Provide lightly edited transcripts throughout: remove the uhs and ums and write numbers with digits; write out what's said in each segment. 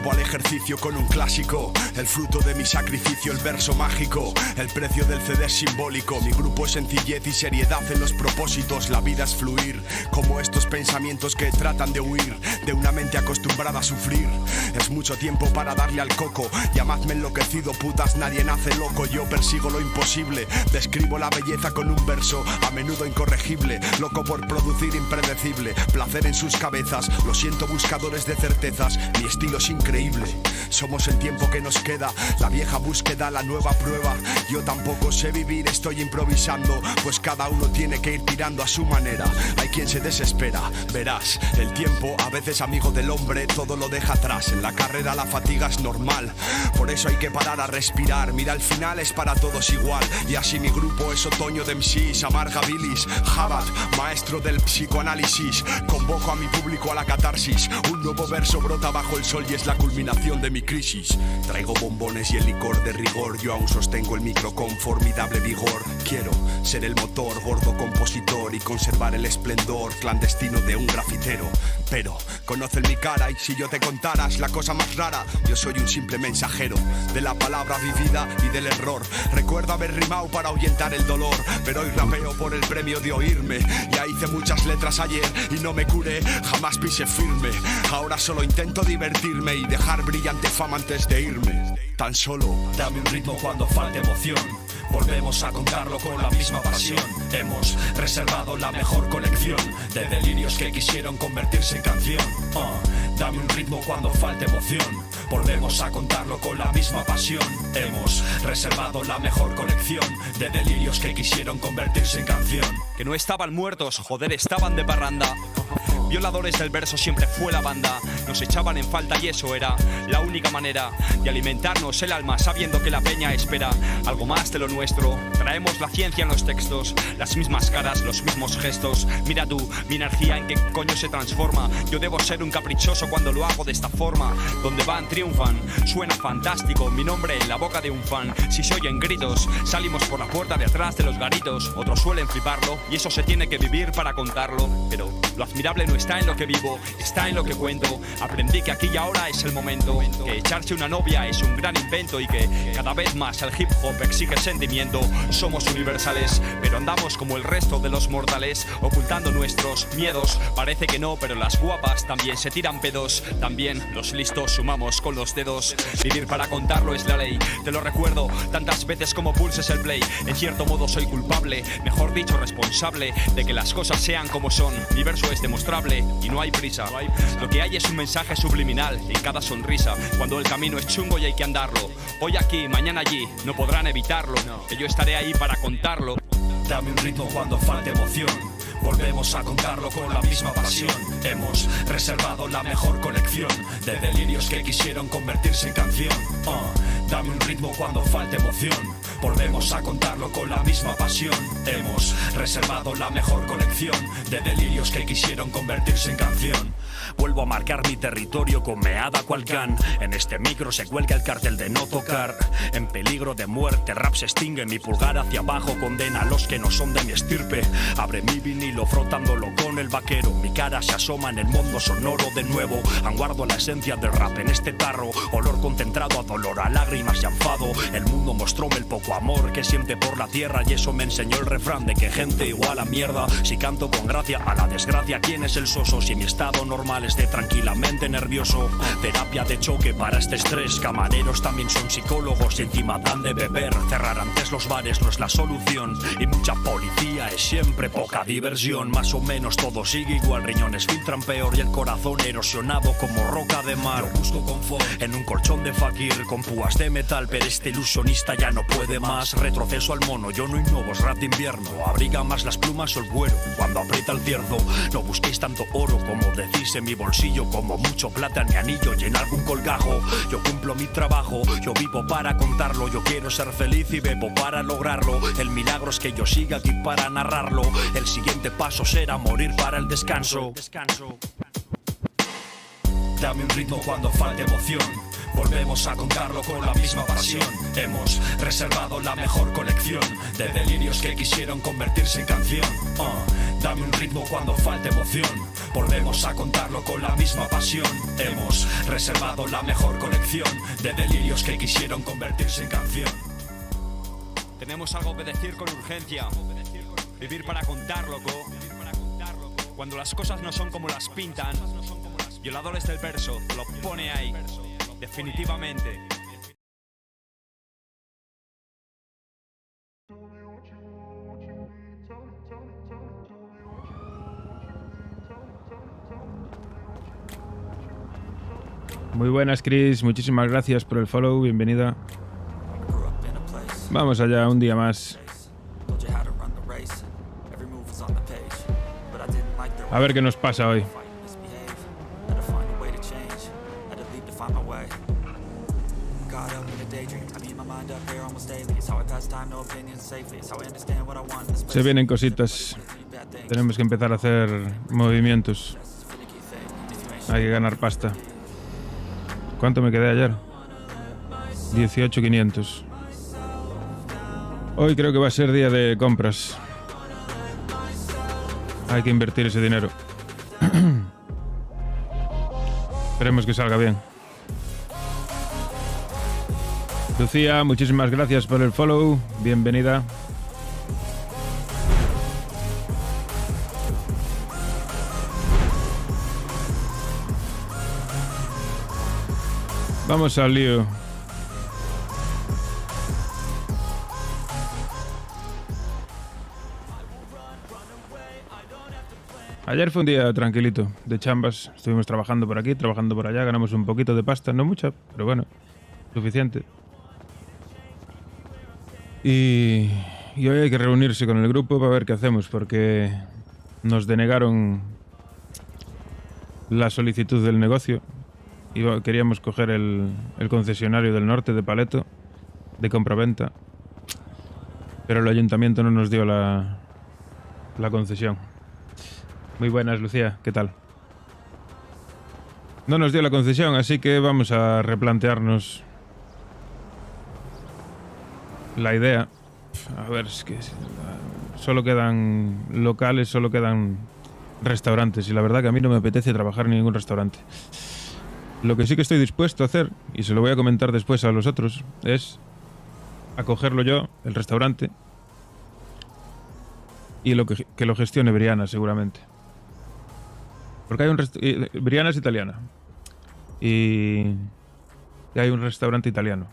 Vuelvo al ejercicio con un clásico, el fruto de mi sacrificio, el verso mágico. El precio del CD es simbólico. Mi grupo es sencillez y seriedad en los propósitos. La vida es fluir, como estos pensamientos que tratan de huir de una mente acostumbrada a sufrir. Es mucho tiempo para darle al coco. Llamadme enloquecido, putas, nadie nace loco. Yo persigo lo imposible, describo la belleza con un verso, a menudo incorregible. Loco por producir impredecible, placer en sus cabezas. Lo siento, buscadores de certezas, mi estilo es increíble. Somos el tiempo que nos queda, la vieja búsqueda, la nueva prueba. Yo tampoco sé vivir, estoy improvisando, pues cada uno tiene que ir tirando a su manera. Hay quien se desespera, verás, el tiempo, a veces amigo del hombre, todo lo deja atrás. En la carrera la fatiga es normal, por eso hay que parar a respirar. Mira, al final es para todos igual, y así mi grupo es otoño de MCs, amarga bilis, Jabat, maestro del psicoanálisis. Convoco a mi público a la catarsis, un nuevo verso brota bajo el sol y es la culminación de mi crisis. Traigo bombones y el licor de rigor, yo aún sostengo el micro con formidable vigor. Quiero ser el motor, gordo compositor, y conservar el esplendor clandestino de un grafitero. Pero conocen mi cara y si yo te contaras la cosa más rara, yo soy un simple mensajero de la palabra vivida y del error. Recuerdo haber rimado para ahuyentar el dolor, pero hoy rapeo por el premio de oírme. Ya hice muchas letras ayer y no me curé, jamás pise firme. Ahora solo intento divertirme y dejar brillante fama antes de irme. Tan solo dame un ritmo cuando falte emoción. Volvemos a contarlo con la misma pasión. Hemos reservado la mejor colección de delirios que quisieron convertirse en canción. Dame un ritmo cuando falte emoción. Volvemos a contarlo con la misma pasión. Hemos reservado la mejor colección de delirios que quisieron convertirse en canción. Que no estaban muertos, joder, estaban de parranda. Violadores del verso siempre fue la banda. Nos echaban en falta y eso era la única manera de alimentarnos el alma, sabiendo que la peña espera algo más de lo nuestro. Traemos la ciencia en los textos, las mismas caras, los mismos gestos. Mira tú, mi energía en qué coño se transforma. Yo debo ser un caprichoso cuando lo hago de esta forma. Donde van triunfan, suena fantástico. Mi nombre en la boca de un fan. Si se oyen gritos, salimos por la puerta de atrás de los garitos. Otros suelen fliparlo y eso se tiene que vivir para contarlo. Pero lo admirable no está en lo que vivo, está en lo que cuento. Aprendí que aquí y ahora es el momento, que echarse una novia es un gran invento y que cada vez más el hip hop exige sentimiento. Somos universales, pero andamos como el resto de los mortales, ocultando nuestros miedos. Parece que no, pero las guapas también se tiran pedos. También los listos sumamos con los dedos. Vivir para contarlo es la ley, te lo recuerdo tantas veces como pulses el play. En cierto modo soy culpable, mejor dicho responsable, de que las cosas sean como son. Mi verso es demostrable y no hay prisa. Lo que hay es un mensaje subliminal en cada sonrisa. Cuando el camino es chungo y hay que andarlo. Hoy aquí, mañana allí, no podrán evitarlo, que yo estaré ahí para contarlo. Dame un ritmo cuando falte emoción. Volvemos a contarlo con la misma pasión. Hemos reservado la mejor colección de delirios que quisieron convertirse en canción. Dame un ritmo cuando falte emoción. Volvemos a contarlo con la misma pasión. Hemos reservado la mejor colección de delirios que quisieron convertirse en canción. Vuelvo a marcar mi territorio con meada cual can. En este micro se cuelga el cartel de no tocar. En peligro de muerte, rap se extingue. Mi pulgar hacia abajo condena a los que no son de mi estirpe. Abre mi vinilo frotándolo con el vaquero. Mi cara se asoma en el mundo sonoro de nuevo. Guardo la esencia del rap en este tarro. Olor concentrado a dolor, a lágrimas y a enfado. El mundo mostróme el poco amor que siente por la tierra. Y eso me enseñó el refrán de que gente igual a mierda. Si canto con gracia a la desgracia, ¿quién es el soso? Si mi estado normal esté tranquilamente nervioso. Terapia de choque para este estrés. Camareros también son psicólogos y encima dan de beber. Cerrar antes los bares no es la solución. Y mucha policía es siempre poca diversión. Más o menos todo sigue igual. Riñones filtran peor y el corazón erosionado como roca de mar. Yo busco confort en un colchón de fakir con púas de metal, pero este ilusionista ya no puede más. Retroceso al mono, yo no innovo, es rap de invierno. Abriga más las plumas o el cuero cuando aprieta el cierzo. No busquéis tanto oro como decís en mi bolsillo, como mucho plata en mi anillo y en algún colgajo. Yo cumplo mi trabajo, yo vivo para contarlo. Yo quiero ser feliz y bebo para lograrlo. El milagro es que yo siga aquí para narrarlo. El siguiente paso será morir para el descanso. Dame un ritmo cuando falte emoción. Volvemos a contarlo con la misma pasión. Hemos reservado la mejor colección de delirios que quisieron convertirse en canción. Dame un ritmo cuando falte emoción. volvemos a contarlo con la misma pasión. Hemos reservado la mejor colección de delirios que quisieron convertirse en canción. Tenemos algo que decir con urgencia. Vivir para contar, loco. Cuando las cosas no son como las pintan, Violadores del Verso lo pone ahí. Definitivamente. Muy buenas, Chris. Muchísimas gracias por el follow. Bienvenida. Vamos allá, un día más. A ver qué nos pasa hoy. Se vienen cositas. Tenemos que empezar a hacer movimientos. Hay que ganar pasta. ¿Cuánto me quedé ayer? 18.500. Hoy creo que va a ser día de compras. Hay que invertir ese dinero. Esperemos que salga bien. Lucía, muchísimas gracias por el follow. Bienvenida. Vamos al lío. Ayer fue un día tranquilito, de chambas. Estuvimos trabajando por aquí, trabajando por allá. Ganamos un poquito de pasta, no mucha, pero bueno, suficiente. Y hoy hay que reunirse con el grupo para ver qué hacemos, porque nos denegaron la solicitud del negocio. Queríamos coger el concesionario del norte de Paleto, de compraventa, pero el ayuntamiento no nos dio la concesión. Muy buenas, Lucía, ¿qué tal? No nos dio la concesión, así que vamos a replantearnos la idea. A ver, es que solo quedan locales, solo quedan restaurantes, y la verdad que a mí no me apetece trabajar en ningún restaurante. Lo que sí que estoy dispuesto a hacer, y se lo voy a comentar después a los otros, es acogerlo yo, el restaurante, y que lo gestione Briana, seguramente. Porque hay Briana es italiana, y hay un restaurante italiano.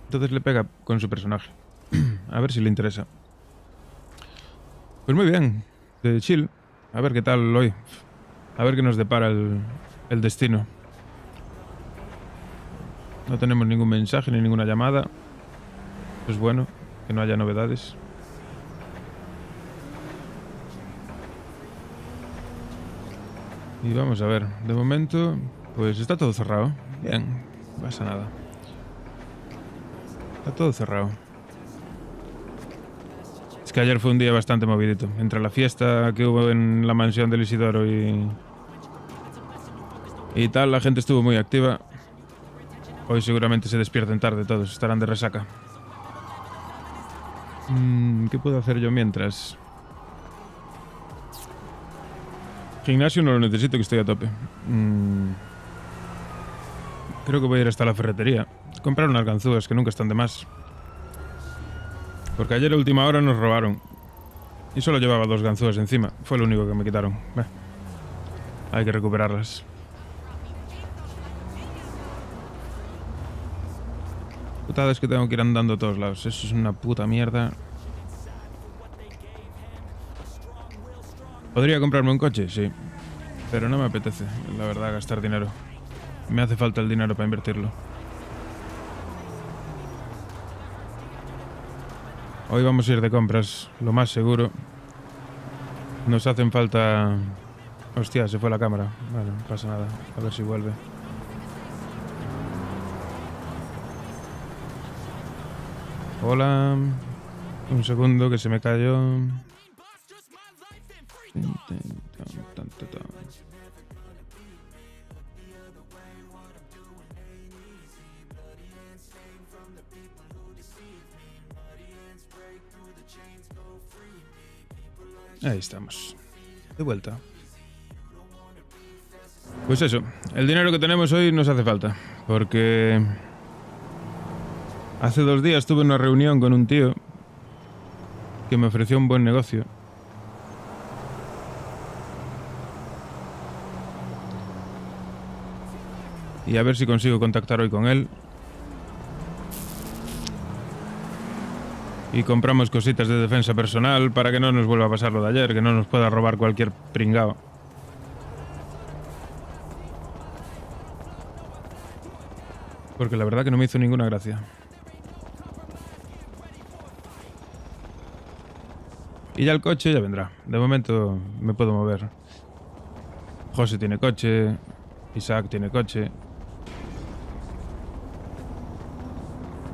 Entonces le pega con su personaje. A ver si le interesa. Pues muy bien, de chill. A ver qué tal hoy. A ver qué nos depara el destino. No tenemos ningún mensaje ni ninguna llamada. Es bueno que no haya novedades. Y vamos a ver. De momento, pues está todo cerrado. Bien, no pasa nada. Está todo cerrado. Es que ayer fue un día bastante movidito. Entre la fiesta que hubo en la mansión del Isidoro y tal, la gente estuvo muy activa. Hoy seguramente se despierten tarde todos, estarán de resaca. ¿Qué puedo hacer yo mientras? Gimnasio no lo necesito, que estoy a tope. Creo que voy a ir hasta la ferretería. Comprar unas ganzúas que nunca están de más. Porque ayer a última hora nos robaron. Y solo llevaba 2 ganzúas encima. Fue lo único que me quitaron. Hay que recuperarlas. Putada es que tengo que ir andando a todos lados. Eso es una puta mierda. ¿Podría comprarme un coche? Sí. Pero no me apetece, la verdad, gastar dinero. Me hace falta el dinero para invertirlo. Hoy vamos a ir de compras, lo más seguro. Nos hacen falta... Hostia, se fue la cámara. Vale, no pasa nada. A ver si vuelve. Hola. Un segundo que se me cayó. Ahí estamos. De vuelta. Pues eso, el dinero que tenemos hoy nos hace falta, porque hace 2 días tuve una reunión con un tío que me ofreció un buen negocio. Y a ver si consigo contactar hoy con él. Y compramos cositas de defensa personal para que no nos vuelva a pasar lo de ayer, que no nos pueda robar cualquier pringao. Porque la verdad que no me hizo ninguna gracia. Y ya el coche ya vendrá. De momento me puedo mover. José tiene coche. Isaac tiene coche.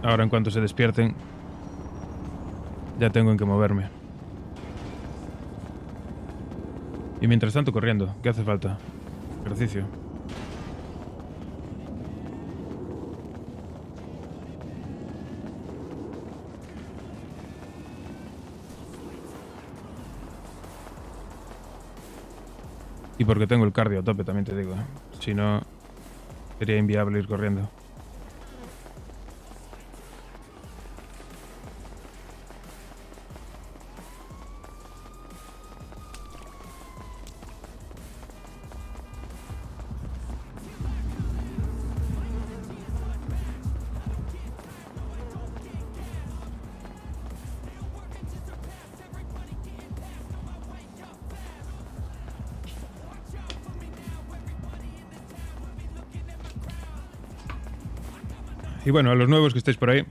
Ahora en cuanto se despierten, ya tengo en qué moverme. Y mientras tanto corriendo. ¿Qué hace falta? Ejercicio. Y porque tengo el cardio a tope, también te digo. Si no, sería inviable ir corriendo. Y bueno, a los nuevos que estáis por ahí,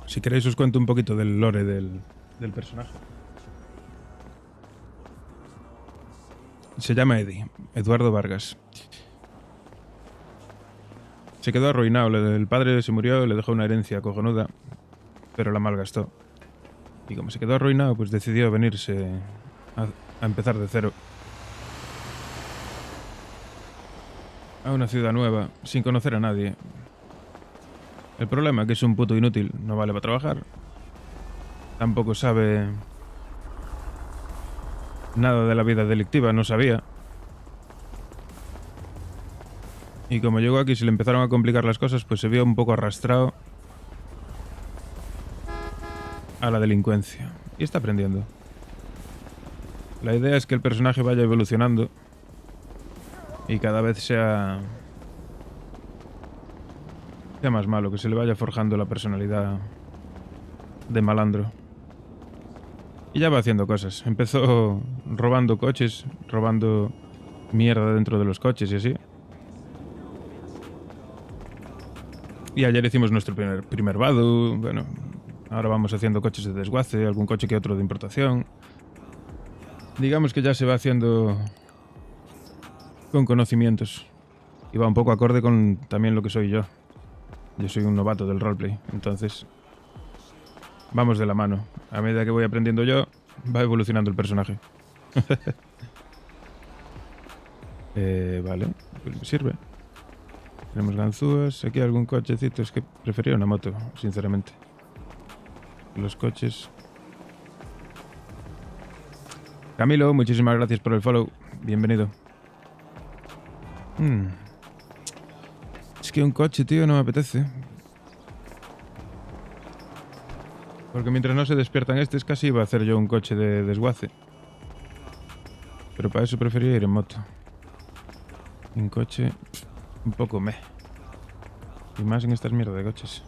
si queréis os cuento un poquito del lore del personaje. Se llama Eddie, Eduardo Vargas. Se quedó arruinado, el padre se murió, le dejó una herencia cojonuda, pero la malgastó. Y como se quedó arruinado, pues decidió venirse a empezar de cero. A una ciudad nueva, sin conocer a nadie. El problema es que es un puto inútil, no vale para trabajar. Tampoco sabe nada de la vida delictiva, no sabía. Y como llegó aquí, se le empezaron a complicar las cosas, pues se vio un poco arrastrado a la delincuencia. Y está aprendiendo. La idea es que el personaje vaya evolucionando y cada vez sea más malo, que se le vaya forjando la personalidad de malandro. Y ya va haciendo cosas. Empezó robando coches, robando mierda dentro de los coches y así. Y ayer hicimos nuestro primer vado. Bueno, ahora vamos haciendo coches de desguace, algún coche que otro de importación. Digamos que ya se va haciendo con conocimientos. Y va un poco acorde con también lo que soy yo. Yo soy un novato del roleplay, entonces vamos de la mano. A medida que voy aprendiendo yo, va evolucionando el personaje. Vale, pues me sirve. Tenemos ganzúas, aquí algún cochecito. Es que prefería una moto, sinceramente. Los coches. Camilo, muchísimas gracias por el follow. Bienvenido. Es que un coche, tío, no me apetece. Porque mientras no se despiertan estos, casi iba a hacer yo un coche de desguace. Pero para eso prefería ir en moto. Un coche, un poco meh. Y más en estas mierdas de coches.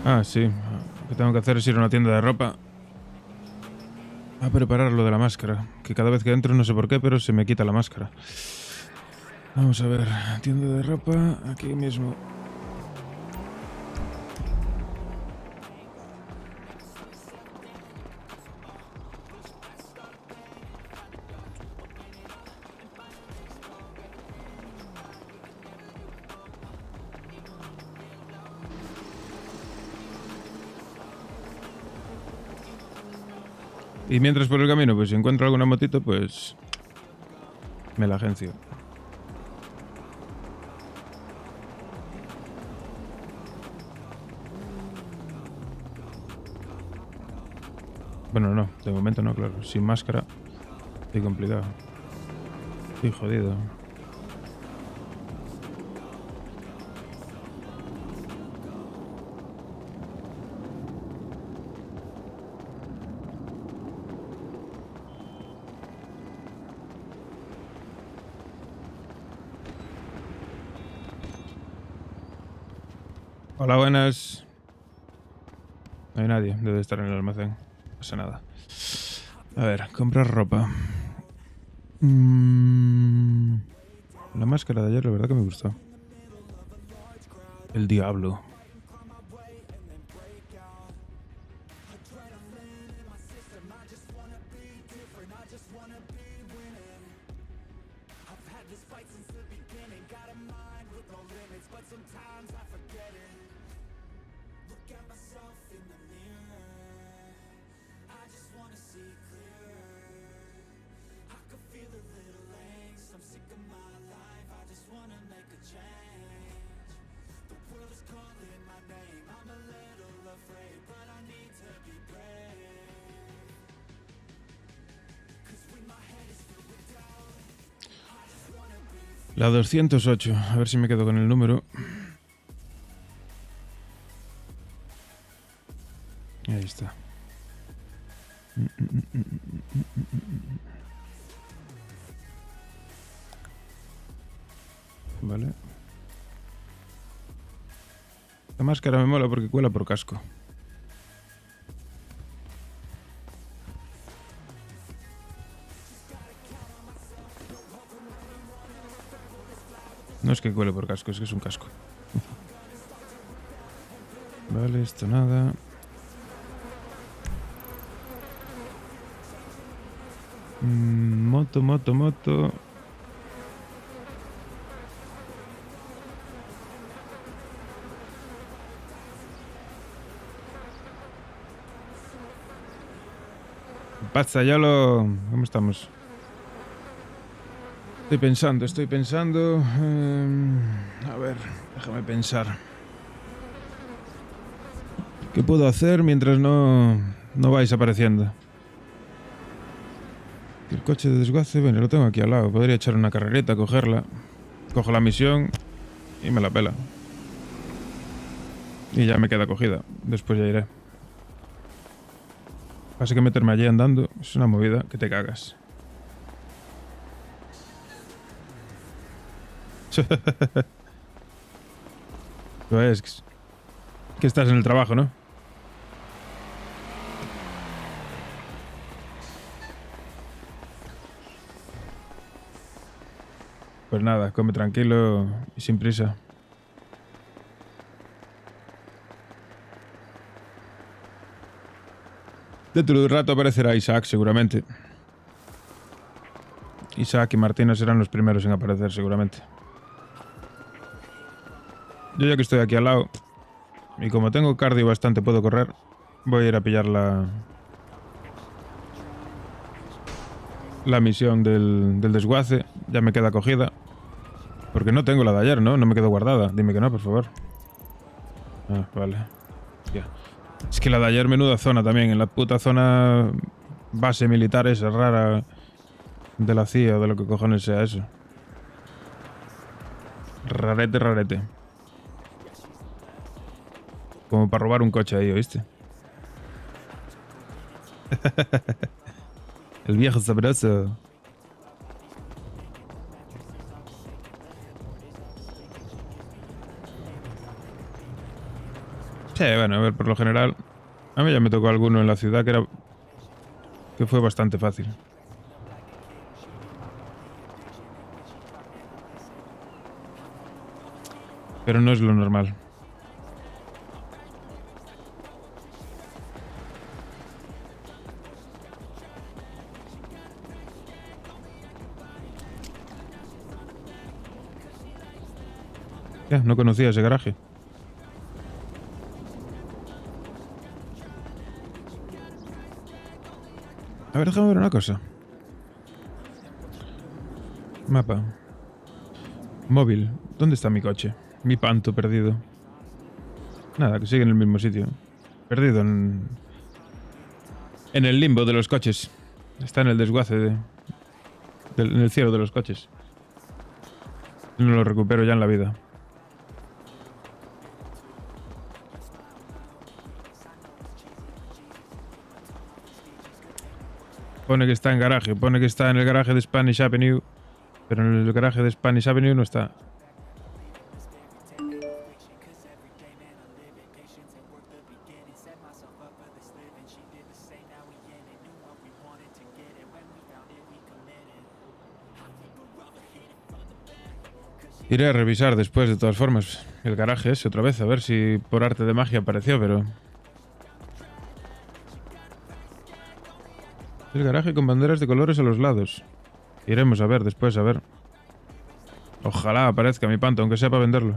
Ah, sí. Lo que tengo que hacer es ir a una tienda de ropa a preparar lo de la máscara. Que cada vez que entro, no sé por qué, pero se me quita la máscara. Vamos a ver. Tienda de ropa, aquí mismo. Y mientras por el camino, pues si encuentro alguna motito, pues Me la agencio. Bueno, no, de momento no, claro. Sin máscara, estoy complicado. Estoy jodido. Hola, buenas. No hay nadie, debe estar en el almacén. No pasa nada. A ver, comprar ropa. La máscara de ayer, la verdad que me gustó. El diablo. La 208, a ver si me quedo con el número. Ahí está. Vale. La máscara me mola porque cuela por casco. No es que cuele por casco, es que es un casco. Vale, esto nada. Moto. Pasa, ya lo... ¿Cómo estamos? Estoy pensando. A ver, déjame pensar. ¿Qué puedo hacer mientras no vais apareciendo? El coche de desguace, bueno, lo tengo aquí al lado. Podría echar una carrereta, cogerla. Cojo la misión y me la pela. Y ya me queda cogida. Después ya iré. Pasa que meterme allí andando es una movida que te cagas. Pues que estás en el trabajo, ¿no? Pues nada, come tranquilo y sin prisa. Dentro de un rato aparecerá Isaac, seguramente. Isaac y Martina serán los primeros en aparecer, seguramente. Yo ya que estoy aquí al lado, y como tengo cardio bastante, puedo correr, voy a ir a pillar la misión del desguace. Ya me queda cogida. Porque no tengo la de ayer, ¿no? No me quedó guardada. Dime que no, por favor. Ah, vale. Ya. Es que la de ayer, menuda zona también. En la puta zona base militar esa rara de la CIA o de lo que cojones sea eso. Rarete. Como para robar un coche ahí, ¿oíste? El viejo sabroso. Sí, bueno, a ver, por lo general, a mí ya me tocó alguno en la ciudad que fue bastante fácil. Pero no es lo normal. Ya, no conocía ese garaje. A ver, déjame ver una cosa. Mapa. Móvil. ¿Dónde está mi coche? Mi panto perdido. Nada, que sigue en el mismo sitio. Perdido en el limbo de los coches. Está en el desguace en el cielo de los coches. No lo recupero ya en la vida. Pone que está en garaje. Pone que está en el garaje de Spanish Avenue. Pero en el garaje de Spanish Avenue no está. Iré a revisar después, de todas formas, el garaje ese otra vez, a ver si por arte de magia apareció, pero... El garaje con banderas de colores a los lados. Iremos a ver después, a ver. Ojalá aparezca mi panto, aunque sea para venderlo.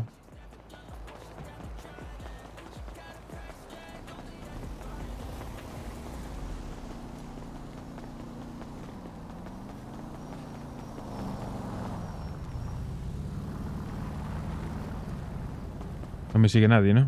No me sigue nadie, ¿no?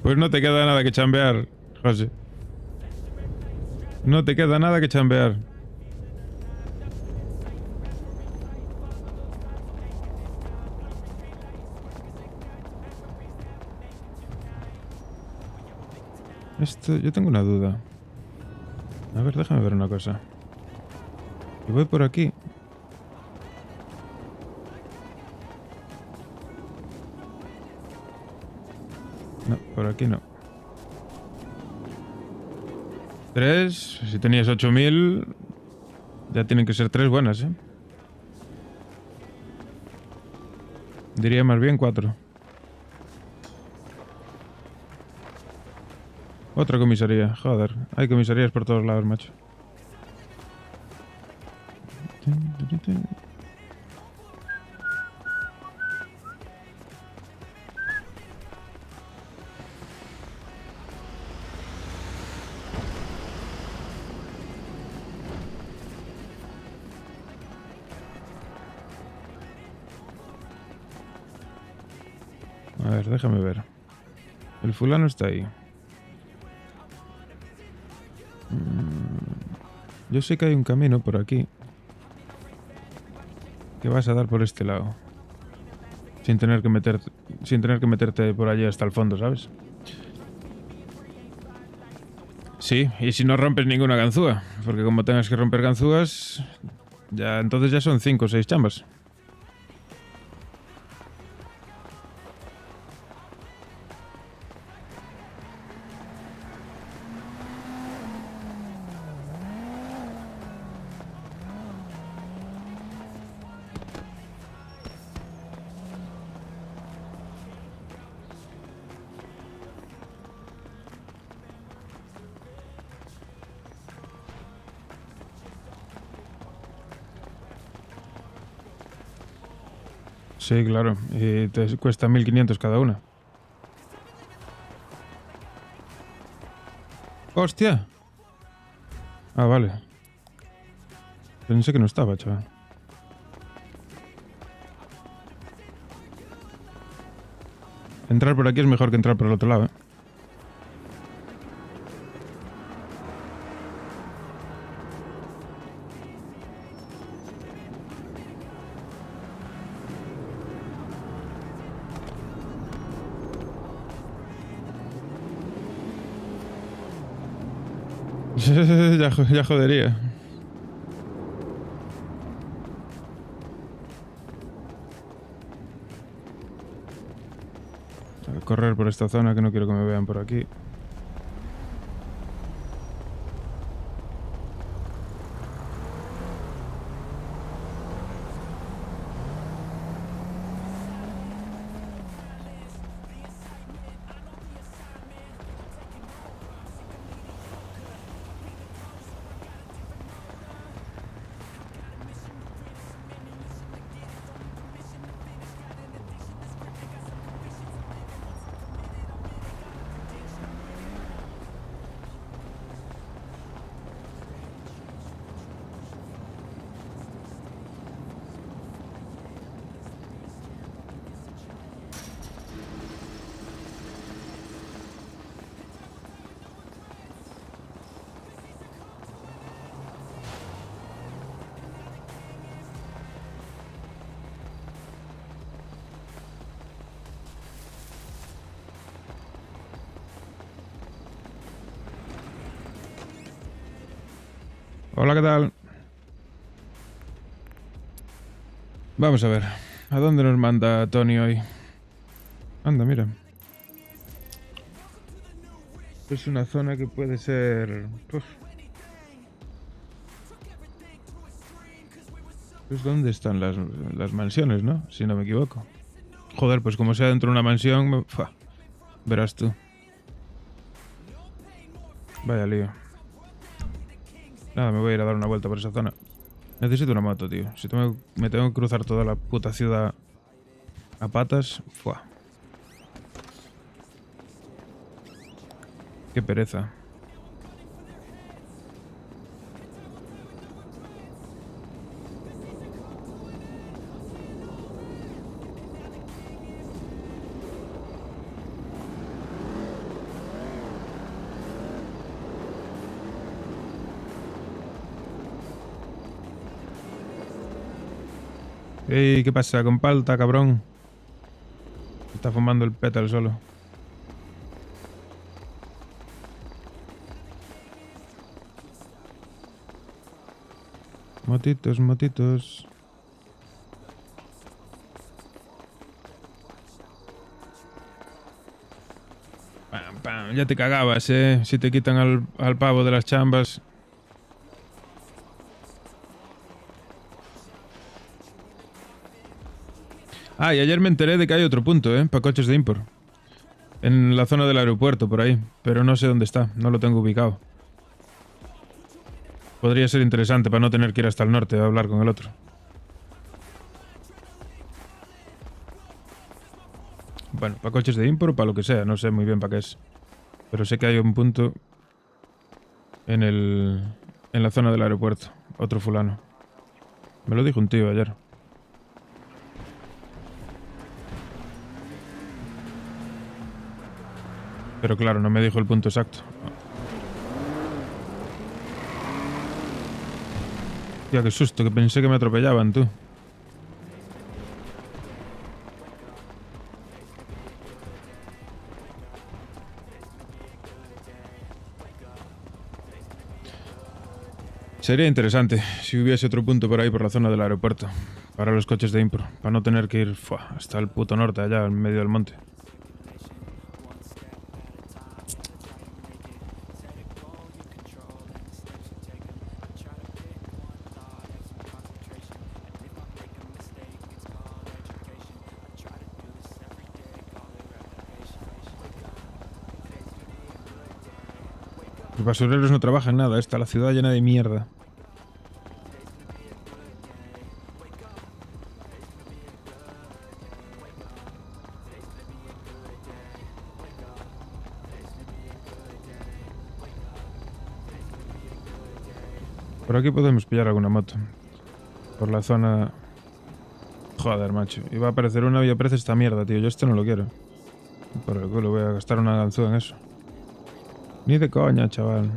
Pues no te queda nada que chambear, José. No te queda nada que chambear. Esto, yo tengo una duda. A ver, déjame ver una cosa. Y voy por aquí. No, por aquí no. 3. Si tenías 8000, ya tienen que ser 3 buenas, ¿eh? Diría más bien 4. Otra comisaría, joder. Hay comisarías por todos lados, macho. A ver, déjame ver. El fulano está ahí. Yo sé que hay un camino por aquí que vas a dar por este lado, sin tener que meterte por allí hasta el fondo, ¿sabes? Sí, y si no rompes ninguna ganzúa, porque como tengas que romper ganzúas, ya entonces ya son 5 o 6 chambas. Sí, claro. Y te cuesta 1500 cada una. ¡Hostia! Ah, vale. Pensé que no estaba, chaval. Entrar por aquí es mejor que entrar por el otro lado, ¿eh? ya jodería. A correr por esta zona, que no quiero que me vean por aquí. Hola, ¿qué tal? Vamos a ver. ¿A dónde nos manda Tony hoy? Anda, mira. Es una zona que puede ser... Pues ¿dónde están las mansiones, no? Si no me equivoco. Joder, pues como sea dentro de una mansión... Verás tú. Vaya lío. Nada, me voy a ir a dar una vuelta por esa zona. Necesito una moto, tío. Si me tengo que cruzar toda la puta ciudad a patas... ¡Fua! Qué pereza. Ey, ¿qué pasa? Con palta, cabrón. Está fumando el pétalo solo. Motitos, motitos. Pam, pam. Ya te cagabas, si te quitan al pavo de las chambas. Ah, y ayer me enteré de que hay otro punto, para coches de import. En la zona del aeropuerto, por ahí. Pero no sé dónde está, no lo tengo ubicado. Podría ser interesante para no tener que ir hasta el norte a hablar con el otro. Bueno, para coches de import o para lo que sea, no sé muy bien para qué es. Pero sé que hay un punto en la zona del aeropuerto. Otro fulano. Me lo dijo un tío ayer. Pero claro, no me dijo el punto exacto. Tía, qué susto, que pensé que me atropellaban, tú. Sería interesante si hubiese otro punto por ahí por la zona del aeropuerto. Para los coches de impro. Para no tener que ir hasta el puto norte, allá en medio del monte. Los basureros no trabajan nada, está la ciudad llena de mierda. Por aquí podemos pillar alguna moto. Por la zona... Joder, macho. Iba a aparecer una y aparece esta mierda, tío. Yo esto no lo quiero. Por el culo, voy a gastar una ganzúa en eso. Ni de coña, chaval.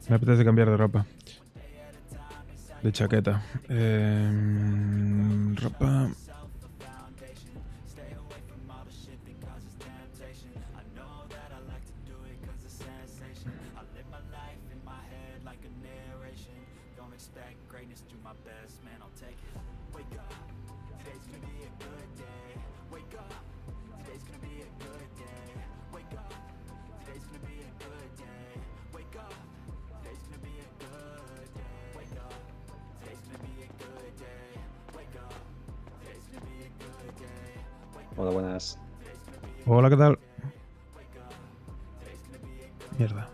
Me apetece cambiar de ropa. De chaqueta. Ropa... Hola, buenas. Hola, ¿qué tal? Mierda.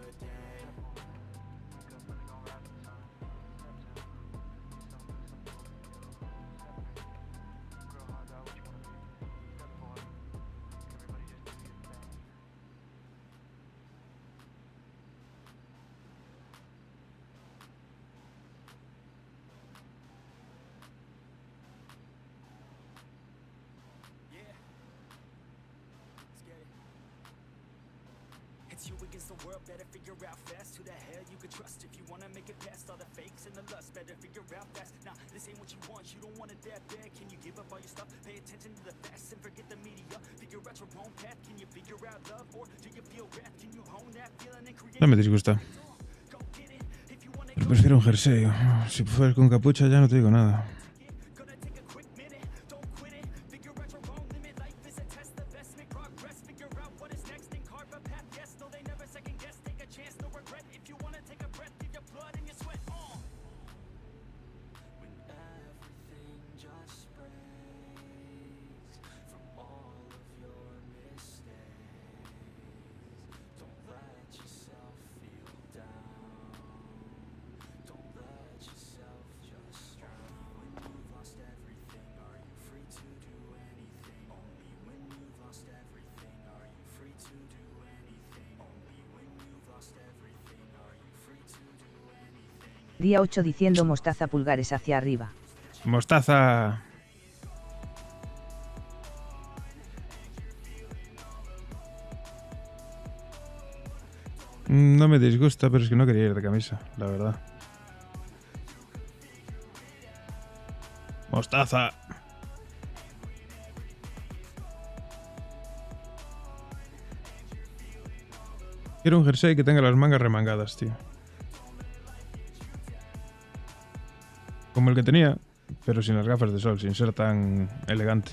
No me disgusta. Pero prefiero un jersey. Si fuera con capucha ya no te digo nada. Día 8 diciendo mostaza pulgares hacia arriba. Mostaza. No me disgusta, pero es que no quería ir de camisa, la verdad. Mostaza. Quiero un jersey que tenga las mangas remangadas, tío. Como el que tenía, pero sin las gafas de sol, sin ser tan elegante.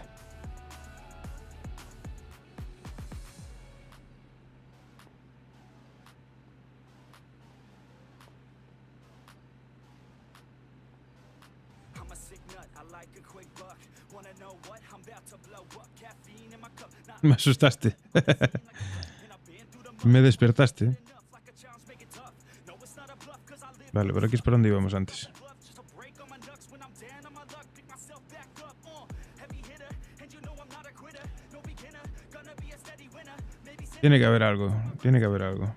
Me asustaste. Me despertaste. Vale, por aquí es por donde íbamos antes. Tiene que haber algo, tiene que haber algo.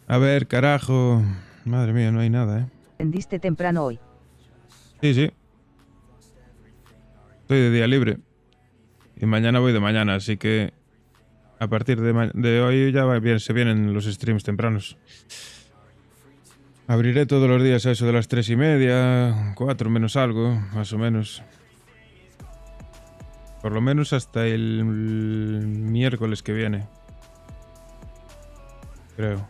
A ver, carajo. Madre mía, no hay nada, ¿eh? ¿Tendiste temprano hoy? Sí, sí. Estoy de día libre. Y mañana voy de mañana, así que a partir de hoy ya se vienen los streams tempranos. Abriré todos los días a eso de las 3:30, 4 menos algo, más o menos. Por lo menos hasta el miércoles que viene. Creo.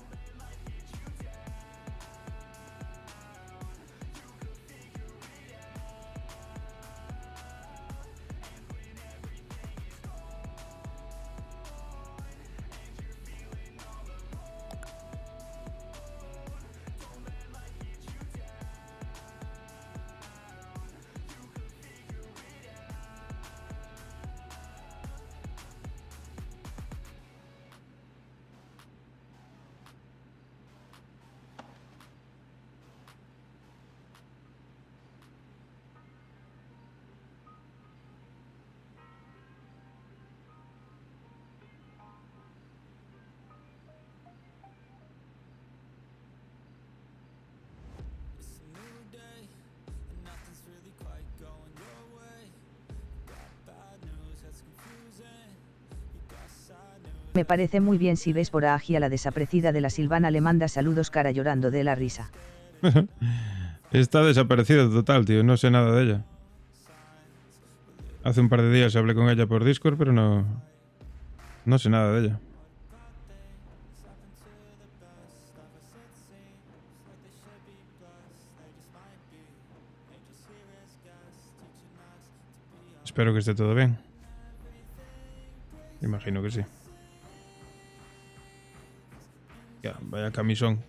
Me parece muy bien si ves por ahí a la desaparecida de la Silvana, le manda saludos cara llorando de la risa. Está desaparecida total, tío. No sé nada de ella. Hace un par de días hablé con ella por Discord, pero no sé nada de ella. Espero que esté todo bien. Imagino que sí. Ya, vaya camisón.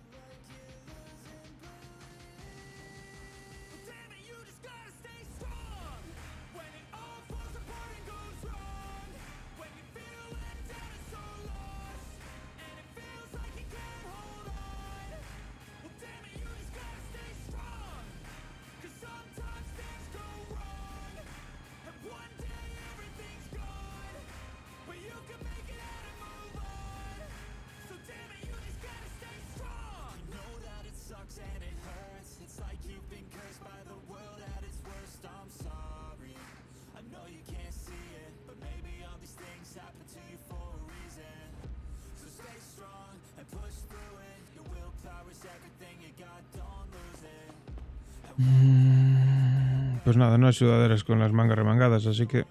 Pues nada, no hay sudaderas con las mangas remangadas, así que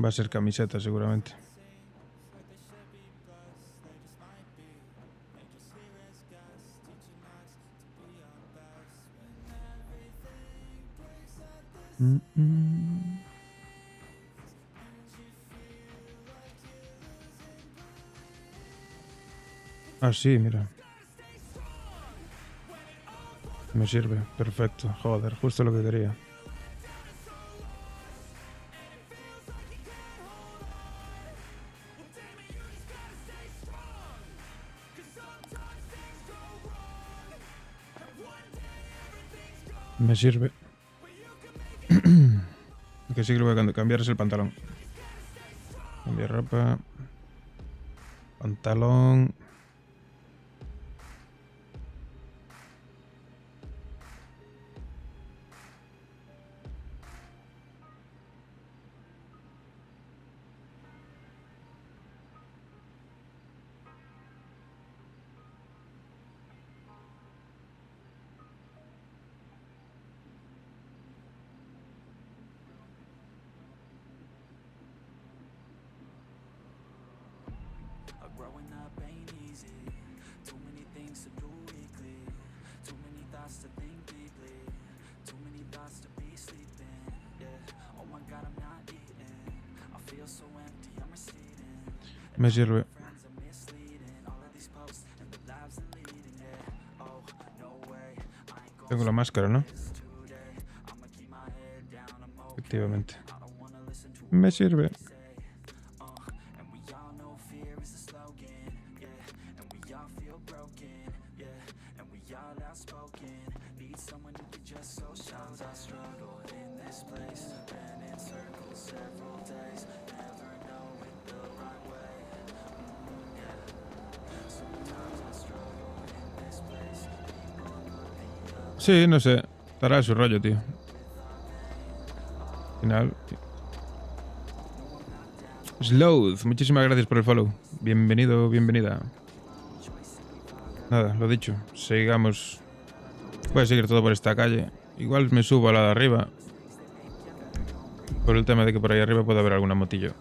va a ser camiseta seguramente. Ah, sí, mira. Me sirve, perfecto. Joder, justo lo que quería. Me sirve. Que sí que lo voy a cambiar es el pantalón. Cambiar ropa. Pantalón. Growing up ain't easy. Too many things to do weekly. Too many thoughts to think deeply. Too many thoughts to be sleeping. Yeah. Oh my God, I'm not eating. I feel so empty, I'm receding. Me sirve. Friends are misleading. All of these posts and the lives are leading. Yeah. Oh no way. I ain't going Tengo la máscara, ¿no? today. I'ma keep my head down. I'm okay. Efectivamente. I don't wanna listen to Me sirve. and we all know fear is a slogan, yeah, and we all feel broken, yeah, and we all outspoken, need someone who can just so sometimes I struggle in this place, been in circles several days, never know it the right way, yeah, sometimes I struggle in this place, people look the other. Sí, no sé. Estará su rollo, tío. Al final. Sloth, muchísimas gracias por el follow. Bienvenido, bienvenida. Nada, lo dicho. Sigamos. Voy a seguir todo por esta calle. Igual me subo a la de arriba. Por el tema de que por ahí arriba puede haber alguna motillo.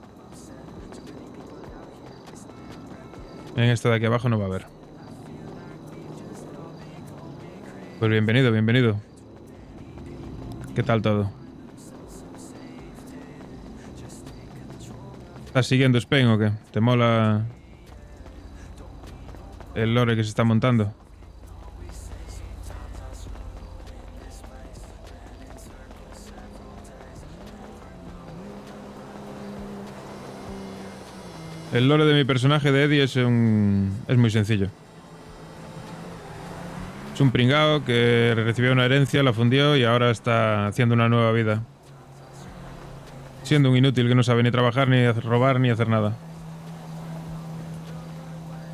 En esta de aquí abajo no va a haber. Pues bienvenido, bienvenido. ¿Qué tal todo? ¿Estás siguiendo Spain o qué? ¿Te mola el lore que se está montando? El lore de mi personaje de Eddie es muy sencillo. Es un pringao que recibió una herencia, la fundió y ahora está haciendo una nueva vida. Siendo un inútil que no sabe ni trabajar, ni robar, ni hacer nada.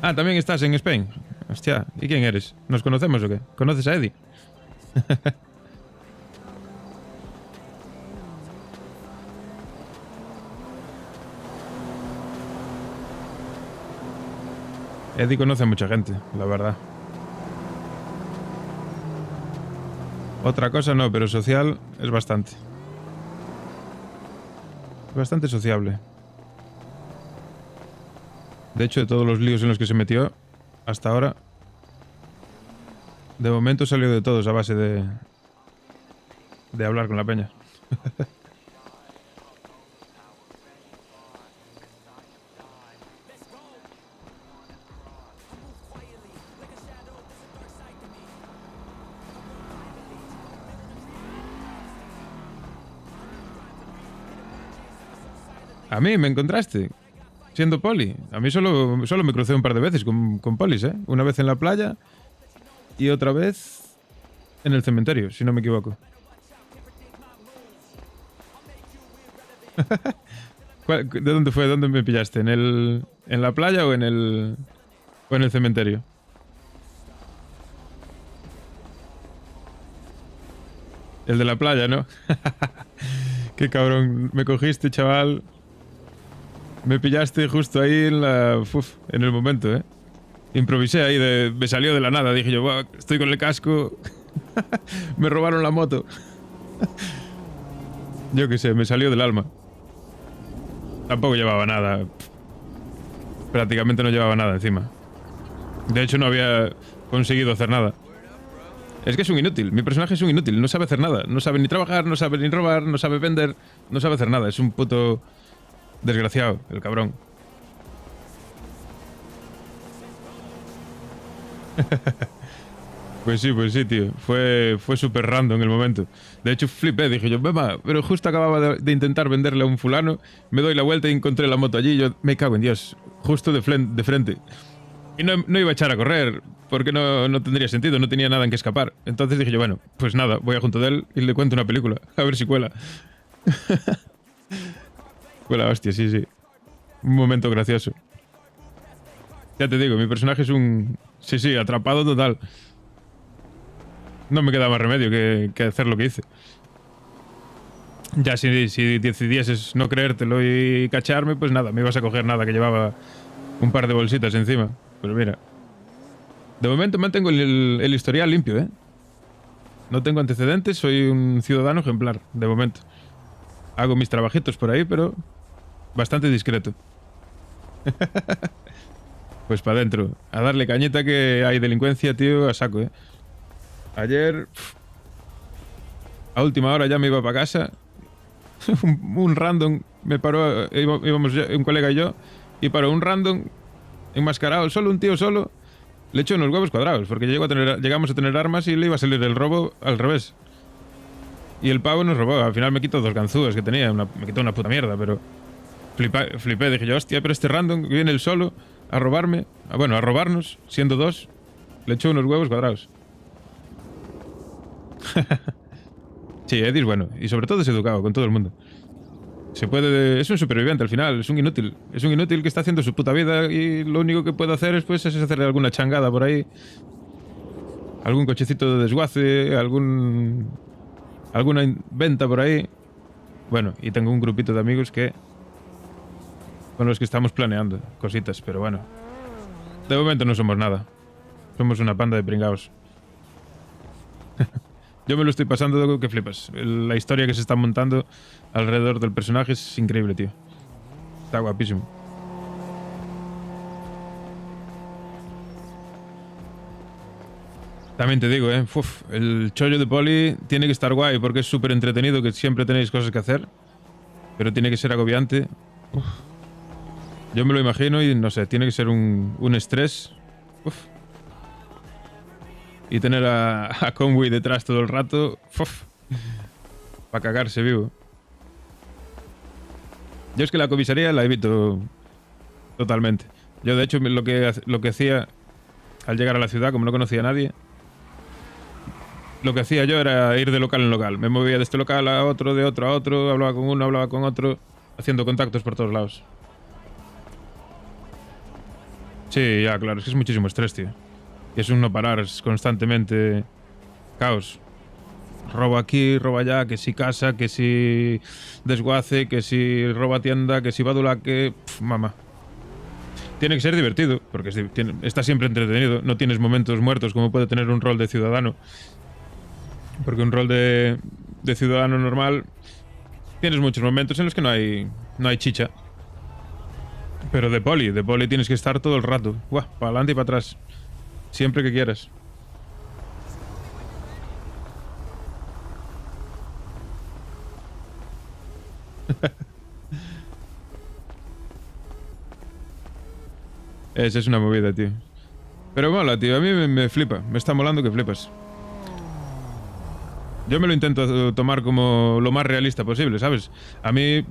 Ah, ¿también estás en Spain? Hostia, ¿y quién eres? ¿Nos conocemos o qué? ¿Conoces a Eddie? Eddie conoce a mucha gente, la verdad. Otra cosa no, pero social es bastante. Bastante sociable. De hecho, de todos los líos en los que se metió hasta ahora, de momento salió de todos a base de hablar con la peña. A mí me encontraste siendo poli. A mí solo me crucé un par de veces con polis, ¿eh? Una vez en la playa y otra vez en el cementerio, si no me equivoco. ¿De dónde fue? ¿Dónde me pillaste? ¿En la playa o en el cementerio? El de la playa, ¿no? Qué cabrón. Me cogiste, chaval. Me pillaste justo ahí en el momento, ¿eh? Improvisé ahí, me salió de la nada. Dije yo, "Buah, estoy con el casco. Me robaron la moto". Yo qué sé, me salió del alma. Tampoco llevaba nada. Prácticamente no llevaba nada encima. De hecho, no había conseguido hacer nada. Es que es un inútil. Mi personaje es un inútil. No sabe hacer nada. No sabe ni trabajar, no sabe ni robar, no sabe vender, no sabe hacer nada. Es un puto desgraciado, el cabrón. Pues sí, tío. Fue súper random el momento. De hecho, flipé. Dije yo, "Mamá", pero justo acababa de intentar venderle a un fulano. Me doy la vuelta y encontré la moto allí. Yo me cago en Dios. Justo de frente. Y no iba a echar a correr, porque no tendría sentido, no tenía nada en que escapar. Entonces dije yo, bueno, pues nada, voy a junto de él y le cuento una película, a ver si cuela. Cuela, hostia, sí. Un momento gracioso. Ya te digo, mi personaje es un... Sí, atrapado total. No me queda más remedio que hacer lo que hice. Ya si decidieses no creértelo y cacharme, pues nada, me ibas a coger nada, que llevaba un par de bolsitas encima. Pero mira, de momento mantengo el historial limpio, ¿eh? No tengo antecedentes, soy un ciudadano ejemplar, de momento. Hago mis trabajitos por ahí, pero bastante discreto. Pues para adentro, a darle cañeta, que hay delincuencia, tío, a saco, ¿eh? Ayer, a última hora ya me iba para casa. un random me paró, íbamos un colega y yo, y paró un random enmascarado, solo un tío solo, le echó unos huevos cuadrados, porque llegamos a tener armas y le iba a salir el robo al revés. Y el pavo nos robó. Al final me quitó 2 ganzúas que tenía, me quitó una puta mierda, pero flipé, dije yo, hostia, pero este random que viene él solo a robarme, a robarnos, siendo 2, le echó unos huevos cuadrados. Sí, Eddie es bueno, y sobre todo es educado con todo el mundo. Es un superviviente al final, es un inútil. Es un inútil que está haciendo su puta vida y lo único que puede hacer es hacerle alguna changada por ahí. Algún cochecito de desguace, alguna venta por ahí. Bueno, y tengo un grupito de amigos con los que estamos planeando cositas, pero bueno. De momento no somos nada. Somos una panda de pringaos. Yo me lo estoy pasando que flipas. La historia que se está montando alrededor del personaje es increíble, tío. Está guapísimo. También te digo, el chollo de Poli tiene que estar guay porque es súper entretenido, que siempre tenéis cosas que hacer. Pero tiene que ser agobiante. Uf. Yo me lo imagino y no sé, tiene que ser un estrés. Uf. Y tener a Conway detrás todo el rato. Para cagarse vivo. Yo es que la comisaría la evito totalmente. Yo de hecho lo que hacía al llegar a la ciudad, como no conocía a nadie, lo que hacía yo era ir de local en local. Me movía de este local a otro, de otro a otro, hablaba con uno, hablaba con otro, haciendo contactos por todos lados. Sí, ya, claro, es que es muchísimo estrés, tío. Y es un no parar, es constantemente caos. Robo aquí, robo allá, que si casa, que si desguace, que si roba tienda, que si badulaque... Mamá. Tiene que ser divertido, porque está siempre entretenido. No tienes momentos muertos como puede tener un rol de ciudadano. Porque un rol de ciudadano normal... Tienes muchos momentos en los que no hay chicha. Pero de poli tienes que estar todo el rato. Para adelante y para atrás. Siempre que quieras. Esa es una movida, tío. Pero mola, tío. A mí me flipa. Me está molando que flipas. Yo me lo intento tomar como lo más realista posible, ¿sabes? A mí,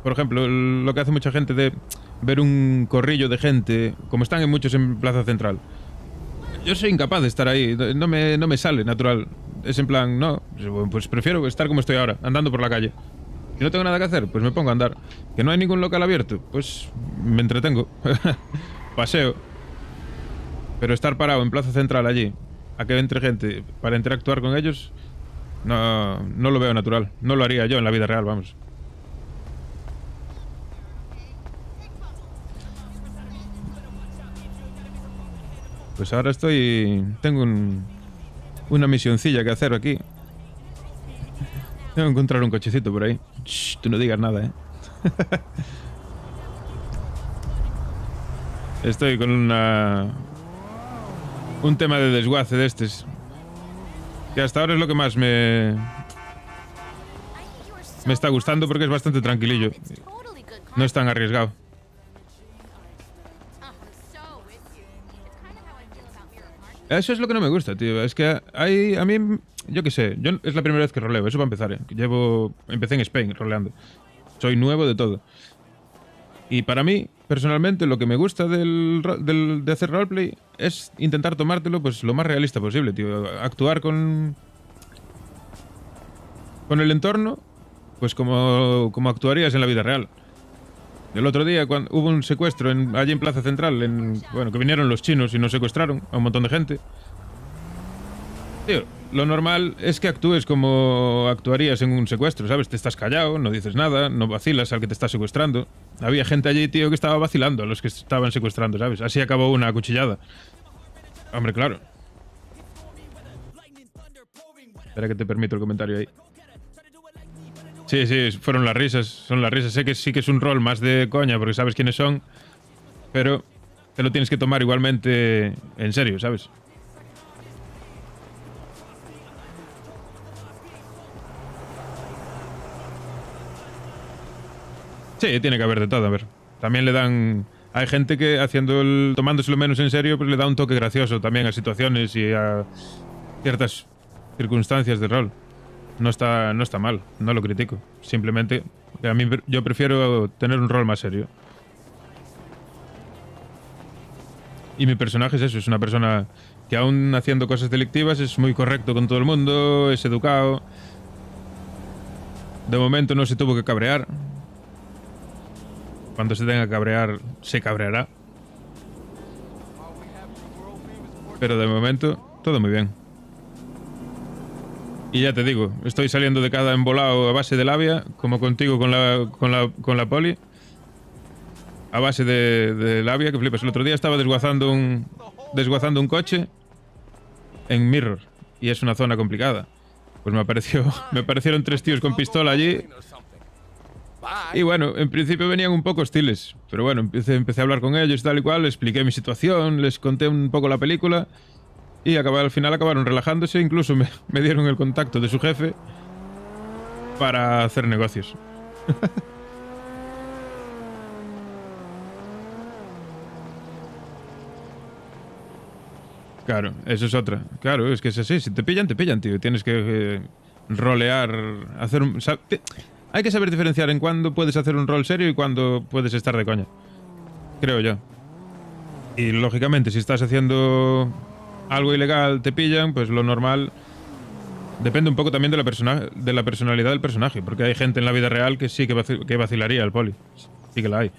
por ejemplo, lo que hace mucha gente de ver un corrillo de gente, como están en muchos en Plaza Central. Yo soy incapaz de estar ahí, no me sale natural. Es en plan, no, pues prefiero estar como estoy ahora, andando por la calle. Si no tengo nada que hacer, pues me pongo a andar. Que no hay ningún local abierto, pues me entretengo. Paseo. Pero estar parado en Plaza Central allí, a que entre gente para interactuar con ellos, no lo veo natural. No lo haría yo en la vida real, vamos. Pues ahora tengo una misioncilla que hacer aquí. Tengo que encontrar un cochecito por ahí. Shh, tú no digas nada, Estoy con un tema de desguace de estos. Que hasta ahora es lo que más me está gustando porque es bastante tranquilillo. No es tan arriesgado. Eso es lo que no me gusta, tío. Es que a mí, yo qué sé, es la primera vez que roleo, eso para empezar, Empecé en Spain roleando. Soy nuevo de todo. Y para mí, personalmente, lo que me gusta de hacer roleplay es intentar tomártelo pues lo más realista posible, tío. Actuar con el entorno, pues como actuarías en la vida real. El otro día, cuando hubo un secuestro allí en Plaza Central, que vinieron los chinos y nos secuestraron a un montón de gente. Tío, lo normal es que actúes como actuarías en un secuestro, ¿sabes? Te estás callado, no dices nada, no vacilas al que te está secuestrando. Había gente allí, tío, que estaba vacilando a los que estaban secuestrando, ¿sabes? Así acabó una acuchillada. Hombre, claro. Espera que te permito el comentario ahí. Sí, fueron las risas, son las risas. Sé que sí que es un rol más de coña porque sabes quiénes son, pero te lo tienes que tomar igualmente en serio, ¿sabes? Sí, tiene que haber de todo, a ver. También le dan... Hay gente que tomándoselo menos en serio, pues le da un toque gracioso también a situaciones y a ciertas circunstancias de rol. No está mal, no lo critico. Simplemente, yo prefiero tener un rol más serio. Y mi personaje es eso, es una persona que aún haciendo cosas delictivas es muy correcto con todo el mundo, es educado. De momento no se tuvo que cabrear. Cuando se tenga que cabrear, se cabreará. Pero de momento, todo muy bien. Y ya te digo, estoy saliendo de cada embolado a base de labia, como contigo con la poli. A base de labia, que flipas. El otro día estaba desguazando un coche en Mirror. Y es una zona complicada. Pues me aparecieron 3 tíos con pistola allí. Y bueno, en principio venían un poco hostiles. Pero bueno, empecé a hablar con ellos tal y cual, les expliqué mi situación, les conté un poco la película. Y al final acabaron relajándose, incluso me dieron el contacto de su jefe para hacer negocios. Claro, eso es otra. Claro, es que es así, si te pillan, tío. Tienes que rolear, hay que saber diferenciar en cuándo puedes hacer un rol serio y cuándo puedes estar de coña. Creo yo. Y lógicamente, si estás haciendo algo ilegal, te pillan, pues lo normal depende un poco también de la personalidad del personaje, porque hay gente en la vida real que sí que vacilaría al poli, sí que la hay,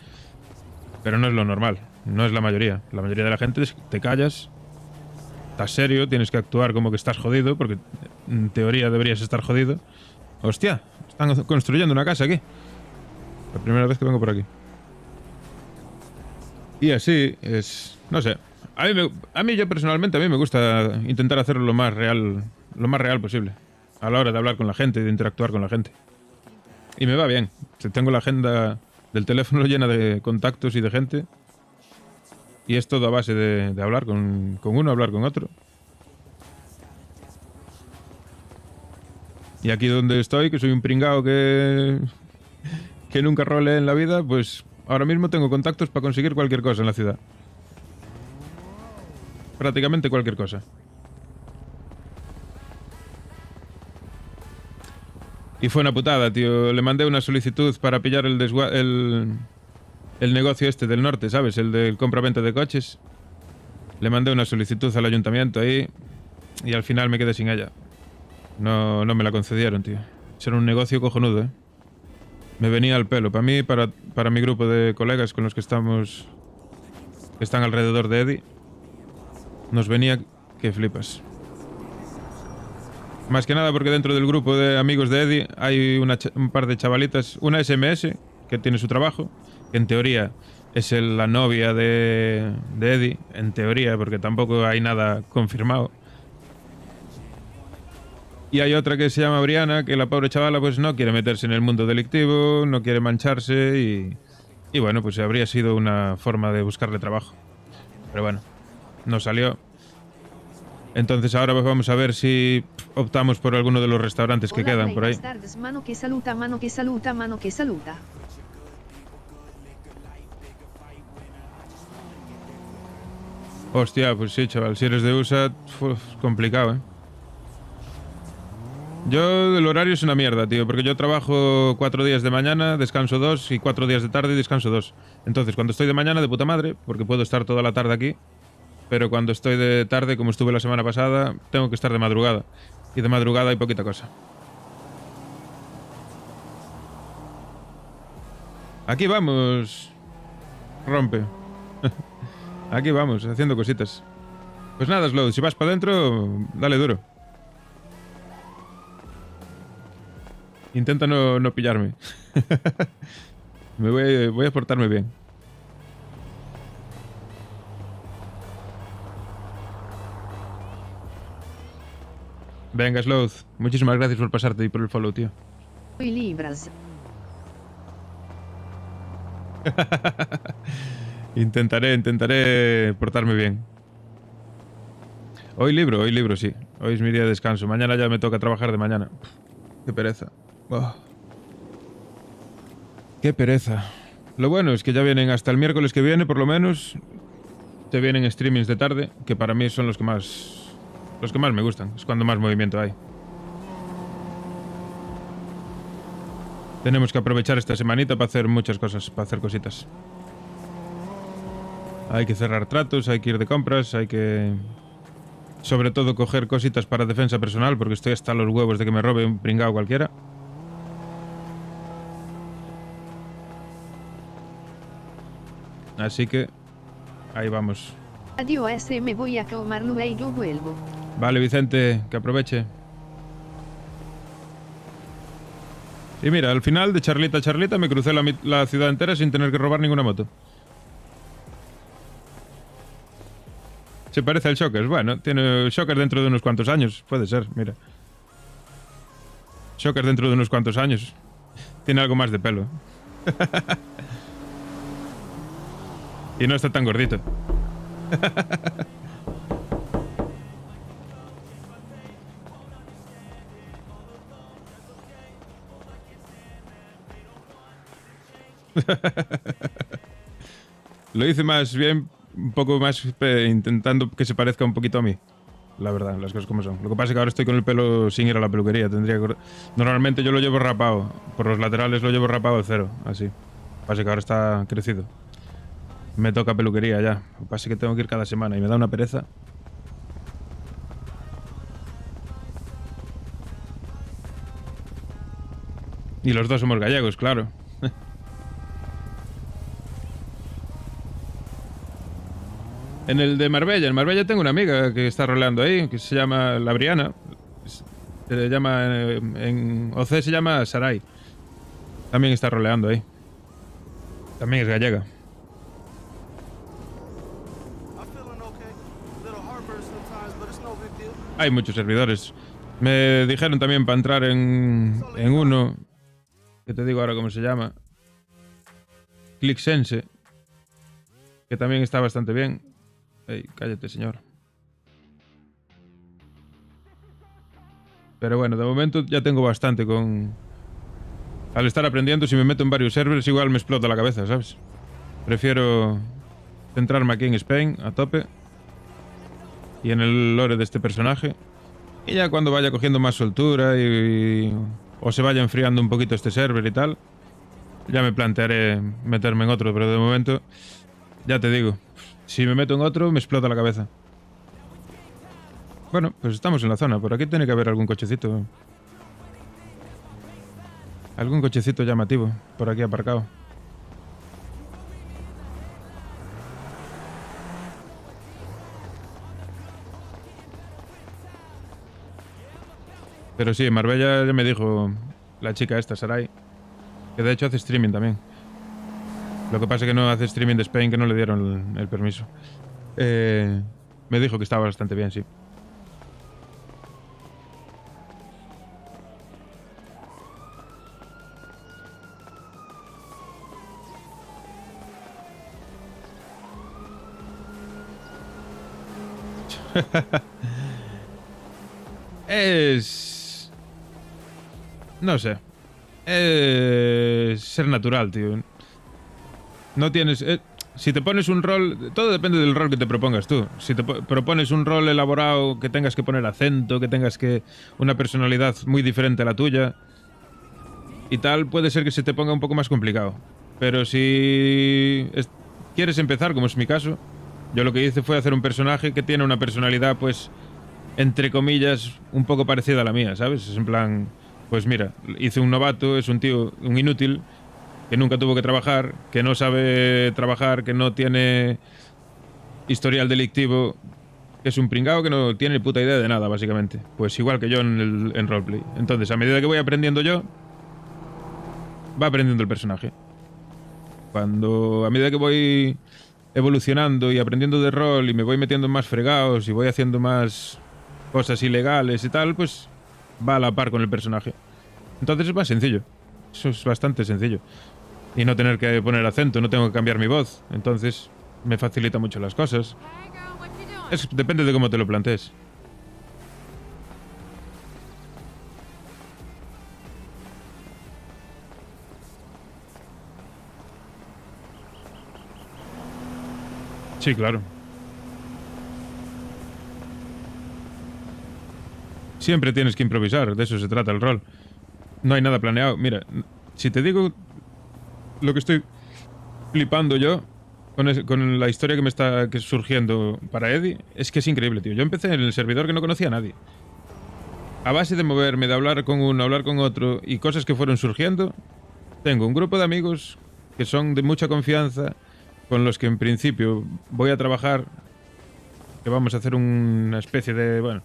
pero no es lo normal, no es la mayoría. La mayoría de la gente te callas, estás serio, tienes que actuar como que estás jodido, porque en teoría deberías estar jodido. Hostia, están construyendo una casa aquí, la primera vez que vengo por aquí. Y así es, no sé. A mí yo personalmente, a mí me gusta intentar hacerlo lo más real posible a la hora de hablar con la gente y de interactuar con la gente. Y me va bien. Tengo la agenda del teléfono llena de contactos y de gente. Y es todo a base de hablar con uno, hablar con otro. Y aquí donde estoy, que soy un pringao que nunca roleé en la vida, pues ahora mismo tengo contactos para conseguir cualquier cosa en la ciudad. Prácticamente cualquier cosa. Y fue una putada, tío. Le mandé una solicitud para pillar el negocio este del norte, ¿sabes? El del compra-venta de coches. Le mandé una solicitud al ayuntamiento ahí y al final me quedé sin ella. No me la concedieron, tío. Era un negocio cojonudo, ¿eh? Me venía al pelo. Para mí, para mi grupo de colegas con los que estamos, que están alrededor de Eddie, nos venía que flipas. Más que nada porque dentro del grupo de amigos de Eddie hay un par de chavalitas, una SMS que tiene su trabajo que en teoría es la novia de Eddie, en teoría, porque tampoco hay nada confirmado. Y hay otra que se llama Brianna, que la pobre chavala pues no quiere meterse en el mundo delictivo, no quiere mancharse y bueno, pues habría sido una forma de buscarle trabajo. Pero bueno, no salió. Entonces ahora pues vamos a ver si optamos por alguno de los restaurantes que quedan por ahí. Buenas tardes, mano que saluda, mano que saluda, mano que saluda. Hostia, pues sí, chaval, si eres de USA, complicado, ¿eh? Yo, el horario es una mierda, tío, porque yo trabajo 4 días de mañana, descanso 2, y 4 días de tarde y descanso 2. Entonces, cuando estoy de mañana, de puta madre, porque puedo estar toda la tarde aquí, pero cuando estoy de tarde, como estuve la semana pasada, tengo que estar de madrugada. Y de madrugada hay poquita cosa. Aquí vamos. Rompe. Aquí vamos, haciendo cositas. Pues nada, Slow, si vas para adentro, dale duro. Intenta no pillarme. Voy a portarme bien. Venga, Sloth. Muchísimas gracias por pasarte y por el follow, tío. Soy Libras. Intentaré portarme bien. Hoy libro, sí. Hoy es mi día de descanso. Mañana ya me toca trabajar de mañana. Qué pereza. Oh. Qué pereza. Lo bueno es que ya vienen hasta el miércoles que viene, por lo menos. Te vienen streamings de tarde, que para mí son los que más me gustan. Es cuando más movimiento hay. Tenemos que aprovechar esta semanita para hacer muchas cosas, para hacer cositas. Hay que cerrar tratos, hay que ir de compras, hay que... Sobre todo coger cositas para defensa personal, porque estoy hasta los huevos de que me robe un pringao cualquiera. Así que... ahí vamos. Adiós, me voy a tomarlo y yo vuelvo. Vale, Vicente, que aproveche. Y mira, al final, de charlita a charlita, me crucé la ciudad entera sin tener que robar ninguna moto. Se parece al Shocker. Bueno, tiene Shocker dentro de unos cuantos años. Puede ser, mira. Shocker dentro de unos cuantos años. Tiene algo más de pelo. Y no está tan gordito. Lo hice más bien, un poco más intentando que se parezca un poquito a mí. La verdad, las cosas como son. Lo que pasa es que ahora estoy con el pelo sin ir a la peluquería. Normalmente yo lo llevo rapado. Por los laterales lo llevo rapado al cero, así. Lo que pasa es que ahora está crecido. Me toca peluquería ya. Lo que pasa es que tengo que ir cada semana y me da una pereza. Y los dos somos gallegos, claro. En el de Marbella. En Marbella tengo una amiga que está roleando ahí, que se llama la Brianna. Se llama en OC se llama Sarai. También está roleando ahí. También es gallega. Hay muchos servidores. Me dijeron también para entrar en uno, que te digo ahora cómo se llama, ClickSense, que también está bastante bien. Ey, cállate, señor. Pero bueno, de momento ya tengo bastante con... Al estar aprendiendo, si me meto en varios servers, igual me explota la cabeza, ¿sabes? Prefiero centrarme aquí en Spain, a tope. Y en el lore de este personaje. Y ya cuando vaya cogiendo más soltura o se vaya enfriando un poquito este server y tal, ya me plantearé meterme en otro, pero de momento, ya te digo, si me meto en otro me explota la cabeza. Bueno, pues estamos en la zona, por aquí tiene que haber algún cochecito. Algún cochecito llamativo, por aquí aparcado. Pero sí, en Marbella ya me dijo la chica esta, Sarai, que de hecho hace streaming también. Lo que pasa es que no hace streaming de Spain, que no le dieron el permiso. Me dijo que estaba bastante bien, sí. No sé. Es ser natural, tío. No tienes... si te pones un rol... Todo depende del rol que te propongas tú. Si te propones un rol elaborado, que tengas que poner acento, que tengas que... Una personalidad muy diferente a la tuya y tal, puede ser que se te ponga un poco más complicado. Pero si quieres empezar, como es mi caso, yo lo que hice fue hacer un personaje que tiene una personalidad, pues, entre comillas, un poco parecida a la mía, ¿sabes? Es en plan, pues mira, hice un novato, es un tío, un inútil, que nunca tuvo que trabajar, que no sabe trabajar, que no tiene historial delictivo, que es un pringao que no tiene puta idea de nada, básicamente. Pues igual que yo en roleplay. Entonces, a medida que voy aprendiendo yo, va aprendiendo el personaje. A medida que voy evolucionando y aprendiendo de rol y me voy metiendo en más fregados y voy haciendo más cosas ilegales y tal, pues va a la par con el personaje. Entonces es más sencillo. Eso es bastante sencillo. Y no tener que poner acento, no tengo que cambiar mi voz. Entonces me facilita mucho las cosas. Depende de cómo te lo plantees. Sí, claro. Siempre tienes que improvisar, de eso se trata el rol. No hay nada planeado. Mira, si te digo lo que estoy flipando yo con la historia que me está surgiendo para Eddie, es que es increíble, tío. Yo empecé en el servidor que no conocía a nadie. A base de moverme, de hablar con uno, hablar con otro y cosas que fueron surgiendo, tengo un grupo de amigos que son de mucha confianza, con los que en principio voy a trabajar, que vamos a hacer una especie de... Bueno,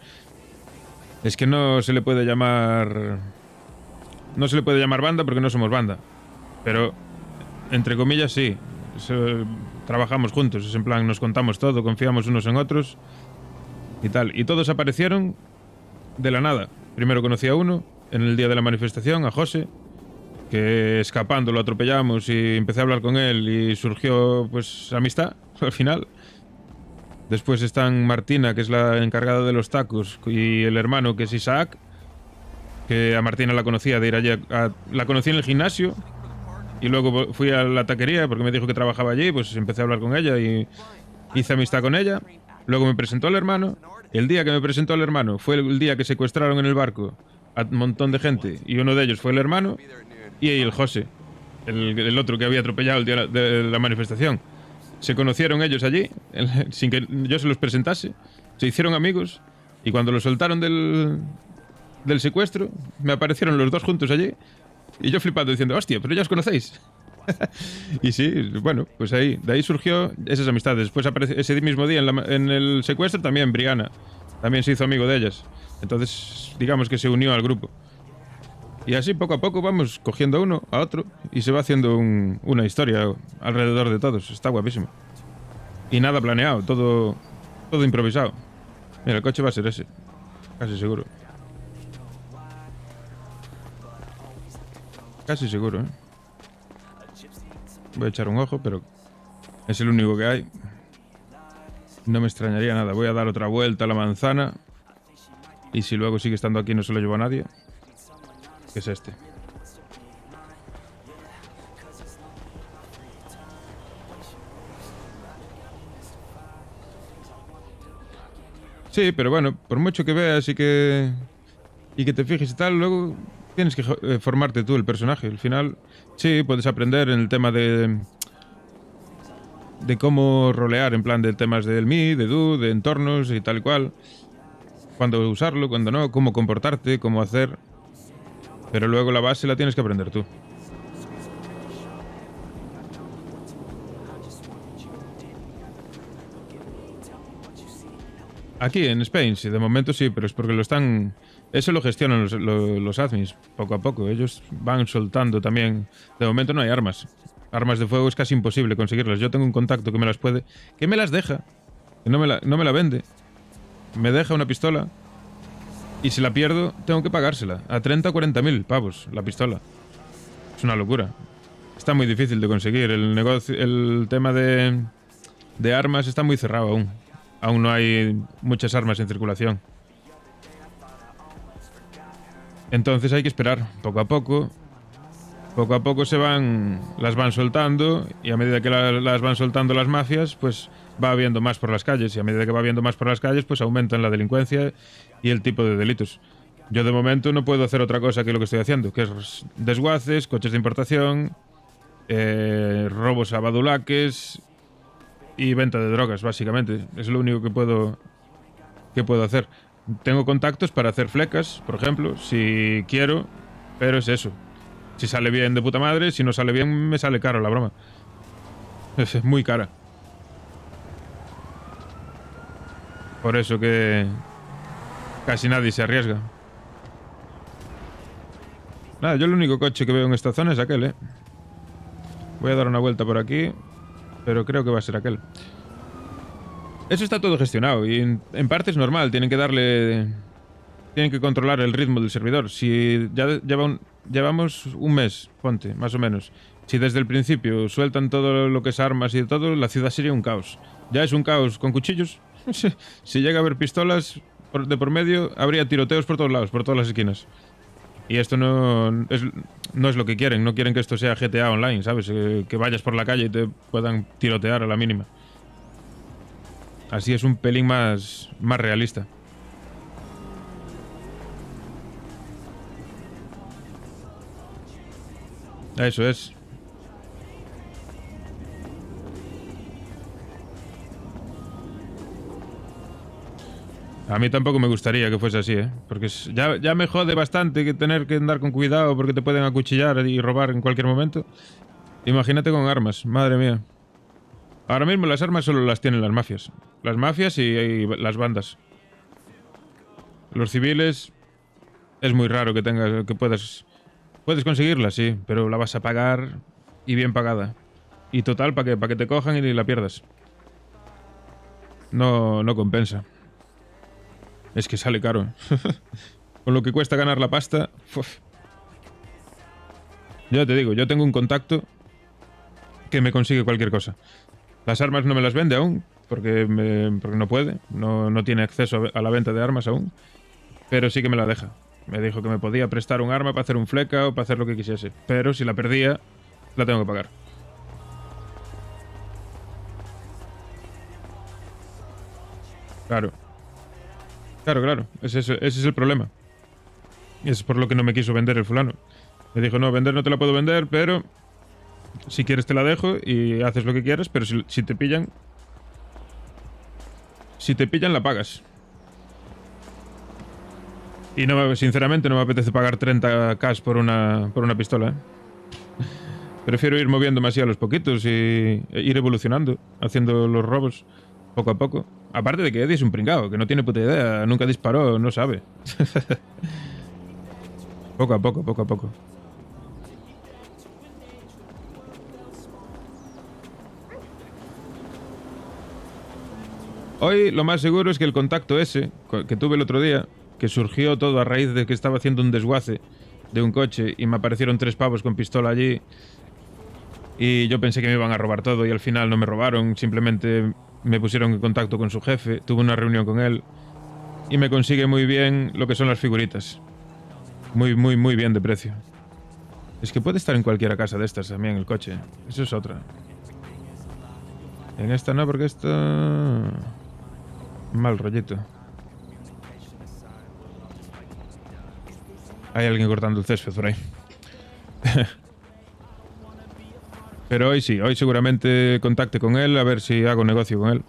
es que no se le puede llamar... No se le puede llamar banda porque no somos banda. Pero, entre comillas, sí. Trabajamos juntos, es en plan, nos contamos todo, confiamos unos en otros y tal. Y todos aparecieron de la nada. Primero conocí a uno en el día de la manifestación, a José, que escapando lo atropellamos y empecé a hablar con él y surgió, pues, amistad al final. Después están Martina, que es la encargada de los tacos, y el hermano, que es Isaac, que a Martina la conocía de ir allí la conocí en el gimnasio y luego fui a la taquería porque me dijo que trabajaba allí, pues empecé a hablar con ella y hice amistad con ella. Luego me presentó al hermano. El día que me presentó al hermano fue el día que secuestraron en el barco a un montón de gente y uno de ellos fue el hermano y el José, el otro que había atropellado el día de la manifestación. Se conocieron ellos allí, sin que yo se los presentase, se hicieron amigos y cuando los soltaron del secuestro, me aparecieron los dos juntos allí y yo flipando diciendo, hostia, pero ya os conocéis. Y sí, bueno, pues de ahí surgió esas amistades. Después ese mismo día en el secuestro también Brianna, también se hizo amigo de ellas. Entonces, digamos que se unió al grupo. Y así poco a poco vamos cogiendo uno a otro y se va haciendo una historia alrededor de todos. Está guapísimo. Y nada planeado, todo improvisado. Mira, el coche va a ser ese, casi seguro. Casi seguro, ¿eh? Voy a echar un ojo, pero es el único que hay. No me extrañaría nada. Voy a dar otra vuelta a la manzana. Y si luego sigue estando aquí no se lo llevo a nadie. ¿Qué es este? Sí, pero bueno, por mucho que veas y que te fijes y tal, luego tienes que formarte tú el personaje. Al final, sí, puedes aprender en el tema de cómo rolear, en plan de temas del me, de do, de entornos y tal y cual. Cuándo usarlo, cuándo no, cómo comportarte, cómo hacer. Pero luego la base la tienes que aprender tú. Aquí en Spain, sí, de momento sí, pero es porque lo están... Eso lo gestionan los admins, poco a poco. Ellos van soltando también... De momento no hay armas. Armas de fuego es casi imposible conseguirlas. Yo tengo un contacto que me las puede... Que me las deja. Que no me la vende. Me deja una pistola. Y si la pierdo, tengo que pagársela. A 30 o 40 mil pavos la pistola. Es una locura. Está muy difícil de conseguir. El negocio, el tema de armas está muy cerrado aún. Aún no hay muchas armas en circulación. Entonces hay que esperar poco a poco. Poco a poco las van soltando, y a medida que las van soltando las mafias, pues va habiendo más por las calles, y a medida que va habiendo más por las calles, pues aumentan la delincuencia y el tipo de delitos. Yo de momento no puedo hacer otra cosa que lo que estoy haciendo, que es desguaces, coches de importación, robos a badulaques y venta de drogas, básicamente. Es lo único que puedo hacer. Tengo contactos para hacer flecas, por ejemplo, si quiero, pero es eso. Si sale bien, de puta madre. Si no sale bien, me sale caro la broma. Es muy cara. Por eso que casi nadie se arriesga. Nada, yo el único coche que veo en esta zona es aquel, ¿eh? Voy a dar una vuelta por aquí, pero creo que va a ser aquel. Eso está todo gestionado y en parte es normal. Tienen que controlar el ritmo del servidor. Si ya llevamos un mes, ponte, más o menos. Si desde el principio sueltan todo lo que es armas y todo, la ciudad sería un caos. Ya es un caos con cuchillos. Si llega a haber pistolas de por medio, habría tiroteos por todos lados, por todas las esquinas. Y esto no es lo que quieren. No quieren que esto sea GTA Online, ¿sabes? Que vayas por la calle y te puedan tirotear a la mínima. Así es un pelín más realista. Eso es. A mí tampoco me gustaría que fuese así, ¿eh? Porque ya me jode bastante que tener que andar con cuidado porque te pueden acuchillar y robar en cualquier momento. Imagínate con armas, madre mía. Ahora mismo las armas solo las tienen las mafias. Las mafias y las bandas. Los civiles es muy raro que puedas conseguirla, sí, pero la vas a pagar y bien pagada. Y total, para que te cojan y la pierdas. No compensa. Es que sale caro. Con lo que cuesta ganar la pasta. Uf. Ya te digo, yo tengo un contacto que me consigue cualquier cosa. Las armas no me las vende aún, porque no puede. No tiene acceso a la venta de armas aún. Pero sí que me la deja. Me dijo que me podía prestar un arma para hacer un fleca o para hacer lo que quisiese. Pero si la perdía, la tengo que pagar. Claro. Claro. Ese es el problema. Es por lo que no me quiso vender el fulano. Me dijo, no, vender no te la puedo vender, pero si quieres te la dejo y haces lo que quieras, pero si te pillan... Si te pillan, la pagas. Y sinceramente no me apetece pagar 30k por una pistola, ¿eh? Prefiero ir moviéndome así a los poquitos y ir evolucionando, haciendo los robos poco a poco. Aparte de que Eddie es un pringao, que no tiene puta idea, nunca disparó, no sabe. Poco a poco. Hoy lo más seguro es que el contacto ese que tuve el otro día, que surgió todo a raíz de que estaba haciendo un desguace de un coche y me aparecieron 3 pavos con pistola allí y yo pensé que me iban a robar todo y al final no me robaron, simplemente me pusieron en contacto con su jefe, tuve una reunión con él y me consigue muy bien lo que son las figuritas. Muy bien de precio. Es que puede estar en cualquier casa de estas también el coche, eso es otra. En esta no, porque esta... mal rollito. Hay alguien cortando el césped por ahí. Pero hoy sí, hoy seguramente contacte con él a ver si hago negocio con él.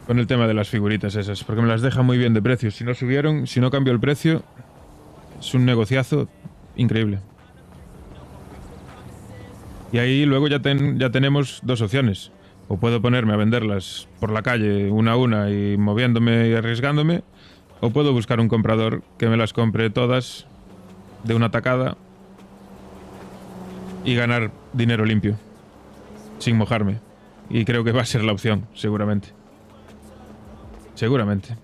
Con el tema de las figuritas esas, porque me las deja muy bien de precio. Si no subieron, si no cambio el precio, es un negociazo increíble. Y ahí luego ya tenemos 2 opciones. O puedo ponerme a venderlas por la calle una a una y moviéndome y arriesgándome. O puedo buscar un comprador que me las compre todas de una tacada y ganar dinero limpio, sin mojarme. Y creo que va a ser la opción, seguramente. Seguramente.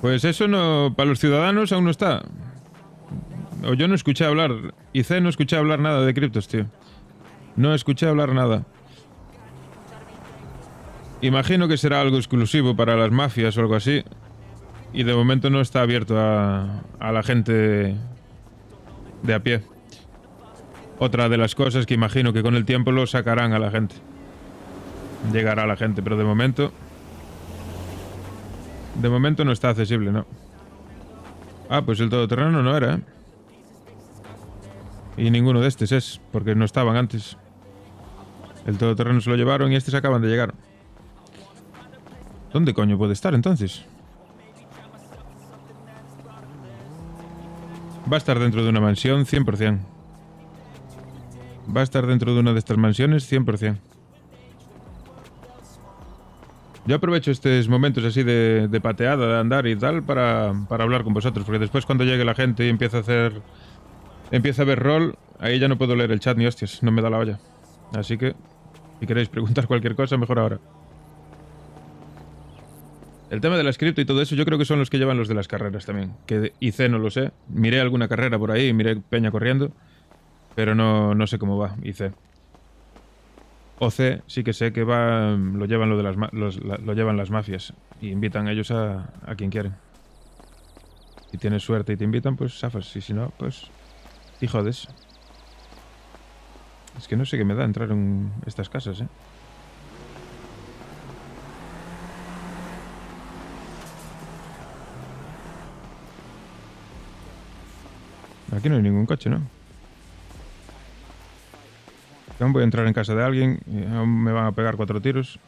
Pues eso no, para los ciudadanos aún no está. O yo no escuché hablar, IC no escuché hablar nada de criptos, tío. No escuché hablar nada. Imagino que será algo exclusivo para las mafias o algo así. Y de momento no está abierto a la gente de a pie. Otra de las cosas que imagino que con el tiempo lo sacarán a la gente. Llegará a la gente, pero de momento... De momento no está accesible, ¿no? Ah, pues el todoterreno no era, ¿eh? Y ninguno de estos es, porque no estaban antes. El todoterreno se lo llevaron y estos acaban de llegar. ¿Dónde coño puede estar entonces? Va a estar dentro de una mansión 100%. Va a estar dentro de una de estas mansiones 100%. Yo aprovecho estos momentos así de pateada, de andar y tal para hablar con vosotros, porque después cuando llegue la gente y empieza a ver rol, ahí ya no puedo leer el chat ni hostias, no me da la olla. Así que, si queréis preguntar cualquier cosa, mejor ahora. El tema de la cripto y todo eso yo creo que son los que llevan los de las carreras también. Que IC no lo sé, miré alguna carrera por ahí, miré peña corriendo, pero no sé cómo va IC. OC sí que sé que va, lo llevan lo llevan las mafias y invitan a ellos a quien quieren. Si tienes suerte y te invitan, pues zafas, y si no, pues y jodes. Es que no sé qué me da entrar en estas casas, Aquí no hay ningún coche, ¿no? Aún voy a entrar en casa de alguien y aún me van a pegar 4 tiros.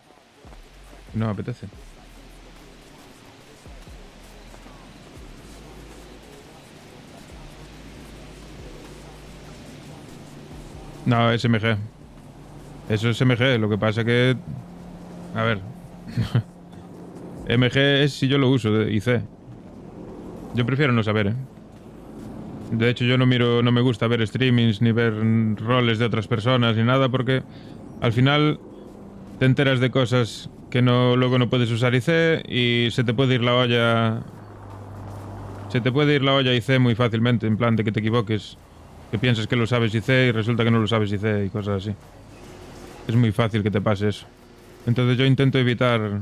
No me apetece. No, SMG. Eso es MG, lo que pasa que... A ver. MG es si yo lo uso, de IC. Yo prefiero no saber, De hecho, yo no me gusta ver streamings ni ver roles de otras personas ni nada porque al final te enteras de cosas que luego no puedes usar IC y se te puede ir la olla. Se te puede ir la olla IC muy fácilmente, en plan de que te equivoques, que piensas que lo sabes IC y resulta que no lo sabes IC y cosas así. Es muy fácil que te pase eso. Entonces yo intento evitar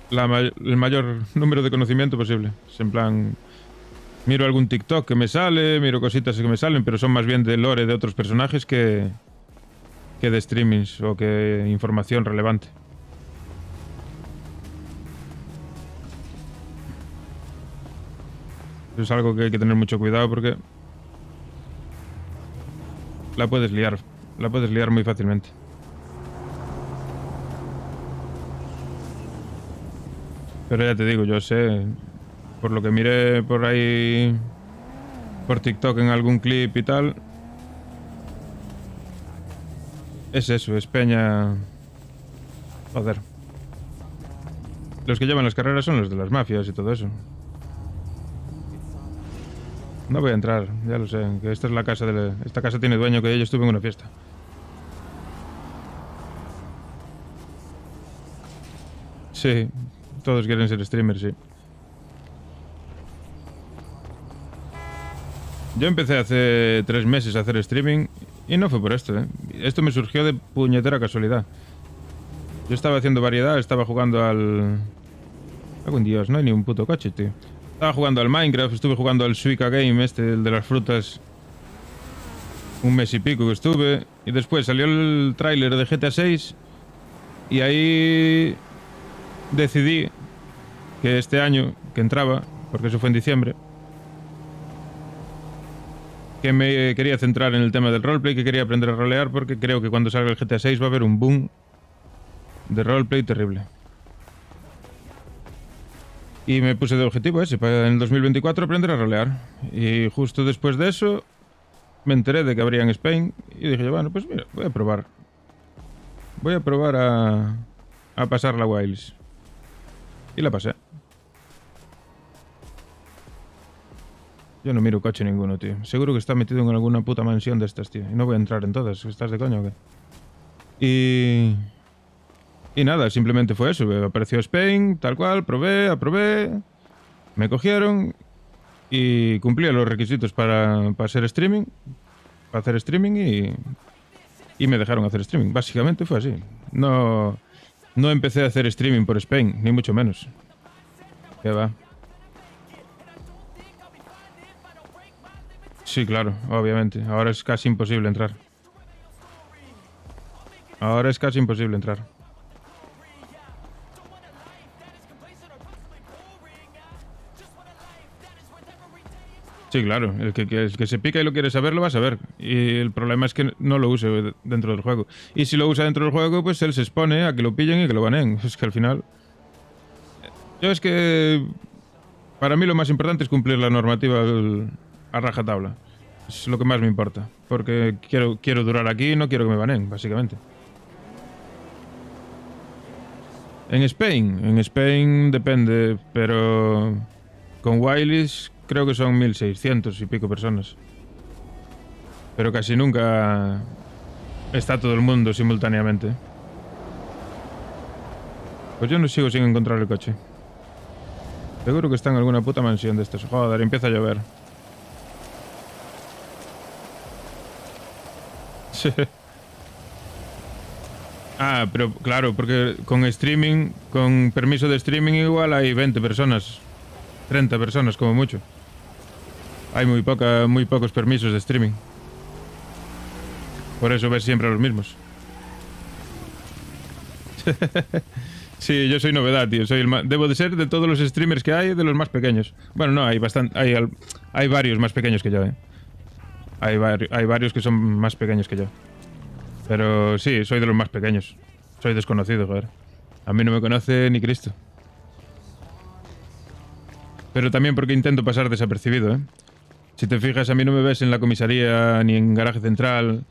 el mayor número de conocimiento posible. Es en plan, miro algún TikTok que me sale, miro cositas que me salen, pero son más bien de lore de otros personajes que de streamings o que información relevante. Es algo que hay que tener mucho cuidado porque la puedes liar muy fácilmente. Pero ya te digo, yo sé, por lo que miré por ahí, por TikTok en algún clip y tal, es eso, es peña... Joder. Los que llevan las carreras son los de las mafias y todo eso. No voy a entrar, ya lo sé, que esta es la casa esta casa tiene dueño, que yo estuve en una fiesta. Sí. Todos quieren ser streamers, sí. Yo empecé hace 3 meses a hacer streaming y no fue por esto, Esto me surgió de puñetera casualidad. Yo estaba haciendo variedad, estaba jugando al... ¡Cago en Dios! No hay ni un puto coche, tío. Estaba jugando al Minecraft, estuve jugando al Suica Game, el de las frutas, 1 mes y pico que estuve. Y después salió el tráiler de GTA 6 y ahí decidí que este año, que entraba, porque eso fue en diciembre, que me quería centrar en el tema del roleplay, que quería aprender a rolear, porque creo que cuando salga el GTA 6 va a haber un boom de roleplay terrible. Y me puse de objetivo ese, para en el 2024 aprender a rolear. Y justo después de eso, me enteré de que habría en Spain, y dije, bueno, pues mira, voy a probar. Voy a probar a pasar la Wilds. Y la pasé. Yo no miro coche ninguno, tío. Seguro que está metido en alguna puta mansión de estas, tío. Y no voy a entrar en todas. ¿Estás de coño o qué? Y nada, simplemente fue eso. Apareció Spain, tal cual, aprobé. Me cogieron y cumplía los requisitos para hacer streaming. Para hacer streaming y me dejaron hacer streaming. Básicamente fue así. No empecé a hacer streaming por Spain, ni mucho menos. ¿Qué va? Sí, claro, obviamente. Ahora es casi imposible entrar. Sí, claro. El que se pica y lo quiere saber, lo va a saber. Y el problema es que no lo use dentro del juego. Y si lo usa dentro del juego, pues él se expone a que lo pillen y que lo baneen. Es que al final... Yo es que... Para mí lo más importante es cumplir la normativa a rajatabla. Es lo que más me importa. Porque quiero durar aquí y no quiero que me baneen, básicamente. En Spain depende, pero... Con Wileys creo que son 1600 y pico personas. Pero casi nunca está todo el mundo simultáneamente. Pues yo no sigo sin encontrar el coche. Seguro que está en alguna puta mansión de estos. Joder, empieza a llover. Sí. Ah, pero claro, porque con streaming, con permiso de streaming igual hay 20 personas. 30 personas como mucho. Hay muy pocos permisos de streaming. Por eso ves siempre a los mismos. Sí, yo soy novedad, tío. Debo de ser de todos los streamers que hay, de los más pequeños. Bueno, no, hay varios más pequeños que yo, ¿eh? Hay varios que son más pequeños que yo. Pero sí, soy de los más pequeños. Soy desconocido, joder. A mí no me conoce ni Cristo. Pero también porque intento pasar desapercibido, ¿eh? Si te fijas, a mí no me ves en la comisaría, ni en garaje central,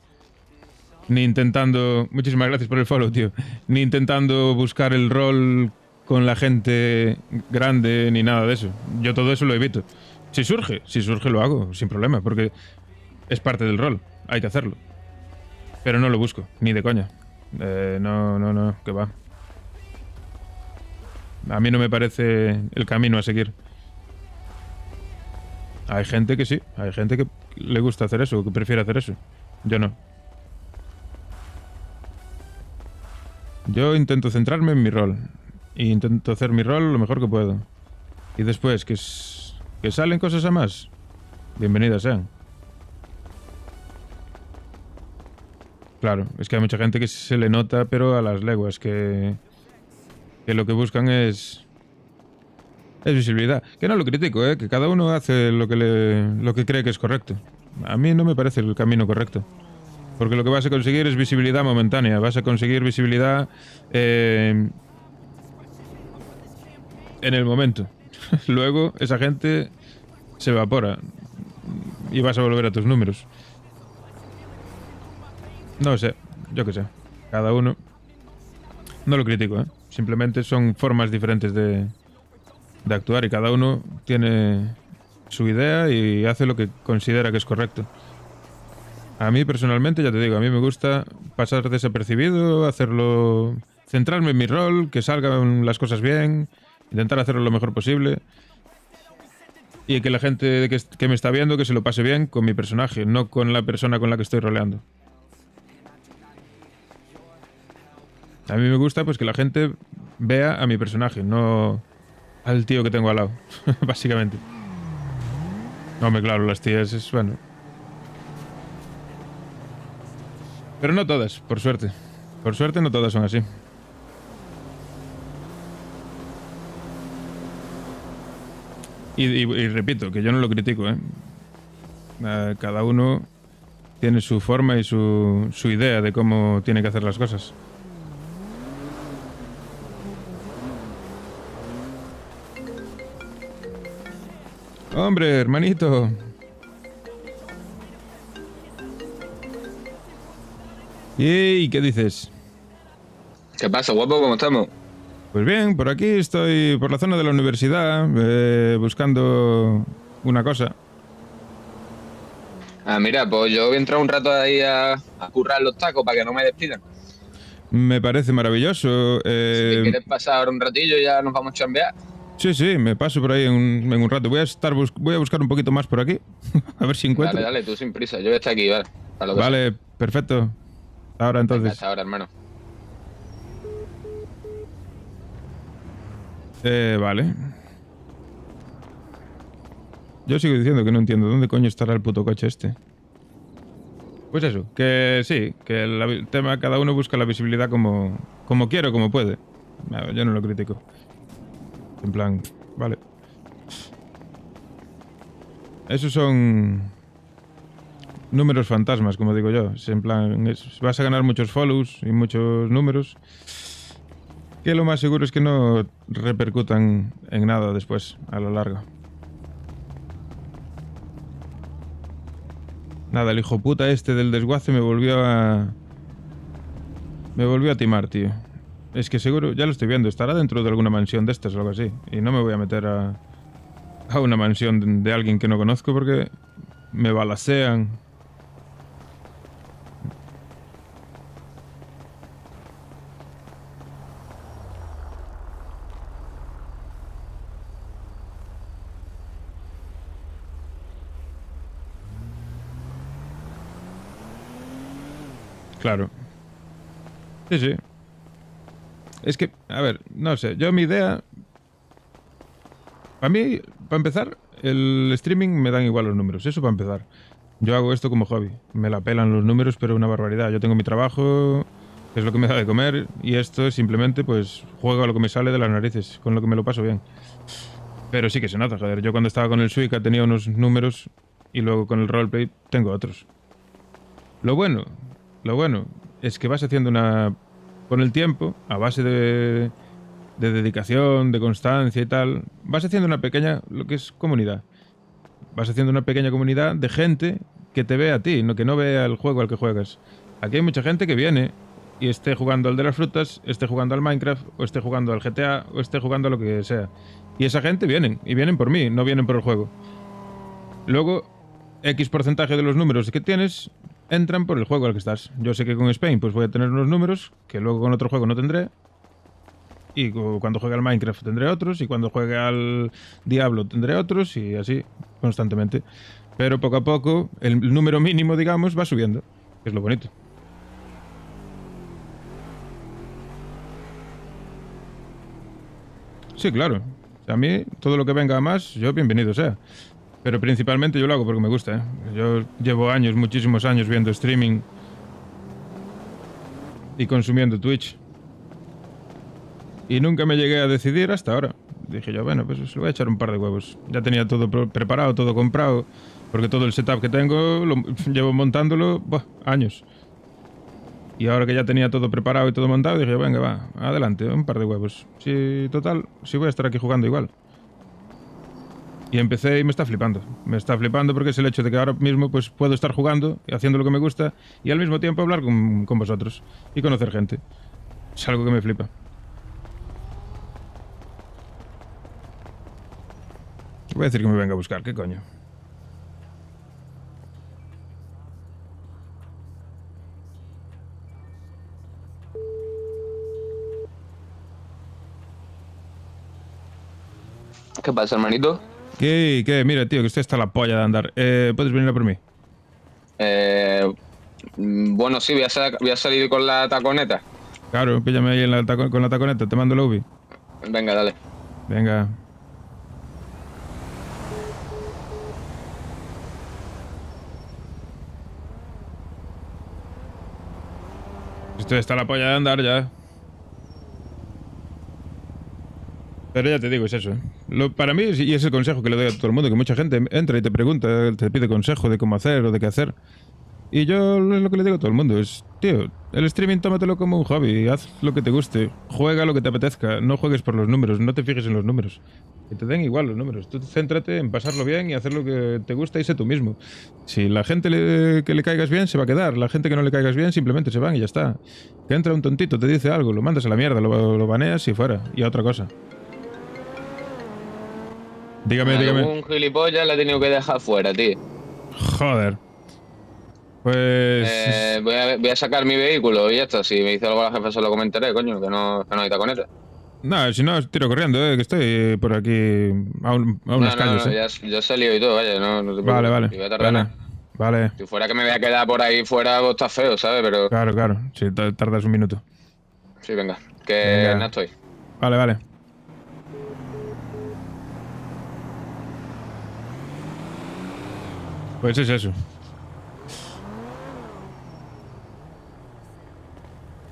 ni intentando... Muchísimas gracias por el follow, tío. Ni intentando buscar el rol con la gente grande, ni nada de eso. Yo todo eso lo evito. Si surge lo hago, sin problema, porque es parte del rol. Hay que hacerlo. Pero no lo busco, ni de coña. No, que va. A mí no me parece el camino a seguir. Hay gente que sí, hay gente que le gusta hacer eso, que prefiere hacer eso. Yo no. Yo intento centrarme en mi rol. E intento hacer mi rol lo mejor que puedo. Y después, que salen cosas a más, bienvenidas sean. Claro, es que hay mucha gente que se le nota, pero a las leguas, que lo que buscan es visibilidad. Que no lo critico, que cada uno hace lo que cree que es correcto. A mí no me parece el camino correcto. Porque lo que vas a conseguir es visibilidad momentánea. Vas a conseguir visibilidad en el momento. Luego esa gente se evapora y vas a volver a tus números. No sé, yo qué sé. Cada uno... No lo critico, simplemente son formas diferentes de actuar y cada uno tiene su idea y hace lo que considera que es correcto. A mí personalmente, ya te digo, a mí me gusta pasar desapercibido, hacerlo, centrarme en mi rol, que salgan las cosas bien, intentar hacerlo lo mejor posible y que la gente que me está viendo que se lo pase bien con mi personaje, no con la persona con la que estoy roleando. A mí me gusta pues que la gente vea a mi personaje, no al tío que tengo al lado, básicamente. Hombre, claro, las tías es bueno. Pero no todas, por suerte. Por suerte no todas son así. Y repito, que yo no lo critico, cada uno tiene su forma y su idea de cómo tiene que hacer las cosas. Hombre, hermanito. ¿Y qué dices? ¿Qué pasa, guapo? ¿Cómo estamos? Pues bien, por aquí estoy por la zona de la universidad buscando una cosa. Ah, mira, pues yo voy a entrar un rato ahí a currar los tacos para que no me despidan. Me parece maravilloso. Si te quieres pasar ahora un ratillo ya nos vamos a chambear. Sí, me paso por ahí en un rato. Voy a buscar un poquito más por aquí. A ver si encuentro. Dale, tú sin prisa. Yo voy a estar aquí, ¿vale? Para lo que Vale, perfecto. Ahora sea. Venga, entonces. hasta ahora, hermano. Vale. Yo sigo diciendo que no entiendo dónde coño estará el puto coche este. Pues eso, que sí, que el tema, cada uno busca la visibilidad como quiere o como puede. Yo no lo critico. En plan, vale. Esos son números fantasmas, como digo yo. En plan, vas a ganar muchos follows y muchos números, que lo más seguro es que no repercutan en nada después, a lo largo. Nada, el hijo puta este del desguace me volvió a timar, tío. Es que seguro, ya lo estoy viendo, estará dentro de alguna mansión de estas o algo así. Y no me voy a meter a una mansión de alguien que no conozco porque me balacean. Claro. Sí. Es que, a ver, no sé, yo mi idea... Para mí, para empezar, el streaming me dan igual los números, eso para empezar. Yo hago esto como hobby, me la pelan los números, pero una barbaridad. Yo tengo mi trabajo, que es lo que me da de comer, y esto es simplemente, pues, juego a lo que me sale de las narices, con lo que me lo paso bien. Pero sí que se nota, joder. Yo cuando estaba con el Suica tenía unos números, y luego con el roleplay tengo otros. Lo bueno es que vas haciendo con el tiempo, a base de dedicación, de constancia y tal, vas haciendo una pequeña, lo que es comunidad. Vas haciendo una pequeña comunidad de gente que te ve a ti, que no vea el juego al que juegas. Aquí hay mucha gente que viene y esté jugando al de las frutas, esté jugando al Minecraft, o esté jugando al GTA, o esté jugando a lo que sea. Y esa gente vienen por mí, no vienen por el juego. Luego, X porcentaje de los números que tienes entran por el juego al que estás. Yo sé que con Spain pues voy a tener unos números que luego con otro juego no tendré. Y cuando juegue al Minecraft tendré otros. Y cuando juegue al Diablo tendré otros. Y así constantemente. Pero poco a poco el número mínimo, digamos, va subiendo. Que es lo bonito. Sí, claro. A mí todo lo que venga a más, yo bienvenido sea. Pero principalmente yo lo hago porque me gusta, ¿eh? Yo llevo muchísimos años viendo streaming y consumiendo Twitch. Y nunca me llegué a decidir hasta ahora. Dije yo, bueno, pues le voy a echar un par de huevos. Ya tenía todo preparado, todo comprado, porque todo el setup que tengo llevo montándolo años. Y ahora que ya tenía todo preparado y todo montado, dije, venga, va, adelante, un par de huevos. Sí, total, sí voy a estar aquí jugando igual. Y empecé y me está flipando. Me está flipando porque es el hecho de que ahora mismo pues puedo estar jugando, haciendo lo que me gusta y al mismo tiempo hablar con vosotros y conocer gente. Es algo que me flipa. Voy a decir que me venga a buscar, ¿qué coño? ¿Qué pasa, hermanito? ¿Qué? Mira, tío, que usted está la polla de andar. ¿Puedes venir a por mí? Bueno, sí, voy a salir con la taconeta. Claro, píllame ahí con la taconeta, te mando la UBI. Venga, dale. Venga. Usted está la polla de andar ya. Pero ya te digo, es eso, ¿eh? Para mí, y es el consejo que le doy a todo el mundo, que mucha gente entra y te pregunta, te pide consejo de cómo hacer o de qué hacer. Y yo lo que le digo a todo el mundo es, tío, el streaming tómatelo como un hobby, haz lo que te guste, juega lo que te apetezca, no juegues por los números, no te fijes en los números. Que te den igual los números, tú céntrate en pasarlo bien y hacer lo que te gusta y sé tú mismo. Si la gente que le caigas bien se va a quedar, la gente que no le caigas bien simplemente se van y ya está. Que entra un tontito, te dice algo, lo mandas a la mierda, lo baneas y fuera, y a otra cosa. Dígame. Un gilipollas la he tenido que dejar fuera, tío. Joder. Pues... Voy a sacar mi vehículo y ya está. Si me dice algo la jefa se lo comentaré, coño, que no hay taconeta. No, si no, tiro corriendo, que estoy por aquí a unas calles, ya he salido y todo, vaya, no te preocupes. Vale, vale. Y voy a tardar Vale, nada. vale. Si fuera que me voy a quedar por ahí fuera, pues está feo, ¿sabes? Pero Claro, claro. Sí, tardas un minuto. sí, venga, que Venga. no estoy. Vale, vale. Pues es eso.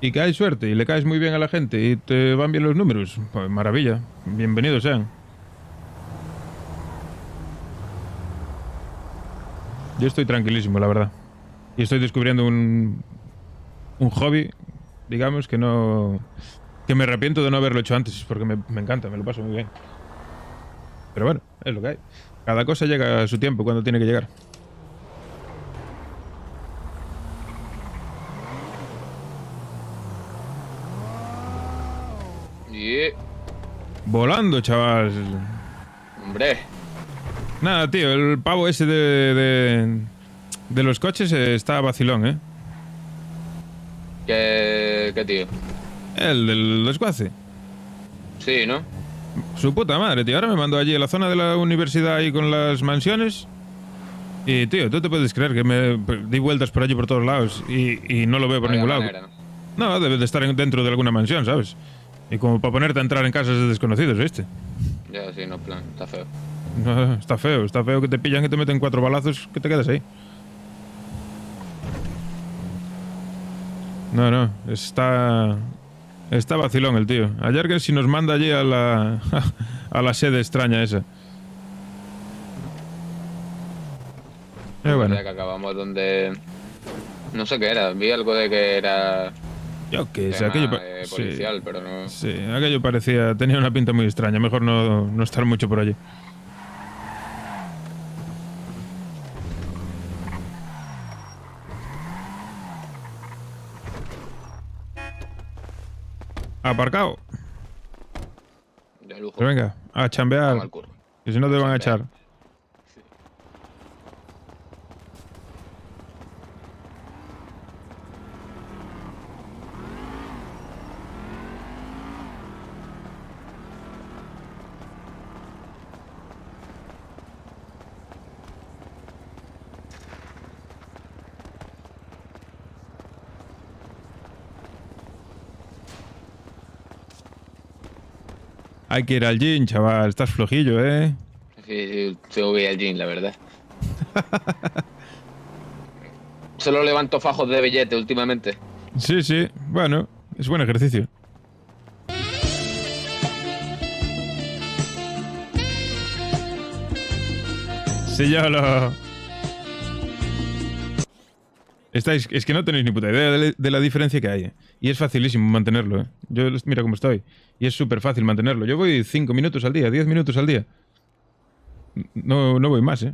Y que hay suerte y le caes muy bien a la gente y te van bien los números. Pues maravilla. Bienvenidos sean. Yo estoy tranquilísimo, la verdad. Y estoy descubriendo un hobby, digamos, que no... Que me arrepiento de no haberlo hecho antes, porque me encanta, me lo paso muy bien. Pero bueno, es lo que hay. Cada cosa llega a su tiempo, cuando tiene que llegar. Y... Volando, chaval. hombre, Nada, tío, el pavo ese de los coches está vacilón, ¿eh? ¿qué tío? El del desguace. Sí, ¿no? Su puta madre, tío. Ahora me mandó allí a la zona de la universidad ahí con las mansiones. Y, tío, tú te puedes creer que me di vueltas por allí por todos lados y no lo veo por Vaya ningún lado. manera, ¿no? No, debe de estar dentro de alguna mansión, ¿sabes? Y como para ponerte a entrar en casas de desconocidos, ¿viste? Ya, sí, no, plan, está feo. No, está feo que te pillan y te meten 4 balazos que te quedas ahí. No, está vacilón el tío. Ayer que si nos manda allí a la a la sede extraña esa. Bueno. Ya que acabamos donde... no sé qué era, vi algo de que era... Yo qué sé, tema, aquello policial, sí, pero no... sí, aquello tenía una pinta muy extraña. Mejor no estar mucho por allí. Aparcado. De lujo. Pero venga, a chambear. Vamos al curro. Que si no te van a echar. Hay que ir al gym, chaval. Estás flojillo, ¿eh? Sí, tengo que ir al gym, la verdad. Solo levanto fajos de billete últimamente. Sí. Bueno, es buen ejercicio. Sí, yo lo... Es que no tenéis ni puta idea de la diferencia que hay, ¿eh? Y es facilísimo mantenerlo, ¿eh? Yo, mira cómo estoy. Y es súper fácil mantenerlo. Yo voy 5 minutos al día, 10 minutos al día. No voy más, ¿eh?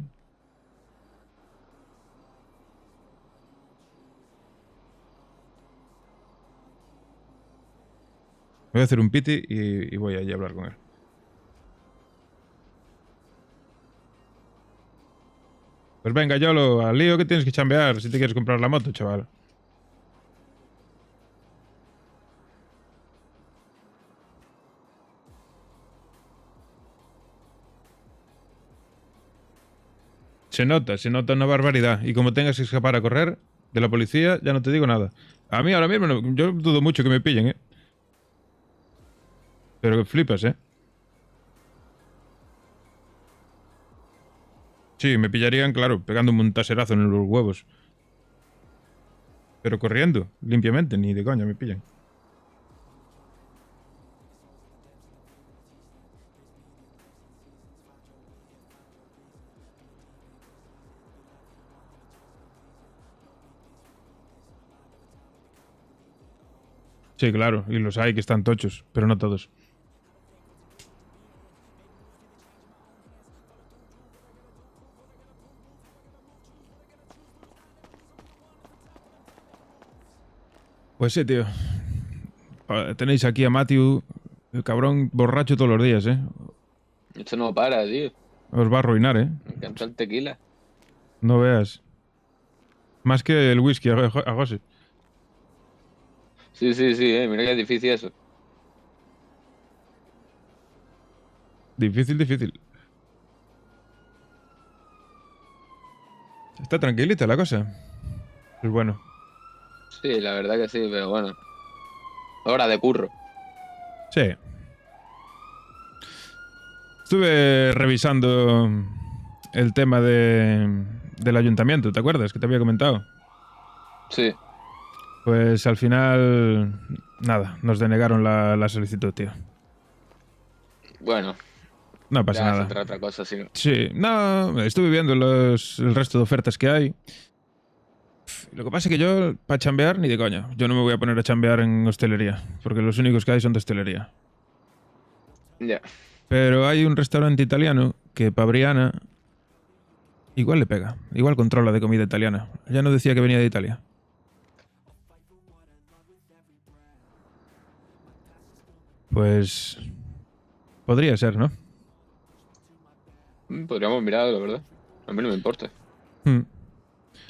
Voy a hacer un piti y voy allí a hablar con él. Pues venga, Yolo, al lío que tienes que chambear si te quieres comprar la moto, chaval. Se nota una barbaridad. Y como tengas que escapar a correr de la policía, ya no te digo nada. A mí ahora mismo, yo dudo mucho que me pillen, ¿eh? Pero que flipas, ¿eh? Sí, me pillarían, claro, pegándome un taserazo en los huevos. Pero corriendo, limpiamente, ni de coña me pillan. Sí, claro, y los hay que están tochos, pero no todos. Pues sí, tío. Tenéis aquí a Matthew, el cabrón borracho todos los días, ¿eh? Esto no para, tío. Os va a arruinar, ¿eh? Me encanta el tequila. No veas. Más que el whisky a José. Sí, mira que es difícil eso. Difícil, difícil. Está tranquilita la cosa. Pues bueno. Sí, la verdad que sí, pero bueno. Hora de curro. Sí. Estuve revisando el tema del ayuntamiento, ¿te acuerdas? Que te había comentado. Sí. Pues al final, nada, nos denegaron la solicitud, tío. Bueno, No pasa ya nada. saldrá otra cosa, sí. Sí, no, estuve viendo el resto de ofertas que hay. Lo que pasa es que yo, para chambear, ni de coña. Yo no me voy a poner a chambear en hostelería, porque los únicos que hay son de hostelería. Ya. Pero hay un restaurante italiano que para Briana igual le pega, igual controla de comida italiana. Ya no decía que venía de Italia. Pues podría ser, ¿no? Podríamos mirarlo, la verdad. A mí no me importa. Hmm.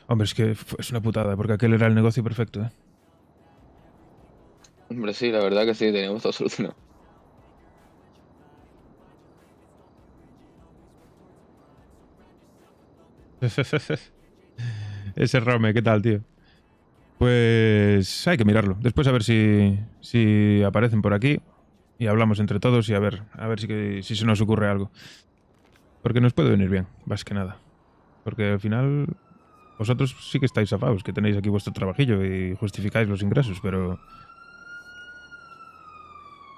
Hombre, es que es una putada, porque aquel era el negocio perfecto, ¿eh? Hombre, sí, la verdad que sí, teníamos todo solucionado. Ese Rome, ¿qué tal, tío? Pues hay que mirarlo. Después a ver si aparecen por aquí y hablamos entre todos y a ver si se nos ocurre algo. Porque nos puede venir bien, más que nada. Porque al final vosotros sí que estáis zafados, que tenéis aquí vuestro trabajillo y justificáis los ingresos, pero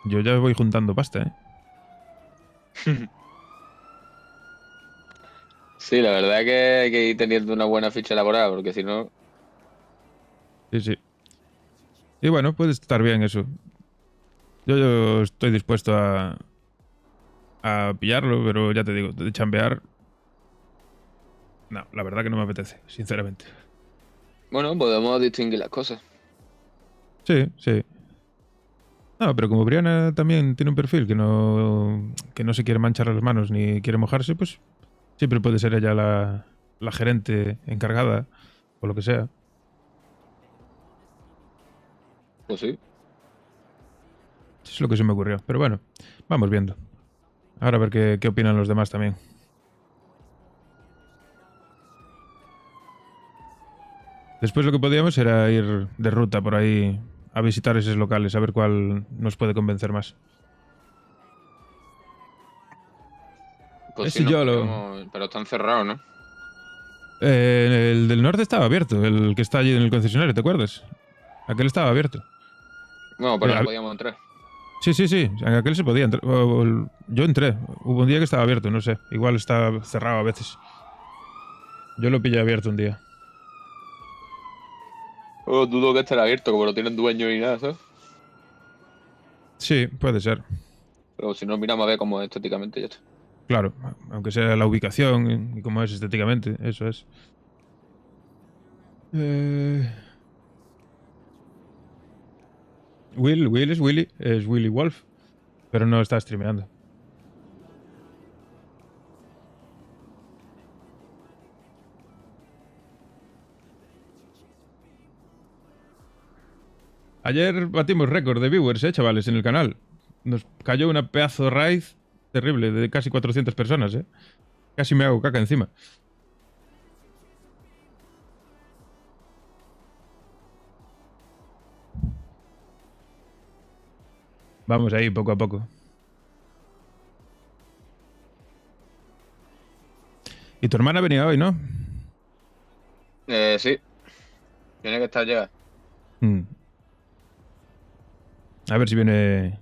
yo ya voy juntando pasta, ¿eh? Sí, la verdad que hay que ir teniendo una buena ficha laboral, porque si no... Sí, sí. Y bueno, puede estar bien eso. Yo estoy dispuesto a pillarlo, pero ya te digo, de chambear... No, la verdad que no me apetece, sinceramente. Bueno, podemos distinguir las cosas. Sí, sí. No, pero como Brianna también tiene un perfil que no se quiere manchar las manos ni quiere mojarse, pues siempre puede ser ella la gerente encargada o lo que sea. Pues sí. Es lo que se me ocurrió. Pero bueno, vamos viendo. Ahora a ver qué opinan los demás también. Después lo que podíamos era ir de ruta por ahí a visitar esos locales, a ver cuál nos puede convencer más. Pues Ese sí, yo pero están cerrados, ¿no? El del norte estaba abierto, el que está allí en el concesionario, ¿te acuerdas? Aquel estaba abierto. Bueno, pero Al- no podíamos entrar. Sí, sí, sí, en aquel se podía entrar. Yo entré, hubo un día que estaba abierto, no sé, igual está cerrado a veces. Yo lo pillé abierto un día. Oh, dudo que esté abierto, como no tienen dueño ni nada, ¿sabes? Sí, puede ser. Pero si no, miramos a ver cómo es estéticamente y ya está. Claro, aunque sea la ubicación y cómo es estéticamente, eso es. Will es Willy, es Willy Wolf, pero no está streameando. Ayer batimos récord de viewers, chavales, en el canal. Nos cayó una pedazo de raid terrible de casi 400 personas, Casi me hago caca encima. Vamos ahí, poco a poco. Y tu hermana venía hoy, ¿no? Sí. Tiene que estar llegada. A ver si viene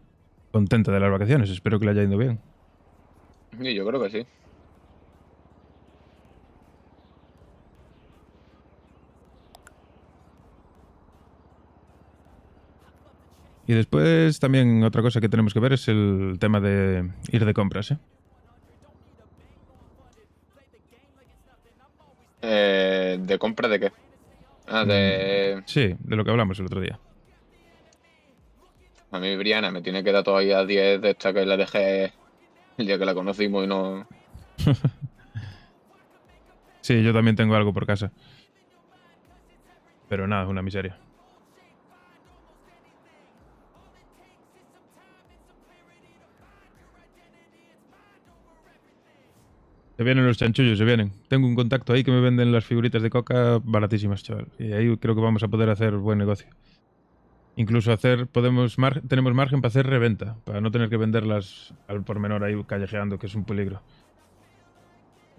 contenta de las vacaciones. Espero que le haya ido bien. Y yo creo que sí. Y después también otra cosa que tenemos que ver es el tema de ir de compras, ¿De compra de qué? Ah, de... Sí, de lo que hablamos el otro día. A mí Briana me tiene que dar todavía 10 de esta que le dejé el día que la conocimos y no... Sí, yo también tengo algo por casa. Pero nada, una miseria. Se vienen los chanchullos, se vienen. Tengo un contacto ahí que me venden las figuritas de Coca baratísimas, chaval. Y ahí creo que vamos a poder hacer buen negocio. Incluso tenemos margen para hacer reventa, para no tener que venderlas al por menor ahí callejeando, que es un peligro.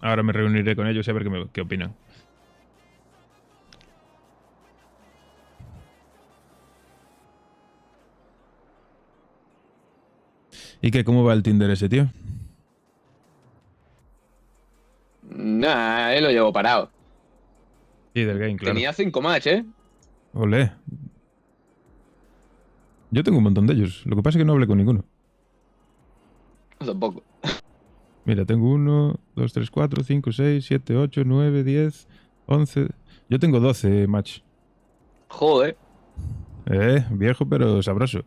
Ahora me reuniré con ellos y a ver qué opinan. ¿Y qué? ¿Cómo va el Tinder ese, tío? Nah, él lo llevo parado. Sí, del game, claro. Tenía 5 match, ¿eh? Olé. Yo tengo un montón de ellos. Lo que pasa es que no hablé con ninguno. Tampoco. Mira, tengo 1, 2, 3, 4, 5, 6, 7, 8, 9, 10, 11... Yo tengo 12 match. Joder. Viejo pero sabroso.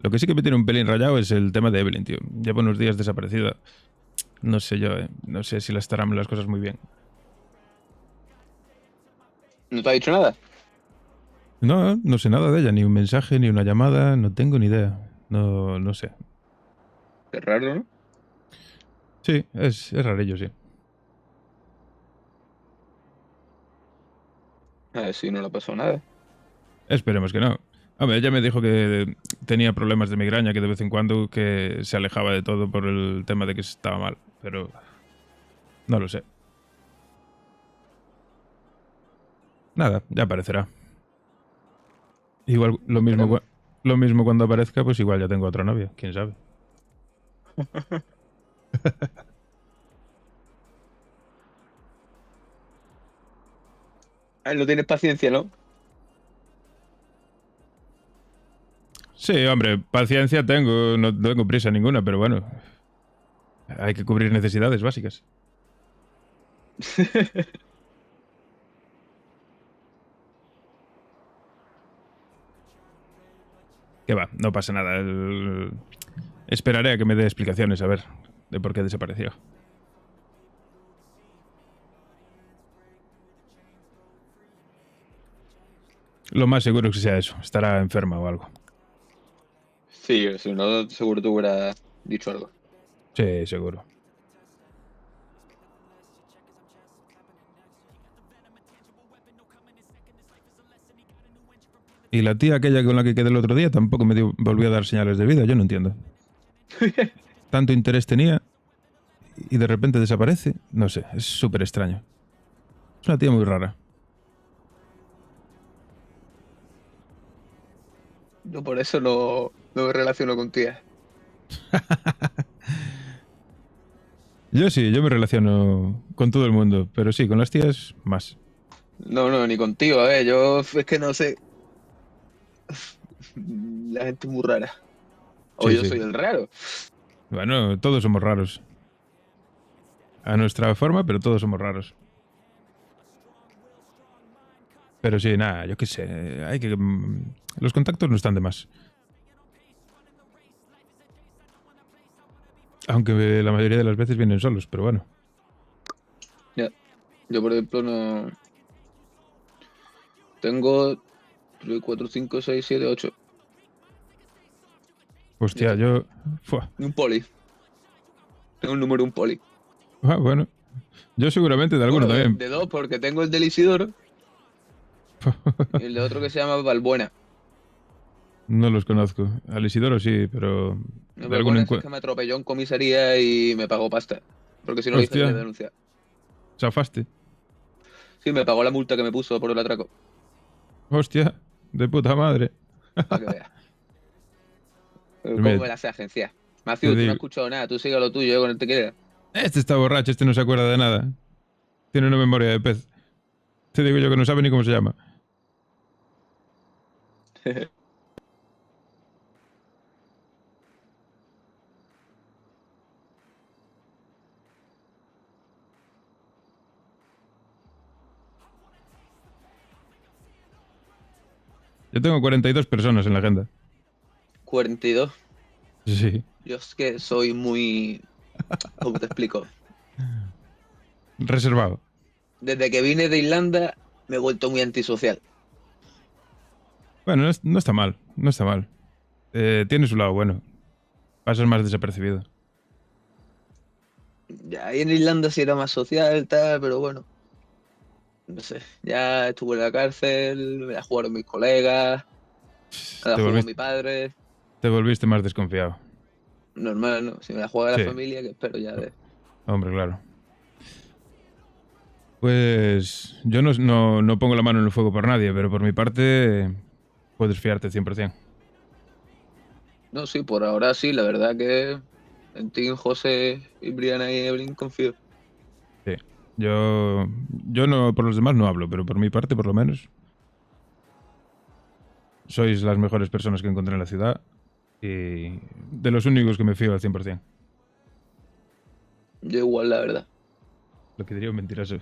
Lo que sí que me tiene un pelín rayado es el tema de Evelyn, tío. Lleva unos días desaparecida. No sé yo, No sé si la estarán las cosas muy bien. ¿No te ha dicho nada? No, no sé nada de ella. Ni un mensaje, ni una llamada. No tengo ni idea. No sé. Qué raro, ¿no? Sí, es rarillo, sí. A ver si no le ha pasado nada. Esperemos que no. Hombre, ella me dijo que tenía problemas de migraña, que de vez en cuando que se alejaba de todo por el tema de que estaba mal, pero no lo sé. Nada, ya aparecerá. Igual lo mismo cuando aparezca, pues igual ya tengo otra novia, quién sabe. No tienes paciencia, ¿no? Sí, hombre, paciencia tengo, no tengo prisa ninguna, pero bueno, hay que cubrir necesidades básicas. Que va, no pasa nada. Esperaré a que me dé explicaciones, a ver, de por qué desapareció. Lo más seguro es que sea eso, estará enferma o algo. Sí, si no, seguro te hubiera dicho algo. Sí, seguro. Y la tía aquella con la que quedé el otro día tampoco volvió a dar señales de vida, yo no entiendo. Tanto interés tenía y de repente desaparece. No sé, es súper extraño. Es una tía muy rara. Yo por eso no me relaciono con tías. Yo sí, yo me relaciono con todo el mundo, pero sí, con las tías más. No, ni contigo, a ver, yo es que no sé. La gente es muy rara. O Sí, yo sí. soy el raro. Bueno, todos somos raros. A nuestra forma, pero todos somos raros. Pero sí, nada, yo qué sé. Los contactos no están de más. Aunque la mayoría de las veces vienen solos, pero bueno. Ya. Yo, por ejemplo, no. Tengo 3, 4, 5, 6, 7, 8. Hostia, yo... Fua. Y un poli. Tengo un número, un poli. Ah, bueno. Yo seguramente de alguno Bueno, también. de 2, porque tengo el del Isidoro y el de otro que se llama Valbuena. No los conozco. Al Isidoro sí, pero... El de algún Valbuena es que me atropelló en comisaría y me pagó pasta. Porque si no le hice Hostia. la denuncia. Zafaste. Sí, me pagó la multa que me puso por el atraco. Hostia, de puta madre. Para que veas. Mira, ¿Cómo me la sé agencia? Matthew, tú no digo- has escuchado nada. Tú sigue lo tuyo, con el te queda. Este está borracho, este no se acuerda de nada. Tiene una memoria de pez. Te digo yo que no sabe ni cómo se llama. Yo tengo 42 personas en la agenda. 42. Sí. Yo es que soy muy... ¿Cómo te explico? Reservado. Desde que vine de Irlanda me he vuelto muy antisocial. Bueno, no está mal. No está mal. Tiene su lado bueno. Pasas más desapercibido. Ya ahí en Irlanda sí era más social, tal, pero bueno. No sé, ya estuve en la cárcel, me la jugaron mis colegas, me la Te jugó volviste, mi padre. te volviste más desconfiado. Normal, ¿no? Si me la juega la Sí, familia, que espero ya de... hombre, claro. Pues yo no pongo la mano en el fuego por nadie, pero por mi parte puedes fiarte 100%. No, sí, por ahora sí, la verdad que en ti, en José, y Brianna y Evelyn confío. Sí. Yo no, por los demás no hablo, pero por mi parte, por lo menos, sois las mejores personas que encontré en la ciudad y de los únicos que me fío al 100%. Yo igual, la verdad. Lo que diría un mentiroso.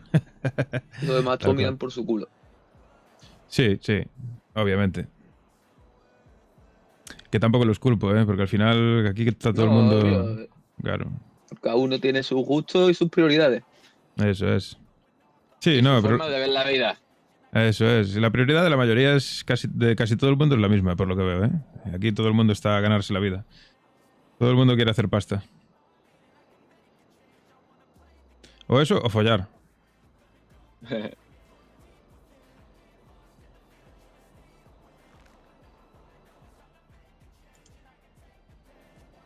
Lo demás Tal todos miran cual. por su culo. Sí, sí, obviamente. Que tampoco los culpo, ¿eh? Porque al final aquí está todo el No, mundo... obvio, Claro, cada uno tiene sus gustos y sus prioridades. eso es. Sí, Y su no, pero forma de ver la vida. eso es. La prioridad de la mayoría es de casi todo el mundo es la misma, por lo que veo, ¿eh? Aquí todo el mundo está a ganarse la vida. Todo el mundo quiere hacer pasta. O eso, o follar.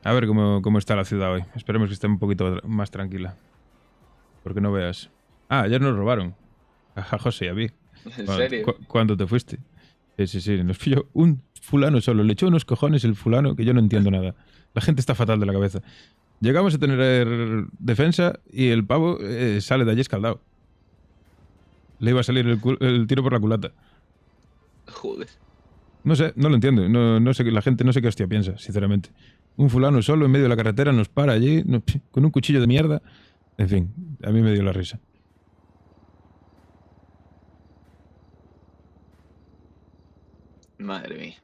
A ver cómo está la ciudad hoy. Esperemos que esté un poquito más tranquila. Porque no veas. Ah, ayer nos robaron. A José y a mí. ¿En serio? ¿Cuándo te fuiste? Sí, sí, sí. Nos pilló un fulano solo. Le echó unos cojones el fulano que yo no entiendo nada. La gente está fatal de la cabeza. Llegamos a tener defensa y el pavo sale de allí escaldado. Le iba a salir el tiro por la culata. Joder. No sé, no lo entiendo. No sé, la gente no sé qué hostia piensa, sinceramente. Un fulano solo en medio de la carretera nos para allí con un cuchillo de mierda. En fin, a mí me dio la risa. Madre mía.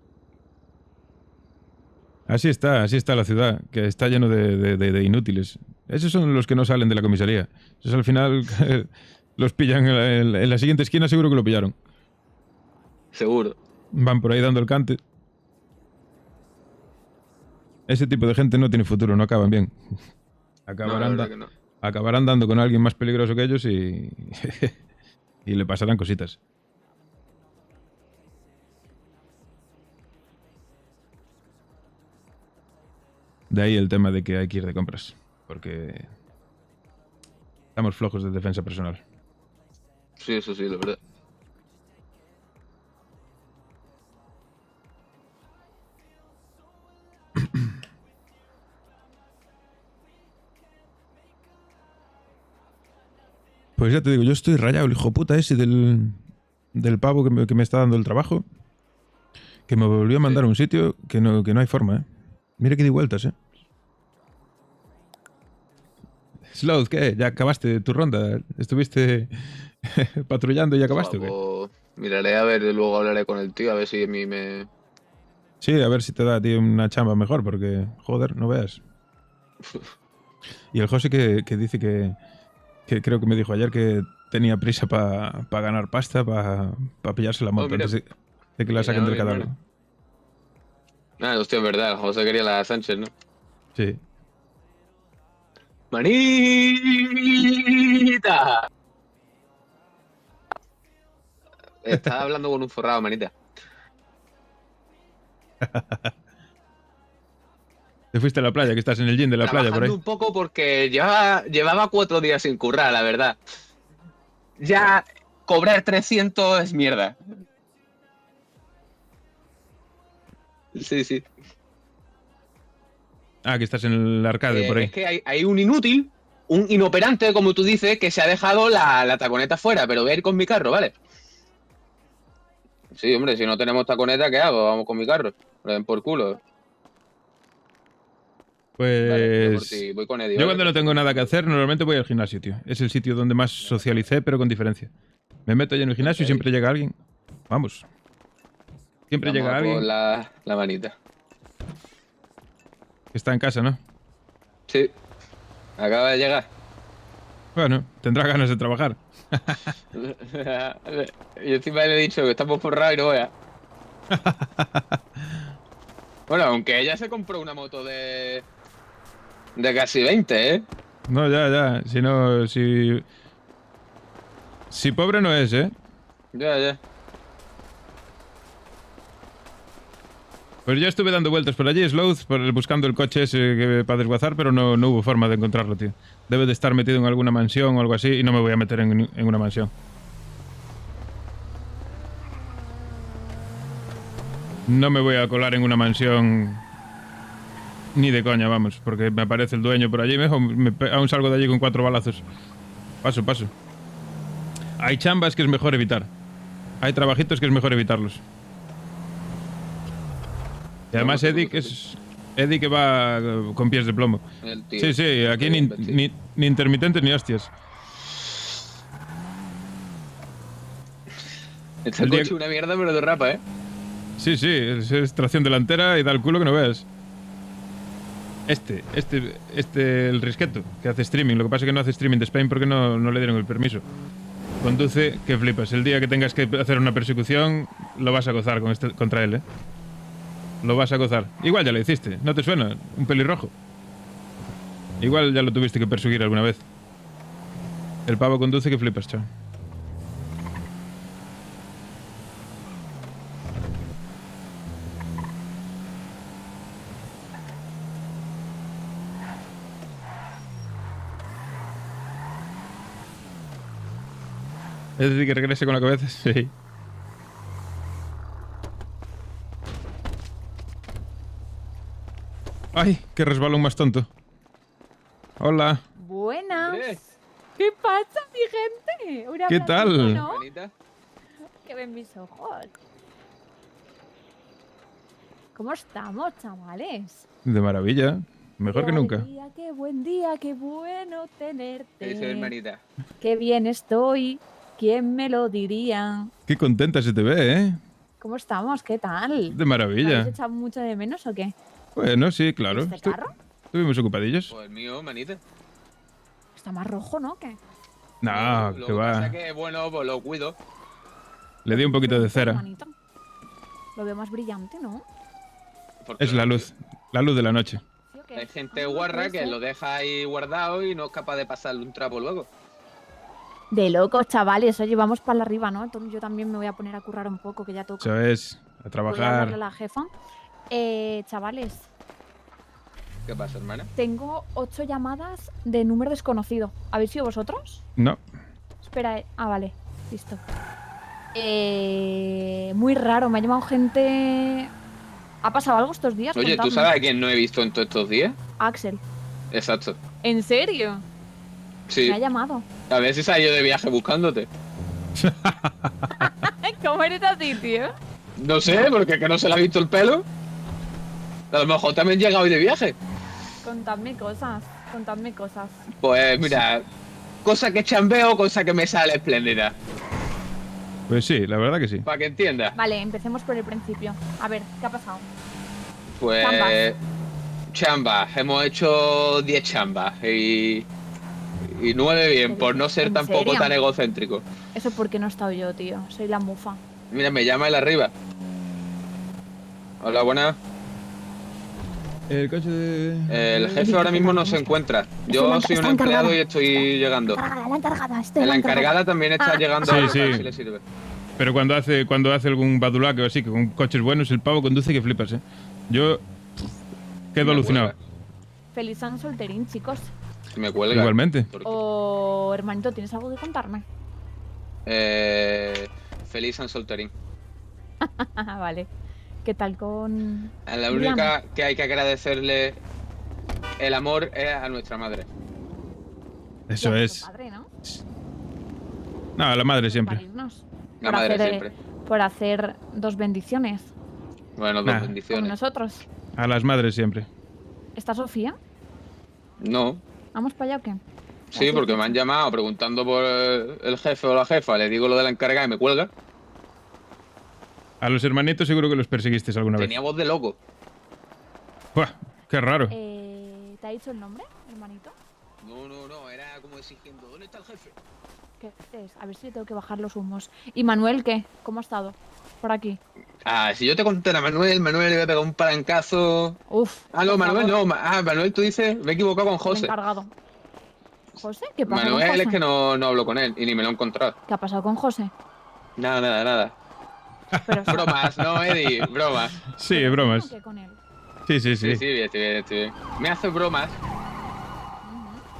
Así está la ciudad, que está lleno de inútiles. Esos son los que no salen de la comisaría. Esos al final los pillan en la siguiente esquina, seguro que lo pillaron. Seguro. Van por ahí dando el cante. Ese tipo de gente no tiene futuro, no acaban bien. No, la Acabarán, verdad que no. acabarán dando con alguien más peligroso que ellos y, y le pasarán cositas. De ahí el tema de que hay que ir de compras, porque estamos flojos de defensa personal. Sí, eso sí, la verdad. Pues ya te digo, yo estoy rayado, el hijo puta ese del pavo que me está dando el trabajo, que me volvió a mandar a un sitio que no hay forma, ¿eh? Mira que di vueltas, ¿eh? Sloth, ¿qué? ¿Ya acabaste tu ronda? ¿Estuviste patrullando y ya acabaste o qué? Pues, miraré a ver, luego hablaré con el tío, a ver si a mí me... Sí, a ver si te da a ti una chamba mejor, porque, joder, no veas. Y el José que dice que creo que me dijo ayer que tenía prisa para ganar pasta, para pillarse la moto mira. antes de que la saquen del catálogo. Ah, hostia, es verdad, José quería la Sánchez, ¿no? Sí. ¡Manita! Estaba hablando con un forrado, manita. Te fuiste a la playa, que estás en el gym de la playa por ahí. Trabajando un poco porque llevaba 4 días sin currar, la verdad. Ya cobrar 300 es mierda. Sí, sí. Ah, que estás en el arcade por ahí. Es que hay un inútil, un inoperante, como tú dices, que se ha dejado la taconeta fuera, pero voy a ir con mi carro, ¿vale? Sí, hombre, si no tenemos taconeta, ¿qué hago? Vamos con mi carro. Me den por culo. Vale, yo por Pues ti voy con Eddie, yo ¿vale? cuando no tengo nada que hacer, normalmente voy al gimnasio, tío. Es el sitio donde más socialicé, pero con diferencia. Me meto allí en el gimnasio y Ok. siempre llega alguien. Vamos. Siempre Vamos llega a por alguien. la manita. Está en casa, ¿no? Sí. Acaba de llegar. Bueno, tendrá ganas de trabajar. Y encima le he dicho que estamos forrados y no vea. Bueno, aunque ella se compró una moto de casi 20, ¿eh? No, ya. Si no, si pobre no es, ¿eh? Ya. Pues yo estuve dando vueltas por allí, Sloth, buscando el coche ese para desguazar, pero no hubo forma de encontrarlo, tío. Debe de estar metido en alguna mansión o algo así y no me voy a meter en una mansión. No me voy a colar en una mansión ni de coña, vamos, porque me aparece el dueño por allí, aún salgo de allí con 4 balazos. Paso. Hay chambas que es mejor evitar. Hay trabajitos que es mejor evitarlos. Y además Eddie que va con pies de plomo. El tío. Sí, aquí ni intermitentes ni hostias. Este el día coche es una mierda, pero de rapa, ¿eh? Sí, es tracción delantera y da el culo que no veas. El Risqueto, que hace streaming. Lo que pasa es que no hace streaming de Spain porque no le dieron el permiso. Conduce que flipas. El día que tengas que hacer una persecución, lo vas a gozar contra él, ¿eh? Lo vas a gozar. Igual ya lo hiciste, ¿no te suena? Un pelirrojo. Igual ya lo tuviste que perseguir alguna vez. El pavo conduce que flipas, chao. Es decir, que regrese con la cabeza, sí. ¡Ay! ¡Qué resbalón más tonto! Hola. Buenas. Hombre. ¿Qué pasa, mi gente? Un ¿Qué abracito, tal? ¿no? Manita. Que ven mis ojos. ¿Cómo estamos, chavales? De maravilla. Mejor que nunca. Qué buen día, qué bueno tenerte. ¿Qué dice hermanita? Qué bien estoy. ¿Quién me lo diría? Qué contenta se te ve, ¿eh? ¿Cómo estamos? ¿Qué tal? De ¿Me maravilla. habéis echado mucho de menos o qué? Bueno, sí, claro. ¿Este carro? Estuvimos ocupadillos. Pues el mío, manita. Está más rojo, ¿no? ¿Qué? No, Lo que pasa va. es que, bueno, pues lo cuido. Le di un poquito de cera. Hermanito. Lo veo más brillante, ¿no? Porque Es la luz. La luz de la noche. ¿Sí o qué? Hay gente Ah, guarra puede que ser. lo deja ahí guardado y no es capaz de pasarle un trapo luego. De locos, chavales. Oye, vamos para arriba, ¿no? Entonces yo también me voy a poner a currar un poco, que ya toca. Eso es. A Voy a hablarle a trabajar. la jefa. Chavales, ¿Qué pasa, hermana? tengo 8 llamadas de número desconocido. ¿Habéis sido vosotros? No. Espera, vale. Listo. Muy raro. Me ha llamado gente... ¿Ha pasado algo estos días? Oye, ¿tú Contadme. sabes a quién no he visto en todos estos días? Axel. Exacto. ¿En serio? Sí. Me ha llamado. A ver si se ha ido de viaje buscándote. ¿Cómo eres así, tío? No sé, porque que no se le ha visto el pelo. A lo mejor también llega hoy de viaje. Contadme cosas. Contadme cosas. Pues mira, cosa que chambeo, cosa que me sale espléndida. Pues sí, la verdad que sí. Para que entiendas. Vale, empecemos por el principio. A ver, ¿qué ha pasado? Pues... Chambas. Chambas. Hemos hecho 10 chambas y 9 bien, por no ser ¿En tampoco serio? tan egocéntrico. Eso porque no he estado yo, tío. Soy la mufa. Mira, me llama el arriba. Hola, buenas. El coche de... El jefe ahora mismo no se encuentra. Yo soy un empleado y estoy llegando. La encargada, La encargada también está llegando Sí, ahora, sí. a ver si le sirve. Pero cuando hace algún badulaque o así, que con coches buenos, el pavo conduce que flipas, ¿eh? Yo quedo Me alucinado. cuelga. Feliz San Solterín, chicos. Me cuelga. Igualmente. Porque- O, hermanito, ¿tienes algo que contarme? Feliz San Solterín. Vale. ¿Qué tal con...? A la Juliana. única que hay que agradecerle el amor es a nuestra madre. Eso Y a es. vuestro padre, ¿no? No, la madre siempre. Parirnos. La Por madre hacer, siempre. Por hacer 2 bendiciones. Bueno, Nah. dos Con bendiciones. nosotros. A las madres siempre. ¿Está Sofía? No, ¿Vamos para allá o qué? sí, porque me han llamado preguntando por el jefe o la jefa. Le digo lo de la encargada y me cuelga. A los hermanitos seguro que los perseguisteis alguna vez. Tenía voz de loco. Buah, Qué raro. ¿Te ha dicho el nombre, hermanito? No, era como exigiendo, ¿dónde está el jefe? ¿Qué dices? A ver si le tengo que bajar los humos. ¿Y Manuel qué? ¿Cómo ha estado? Por aquí. Ah, si yo te conté a Manuel le voy a pegar un palancazo. Uf. Ah, no, por Manuel favor, no. Manuel, tú dices, me he equivocado con el José. encargado. ¿José? ¿Qué pasa con Manuel José? es que no hablo con él y ni me lo he encontrado. ¿Qué ha pasado con José? Nada. Pero, Bromas, no, Eddie, bromas. Sí, ¿pero bromas. cómo que con él? Sí. Sí, bien. Me hace bromas.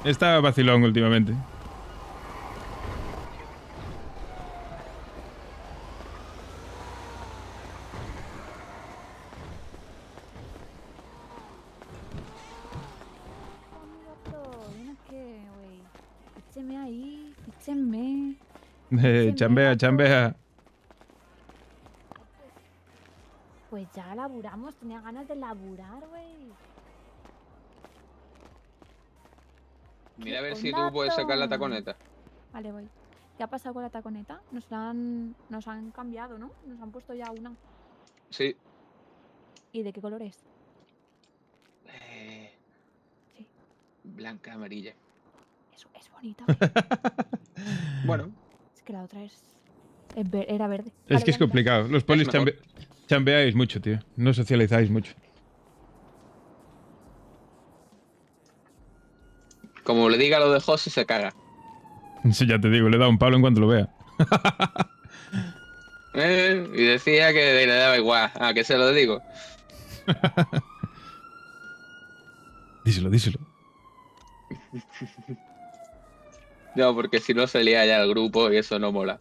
Está vacilón últimamente. Ven aquí, güey. Écheme ahí, écheme. Chambea. Pues ya laburamos, tenía ganas de laburar, güey. Mira a ver ¡Qué si tú puedes sacar la ondazo! taconeta. Vale, voy. ¿Qué ha pasado con la taconeta? Nos han cambiado, ¿no? Nos han puesto ya una. Sí. ¿Y de qué color es? Sí. Blanca, amarilla. Es bonita, güey. Bueno, Es que la otra era verde. Es Vale, que es voy a mirar. complicado. Los polis Es mejor. chambeáis mucho, tío. No socializáis mucho. como le diga lo de José, se caga. Sí, ya te digo, le da un palo en cuanto lo vea. Y decía que le daba igual. Ah, que se lo digo. Díselo. No, porque si no se lía ya el grupo y eso no mola.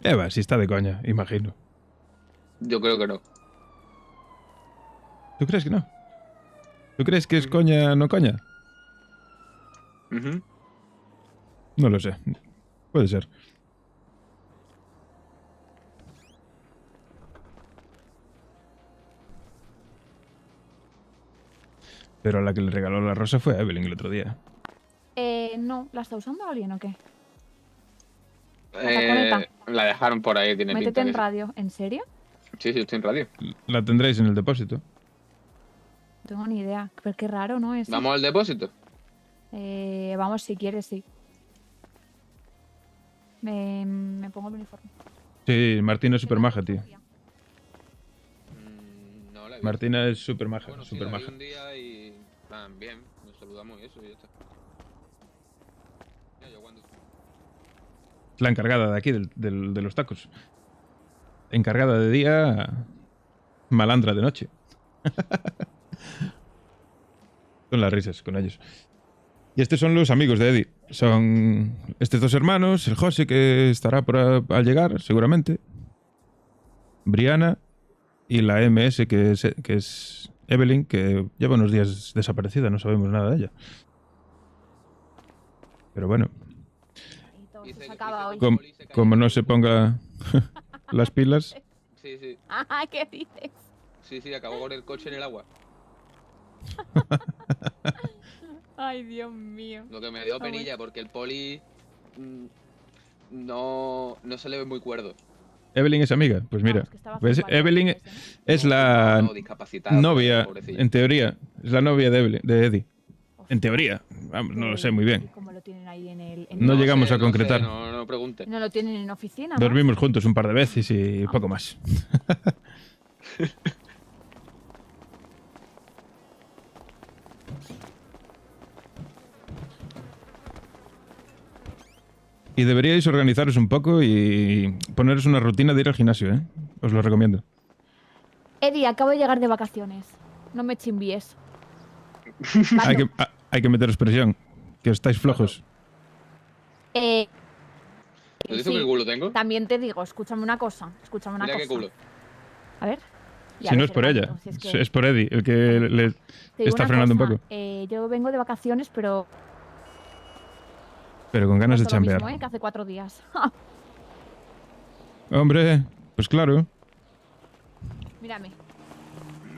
Eva, si está de coña, imagino. Yo creo que no. ¿Tú crees que no? ¿Tú crees que es coña, no coña? Ujú. No lo sé. Puede ser. Pero a la que le regaló la rosa fue a Evelyn el otro día. No, ¿la está usando alguien o qué? taconeta. La dejaron por ahí, tiene Métete pinta en que sí. radio. ¿En serio? Sí, estoy en radio. La tendréis en el depósito. No tengo ni idea. Pero qué raro, ¿no? Eso. ¿Vamos al depósito? Vamos si quieres, sí. Me pongo el uniforme. Sí, Martina es súper maja, tío. No, la vi. Martina es súper maja, Bueno, sí, súper la vi maja. un día y... bien, nos saludamos y eso y ya está. Ya, yo cuando... Es la encargada de aquí, de los tacos. Encargada de día, malandra de noche. Son las risas con ellos. Y estos son los amigos de Eddie. Son estos dos hermanos, el José, que estará al llegar, seguramente. Brianna y la MS, que es Evelyn, que lleva unos días desaparecida, no sabemos nada de ella. Pero bueno, Y todo Dice se que- acaba dice hoy. que- como no se ponga las pilas. Sí, Ah, ¿qué dices? acabó con el coche en el agua. Ay, Dios mío. Lo que me dio penilla, porque el poli... no se le ve muy cuerdo. Evelyn es amiga, pues mira. Vamos, que estaba Pues flipando Evelyn antes, ¿eh? es la No, discapacitado, novia, pobrecillo. en teoría, es la novia de Eddie. En teoría, vamos, no lo sé muy bien. ¿Cómo lo tienen ahí en el...? No llegamos sé, a concretar. No pregunte. No lo tienen en oficina, ¿no? Dormimos juntos un par de veces y poco más. Y deberíais organizaros un poco y poneros una rutina de ir al gimnasio, ¿eh? Os lo recomiendo. Eddie, acabo de llegar de vacaciones. No me chimbies. Hay que meteros presión, que estáis flojos. ¿Te dices sí, qué culo tengo? También te digo, escúchame una cosa. Mira qué culo. A ver. Ya Si no ves, es por ella, hermanito, si es que- es por Eddie, el que le Te digo está una frenando un cosa, poco. yo vengo de vacaciones, pero Pero con ganas de esto lo chambear. mismo, que hace 4 días. Hombre, pues claro. Mírame.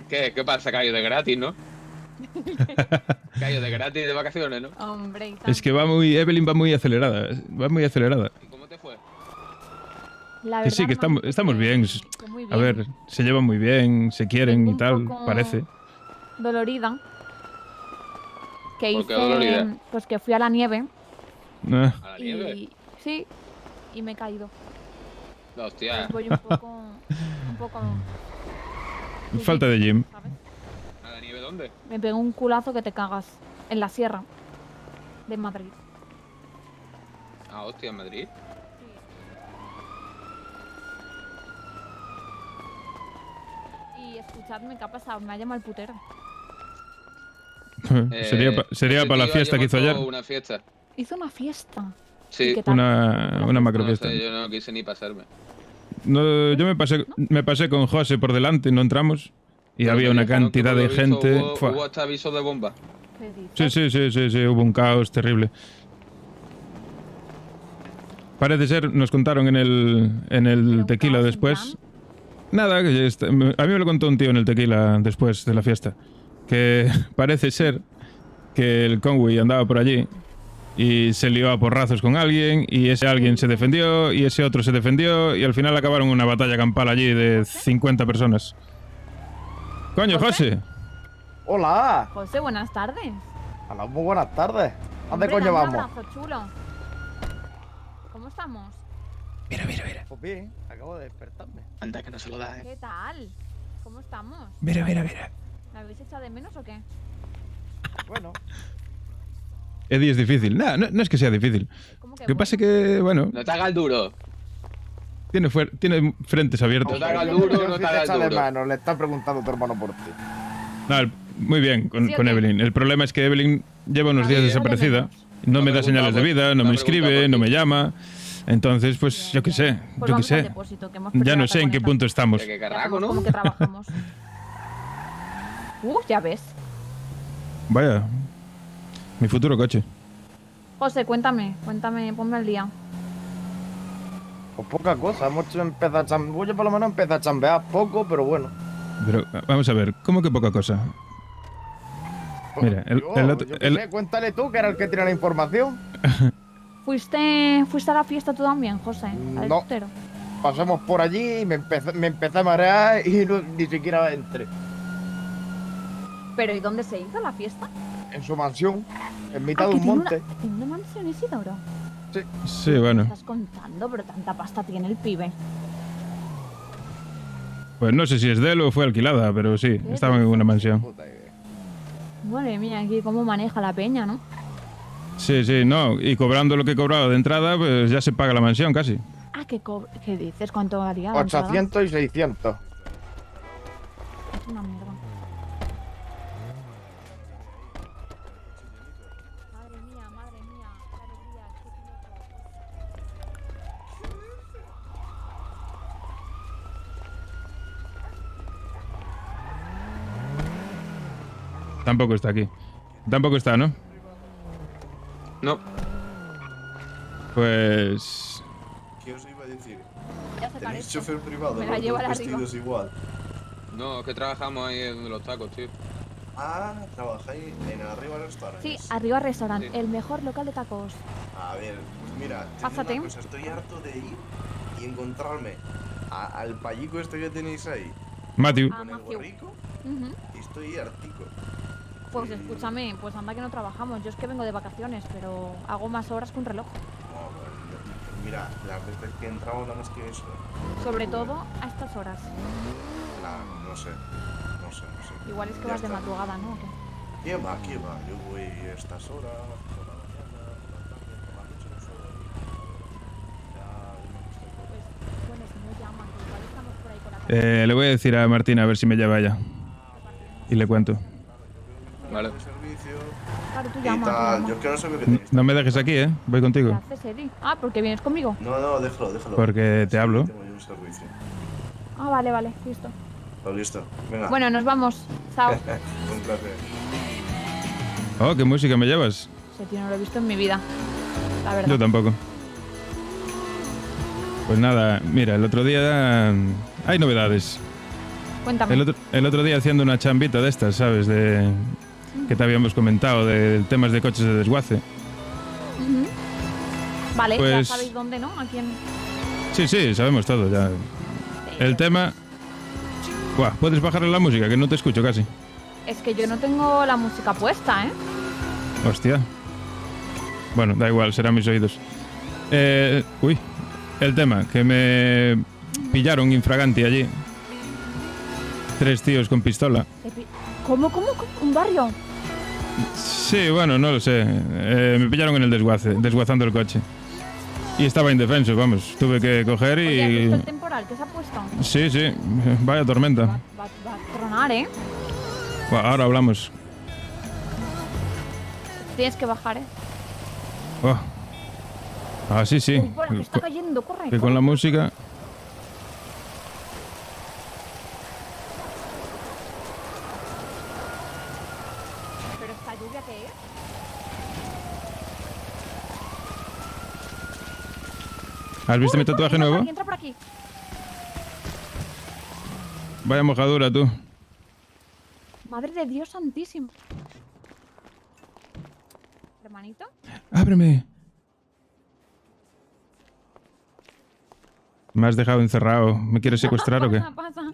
¿Qué pasa? Cayo de gratis, ¿no? Cayo de gratis de vacaciones, ¿no? Hombre, y Es que Evelyn va muy acelerada. Va muy acelerada. ¿Y cómo te fue? La Que sí, que hermanito, estamos bien. que muy A bien. ver, se llevan muy bien, se quieren Vengo y un tal, poco parece. Dolorida. Que ¿Por qué dolorida? hice. Pues que fui a la nieve. Ah, ¿A la nieve? Y. Sí, y me he caído. No, hostia. Entonces voy un poco. Un poco. falta de gym. ¿Sabes? ¿A la nieve dónde? Me pegó un culazo que te cagas. En la sierra. De Madrid. Ah, hostia, en Madrid. Y escuchadme, ¿qué ha pasado? Me ha llamado el putero. sería ese para la tío ha fiesta que hizo llevado ayer. una fiesta. Hizo una fiesta. Sí. ¿Y qué tal? Una macro No fiesta. sé, yo no quise ni pasarme. No, yo me pasé con José por delante, no entramos. Y Pero había me una dijeron que cantidad por lo de visto gente. Fua. Hubo hasta aviso de bomba. ¿Qué dices? Sí, hubo un caos terrible. Parece ser, nos contaron en el un tequila caos en después. Nada, que a mí me lo contó un tío en el tequila después de la fiesta. Que parece ser que el convoy andaba por allí y se lió a porrazos con alguien y ese alguien se defendió y ese otro se defendió y al final acabaron una batalla campal allí de 50 personas. Coño, José. Hola. José, buenas tardes. Hola, muy buenas tardes. ¿Dónde Hombre, coño dame vamos? Un abrazo, chulo. ¿Cómo estamos? Mira. Pues bien, acabo de despertarme. Anda, que no se lo da, ¿Qué tal? ¿Cómo estamos? Mira. ¿Me habéis echado de menos o qué? Bueno, Eddie es difícil. No es que sea difícil. ¿Cómo Lo que pasa es que, bueno, No te hagas el duro. tiene frentes abiertos. No te hagas el duro, yo no sí te hagas echa el de duro. mano, le está preguntando tu hermano por ti. No, muy bien con, ¿Sí o con qué? Evelyn. El problema es que Evelyn lleva unos días Nadie- desaparecida. No me da señales de vida, no me escribe, no me llama. Entonces, pues yo qué sé, Pues yo qué vamos al sé. depósito, que hemos Ya perdido no la sé en qué furgoneta. punto estamos. Qué Ya carraco, sabemos ¿no? cómo que trabajamos. Ya ves. Vaya, mi futuro coche. José, cuéntame, ponme al día. Pues poca cosa, hemos empezado a chambear. Yo por lo menos empecé a chambear poco, pero bueno. Pero vamos a ver, ¿cómo que poca cosa? Mira, Yo qué sé, cuéntale tú, que era el que tiene la información. ¿Fuiste a la fiesta tú también, José? ¿Al No. putero? Pasamos por allí y me empecé a marear y ni siquiera entré. ¿Pero y dónde se hizo la fiesta? En su mansión, en mitad Ah, de que un tiene monte. ¿Tiene una mansión Isidoro? Sí, ¿Qué bueno. estás contando? Pero tanta pasta tiene el pibe. Pues no sé si es de él o fue alquilada, pero sí, estaban en una mansión. Puta idea. Madre mía, aquí cómo maneja la peña, ¿no? Sí, no. Y cobrando lo que he cobrado de entrada, pues ya se paga la mansión casi. Ah, ¿qué dices? ¿Cuánto valía la entrada? 800 y 600. Es una mierda. Madre mía, qué alegría, qué piloto. Tampoco está aquí. Tampoco está, ¿no? No. Pues... ¿Qué os iba a decir? Ya se ¿Tenéis parece. chofer privado? Me la Los llevo dos a la arriba. vestidos igual. No, es que trabajamos ahí en los tacos, tío. Ah, trabajáis en arriba del restaurante. Sí, arriba restaurante, Sí. el mejor local de tacos. A ver, pues mira, te digo Pásate. una cosa, estoy harto de ir y encontrarme al pallico este que tenéis ahí Matthew. Ah, con el Matthew. gorrico Ujú. y estoy hartico. Pues escúchame, pues anda que no trabajamos. Yo es que vengo de vacaciones, pero hago más horas que un reloj. No, pues, mira, las veces que entramos nada más que eso. Sobre todo a estas horas. No sé. Igual es que Ya vas de está. madrugada, ¿no? ¿O qué? ¿Qué va? Yo voy a estas horas, por la mañana, por la tarde, por la noche, no suelo ir. Ya, me gusta todo. Pues, bueno, si no llaman, que igual estamos por ahí con la calle. Le voy a decir a Martina a ver si me lleva ella. Y le cuento. Vale. De servicio Claro, tú y llamas. tal. Yo es que no sé qué tenéis. No me dejes aquí, ¿eh? Voy ¿Qué contigo. haces, Eri? Ah, porque vienes conmigo. No, déjalo. Porque te Sí, hablo. Tengo yo un servicio. Ah, vale, listo. Pues listo. Venga. Bueno, nos vamos. Chao. Un placer. Oh, ¿qué música me llevas? Ese tío no lo he visto en mi vida. La verdad. Yo tampoco. Pues nada, mira, el otro día hay novedades. Cuéntame. El otro día haciendo una chambita de estas, ¿sabes? De que te habíamos comentado, de temas de coches de desguace. Ujú. Vale, ya Pues- sabéis dónde, ¿no? ¿A quién? Sí, sabemos todo ya. El tema... Buah, puedes bajarle la música, que no te escucho casi. Es que yo no tengo la música puesta, ¿eh? Hostia. Bueno, da igual, serán mis oídos. Uy, el tema, que me pillaron infraganti allí. 3 tíos con pistola. ¿Cómo? ¿Un barrio? Sí, bueno, no lo sé. Me pillaron en el desguace, desguazando el coche. Y estaba indefenso, vamos. Tuve que coger y... Oye, ¿has visto el temporal que se ha puesto? Sí, sí. Vaya tormenta. Va a tronar, ¿eh? Ahora hablamos. Tienes que bajar, ¿eh? Oh. Ah, sí, sí. Uy, bueno, que está cayendo, corre. Que con la música... ¿Pero esta lluvia qué es? ¿Has visto mi tatuaje nuevo? Entra por aquí. Vaya mojadura, tú. Madre de Dios santísimo. Hermanito. ¡Ábreme! Me has dejado encerrado. ¿Me quieres secuestrar o qué? Pasa.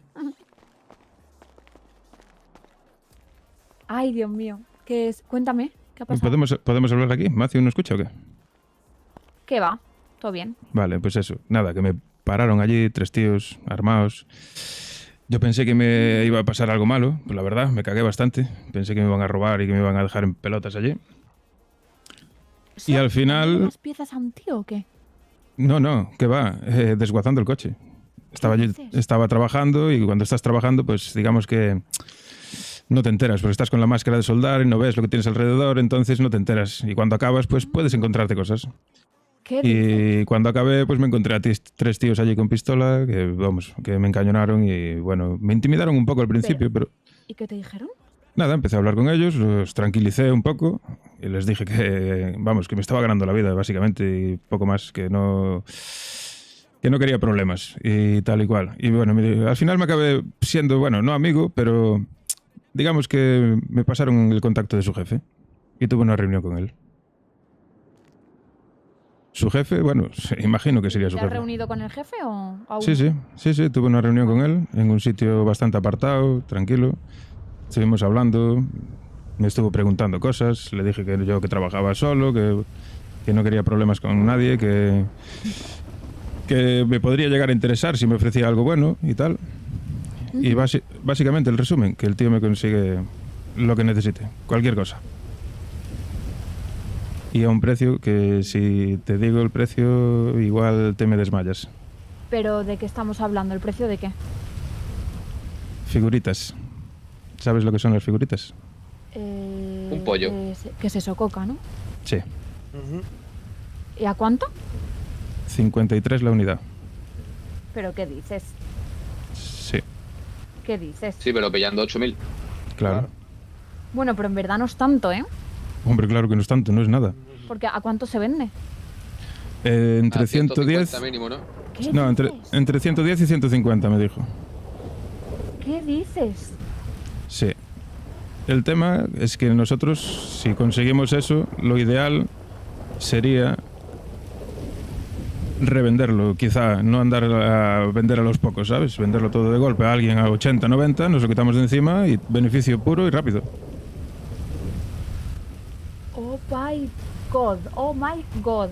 Ay, Dios mío. ¿Qué es? Cuéntame. ¿Qué ha pasado? ¿Podemos hablar aquí? ¿Matthew no escucha o qué? ¿Qué va? ¿Todo bien? Vale, pues eso. Nada, que me pararon allí 3 tíos armados. Yo pensé que me iba a pasar algo malo. Pues la verdad, me cagué bastante. Pensé que me iban a robar y que me iban a dejar en pelotas allí. Y al final... ¿Unas piezas a un tío o qué? No, que va, desguazando el coche. Estaba trabajando y cuando estás trabajando, pues digamos que no te enteras, porque estás con la máscara de soldar y no ves lo que tienes alrededor, entonces no te enteras. Y cuando acabas, pues puedes encontrarte cosas. ¿Qué dices? Y cuando acabé, pues me encontré a 3 tíos allí con pistola, que vamos, que me encañonaron y bueno, me intimidaron un poco al principio, pero... ¿Y qué te dijeron? Nada, empecé a hablar con ellos, los tranquilicé un poco y les dije que, vamos, que me estaba ganando la vida, básicamente, y poco más, que no quería problemas y tal y cual. Y bueno, al final me acabé siendo, bueno, no amigo, pero digamos que me pasaron el contacto de su jefe y tuve una reunión con él. Su jefe, bueno, imagino que sería su ¿Te has jefe. reunido con el jefe o aún? Sí, tuve una reunión con él en un sitio bastante apartado, tranquilo. Estuvimos hablando, me estuvo preguntando cosas, le dije que yo que trabajaba solo, que no quería problemas con nadie, que me podría llegar a interesar si me ofrecía algo bueno y tal. Y básicamente el resumen, que el tío me consigue lo que necesite, cualquier cosa. Y a un precio que si te digo el precio igual te me desmayas. ¿Pero de qué estamos hablando? ¿El precio de qué? Figuritas. ¿Sabes lo que son las figuritas? Un pollo. ¿Qué es eso? Coca, ¿no? Sí. ¿Y a cuánto? 53 la unidad. ¿Pero qué dices? Sí, ¿Qué dices? Sí, pero pillando 8.000. claro. Bueno, pero en verdad no es tanto, ¿eh? Hombre, claro que no es tanto, no es nada. Porque ¿a cuánto se vende? Entre 110... 150 mínimo, ¿no? ¿Qué No, dices? entre 110 y 150 me dijo. ¿Qué dices? Sí. El tema es que nosotros, si conseguimos eso, lo ideal sería revenderlo, quizá, no andar a vender a los pocos, ¿sabes? Venderlo todo de golpe a alguien a 80, 90, nos lo quitamos de encima y beneficio puro y rápido. Oh my God, oh my God.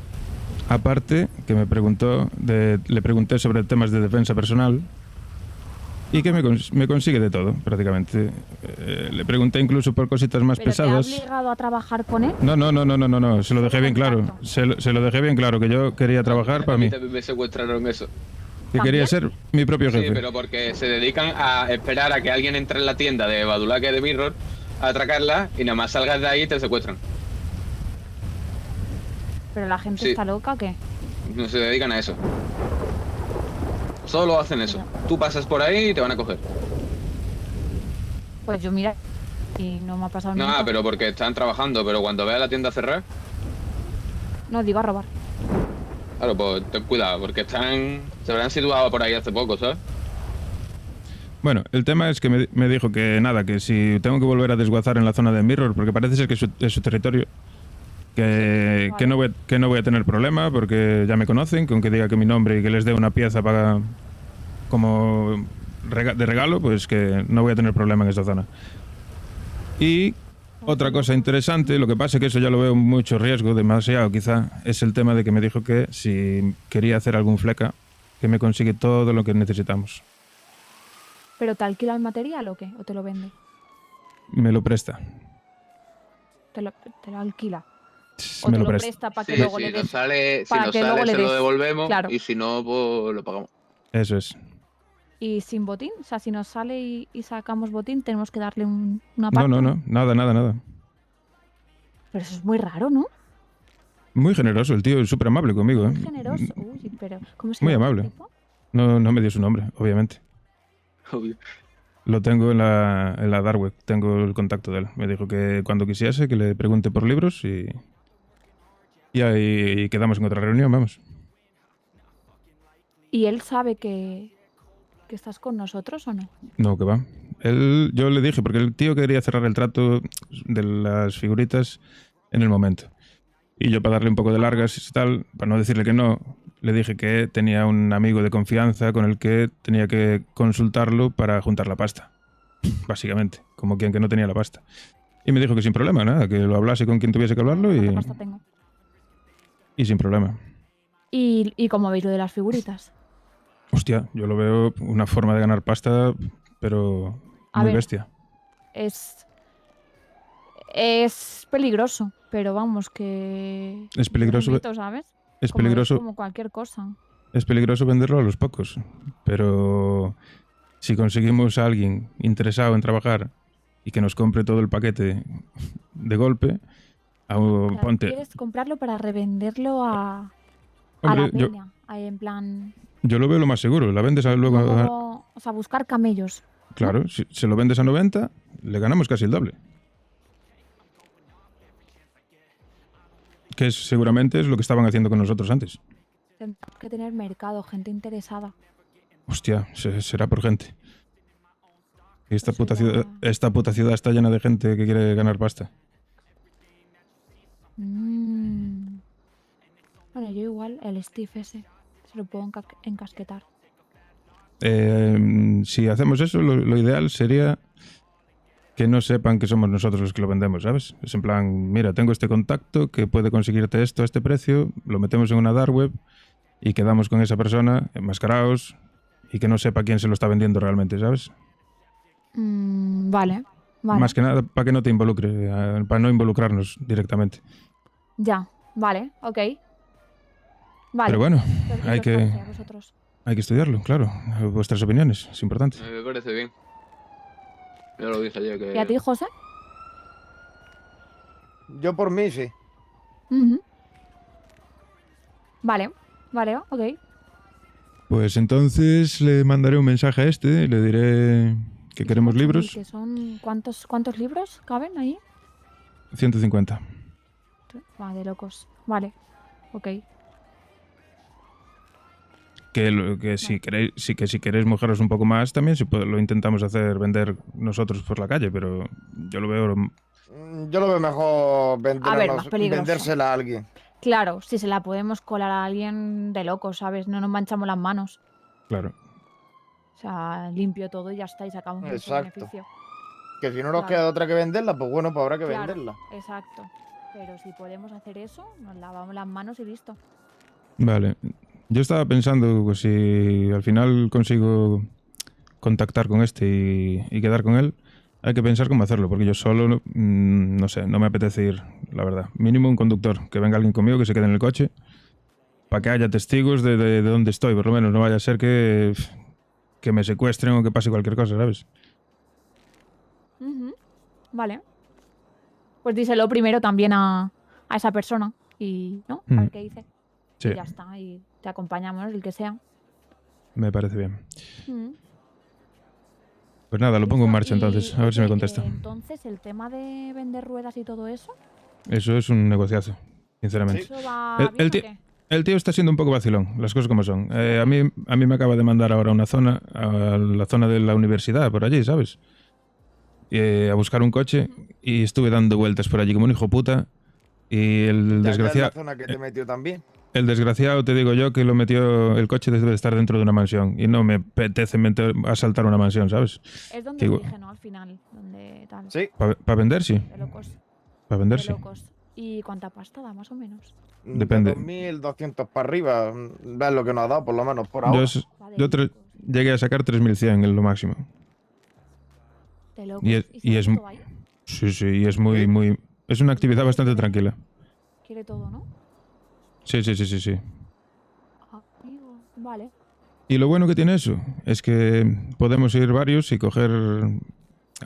Aparte, que le pregunté sobre temas de defensa personal y que me consigue de todo, prácticamente. Le pregunté incluso por cositas más ¿Pero pesadas. te ha obligado a trabajar con él? No, se lo dejé bien claro. Se lo dejé bien claro, que yo quería trabajar para mí. También me secuestraron eso. Que quería ser mi propio Sí, jefe. pero porque se dedican a esperar a que alguien entre en la tienda de Badulaque de Mirror, a atracarla y nada más salgas de ahí te secuestran. ¿Pero la gente Sí. está loca o qué? No se dedican a eso. Solo hacen eso. Tú pasas por ahí y te van a coger. Pues yo mira, y no me ha pasado No, nunca. pero porque están trabajando, pero cuando veas la tienda cerrar, No, digo a robar. claro, pues ten cuidado, porque se habrán situado por ahí hace poco, ¿sabes? Bueno, el tema es que me dijo que nada, que si tengo que volver a desguazar en la zona de Mirror, porque parece ser que es su territorio, que no voy a tener problema, porque ya me conocen, que aunque diga que mi nombre y que les dé una pieza para de regalo, pues que no voy a tener problema en esta zona. Y Otra cosa interesante, lo que pasa es que eso ya lo veo mucho riesgo, demasiado quizá, es el tema de que me dijo que si quería hacer algún fleca, que me consigue todo lo que necesitamos. ¿Pero te alquila el material o qué? ¿O te lo vende? Me lo presta. Te lo alquila. O Me te lo lo presta. presta para que Sí, luego si le nos des. sale, si para nos que luego sale le se lo des. devolvemos Claro. y si no, pues lo pagamos. Eso es. ¿Y sin botín? O sea, si nos sale y sacamos botín, tenemos que darle una parte. No, nada. Pero eso es muy raro, ¿no? Muy generoso, el tío es súper amable conmigo. Muy generoso. Uy, pero ¿cómo se Muy llama amable. el tipo? No me dio su nombre, obviamente. Obvio. Lo tengo en la dark web, tengo el contacto de él. Me dijo que cuando quisiese que le pregunte por libros y ahí quedamos en otra reunión, vamos. ¿Y él sabe que estás con nosotros o no? No, que va. Yo le dije, porque el tío quería cerrar el trato de las figuritas en el momento. Y yo, para darle un poco de largas y tal, para no decirle que no, le dije que tenía un amigo de confianza con el que tenía que consultarlo para juntar la pasta. Básicamente, como quien que no tenía la pasta. Y me dijo que sin problema, nada, que lo hablase con quien tuviese que hablarlo ¿Cuánta pasta tengo? y sin problema. ¿Y cómo veis lo de las figuritas? Hostia, yo lo veo una forma de ganar pasta, pero A muy ver, bestia. Es peligroso, pero vamos, que... Es peligroso. yo lo invito, ¿sabes? Es Como peligroso. como cualquier cosa. Es peligroso venderlo a los pocos, pero si conseguimos a alguien interesado en trabajar y que nos compre todo el paquete de golpe, Claro, ponte... ¿quieres comprarlo para revenderlo a Hombre, la peña? Ahí en plan... yo lo veo lo más seguro, la vendes luego... o sea, buscar camellos. Claro, si se lo vendes a 90, le ganamos casi el doble. Que seguramente es lo que estaban haciendo con nosotros antes. Tendrás que tener mercado, gente interesada. Hostia, será por gente. Esta Pues puta será- ciudad está llena de gente que quiere ganar pasta. Bueno, yo igual, el Steve ese, se lo puedo encasquetar. Si hacemos eso, lo ideal sería que no sepan que somos nosotros los que lo vendemos, ¿sabes? Es en plan, mira, tengo este contacto que puede conseguirte esto a este precio, lo metemos en una dark web y quedamos con esa persona enmascarados y que no sepa quién se lo está vendiendo realmente, ¿sabes? Vale. Más que nada para que no te involucre, para no involucrarnos directamente. Ya, vale, ok. Vale. Pero bueno, Pues, ¿qué hay os parece a que, vosotros? hay que estudiarlo, claro. Vuestras opiniones, es importante. Me parece bien. Ya lo dije ayer que... ¿Y a ti, José? Yo por mí, sí. Ujú. Vale, ok. Pues entonces le mandaré un mensaje a este, le diré que queremos libros. ¿Y que son cuántos libros caben ahí? 150. Va, de locos. Vale, ok. Que si queréis mojaros un poco más, también lo intentamos vender nosotros por la calle, pero yo lo veo... Yo lo veo mejor A ver, más peligroso. vendérsela a alguien. Claro, si se la podemos colar a alguien de locos, ¿sabes? No nos manchamos las manos. Claro. O sea, limpio todo y ya está, y sacamos mucho Exacto. beneficio. Que si no nos Claro. queda otra que venderla, pues bueno, pues habrá que Claro, venderla. exacto. Pero si podemos hacer eso, nos lavamos las manos y listo. Vale. Yo estaba pensando que si al final consigo contactar con este y quedar con él, hay que pensar cómo hacerlo, porque yo solo, no sé, no me apetece ir, la verdad. Mínimo un conductor, que venga alguien conmigo, que se quede en el coche, para que haya testigos de dónde estoy, por lo menos. No vaya a ser que me secuestren o que pase cualquier cosa, ¿sabes? Ujú. Vale. Pues díselo primero también a esa persona y, ¿no? A ver qué dice. Sí, Y ya está, y te acompañamos, el que sea. me parece bien. Ujú. Pues nada, lo pongo en Eso, marcha y, entonces, a ver si me oye, contesta. entonces, el tema de vender ruedas y todo eso, Eso es un negociazo, sinceramente. ¿eso va El bien o tío- qué? El tío está siendo un poco vacilón, las cosas como son. A mí me acaba de mandar ahora a la zona de la universidad, por allí, ¿sabes? A buscar un coche y estuve dando vueltas por allí como un hijo puta y el Ya, ya es desgraciado... la zona que te metió también. El desgraciado, te digo yo, que lo metió, el coche debe de estar dentro de una mansión y no me apetece asaltar una mansión, ¿sabes? Es donde dije, ¿no? Al final, donde tal. Sí. Para vender, sí. De locos. Para vender, De sí. locos. ¿Y cuánta pasta da, más o menos? Depende. De 2.200 para arriba. Ves lo que nos ha dado, por lo menos, por ahora. Llegué a sacar 3.100 en lo máximo. De locos. Y es sí, y es muy... Es una actividad bastante tranquila. Quiere todo, ¿no? Sí. Amigo, vale. Y lo bueno que tiene eso es que podemos ir varios y coger...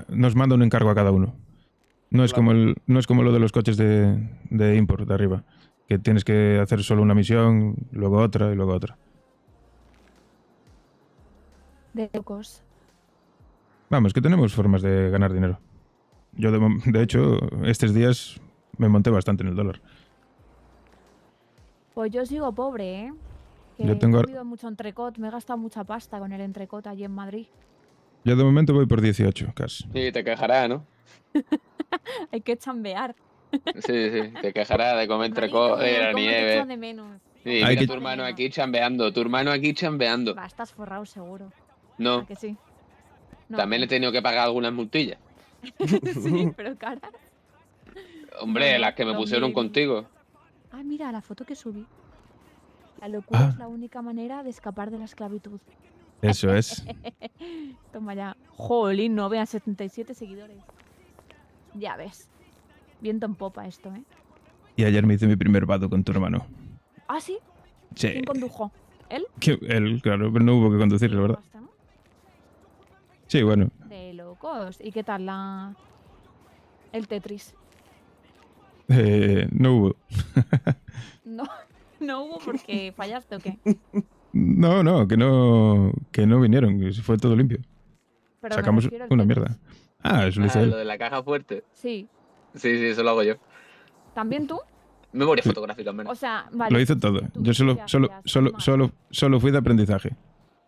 Nos manda un encargo a cada uno. No es, no es como lo de los coches de import de arriba, que tienes que hacer solo una misión, luego otra y luego otra. De locos. Vamos, que tenemos formas de ganar dinero. Yo, de hecho, estos días me monté bastante en el dólar. Pues yo sigo pobre, ¿eh? Que Yo tengo... he comido mucho entrecot, me he gastado mucha pasta con el entrecot allí en Madrid. Yo de momento voy por 18, casi. Sí, te quejará, ¿no? Hay que chambear. Sí, te quejará de comer entrecot de la nieve. De menos. Sí, mira tu hermano aquí chambeando, Va, estás forrado seguro. No. ¿A que sí? No, También he tenido que pagar algunas multillas. Sí, pero cara. Hombre, No, las que me pusieron contigo. Ah, mira, la foto que subí. La locura Ah. es la única manera de escapar de la esclavitud. Eso es. Toma ya. Jolín, no vean 77 seguidores. Ya ves. Viento en popa esto, ¿eh? Y ayer me hice mi primer vado con tu hermano. ¿Ah, sí? Sí. ¿Quién condujo? ¿Él? Él, claro, pero no hubo que conducir, la verdad. Sí, bueno. De locos. ¿Y qué tal el Tetris? No hubo. No hubo porque fallaste o qué. No, que no vinieron, que fue todo limpio. Pero sacamos me refiero al una Tetris. mierda. Ah, eso lo hice él. Lo de la caja fuerte. Sí. Sí, eso lo hago yo. ¿También tú? Memoria fotográfica, al menos. O sea, vale. Lo hice todo. Yo solo fui de aprendizaje.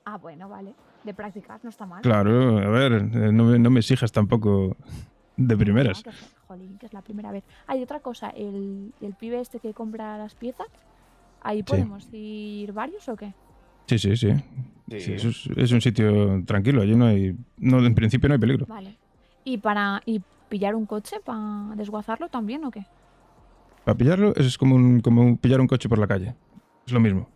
Ah, bueno, vale. De practicar no está mal. Claro, a ver, no me exijas tampoco de primeras. Jolín, que es la primera vez. Hay otra cosa, el pibe este que compra las piezas, ¿ahí Sí. podemos ir varios o qué? Sí. Sí, eso es un sitio tranquilo, allí no hay... No, en principio no hay peligro. Vale. ¿Y pillar un coche para desguazarlo también o qué? Para pillarlo es como pillar un coche por la calle. Es lo mismo.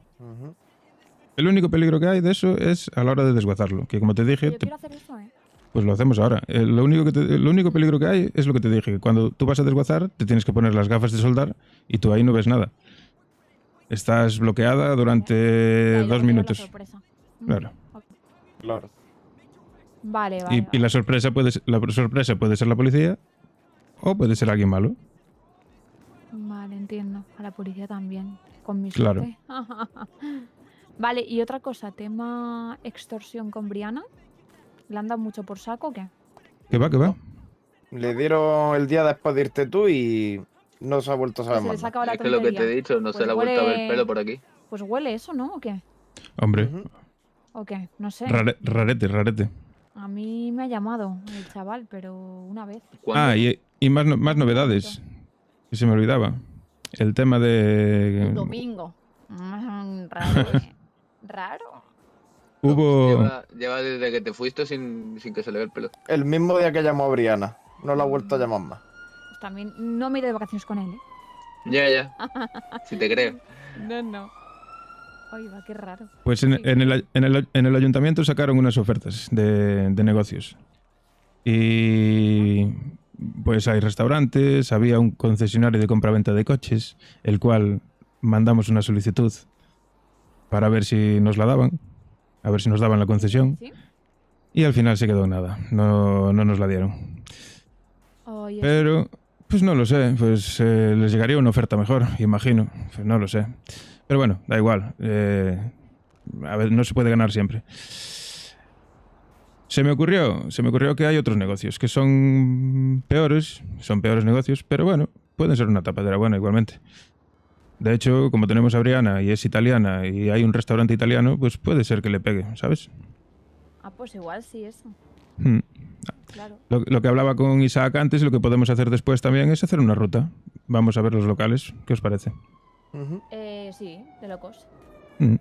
El único peligro que hay de eso es a la hora de desguazarlo, que como te dije... Yo quiero hacer eso, ¿eh? Pues lo hacemos ahora. Lo único peligro que hay es lo que te dije, que cuando tú vas a desguazar te tienes que poner las gafas de soldar y tú ahí no ves nada. Estás bloqueada durante 2 minutos. Claro. Claro. Vale. Y la sorpresa puede ser la policía o puede ser alguien malo. Vale, entiendo. A la policía también. Con mi Claro. suerte. Vale, y otra cosa, tema extorsión con Brianna. ¿Le han dado mucho por saco o qué? ¿Qué va? Le dieron el día después de irte tú y no se ha vuelto a saber Se le más. saca la Es que lo que te he tontería. dicho, no Pues se le ha vuelto a ver huele- pelo por aquí. Pues huele eso, ¿no? ¿O qué? Hombre, ¿O qué? No sé. rarete. A mí me ha llamado el chaval, pero una vez. Ah, y más novedades, que se me olvidaba. El tema de... Domingo. Raro, ¿eh? Raro. Hubo... Lleva desde que te fuiste sin que se le vea el pelo. El mismo día que llamó a Brianna. No la ha vuelto a llamar más. Pues también no me iré de vacaciones con él, ¿eh? Ya. Si te creo. No. Oiga, qué raro. Pues en el ayuntamiento sacaron unas ofertas de negocios. Y pues hay restaurantes, había un concesionario de compraventa de coches, el cual mandamos una solicitud para ver si nos la daban, a ver si nos daban la concesión. ¿Sí? Y al final se quedó en nada, no nos la dieron. Oye, Pero, pues no lo sé, pues les llegaría una oferta mejor, imagino, pues no lo sé. Pero bueno, da igual, a ver, no se puede ganar siempre. Se me ocurrió que hay otros negocios que son peores negocios, pero bueno, pueden ser una tapadera buena igualmente. De hecho, como tenemos a Brianna y es italiana y hay un restaurante italiano, pues puede ser que le pegue, ¿sabes? pues igual sí, eso. Claro. Lo que hablaba con Isaac antes y lo que podemos hacer después también es hacer una ruta. Vamos a ver los locales, ¿qué os parece? Sí, de locos. Mm.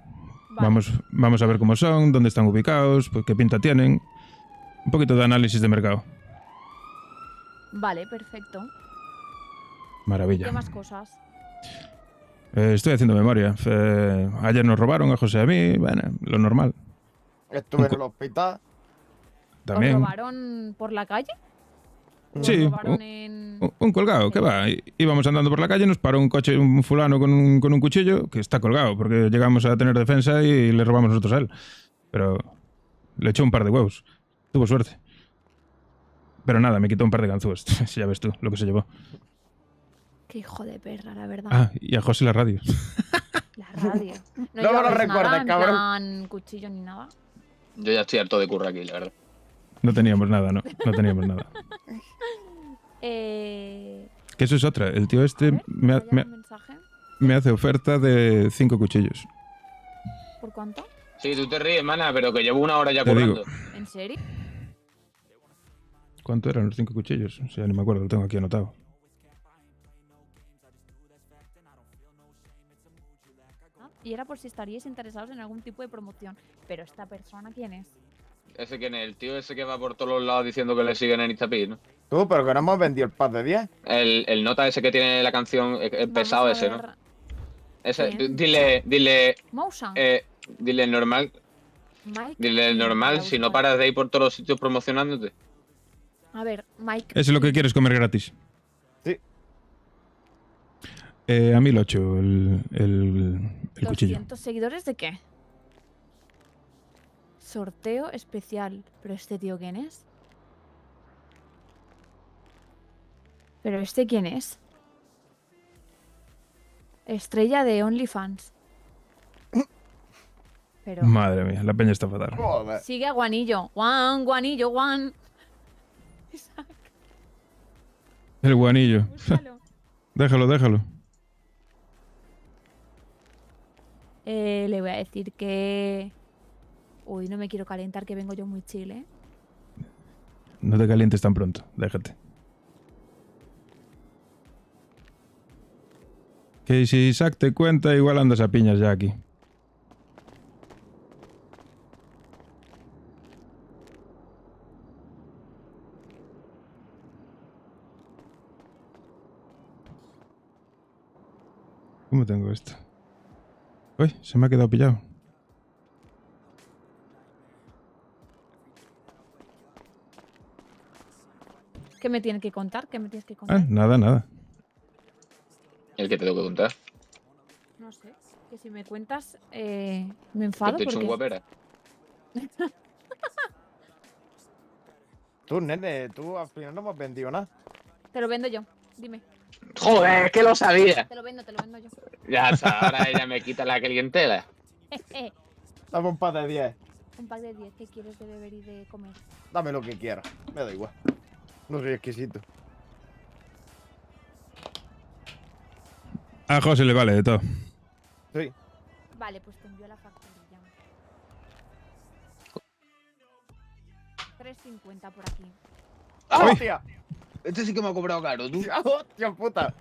Vale. Vamos a ver cómo son, dónde están ubicados, pues qué pinta tienen. Un poquito de análisis de mercado. Vale, perfecto. Maravilla. ¿Qué más cosas? Estoy haciendo memoria. Ayer nos robaron a José y a mí. Bueno, lo normal. Estuve en el hospital. También. ¿Os robaron por la calle? ¿O Sí, os robaron en...? un colgado, ¿qué va? Íbamos andando por la calle, nos paró un coche, un fulano con un cuchillo, que está colgado, porque llegamos a tener defensa y le robamos nosotros a él. Pero le echó un par de huevos. Tuvo suerte. Pero nada, me quitó un par de ganzúes. Ya ves tú lo que se llevó. Qué hijo de perra, la verdad. Ah, y a José la radio. La radio. No me llevabais lo recuerdes, nada, en cabrón. plan cuchillo ni nada. Yo ya estoy harto de curra aquí, la verdad. No teníamos nada, no. No teníamos nada. Eh... Que eso es otra. El tío este A ver, ¿vaya un mensaje? me hace oferta de 5 cuchillos. ¿Por cuánto? Sí, tú te ríes, mana, pero que llevo una hora ya Te digo. currando. ¿En serio? ¿Cuánto eran los 5 cuchillos? O sea, ni me acuerdo, lo tengo aquí anotado. Y era por si estaríais interesados en algún tipo de promoción. Pero esta persona, ¿quién es? ¿Ese quién es? El tío ese que va por todos los lados diciendo que le siguen en Instapid, ¿no? Tú, pero que no hemos vendido el pack de 10. El nota ese que tiene la canción, el Vamos pesado a ese, ¿no? ver. Ese, ¿Quién? dile, Mousan. dile normal, Mike. dile normal, Voy a si no buscar. paras de ir por todos los sitios promocionándote. A ver, Mike. Eso es lo que quieres, comer gratis. Sí. A 1008 el cuchillo. 200 seguidores de qué? Sorteo especial. ¿Pero este tío quién es? ¿Pero este quién es? Estrella de OnlyFans. Pero Madre mía, la peña está fatal. Joder. sigue a Guanillo. Guanillo, Juan. El guanillo. Búscalo. Déjalo. Le voy a decir que... Uy, no me quiero calentar, que vengo yo muy chill, ¿eh? No te calientes tan pronto, déjate. Que si Isaac te cuenta, igual andas a piñas ya aquí. ¿Cómo tengo esto? Uy, se me ha quedado pillado. ¿Qué me tienes que contar? ¿Qué me tienes que contar? Ah, nada. El que te tengo que contar. No sé. Que si me cuentas, me enfado Que te he hecho un porque... guapera. Tú, nene, tú al final no hemos vendido nada. Te lo vendo yo. Dime. Joder, es que lo sabía. Te lo vendo yo. Ya está, ahora ella me quita la clientela. Dame un pack de 10. Un pack de 10. ¿Qué quieres de beber y de comer? Dame lo que quieras. Me da igual. No soy exquisito. A José le vale de todo. Sí. Vale, pues te envío la facturilla. 3.50 por aquí. ¡Hostia! Este sí que me ha cobrado caro, tú. ¡Hostia puta!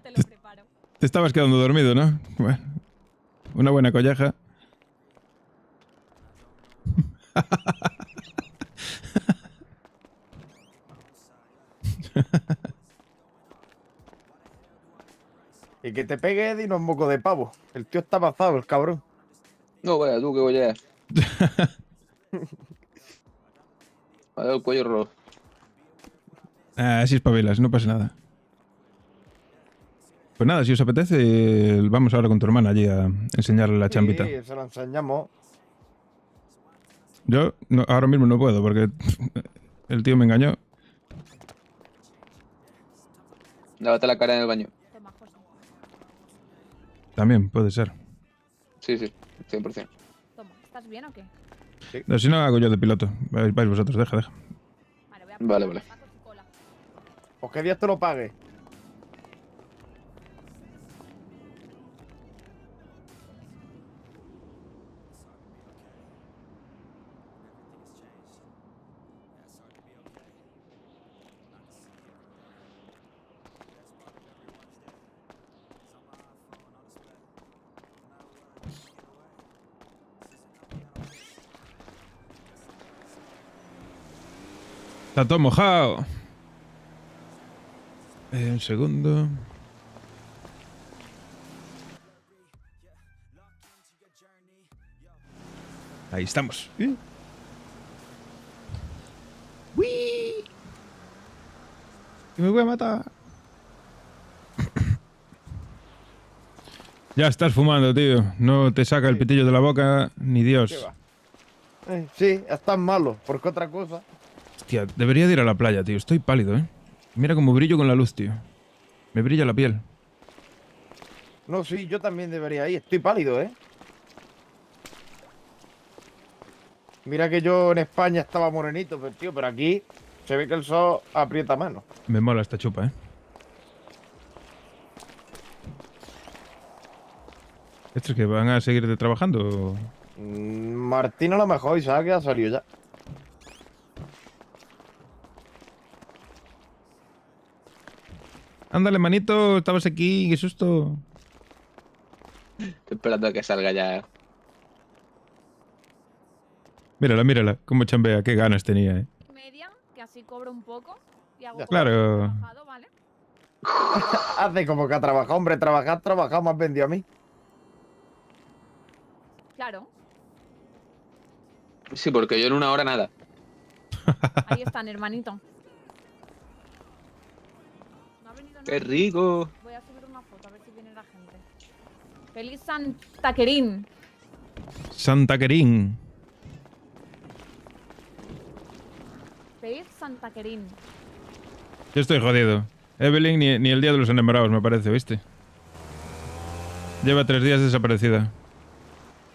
Te lo preparo. Te estabas quedando dormido, ¿no? Bueno, una buena colleja. Y que te pegue Eddie no es moco de pavo. El tío está pasado, el cabrón. No, vaya, tú que voy a... Vaya el cuello rojo. Así espabilas, no pasa nada. Pues nada, si os apetece, vamos ahora con tu hermana allí a enseñarle la chambita. Sí, se lo enseñamos. Yo ahora mismo no puedo porque el tío me engañó. Lávate la cara en el baño. Toma, José. También puede ser. Sí, 100%. Toma. ¿Estás bien o qué? No, si no, hago yo de piloto. Vais vosotros, deja. Vale, voy a Vale, poner vale. los tacos y cola. Pues que Dios te lo pague. Está todo mojado. Un segundo. Ahí estamos. ¡Uy! ¡Que me voy a matar! Ya estás fumando, tío. No te saca el pitillo de la boca ni Dios. Sí, estás malo. ¿Por qué otra cosa? Hostia, debería de ir a la playa, tío. Estoy pálido, ¿eh? Mira cómo brillo con la luz, tío. Me brilla la piel. No, sí, yo también debería ir. Estoy pálido, ¿eh? Mira que yo en España estaba morenito, pero tío, pero aquí se ve que el sol aprieta mano. Me mola esta chupa, ¿eh? ¿Estos que van a seguir trabajando? Martín a lo mejor, y sabe que ha salido ya. Ándale, manito, estabas aquí, qué susto. Estoy esperando a que salga ya. Mírala, mírala, cómo chambea, qué ganas tenía, ¿eh? Media, que así cobro un poco. Y hago Claro. trabajado, ¿vale? Hace como que ha trabajado, hombre, trabajado, me has vendido a mí. Claro, Sí, porque yo en una hora nada. ahí están, hermanito. No ha venido ¡Qué nadie. rico! Voy a subir una foto a ver si viene la gente. ¡Feliz Santa Querín! Santa Querín. ¡Feliz Santa Querín! Yo estoy jodido. Evelyn ni el día de los enamorados, me parece, ¿viste? Lleva 3 días desaparecida.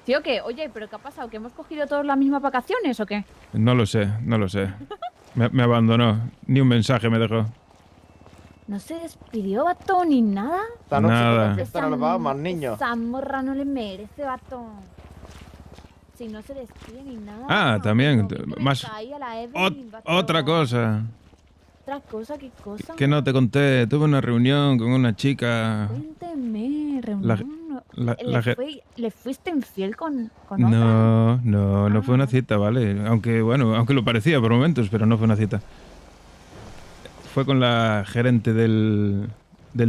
Tío, ¿qué? Oye, ¿pero qué ha pasado? ¿Que hemos cogido todas las mismas vacaciones o qué? No lo sé, no lo sé. Me abandonó. Ni un mensaje me dejó. ¿No se despidió, vato, ni nada? Esta noche Nada. con la fiesta no le va más niños. Esa morra no le merece, vato. Si no se despide ni nada. Ah, también. ¿Qué le Más. cae a la Evelyn, vato? Otra cosa. ¿Otra cosa? ¿Qué cosa? Que no te conté. Tuve una reunión con una chica. Cuénteme, La- reunión. la- la ge- ¿Le fuiste infiel con otra? No fue una cita, ¿vale? Aunque, bueno, aunque lo parecía por momentos, pero no fue una cita. Fue con la gerente del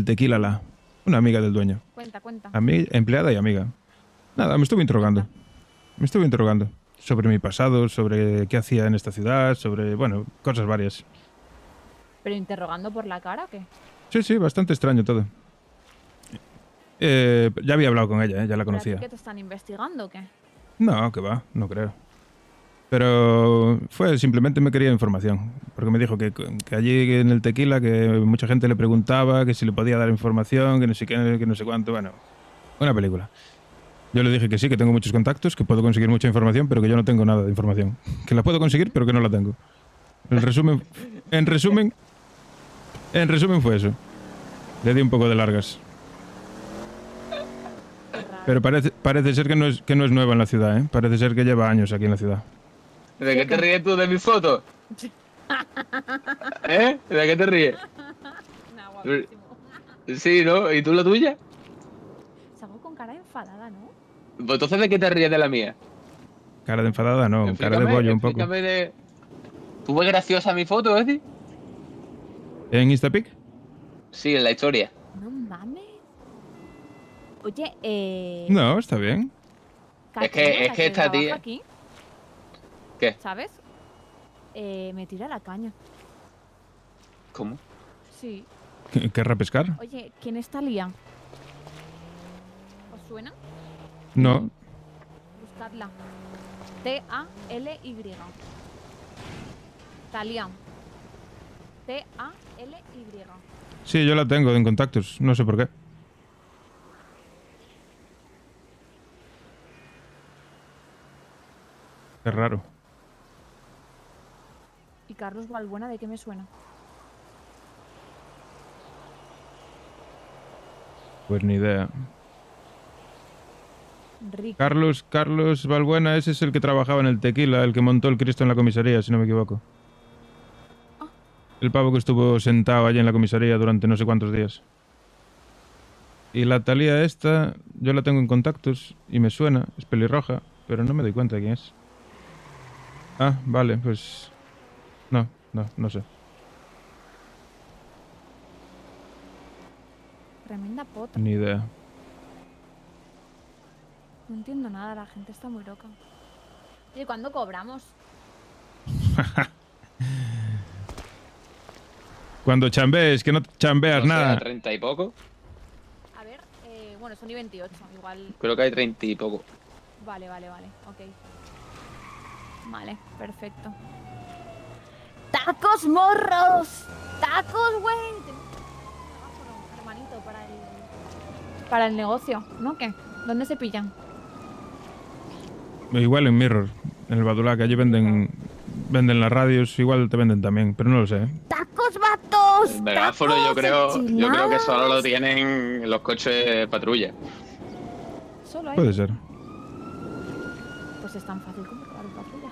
Tequila La, una amiga del dueño. Cuenta. Empleada y amiga. Nada, me estuve interrogando. Sobre mi pasado, sobre qué hacía en esta ciudad, sobre, bueno, cosas varias. ¿Pero interrogando por la cara o qué? Sí, bastante extraño todo. Ya había hablado con ella, ya la ¿Pero a ti conocía. ¿Qué te están investigando o qué? No, que va, no creo. Pero simplemente me quería información. Porque me dijo que allí en el Tequila, que mucha gente le preguntaba que si le podía dar información, que no sé qué, que no sé cuánto. Bueno, una película. Yo le dije que sí, que tengo muchos contactos, que puedo conseguir mucha información, pero que yo no tengo nada de información. Que la puedo conseguir, pero que no la tengo. En resumen fue eso. Le di un poco de largas. Pero parece ser que no es nueva en la ciudad, ¿eh? Parece ser que lleva años aquí en la ciudad. ¿De qué te ríes tú de mi foto? ¿Eh? ¿De qué te ríes? Nah, guapísimo. Sí, ¿no? ¿Y tú la tuya? Salgo con cara enfadada, ¿no? Pues entonces, ¿de qué te ríes de la mía? Cara de enfadada, no. Cara de bollo un poco. Explícame de... ¿Tú ves graciosa mi foto, Edi? ¿En Instapic? Sí, en la historia. No mames. Oye, No, está bien. Es que esta trabaja tía- aquí, ¿Qué? ¿sabes? Me tira la caña. ¿Cómo? Sí. ¿Querrá pescar? Oye, ¿quién es Talia? ¿Os suena? No. Buscadla. T-A-L-Y. Talia. T-A-L-Y. Sí, yo la tengo en contactos. No sé por qué. Qué raro. ¿Y Carlos Balbuena de qué me suena? Pues ni idea. Rico. Carlos Balbuena, ese es el que trabajaba en el Tequila, el que montó el Cristo en la comisaría, si no me equivoco. El pavo que estuvo sentado allí en la comisaría durante no sé cuántos días. Y la Talía esta, yo la tengo en contactos y me suena, es pelirroja, pero no me doy cuenta de quién es. Ah, vale, pues... No no sé. Tremenda potra. Ni idea. No entiendo nada, la gente está muy loca. ¿Y cuándo cobramos? Cuando chambees, que no chambeas No sé, nada. a 30 y poco. A ver, bueno, son y 28, igual. Creo que hay 30 y poco. Vale, ok. Vale, perfecto. ¡Tacos morros! ¡Tacos, güey! Hermanito, para el negocio, ¿no? ¿Qué? ¿Dónde se pillan? Igual en Mirror, en el Badulac, allí venden las radios, igual te venden también, pero no lo sé. ¡Tacos, vatos! El megáfono yo creo que solo lo tienen los coches de patrulla. Solo hay. Puede ser. Pues es tan fácil como robar un patrulla.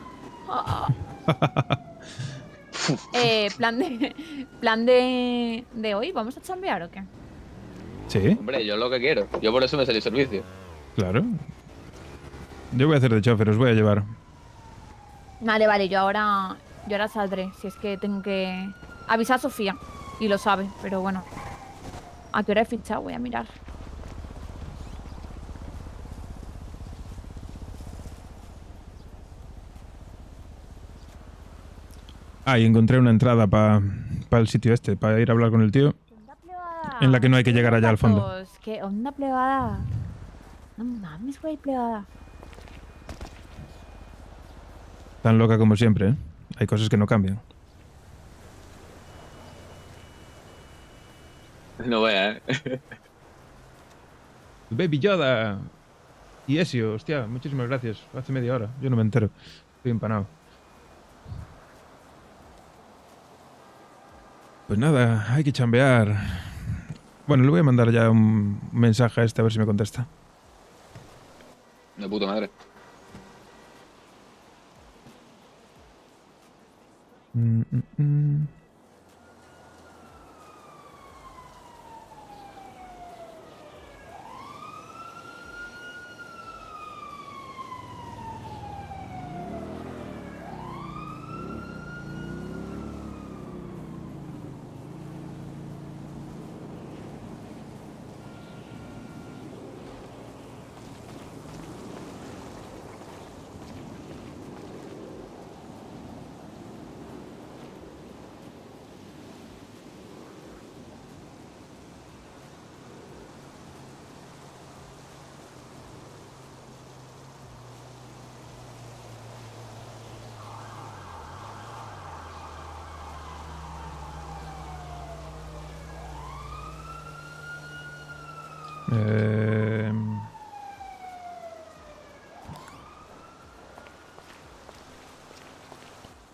Plan de hoy, ¿vamos a chambear o qué? Sí, Hombre, yo lo que quiero. Yo por eso me salí servicio. claro. Yo voy a hacer de chofer, os voy a llevar. Vale, yo ahora saldré. Si es que tengo que avisar a Sofía. Y lo sabe, pero bueno. ¿A qué hora he fichado? Voy a mirar. Ah, y encontré una entrada para el sitio este, para ir a hablar con el tío. En la que no hay que llegar allá al fondo. ¿Qué onda, plebada? No mames, güey, plebada. Tan loca como siempre, ¿eh? Hay cosas que no cambian. No vea, Baby Yoda. Y Ezio, hostia, muchísimas gracias. Hace media hora, yo no me entero. Estoy empanado. Pues nada, hay que chambear. Bueno, le voy a mandar ya un mensaje a este a ver si me contesta. De puta madre.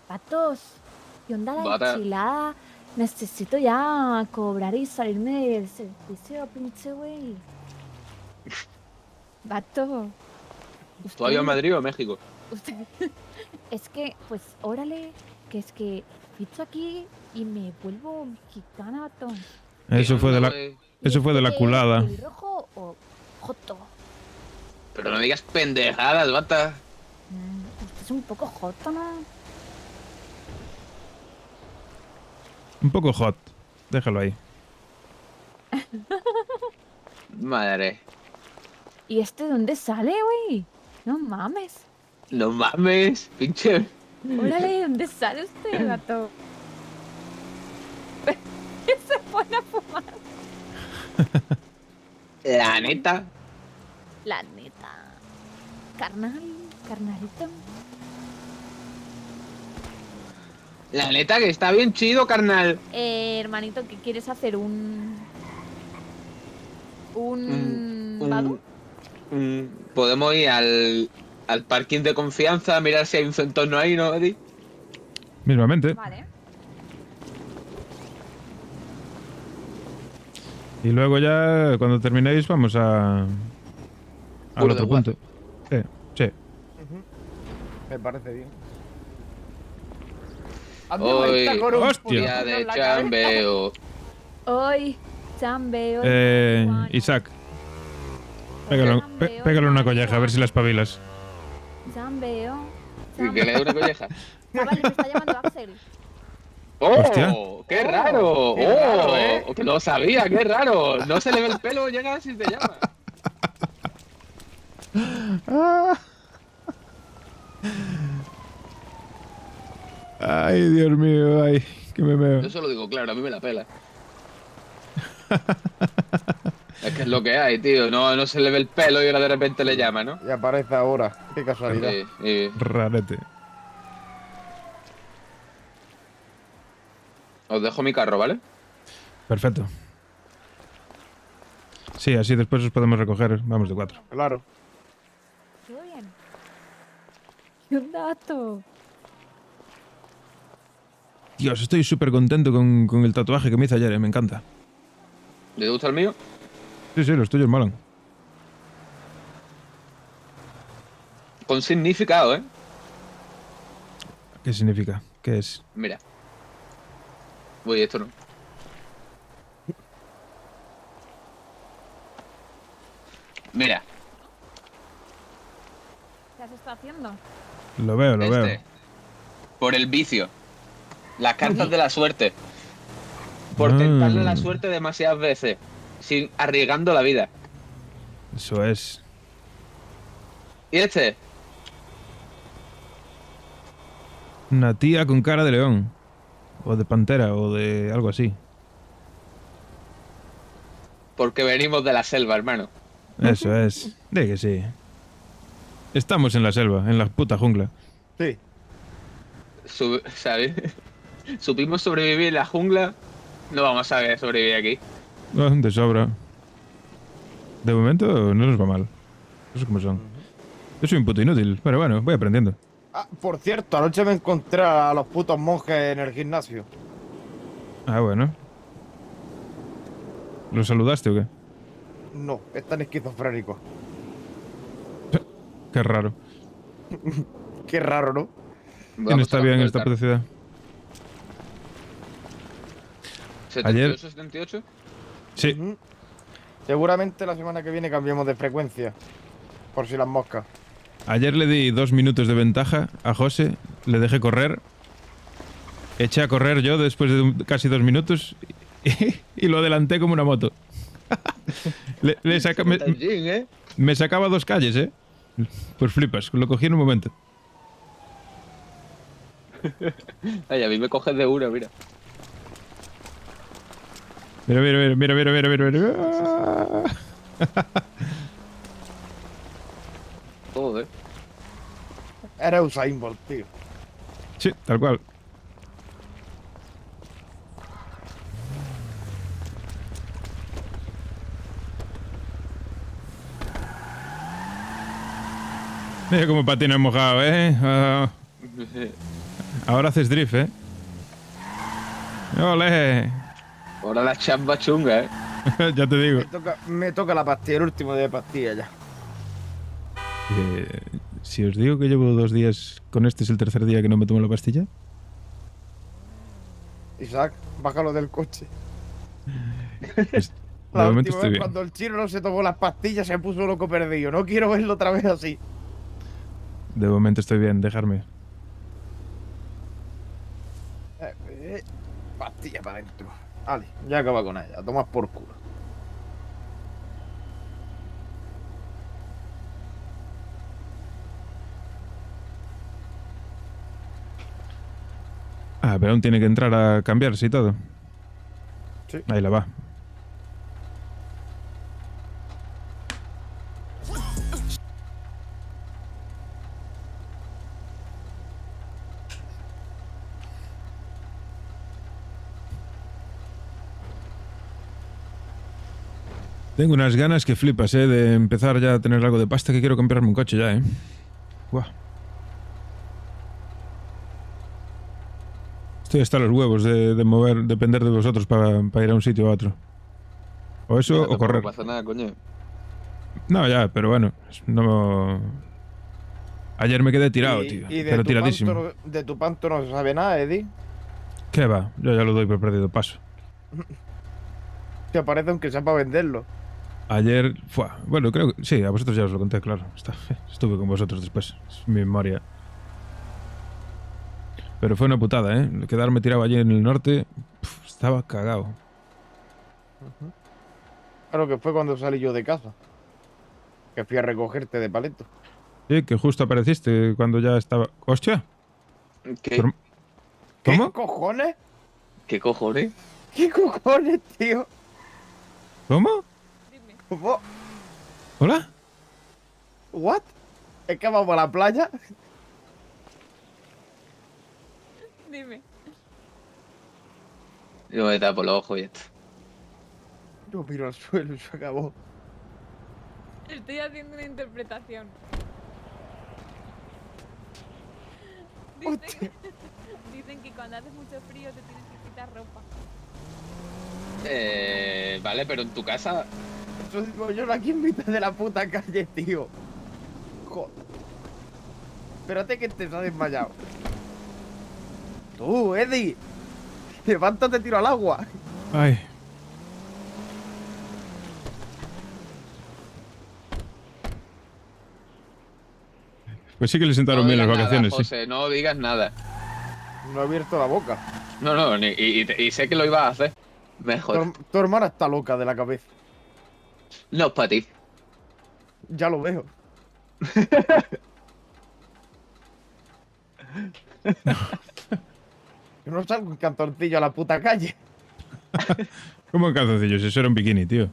Patos, ¿qué onda la Bata. enchilada? Necesito ya cobrar y salirme del servicio, pinche güey. Vato. ¿Tú has ido a Madrid o a México? Usted... Es que, pues, órale, que es que ficho aquí y me vuelvo mexicana, vato. Eso fue de la, eso fue de la culada. ¿Pelirrojo o joto? Pero no digas pendejadas, bata. Usted es un poco joto, ¿no? Un poco hot. Déjalo ahí. Madre. ¿Y este de dónde sale, güey? No mames. No mames, pinche. Órale, ¿de dónde sale usted, gato? Se pone a fumar. La neta. La neta. Carnalito. La neta que está bien chido, carnal. Hermanito, ¿qué quieres hacer? ¿Un Podemos ir al parking de confianza a mirar si hay un centorno ahí, ¿no, Eddie? Mismamente. Vale. Y luego ya, cuando terminéis, vamos al Puro otro de punto. Sí. Me parece bien. Hoy, Hostia. día de chambeo. Hoy, chambeo. Isaac. Pégale una colleja, a ver si las pabilas. Chambeo. ¿Y que le dé una colleja? Vale, me está llamando Axel. ¡Oh! Hostia. ¡Qué raro! Qué ¡Oh! raro, ¿eh? Que lo sabía, qué raro. No se le ve el pelo, llega si te llama. Ay, Dios mío, ay, que me veo. Yo se lo digo claro, a mí me la pela. Es que es lo que hay, tío. No se le ve el pelo y ahora de repente le llama, ¿no? Y aparece ahora. Qué casualidad. Rarete. Os dejo mi carro, ¿vale? Perfecto. Sí, así después os podemos recoger. Vamos de 4. Claro. Todo bien. ¡Qué dato! Dios, estoy súper contento con el tatuaje que me hice ayer, me encanta. ¿Le gusta el mío? Sí, los tuyos molan. Con significado, ¿eh? ¿Qué significa? ¿Qué es? Mira. Uy, esto no. Mira, ¿Qué has estado haciendo? Lo veo, lo veo. por el vicio. Las cartas de la suerte. Por tentarle la suerte demasiadas veces. Sin arriesgando la vida. Eso es. ¿Y este? Una tía con cara de león. O de pantera, o de algo así. Porque venimos de la selva, hermano. Eso es. De que sí. Estamos en la selva, en la puta jungla. Sí. ¿Sabes? Supimos sobrevivir en la jungla. No vamos a sobrevivir aquí. De sobra. De momento no nos va mal. No sé cómo son. Yo soy un puto inútil, pero bueno, voy aprendiendo. Ah, por cierto, anoche me encontré a los putos monjes en el gimnasio. Ah, bueno. ¿Los saludaste o qué? No, están esquizofrénicos. Qué raro. Qué raro, ¿no? ¿Quién está bien en esta puta ciudad? Ayer- ¿78, 78? Sí. Ujú. Seguramente la semana que viene cambiemos de frecuencia. Por si las moscas. Ayer le di 2 minutos de ventaja a José, le dejé correr, eché a correr yo después de casi 2 minutos y lo adelanté como una moto. Me sacaba 2 calles, ¿eh? Pues flipas, lo cogí en un momento. Ay, a mí me coges de una, mira. Mira. Joder. Eres Usain Bolt, tío. Sí, tal cual. Mira cómo patinas mojado, ¿eh? Ahora haces drift, ¿eh? ¡Ole! Ahora la chamba chunga, ¿eh? Ya te digo. Me toca la pastilla, el último de pastilla ya. Si os digo que llevo 2 días con este, es el tercer día que no me tomo la pastilla. Isaac, bájalo del coche. Pues, de La momento última estoy vez bien. cuando el chino no se tomó las pastillas se puso loco perdido. No quiero verlo otra vez así. De momento estoy bien, dejarme. Pastilla para adentro. Vale, ya acaba con ella. Tomas por culo. Ah, pero aún tiene que entrar a cambiarse y todo. Sí. Ahí la va. Tengo unas ganas que flipas, de empezar ya a tener algo de pasta, que quiero comprarme un coche ya, Buah. Estoy hasta los huevos de depender de vosotros para ir a un sitio a otro. O eso, o correr. No pasa nada, coño. No, ya, pero bueno, no... Ayer me quedé tirado, Y- tío. y Pero tiradísimo. de tu panto no se sabe nada, Eddie. ¿Qué va? Yo ya lo doy por perdido paso. Te aparece aunque sea para venderlo. Ayer, bueno, creo que sí, a vosotros ya os lo conté, claro. Estuve con vosotros después, es mi memoria. Pero fue una putada, ¿eh? Quedarme tirado allí en el norte, estaba cagado. Claro que fue cuando salí yo de casa. Que fui a recogerte de Paleto. Sí, que justo apareciste cuando ya estaba... ¡Hostia! ¿Qué? ¿Cómo? ¿Qué cojones? ¿Qué cojones? ¿Qué cojones, tío? ¿Cómo? ¿Cómo? ¿Hola? ¿What? ¿Es que vamos a la playa? Dime. Yo me tapo los ojos y esto. Yo miro al suelo y se acabó. Estoy haciendo una interpretación. Dicen que cuando hace mucho frío te tienes que quitar ropa. Vale, pero en tu casa... Eso digo yo aquí en mitad de la puta calle, tío. Joder. Espérate que te has desmayado. Tú, Eddie. Levántate, tiro al agua. Ay. Pues sí que le sentaron bien las vacaciones, nada, sí. José, no digas nada. No he abierto la boca. No, y sé que lo ibas a hacer. Mejor. Tu hermana está loca de la cabeza. No es para ti. Ya lo veo. Yo no salgo en cantoncillo a la puta calle. ¿Cómo en calzoncillos? Eso era un bikini, tío.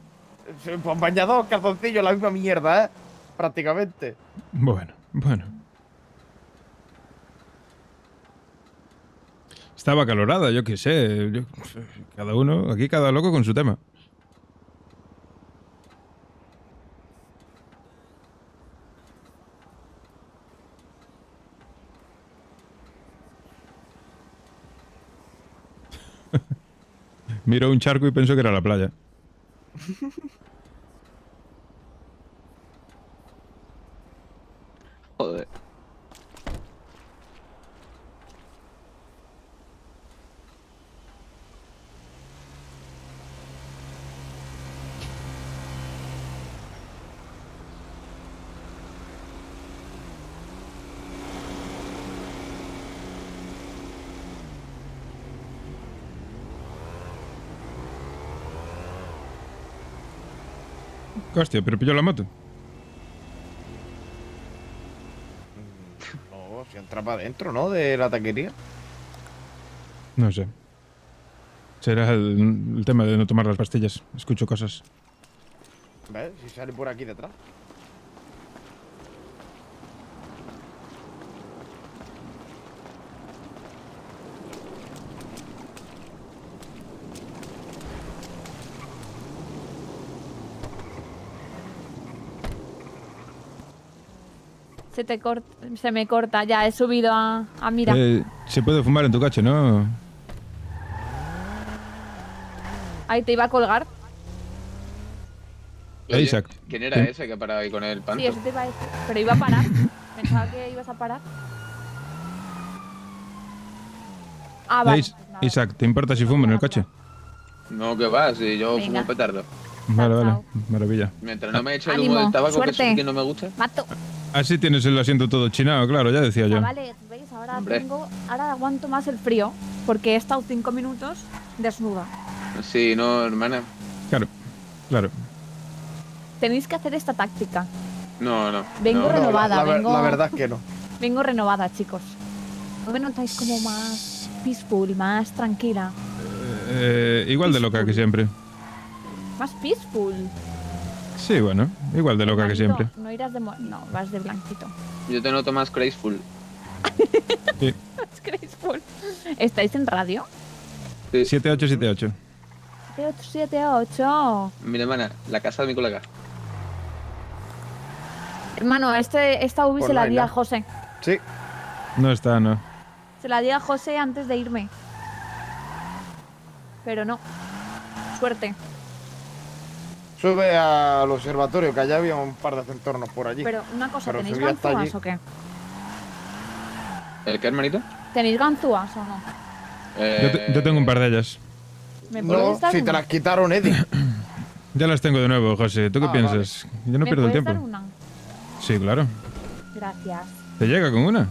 Pues bañador, calzoncillo, la misma mierda, ¿eh? Prácticamente. Bueno. Estaba acalorada, yo qué sé. Cada uno, aquí cada loco con su tema. Miró un charco y pensó que era la playa. Joder. Hostia, pero pilló la moto. No, si entra para adentro, ¿no? De la taquería. No sé. Será el tema de no tomar las pastillas. Escucho cosas. ¿Ves? Si sale por aquí detrás. Se me corta, ya he subido a mira. Se puede fumar en tu coche, ¿no? Ahí te iba a colgar. Oye, Isaac. ¿Quién era ese que paraba ahí con el panto? Sí, eso te iba a decir. Pero iba a parar. Pensaba que ibas a parar. Ah, vale. Isaac, ¿te importa si fumo en el coche? No, que va, si yo Venga. fumo petardo. Vale, maravilla. Mientras no me eche el Ánimo, humo del tabaco, suerte. que eso sí que no me gusta. Mato. Así tienes el asiento todo chinado, claro, ya decía yo. Vale, ¿veis? Hombre. Ahora aguanto más el frío. Porque he estado 5 minutos desnuda. Sí, no, hermana. Claro. Tenéis que hacer esta táctica. No. Vengo no. renovada, La verdad es que no. Vengo renovada, chicos. ¿No me notáis como más peaceful, más tranquila? Igual de loca que siempre. Más peaceful. Sí, bueno, igual de loca que Blanquito, siempre. No irás de... No, vas de blanquito. Yo te noto más graceful. Sí. Más graceful. ¿Estáis en radio? 7878. 7878. Mira, hermana, la casa de mi colega. Hermano, esta UBI Pues se no la hay di a nada. José. Sí. No está, no. Se la di a José antes de irme. Pero no. Suerte. Sube al observatorio, que allá había un par de centornos por allí. Pero una cosa, Pero ¿tenéis subí hasta ganzúas allí. o qué? ¿El qué, hermanito? ¿Tenéis ganzúas o no? Yo tengo un par de ellas. ¿Me No, puedes dar si te una? las quitaron, Eddie. Ya las tengo de nuevo, José. ¿Tú qué Ah, piensas? Yo no ¿Me pierdo el puedes tiempo. dar una? Sí, claro. Gracias. ¿Te llega con una?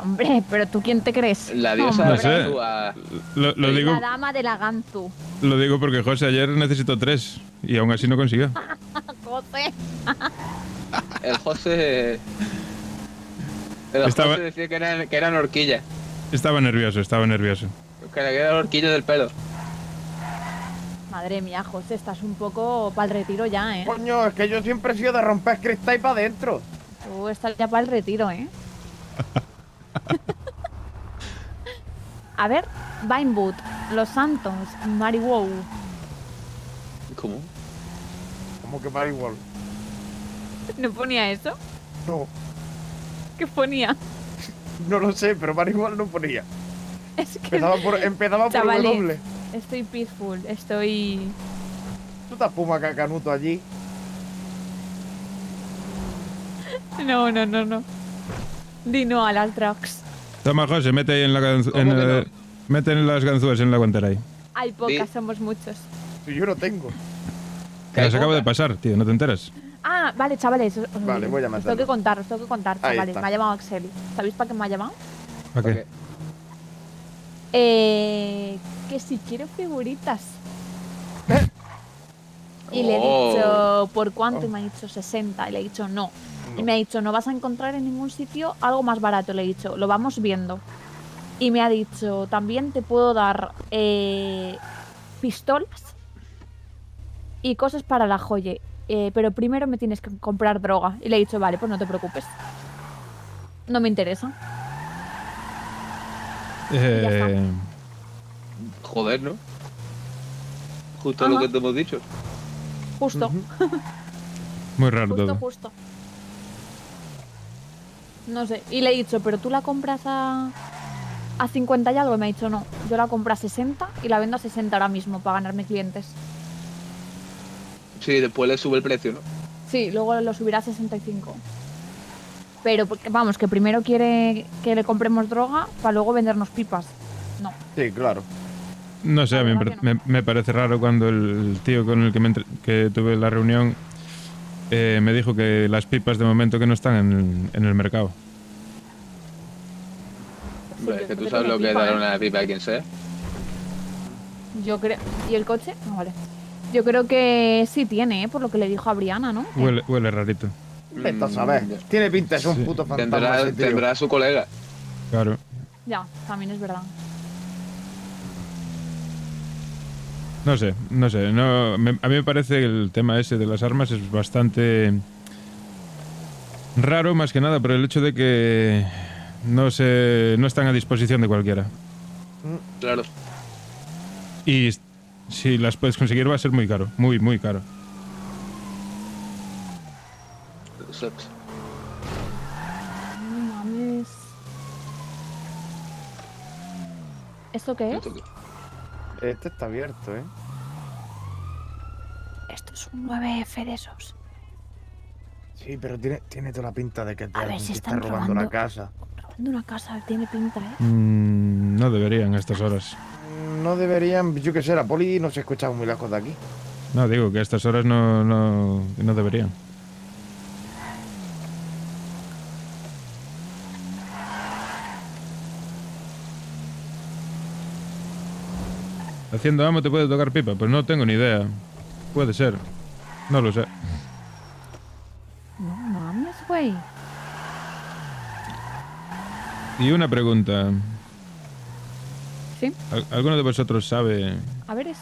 Hombre, pero ¿tú quién te crees? La diosa No de sé. Ganzúa. Lo digo, La dama de la Ganzu. lo digo porque José ayer necesitó 3 y aún así no consiguió. José. El José. El Estaba- José decía que eran horquillas. Estaba nervioso. Que era horquillo del pelo. Madre mía, José, estás un poco para el retiro ya, ¿eh? Coño, es que yo siempre he sido de romper cristal y para adentro. Tú estás ya para el retiro, ¿eh? A ver, Vinewood, Los Santos, Mariwow. ¿Cómo? Como que para igual. ¿No ponía eso? No, ¿Qué ponía? no lo sé, pero para igual no ponía. Es que... Empezaba por Chavales, W. estoy peaceful, estoy... Tú te espuma cacanuto allí. No. Di no a las drugs. Toma, José, mete ahí en la mete en las ganzúas en la guantera ahí. Hay pocas, Sí. somos muchos. Si yo no tengo. Que las acabo de pasar, tío, ¿no te enteras? Ah, vale, chavales. Vale, voy a os matarlo. tengo que contar, Ahí chavales. está. Me ha llamado Axel. ¿Sabéis para qué me ha llamado? ¿Para qué? Que si quiero figuritas. Y le he Oh. dicho, ¿por cuánto? Y me ha dicho 60. Y le he dicho, no. Y me ha dicho, no vas a encontrar en ningún sitio algo más barato. Le he dicho, lo vamos viendo. Y me ha dicho, también te puedo dar pistolas y cosas para la joya. Pero primero me tienes que comprar droga. Y le he dicho, vale, pues no te preocupes. No me interesa. Joder, ¿no? Justo Ajá. lo que te hemos dicho. Justo. Muy raro todo. Justo. No sé. Y le he dicho, pero tú la compras a 50 y algo. Y me ha dicho, no. Yo la compro a 60 y la vendo a 60 ahora mismo para ganarme clientes. Sí, después le sube el precio, ¿no? Sí, luego lo subirá a 65. Pero, porque, vamos, que primero quiere que le compremos droga para luego vendernos pipas. No. Sí, claro. No sé, a mí La verdad que me parece raro cuando el tío con el que tuve la reunión me dijo que las pipas de momento que no están en el mercado. Hombre, yo es que creo tú sabes tiene lo que es pipa, dar ¿eh? una pipa a quien sea. Yo creo... ¿Y el coche? Ah, vale. Yo creo que sí tiene, por lo que le dijo a Briana, ¿no? Huele rarito. Vete a saber. Tiene pinta de ser un puto fantasma. Tendrá, ese tío. tendrá a su colega. Claro. Ya, también es verdad. No sé. A mí me parece que el tema ese de las armas es bastante raro, más que nada, por el hecho de que no están a disposición de cualquiera. Claro. Y si las puedes conseguir va a ser muy caro, muy, muy caro. Sucks. No mames. ¿Esto qué es? Este está abierto, ¿eh? Esto es un 9F de esos. Sí, pero tiene toda la pinta de que A ver si está están robando la casa. Robando una casa, tiene pinta, ¿eh? No deberían a estas horas. No deberían, yo qué sé, la poli no se escuchaba muy lejos de aquí. No, digo que a estas horas no deberían. Haciendo amo te puede tocar pipa, pues no tengo ni idea. Puede ser. No lo sé. No mames, güey. Y una pregunta. Sí. ¿Alguno de vosotros sabe? A ver eso.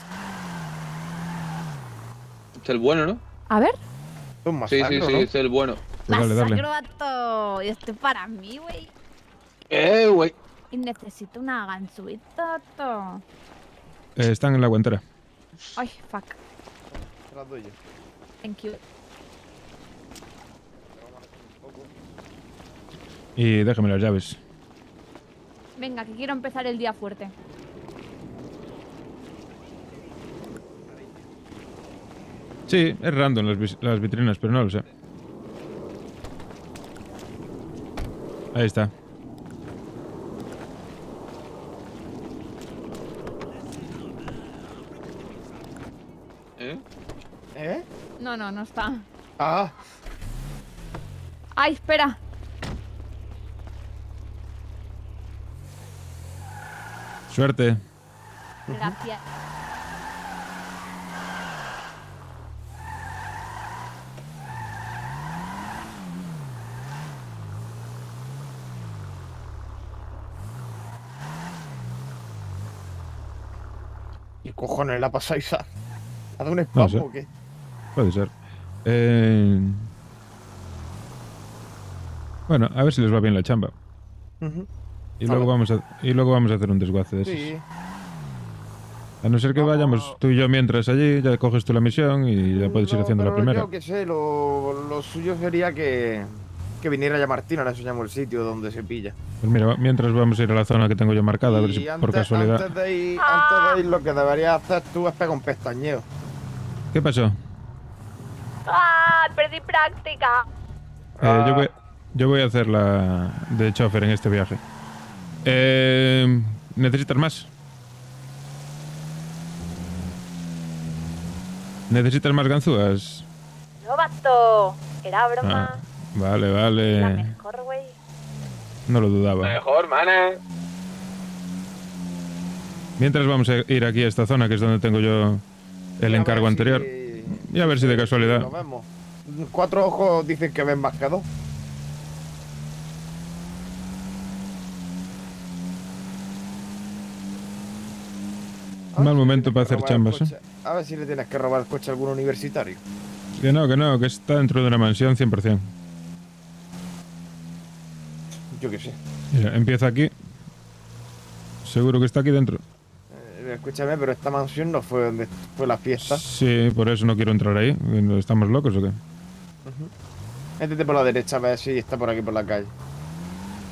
Este es el bueno, ¿no? A ver. Es un Sí, masacro, sí, ¿no? este es el bueno. Pues dale. Masacrobato. Y esto para mí, güey. Güey. Y necesito una gansuita. Están en la guantera. Ay, fuck. Te las doy yo. Thank you. Y déjame las llaves. Venga, que quiero empezar el día fuerte. Sí, es random las vitrinas, pero no lo sé. Ahí está. ¿Eh? No está. Ah, Ay, espera. Suerte. Gracias. ¿Qué cojones la pasáis a dar un No spam sé. o qué? Puede ser. Bueno, a ver si les va bien la chamba. Ujú. Y luego vamos a hacer un desguace de esos. Sí. A no ser que vayamos tú y yo mientras allí, ya coges tú la misión y ya puedes ir No, haciendo la pero primera. Yo que sé, lo suyo sería que viniera ya Martín, ahora enseñamos el sitio donde se pilla. Pues mira, mientras vamos a ir a la zona que tengo yo marcada, a ver si por casualidad. Antes de ir, lo que deberías hacer tú es pegar un pestañeo. ¿Qué pasó? ¡Ah! Perdí práctica. Yo voy a hacer la de chofer en este viaje. ¿Necesitas más? ¿Necesitas más ganzúas? No, vato. Era broma. Ah, vale, La vale. mejor, güey. No lo dudaba. Mejor, mana. Mientras vamos a ir aquí a esta zona, que es donde tengo yo el encargo anterior. Y a ver si de casualidad. Lo vemos. 4 ojos dicen que ven más que 2. Mal momento para hacer chambas, ¿eh? A ver si le tienes que robar el coche a algún universitario. Que no, que está dentro de una mansión 100%. Yo qué sé. Mira, empieza aquí. Seguro que está aquí dentro. Escúchame, pero esta mansión no fue donde fue la fiesta. Sí, por eso no quiero entrar ahí. ¿Estamos locos o qué? Métete por la derecha a ver si está por aquí por la calle.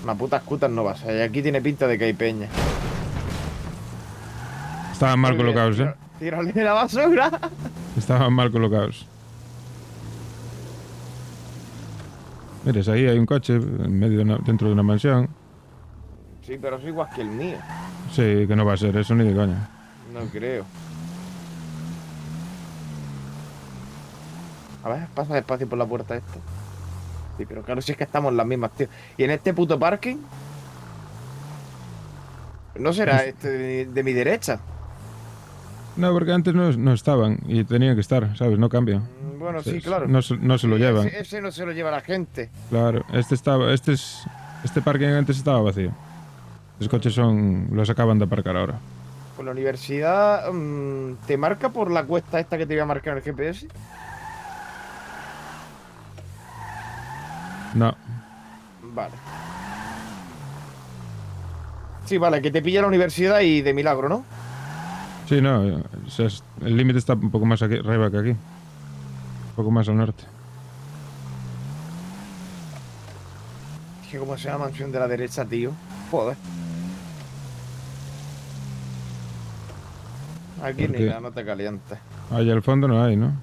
Una puta scooter no vas. Y aquí tiene pinta de que hay peña. Estaban mal Muy bien, colocados, ¿eh? Tírale la basura. Estaban mal colocados. Mires, ahí hay un coche en medio dentro de una mansión. Sí, pero es igual que el mío. Sí, que no va a ser eso ni de coña. No creo. A ver, pasa despacio por la puerta esta. Sí, pero claro, si es que estamos en las mismas, tío. ¿Y en este puto parking? ¿No será este de mi derecha? No, porque antes no estaban y tenían que estar, ¿sabes? No cambia. Bueno, sí, claro. No se lo llevan. Ese no se lo lleva la gente. Claro, este parking antes estaba vacío. Los coches los acaban de aparcar ahora. Pues la universidad te marca por la cuesta esta que te voy a marcar en el GPS. No, Vale. Sí, vale, que te pilla la universidad y de milagro, ¿no? sí, no. O sea, el límite está un poco más aquí, arriba que aquí. Un poco más al norte. Es que como sea la mansión de la derecha, tío. Joder. Aquí ¿Por ni qué? nada, no te calientes. Allá al fondo no hay, ¿no?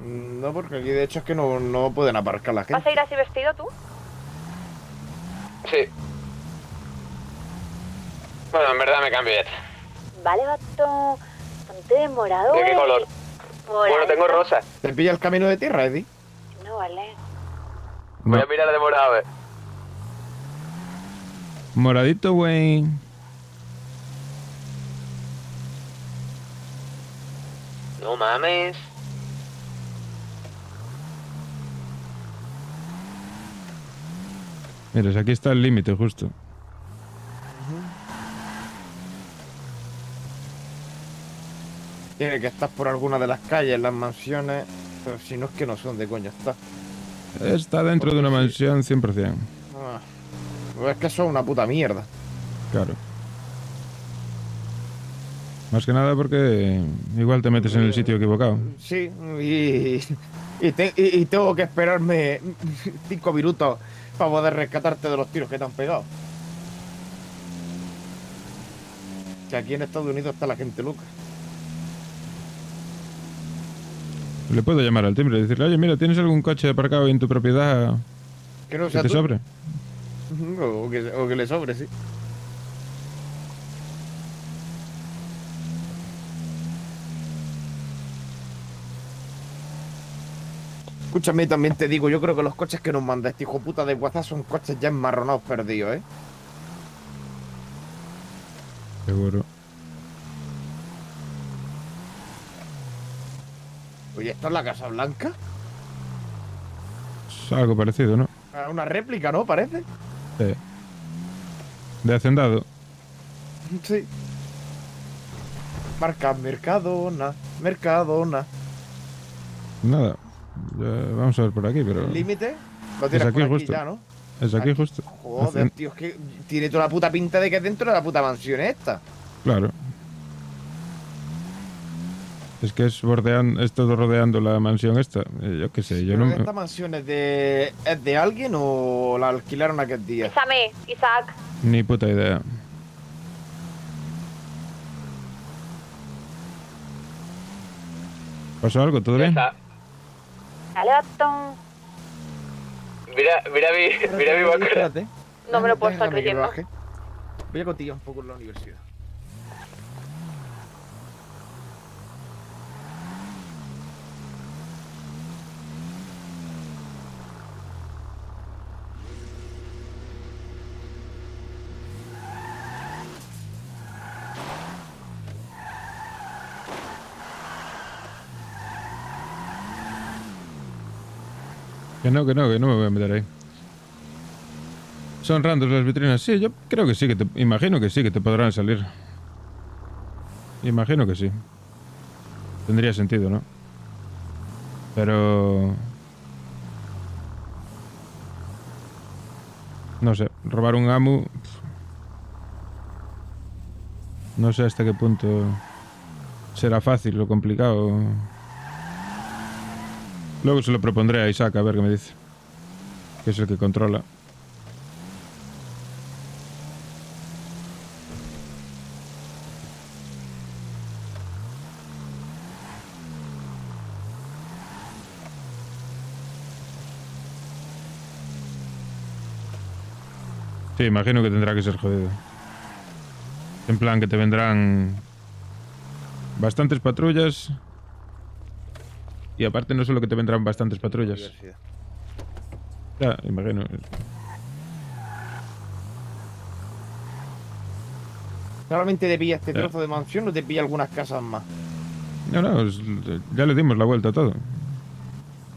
No, porque aquí de hecho es que no pueden aparcar la gente. ¿Vas a ir así vestido tú? Sí. Bueno, en verdad me cambié. Vale, vato. Ponte de morado. ¿De qué güey. color? Bueno, tengo rosa. ¿Te pilla el camino de tierra, Eddie? No, vale. Voy No. a mirar de morado, a ver. Moradito, güey. No mames. Mires, aquí está el límite justo. Tiene que estar por alguna de las calles, las mansiones. Pero si no es que no sé dónde coño está. Está dentro de una mansión 100%. Ah, pues es que eso es una puta mierda. Claro. Más que nada porque igual te metes en el sitio equivocado. Sí, y tengo que esperarme 5 minutos para poder rescatarte de los tiros que te han pegado. Que aquí en Estados Unidos está la gente loca. Le puedo llamar al timbre y decirle, oye, mira, ¿tienes algún coche aparcado en tu propiedad Que no que sea te tú. sobre? O que le sobre, sí. Escúchame, también te digo, yo creo que los coches que nos manda este hijo puta de WhatsApp son coches ya enmarronados perdidos, ¿eh? Seguro. Oye, ¿esto es la Casa Blanca? Es algo parecido, ¿no? Ah, una réplica, ¿no? Parece. Sí. De Hacendado. Sí. Marca Mercadona. Mercadona. Nada. Vamos a ver por aquí, pero... ¿El límite? Lo tienes aquí por aquí justo. ya, ¿no? Es aquí justo. Joder, tío, es que tiene toda la puta pinta de que es dentro de la puta mansión esta. Claro. Es que es todo rodeando la mansión esta. Yo qué sé, yo ¿Pero no... esta mansión es de alguien o la alquilaron aquel día? Bésame, Isaac. Ni puta idea. ¿Pasó algo? ¿Todo bien? Dale, batón. Mira mi bacana. Espérate. No me lo puedo estar Déjame que creyendo. baje. Voy a cotillar un poco en la universidad. Que no me voy a meter ahí. ¿Son randos las vitrinas? Sí, yo creo que sí, imagino que sí, que te podrán salir. Imagino que sí. Tendría sentido, ¿no? Pero... No sé, robar un AMU... No sé hasta qué punto será fácil o complicado. Luego se lo propondré a Isaac a ver qué me dice. Que es el que controla. Sí, imagino que tendrá que ser jodido. En plan que te vendrán bastantes patrullas. Y aparte no solo que te vendrán bastantes patrullas. Ya, imagino. ¿Solamente te pilla este trozo de mansión o te pilla algunas casas más? No, ya le dimos la vuelta a todo.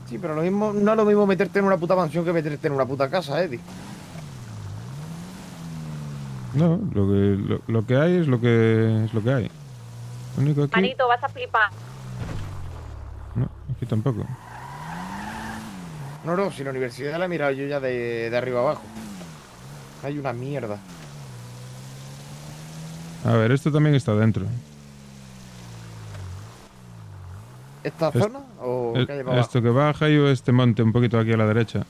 Sí, pero no es lo mismo meterte en una puta mansión que meterte en una puta casa, Eddie. No, lo que hay es lo que hay. Lo único aquí... Manito, vas a flipar. No, aquí tampoco. No, si la universidad la he mirado yo ya de arriba abajo. Hay una mierda. A ver, esto también está dentro. ¿Esta zona o calle para abajo? Esto que baja y este monte un poquito aquí a la derecha.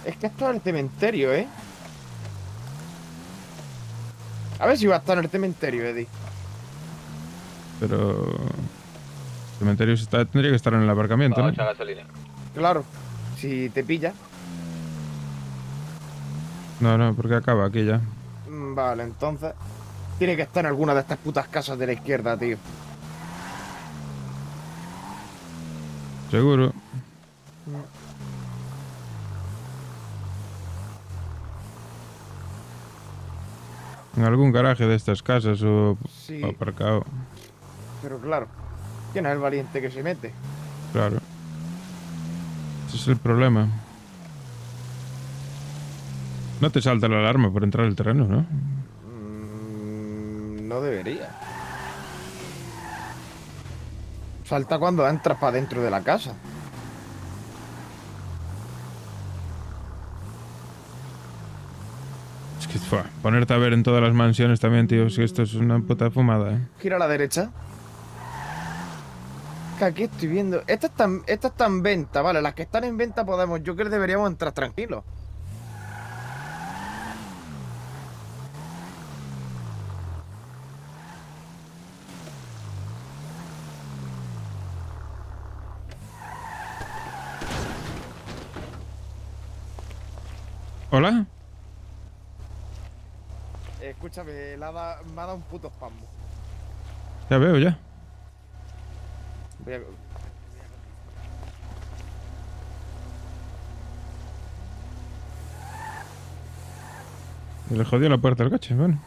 Es que esto es el cementerio, ¿eh? A ver si va a estar en el cementerio, Eddie. Pero... El cementerio tendría que estar en el aparcamiento, ¿no? gasolina. Claro, si te pilla. No, porque acaba aquí ya. Vale, entonces... Tiene que estar en alguna de estas putas casas de la izquierda, tío. Seguro. En algún garaje de estas casas o Sí. aparcado. Pero claro, ¿quién es el valiente que se mete? Claro. Ese es el problema. No te salta la alarma por entrar al terreno, ¿no? No debería. Salta cuando entras para dentro de la casa. Es que ponerte a ver en todas las mansiones también, tío. Si esto es una puta fumada, ¿eh? Gira a la derecha. Que aquí estoy viendo. Esta está en venta, vale. Las que están en venta podemos. Yo creo que deberíamos entrar tranquilos. ¿Hola? Escúchame, me ha dado un puto espasmo. Ya veo, ya. Voy a... Y le jodió la puerta del coche, bueno.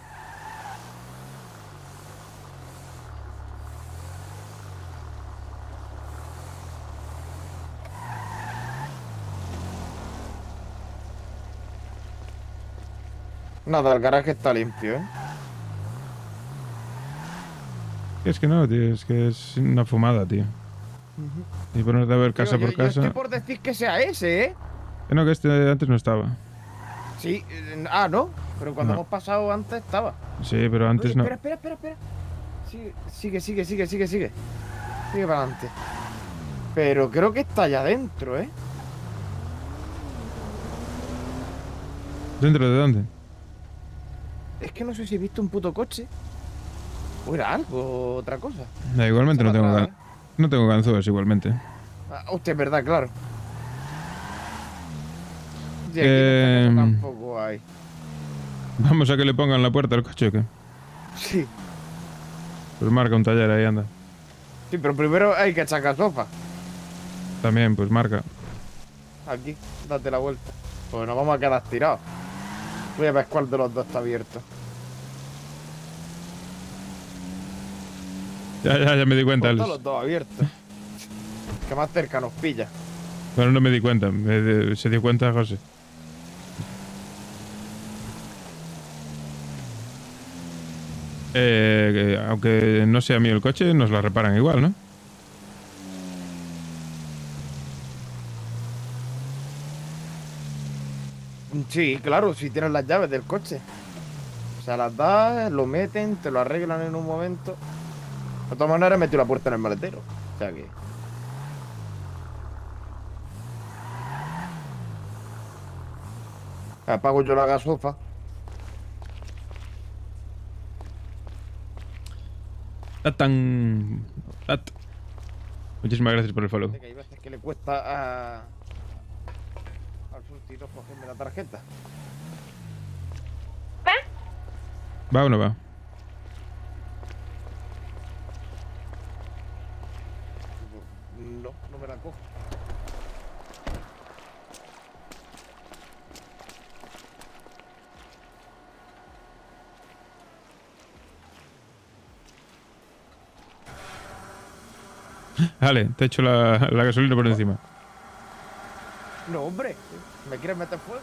Nada, el garaje está limpio, ¿eh? Es que no, tío, es que es una fumada, tío. Y ponerte a ver casa Digo, por yo casa. estoy por decir que sea ese, ¿eh? Que no, que este antes no estaba. Sí, ¿no? Pero cuando No. hemos pasado antes estaba. Sí, pero antes Oye, no. espera. Sigue. Sigue para adelante. Pero creo que está allá adentro, ¿eh? ¿Dentro de dónde? Es que no sé si he visto un puto coche. O era algo, otra cosa. Igualmente no Está tengo, atrás, no tengo ganzúas, igualmente. Usted es verdad, claro. Sí, aquí en Eh, esta casa tampoco hay. Vamos a que le pongan la puerta al coche, ¿o qué? Sí. Pues marca un taller ahí, anda. Sí, pero primero hay que echar gasofa. También, pues marca. Aquí, date la vuelta. Pues nos vamos a quedar tirados. Voy a ver cuál de los dos está abierto. Ya me di cuenta. Pues están los dos abiertos. Que más cerca nos pilla. Bueno, no me di cuenta. Se dio cuenta José. Aunque no sea mío el coche, nos lo reparan igual, ¿no? Sí, claro, si tienes las llaves del coche. O sea, las das, lo meten, te lo arreglan en un momento. De todas maneras, metió la puerta en el maletero. O sea que... Apago yo la gasofa. Muchísimas gracias por el follow. Que hay veces que le cuesta al surtidor cogerme la tarjeta. ¿Va o no va? No me la cojo. Vale, te echo la gasolina por encima. No, hombre, ¿me quieres meter fuego?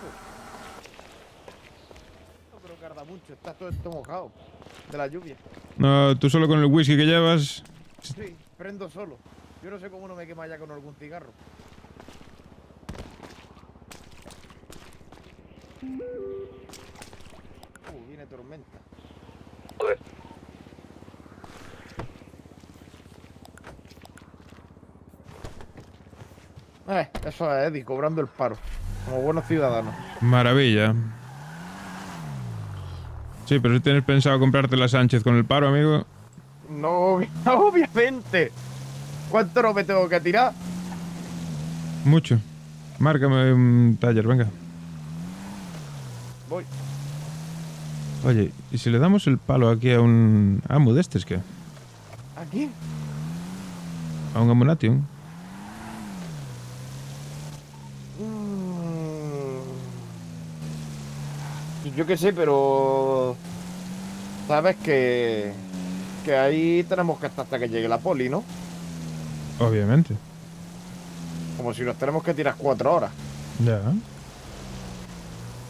No creo que tarda mucho, está todo esto mojado de la lluvia. No, tú solo con el whisky que llevas. Sí, prendo solo. Yo no sé cómo no me quema ya con algún cigarro. Viene tormenta. Eso es Eddie, cobrando el paro. Como buenos ciudadanos. Maravilla. Sí, pero si tienes pensado comprarte la Sánchez con el paro, amigo. No, obviamente. ¿Cuánto no me tengo que tirar? Mucho. Márcame un taller, venga. Voy. Oye, ¿y si le damos el palo aquí a un Amu de estos, qué? ¿A quién? A un Amunation. Yo qué sé, pero... Sabes que ahí tenemos que estar hasta que llegue la poli, ¿no? Obviamente. Como si nos tenemos que tirar 4 horas. Ya.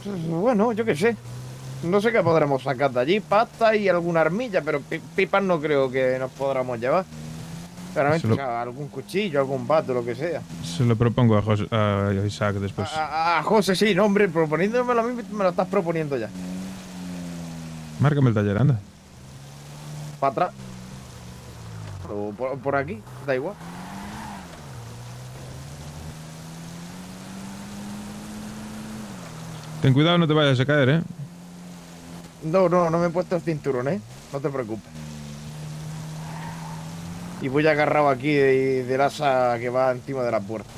Pues, bueno, yo qué sé. No sé qué podremos sacar de allí. Pasta y alguna armilla, pero pipas no creo que nos podamos llevar. Claramente, o sea, algún cuchillo, algún bato, lo que sea. Se lo propongo a Isaac después. A José, sí, no, hombre, proponiéndomelo a mí me lo estás proponiendo ya. Márcame el taller, anda. Para atrás. O por aquí, da igual. Ten cuidado, no te vayas a caer, ¿eh? No me he puesto el cinturón, ¿eh? No te preocupes. Y voy agarrado aquí del asa que va encima de la puerta.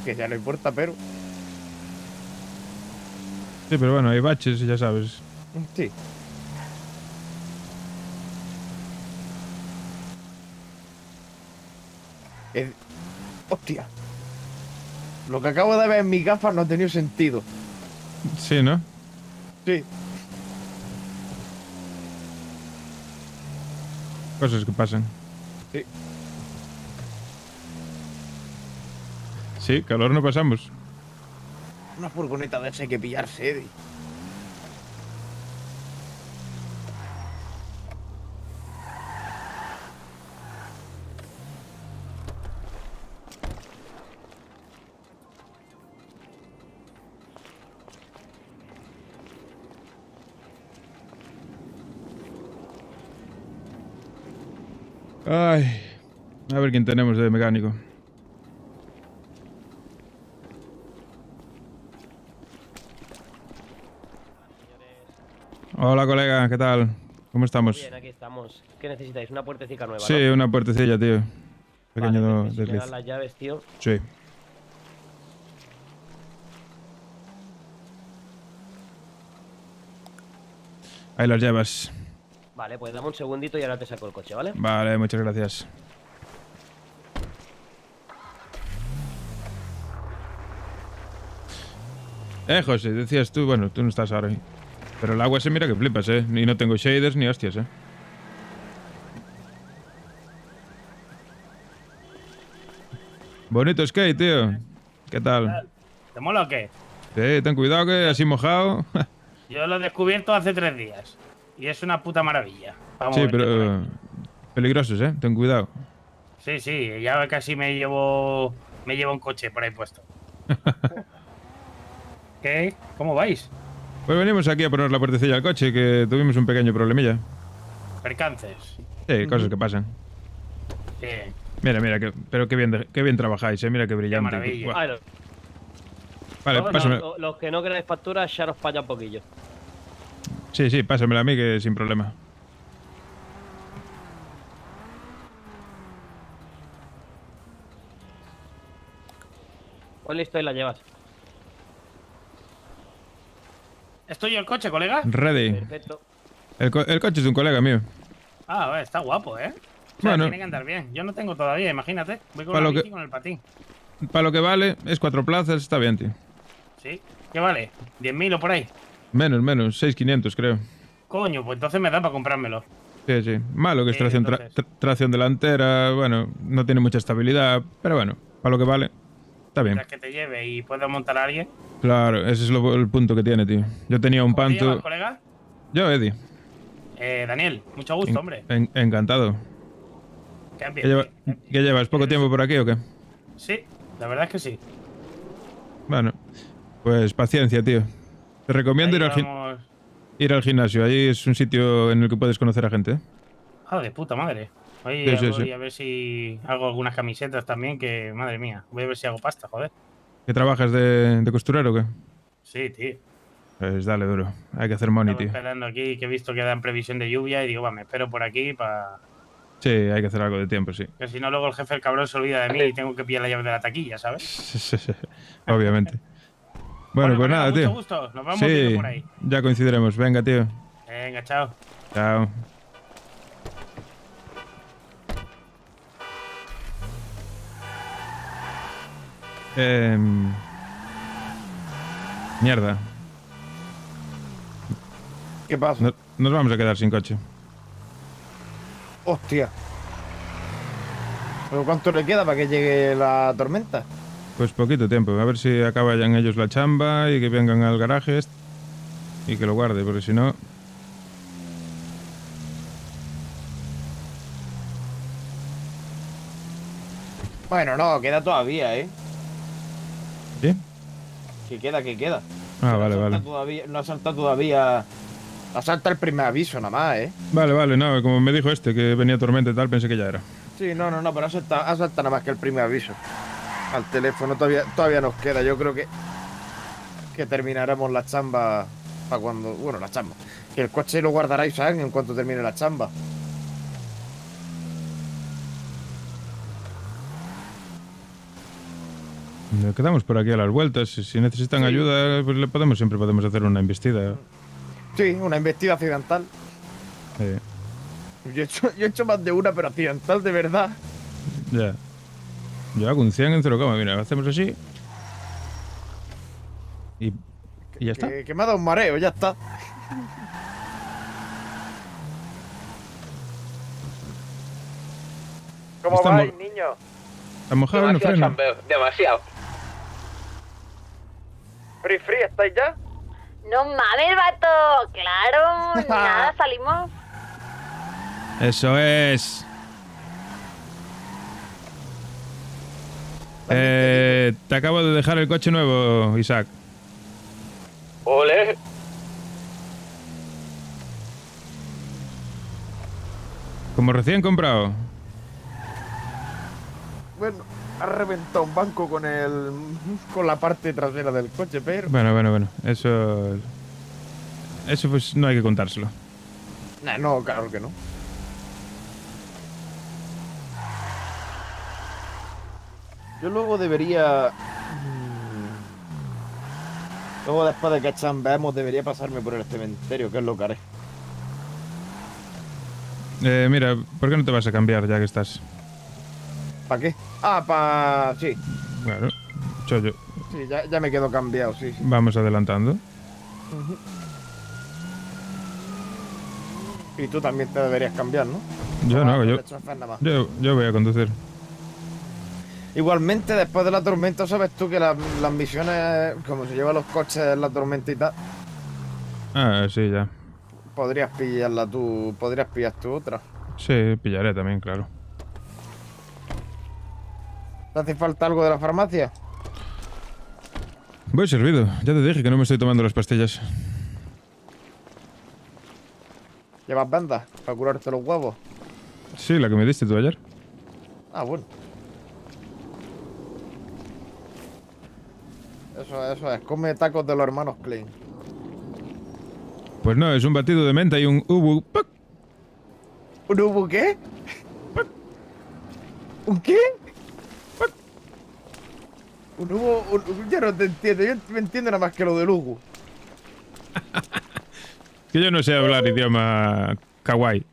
Que ya no importa, pero... Sí, pero bueno, hay baches, ya sabes. Sí. Hostia. Lo que acabo de ver en mis gafas no ha tenido sentido. Sí, ¿no? Sí. Cosas que pasan. Sí. Sí, calor no pasamos. Una furgoneta de esa hay que pillarse, Eddie. Ay, a ver quién tenemos de mecánico. Hola, colega, ¿qué tal? ¿Cómo estamos? Bien, aquí estamos. ¿Qué necesitáis? Una puertecita nueva, Sí, ¿no? una puertecilla, tío. Pequeño Vale, si me desliz. das las llaves, tío. Sí. Ahí las llevas. Vale, pues dame un segundito y ahora te saco el coche, ¿vale? Vale, muchas gracias. José, decías tú, bueno, tú no estás ahora ahí. Pero el agua se mira que flipas, y no tengo shaders ni hostias, Bonito skate, tío. ¿Qué tal? ¿Te mola o qué? Sí, ten cuidado que así mojado. Yo lo he descubierto hace 3 días. Y es una puta maravilla. Vamos Sí, a verte por pero ahí. peligrosos, ten cuidado. Sí, sí, ya casi me llevo un coche por ahí puesto. ¿Qué? ¿Cómo vais? Pues venimos aquí a poner la puertecilla al coche, que tuvimos un pequeño problemilla. Percances. Sí, cosas que pasan. Sí. Mira, pero qué bien trabajáis, mira qué brillante. maravilla. Buah. Ahí Vale, Bueno, pásame. los que no queráis factura, echaros para allá un poquillo. Sí, pásamela a mí que sin problema. Pues listo, y la llevas. ¿Es tuyo el coche, colega? Ready. Perfecto. El coche es de un colega mío. Ah, bueno, está guapo, ¿eh? O sea, Bueno. tiene que andar bien. Yo no tengo todavía, imagínate. Voy con Para la lo que- bici con el patín. Para lo que vale, es 4 plazas, está bien, tío. ¿Sí? ¿Qué vale? ¿10.000 o por ahí? Menos, 6.500 creo. Coño, pues entonces me da para comprármelo. Sí. Malo que es Sí, tracción, entonces. tracción delantera, bueno, no tiene mucha estabilidad, pero bueno, para lo que vale, está bien. Mientras que te lleve y puedas montar a alguien. Claro, ese es el punto que tiene, tío. Yo tenía un ¿Cómo te llamas, Panto. colega? Yo, Eddie. Daniel, mucho gusto, hombre. Encantado. Qué ¿Qué, qué llevas? ¿Poco tiempo por aquí o qué? Sí, la verdad es que sí. Bueno, pues paciencia, tío. Te recomiendo Ahí ir ir al gimnasio. Ahí es un sitio en el que puedes conocer a gente. Ah, de puta madre. Oye, Sí, sí, voy sí. a ver si hago algunas camisetas también, que madre mía. Voy a ver si hago pasta, joder. ¿Qué trabajas de costurero o qué? Sí, tío. Pues dale duro. Hay que hacer money, Estaba tío. esperando aquí, que he visto que dan previsión de lluvia y digo, va, me espero por aquí para... Sí, hay que hacer algo de tiempo, sí. Que si no, luego el jefe, el cabrón, se olvida de mí y tengo que pillar la llave de la taquilla, ¿sabes? Obviamente. Bueno, pues colega, nada, mucho tío. gusto. Nos vamos viendo Sí, por ahí. ya coincidiremos. Venga, tío. Venga, chao. Chao. Mierda. ¿Qué pasa? Nos vamos a quedar sin coche. Hostia. ¿Pero cuánto le queda para que llegue la tormenta? Pues poquito tiempo. A ver si acaban ellos la chamba y que vengan al garaje y que lo guarde, porque si no... Bueno, no, queda todavía, ¿eh? ¿Sí? Que queda. Ah, vale, vale. No ha saltado todavía. Ha saltado el primer aviso nada más, ¿eh? Vale, no, como me dijo que venía tormenta y tal, pensé que ya era. Sí, no, pero ha saltado nada más que el primer aviso. Al teléfono todavía nos queda. Yo creo que terminaremos la chamba para cuando... Bueno, la chamba. Que el coche lo guardará Isaac en cuanto termine la chamba. Nos quedamos por aquí a las vueltas. Si necesitan Sí. ayuda, pues siempre podemos hacer una embestida. Sí, una embestida accidental. Sí, Yo he hecho más de una, pero accidental de verdad. ya. Yo hago un 100 en 0, mira, hacemos así. Y Y ya está. Que me ha dado un mareo, ya está. ¿Cómo Está vais, mo- niño? ¿Está mojado? No frena. chambeo, demasiado. Free, ¿estáis ya? No mames, vato. Claro. Nada, salimos. Eso es. Te acabo de dejar el coche nuevo, Isaac. Ole. Como recién comprado. Bueno, ha reventado un banco con la parte trasera del coche, pero... Bueno. Eso pues no hay que contárselo. No, claro que no. Yo luego debería... Luego después de que chambeemos debería pasarme por el cementerio, que es lo que haré. Mira, ¿por qué no te vas a cambiar ya que estás? ¿Para qué? Sí. Bueno, chollo. Sí, ya me quedo cambiado, sí. Vamos adelantando. Ujú. Y tú también te deberías cambiar, ¿no? Yo no, de chofer nada más. yo voy a conducir. Igualmente, después de la tormenta, sabes tú que las misiones, como se llevan los coches en la tormenta y tal, Ah, sí, ya. podrías pillar tú otra. Sí, pillaré también, claro. ¿Te hace falta algo de la farmacia? Voy servido. Ya te dije que no me estoy tomando las pastillas. ¿Llevas vendas para curarte los huevos? Sí, la que me diste tú ayer. Ah, bueno. Eso es. Come tacos de los hermanos Klein. Pues no, es un batido de menta y un ubu. ¡Pac! ¿Un ubu qué? ¿Un qué? Un ubu... Yo no te entiendo. Yo me entiendo nada más que lo del ubu. Que yo no sé hablar idioma kawaii.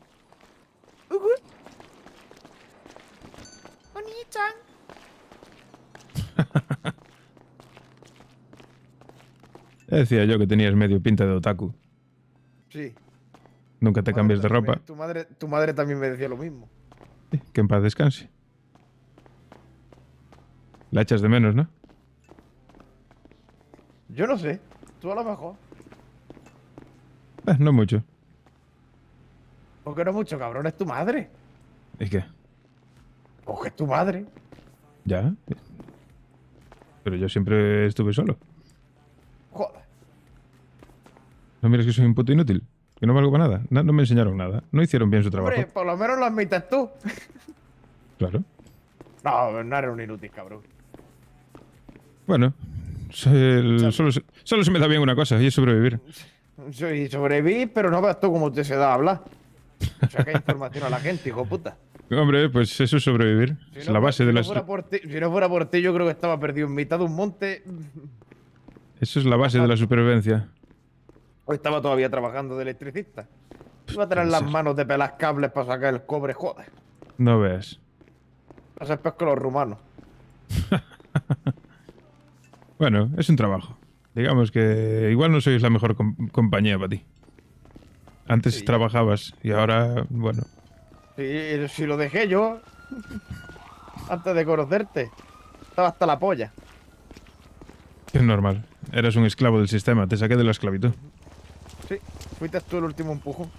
Oni-chan. Decía yo que tenías medio pinta de otaku. Sí. Nunca te cambies de ropa. Tu madre también me decía lo mismo. Que en paz descanse. La echas de menos, ¿no? Yo no sé. Tú a lo mejor. No mucho. Porque no mucho, cabrón. Es tu madre. ¿Y qué? Porque es tu madre. ¿Ya? Pero yo siempre estuve solo. Joder. ¿No miras que soy un puto inútil? Que no valgo para nada. No me enseñaron nada. No hicieron bien su trabajo. Hombre, por lo menos lo admites tú. Claro. No eres un inútil, cabrón. Bueno. Solo se me da bien una cosa y es sobrevivir. Soy sobrevivir, pero no veas tú cómo te se da a hablar. Saca información a la gente, hijo puta. Hombre, pues eso es sobrevivir. Es la base de las... Si no fuera por ti, yo creo que estaba perdido en mitad de un monte. Eso es la base de la supervivencia. O estaba todavía trabajando de electricista. Iba a tener las manos de pelar cables para sacar el cobre, joder. No veas. No sé, peor que los rumanos. Bueno, es un trabajo. Digamos que igual no sois la mejor compañía para ti. Antes Sí, trabajabas y ahora, bueno. Si lo dejé yo, antes de conocerte, estaba hasta la polla. Es normal. Eras un esclavo del sistema. Te saqué de la esclavitud. Sí, fuiste tú el último empujón.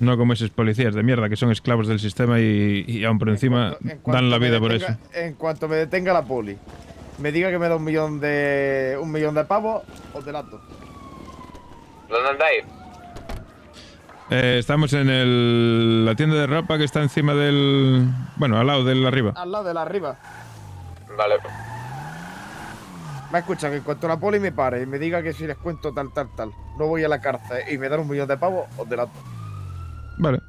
No como esos policías de mierda que son esclavos del sistema y aún por encima dan la vida por eso. En cuanto me detenga la poli, me diga que me da un millón de pavos, os delato. ¿Dónde andáis? Estamos en la tienda de ropa que está encima del... Bueno, al lado del arriba. Al lado de la arriba. Vale. Me escucha, que en cuanto la poli me pare y me diga que si les cuento tal, no voy a la cárcel y me dan un millón de pavos, os delato. Vale.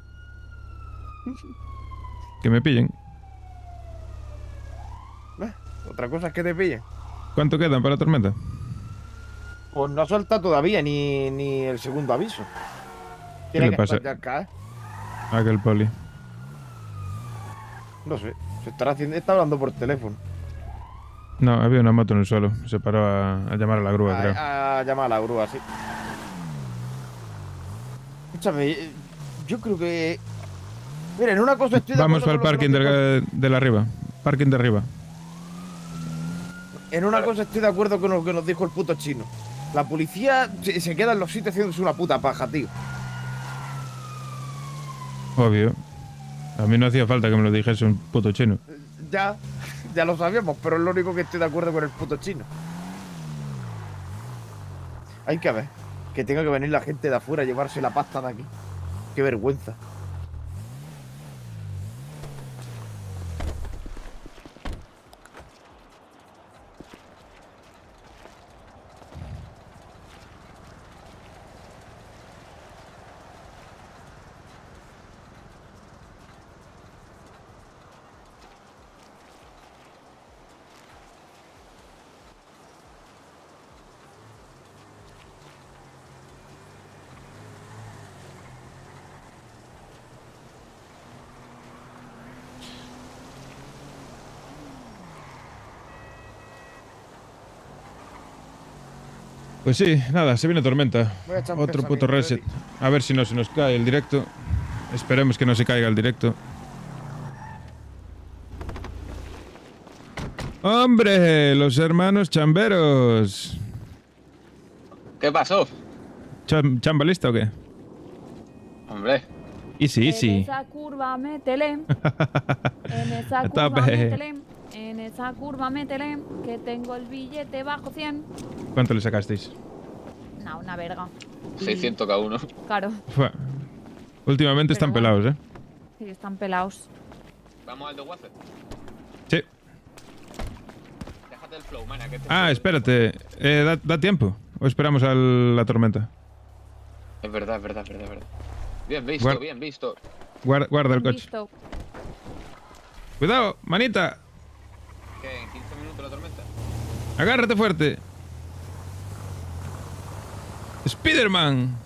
Que me pillen. Otra cosa es que te pillen. ¿Cuánto quedan para la tormenta? Pues no ha soltado todavía ni el segundo aviso. Tiene le que pasa? estar ya acá, ¿eh? Aquel poli. No sé. Se estará haciendo. Está hablando por teléfono. No, había una moto en el suelo. Se paró a llamar a la grúa, creo. A llamar a la grúa, sí. Escúchame, yo creo que... Mira, en una cosa estoy de Vamos acuerdo para el con lo que parking nos de la arriba. Parking de arriba. En una cosa estoy de acuerdo con lo que nos dijo el puto chino. La policía se queda en los sitios haciéndose una puta paja, tío. Obvio. A mí no hacía falta que me lo dijese un puto chino. Ya lo sabíamos, pero es lo único que estoy de acuerdo con el puto chino. Hay que ver. Que tenga que venir la gente de afuera a llevarse la pasta de aquí. Qué vergüenza. Pues sí, nada, se viene tormenta. Voy a echar un Otro puto pensamiento, reset. A ver si no se nos cae el directo. Esperemos que no se caiga el directo. ¡Hombre! Los hermanos chamberos. ¿Qué pasó? ¿Chamba lista o qué? Hombre. Easy, En easy. esa curva métele. En esa A curva tope. métele. En esa curva métele. Que tengo el billete bajo 100. ¿Cuánto le sacasteis? No, una verga. 600 cada uno. Claro. Fua. Últimamente están bueno. pelados, ¿eh? Sí, están pelados. ¿Vamos al de Waffle? Sí. Déjate el flow, mana. Que Ah, espérate. ¿Da tiempo? ¿O esperamos a la tormenta? Es verdad, es verdad, es verdad, es verdad. Bien visto, bien visto. Guarda el Bien coche. visto. Cuidado, manita. ¿Qué? ¿En 15 minutos la tormenta? Agárrate fuerte. Spiderman.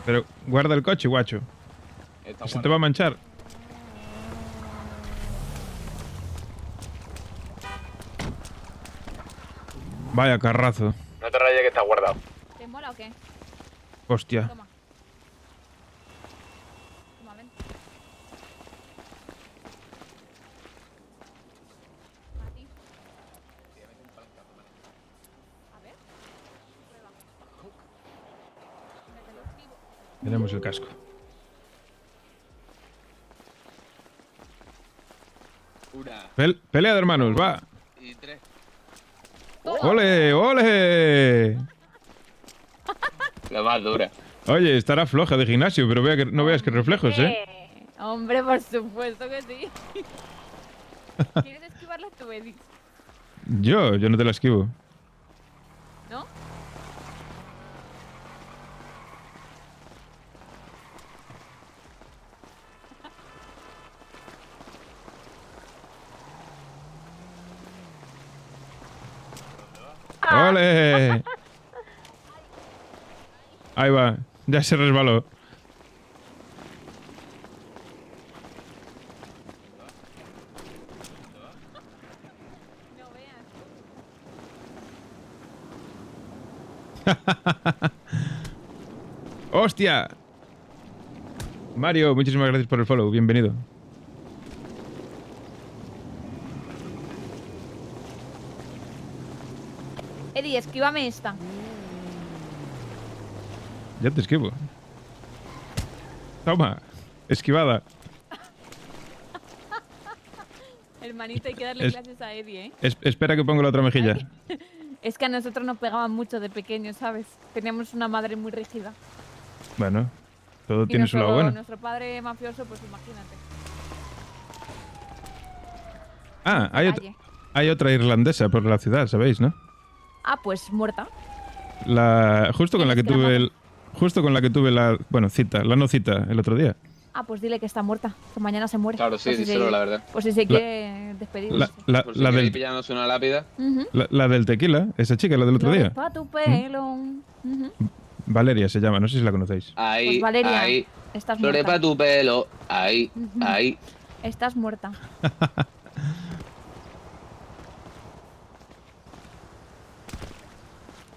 Pero guarda el coche, guacho. Está Se te va a manchar. Vaya carrazo. No te rayes que está guardado. ¿Te mola o qué? Hostia. Toma. Toma, ven. A ti. A ver. Prueba. Mételo activo. Tenemos el casco. Una Pelea de hermanos, va. y 3. ¡Ole, ole! La más dura. Oye, estará floja de gimnasio, pero no veas que reflejos, ¿eh? Hombre, por supuesto que sí. ¿Quieres esquivarla tú, Edith? Yo no te la esquivo. ¿No? ¡Ole! Ahí va, ya se resbaló. ¡Hostia! Mario, muchísimas gracias por el follow, bienvenido. Eddie, esquívame esta. Ya te esquivo. Toma, esquivada. Hermanito, hay que darle clases a Eddie, ¿eh? Espera que pongo la otra mejilla. Es que a nosotros nos pegaban mucho de pequeños, ¿sabes? Teníamos una madre muy rígida. Bueno, todo Y tiene su lado bueno. nuestro padre mafioso, pues imagínate. Ah, Calle. hay otra irlandesa por la ciudad, ¿sabéis, no? Ah, pues muerta. Justo con la que tuve la, bueno, cita, la no cita el otro día. Ah, pues dile que está muerta, que mañana se muere. Claro, sí, Pues si díselo, la verdad. Pues si se quiere despedir. Por si queréis pillarnos una lápida. Ujú. La del tequila, esa chica, la del otro día. Pa' tu pelo. Ujú. Valeria se llama, no sé si la conocéis. Ahí, Pues Valeria, ahí. estás Flores muerta. para tu pelo. Ahí, Ujú. ahí. Estás muerta.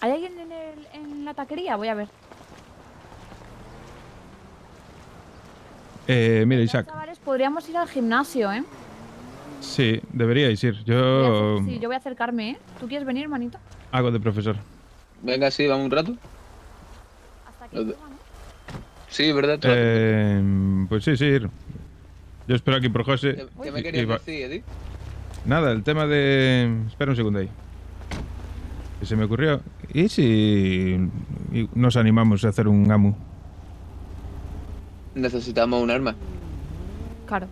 ¿Hay alguien en la taquería? Voy a ver. Mira, Isaac. Chavales, podríamos ir al gimnasio, ¿eh? Sí, deberíais ir. Voy a Yo sí, yo voy a acercarme, ¿eh? ¿Tú quieres venir, manito? hago de profesor. Venga, sí, vamos un rato. Hasta aquí. Sí, ¿verdad? Pues sí, ir. Yo espero aquí por José. ¿Qué me Y querías va- decir, Eddie? Nada, el tema de... Espera un segundo ahí. Que se me ocurrió. ¿Y si nos animamos a hacer un AMU? Necesitamos un arma. Claro,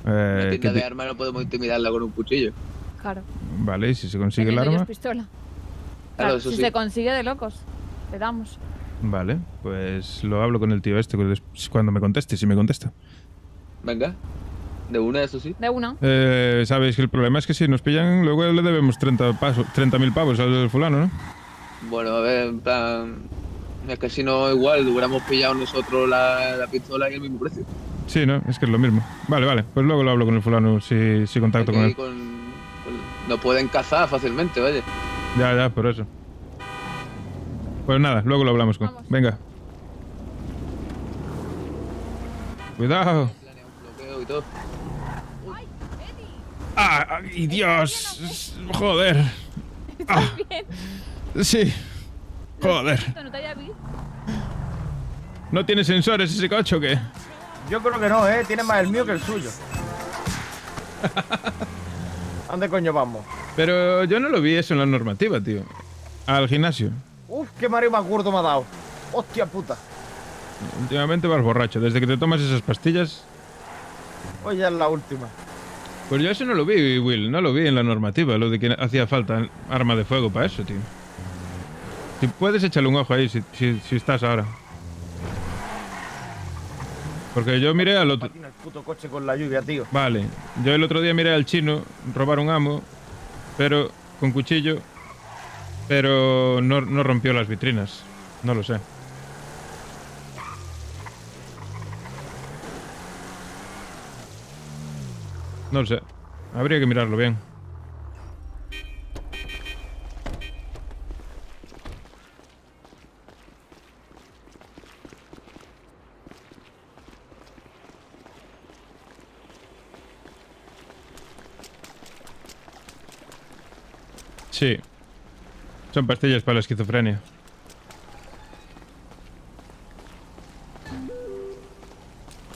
Una tienda ¿qué de ti- armas no podemos intimidarla con un cuchillo. claro. Vale, ¿y si se consigue el Teniendo arma? ellos pistola. Claro, Claro, eso si sí. se consigue de locos, le damos. Vale, pues lo hablo con el tío este cuando me conteste, si me contesta. Venga. De una, eso sí. De una. Sabéis que el problema es que si nos pillan, luego le debemos 30.000 pavos al fulano, ¿no? Bueno, a ver, en plan. Es que si no, igual, hubiéramos pillado nosotros la pistola y el mismo precio. Sí, ¿no? Es que es lo mismo. Vale, pues luego lo hablo con el fulano si contacto con Aquí él. nos pueden cazar fácilmente, vaya. Ya, por eso. Pues nada, luego lo hablamos con. Venga. Cuidado. Bloqueo y todo. ¡Ay, Dios! Joder. ¿Estás bien? Sí. Joder. ¿No te haya visto? ¿No tiene sensores ese coche o qué? Yo creo que no, tiene más el mío que el suyo. ¿A dónde coño vamos? Pero yo no lo vi eso en la normativa, tío. Al gimnasio. Uf, qué mareo más gordo me ha dado. Hostia puta. Últimamente vas borracho. Desde que te tomas esas pastillas. Hoy ya es la última. Pues yo eso no lo vi, Will. No lo vi en la normativa. Lo de que hacía falta arma de fuego para eso, tío. Si puedes, échale un ojo ahí si estás ahora. Porque yo miré al otro. Patina el puto coche con la lluvia, tío. Vale. Yo el otro día miré al chino robar un amo. Pero con cuchillo. Pero no rompió las vitrinas. No lo sé. No lo sé. Habría que mirarlo bien. Sí. Son pastillas para la esquizofrenia.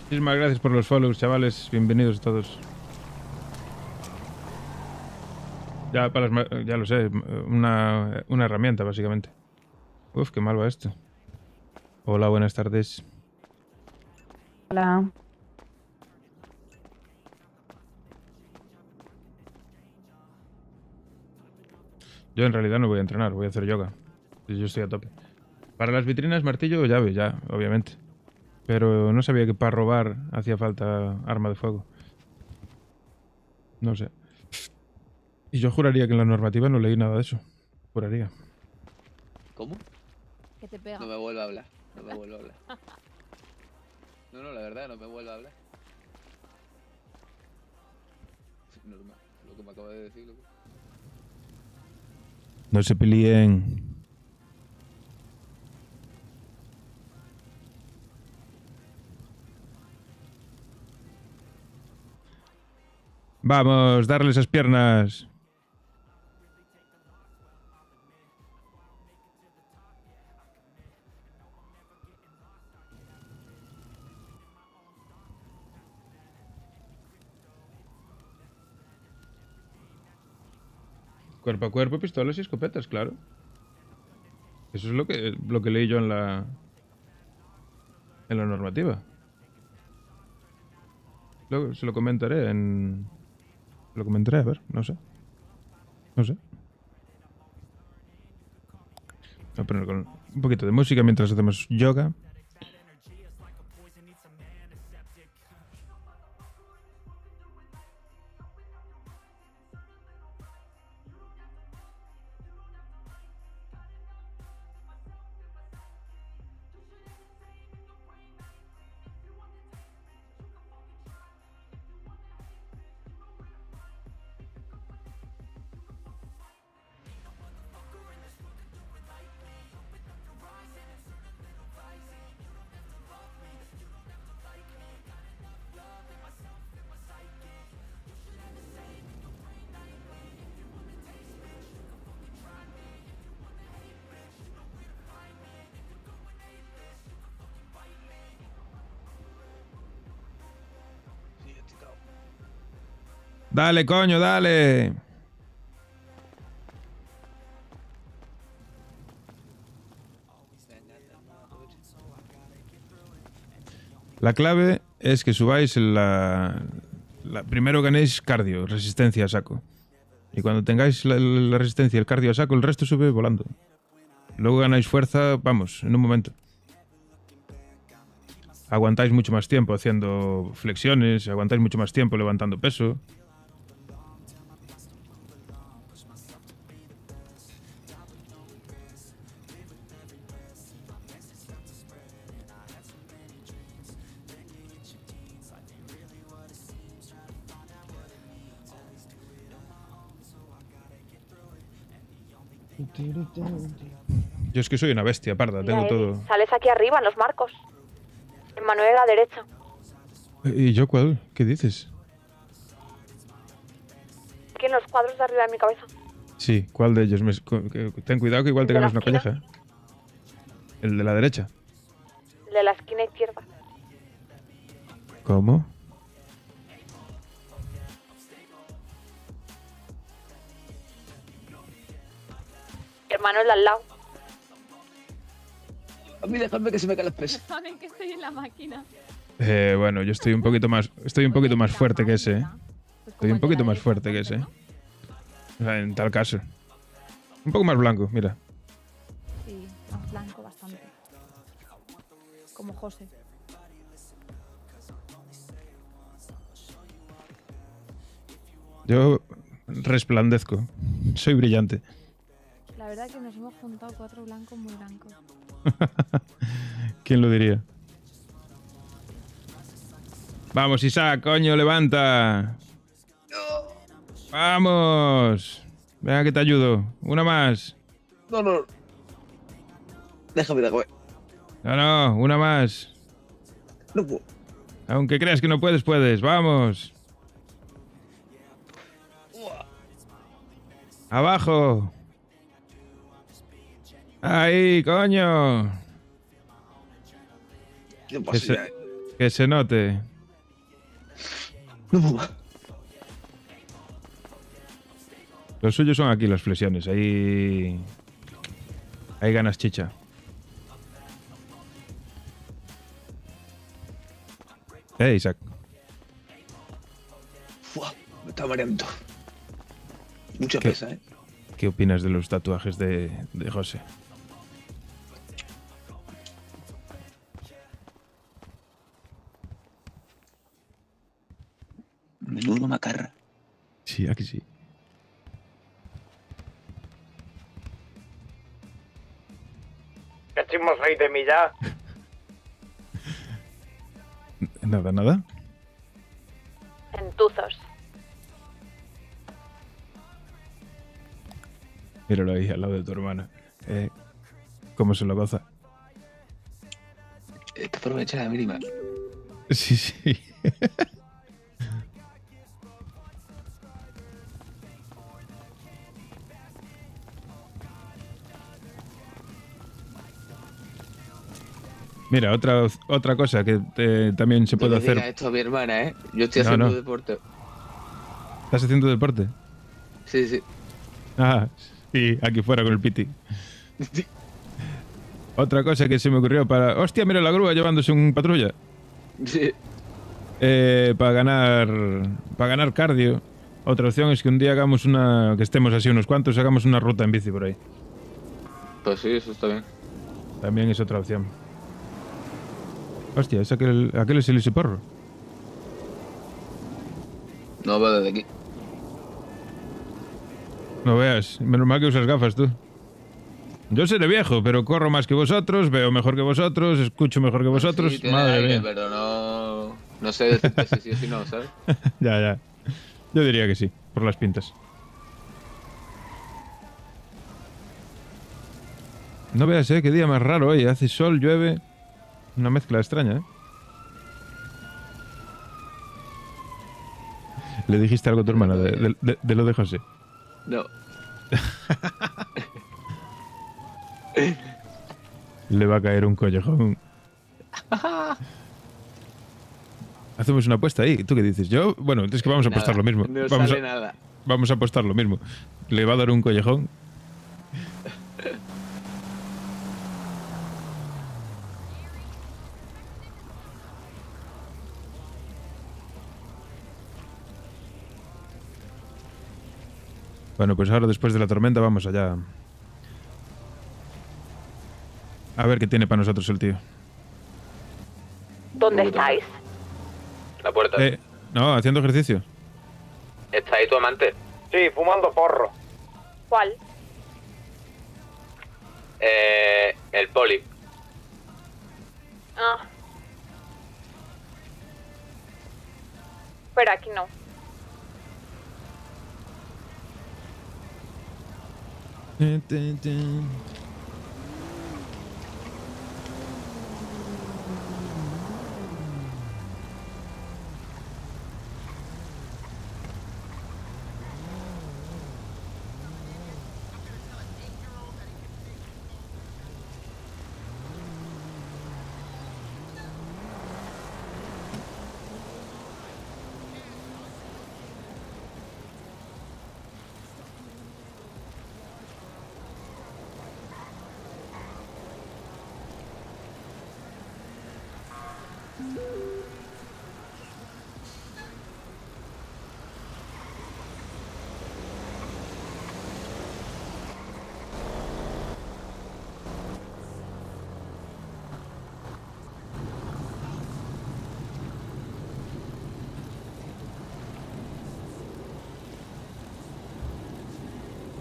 Muchísimas gracias por los follows, chavales. Bienvenidos todos. Ya, ya lo sé, una herramienta, básicamente. Uf, qué mal va esto. Hola, buenas tardes. Hola. Yo en realidad no voy a entrenar, voy a hacer yoga. Yo estoy a tope. Para las vitrinas, martillo o llave, ya, obviamente. Pero no sabía que para robar hacía falta arma de fuego. No sé. Y yo juraría que en la normativa no leí nada de eso. Juraría. ¿Cómo? Que te pega. No me vuelva a hablar. No me vuelva a hablar. No, la verdad, no me vuelva a hablar. Normal, lo que me acaba de decir, loco. No se peleen. Vamos, darle esas piernas. Cuerpo a cuerpo, pistolas y escopetas, claro. Eso es lo que leí yo en la normativa. Luego se lo comentaré Lo comentaré, a ver, no sé. No sé. Voy a poner con un poquito de música mientras hacemos yoga. Dale, coño, dale. La clave es que subáis primero ganéis cardio, resistencia a saco. Y cuando tengáis la resistencia y el cardio a saco, el resto sube volando. Luego ganáis fuerza, vamos, en un momento. Aguantáis mucho más tiempo haciendo flexiones, aguantáis mucho más tiempo levantando peso. Yo es que soy una bestia, parda, Mira, tengo Eddie, todo. sales aquí arriba, en los marcos. En Manuel a la derecha. ¿Y yo cuál? ¿Qué dices? Aquí en los cuadros de arriba de mi cabeza. Sí, ¿cuál de ellos? Ten cuidado que igual te ¿El de la ganas una esquina? colleja. El de la derecha. El de la esquina izquierda. ¿Cómo? Hermano, el de al lado. A mí dejadme que se me caen los pesos. Saben que estoy en la máquina. Bueno, yo estoy un poquito más fuerte que ese. Estoy un poquito más fuerte que ese. O sea, en tal caso. Un poco más blanco, mira. Sí, más blanco bastante. Como José. Yo resplandezco. Soy brillante. La verdad que nos hemos juntado 4 blancos muy blancos. ¿Quién lo diría? Vamos, Isaac, coño, levanta. Vamos. Venga que te ayudo. Una más. No. Déjame. No, una más. No puedo. Aunque creas que no puedes, puedes. Vamos. Abajo. Ahí, coño. ¿Qué pasa? Que se note. No puedo más. Los suyos son aquí las flexiones. Ahí ganas chicha. Isaac. Uf, me está mareando. Mucha ¿Qué? pesa, ¿eh? ¿Qué opinas de los tatuajes de José? Menudo macarra. Sí, aquí sí. ¿Qué chismos hay de mí ya? Nada. Entuzos. Míralo ahí al lado de tu hermana. ¿Cómo se lo goza? Te aprovecha la mínima. Sí. Mira, otra cosa que también se puede No le hacer. digas esto a mi hermana, ¿eh? Yo estoy No, haciendo no. deporte. ¿Estás haciendo deporte? Sí. Ah, sí, aquí fuera con el piti. Otra cosa que se me ocurrió para... ¡Hostia, mira la grúa llevándose un patrulla! Sí. Para ganar cardio. Otra opción es que un día hagamos que estemos así unos cuantos, hagamos una ruta en bici por ahí. Pues sí, eso está bien. También es otra opción. Hostia, aquel es el Isiporro. No va desde aquí. No veas, menos mal que usas gafas tú. Yo seré viejo, pero corro más que vosotros, veo mejor que vosotros, escucho mejor que vosotros. Sí, tiene Madre aire, mía. pero no sé decirte si sí o si no, ¿sabes? Ya. Yo diría que sí, por las pintas. No veas, qué día más raro hoy. Hace sol, llueve. Una mezcla extraña, ¿Le dijiste algo a tu hermana de lo de José? No. Le va a caer un collejón. Hacemos una apuesta ahí. ¿Tú qué dices? Yo, bueno, es que vamos a apostar lo mismo. No Vamos sale nada. Vamos a apostar lo mismo. Le va a dar un collejón. Bueno, pues ahora después de la tormenta vamos allá. A ver qué tiene para nosotros el tío. ¿Dónde estáis? La puerta. No, haciendo ejercicio. ¿Está ahí tu amante? Sí, fumando porro. ¿Cuál? El poli. Ah. Pero aquí no.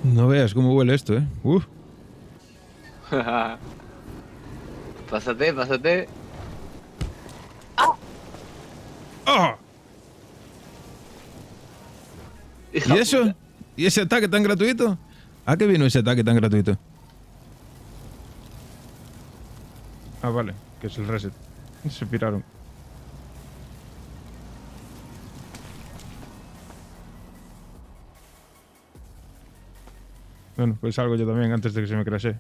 No veas cómo huele esto, ¿eh? Pásate, pásate. ¡Oh! ¿Y eso? ¿Y ese ataque tan gratuito? ¿A qué vino ese ataque tan gratuito? Ah, vale, que es el reset. Se piraron. Bueno, pues salgo yo también antes de que se me crashe.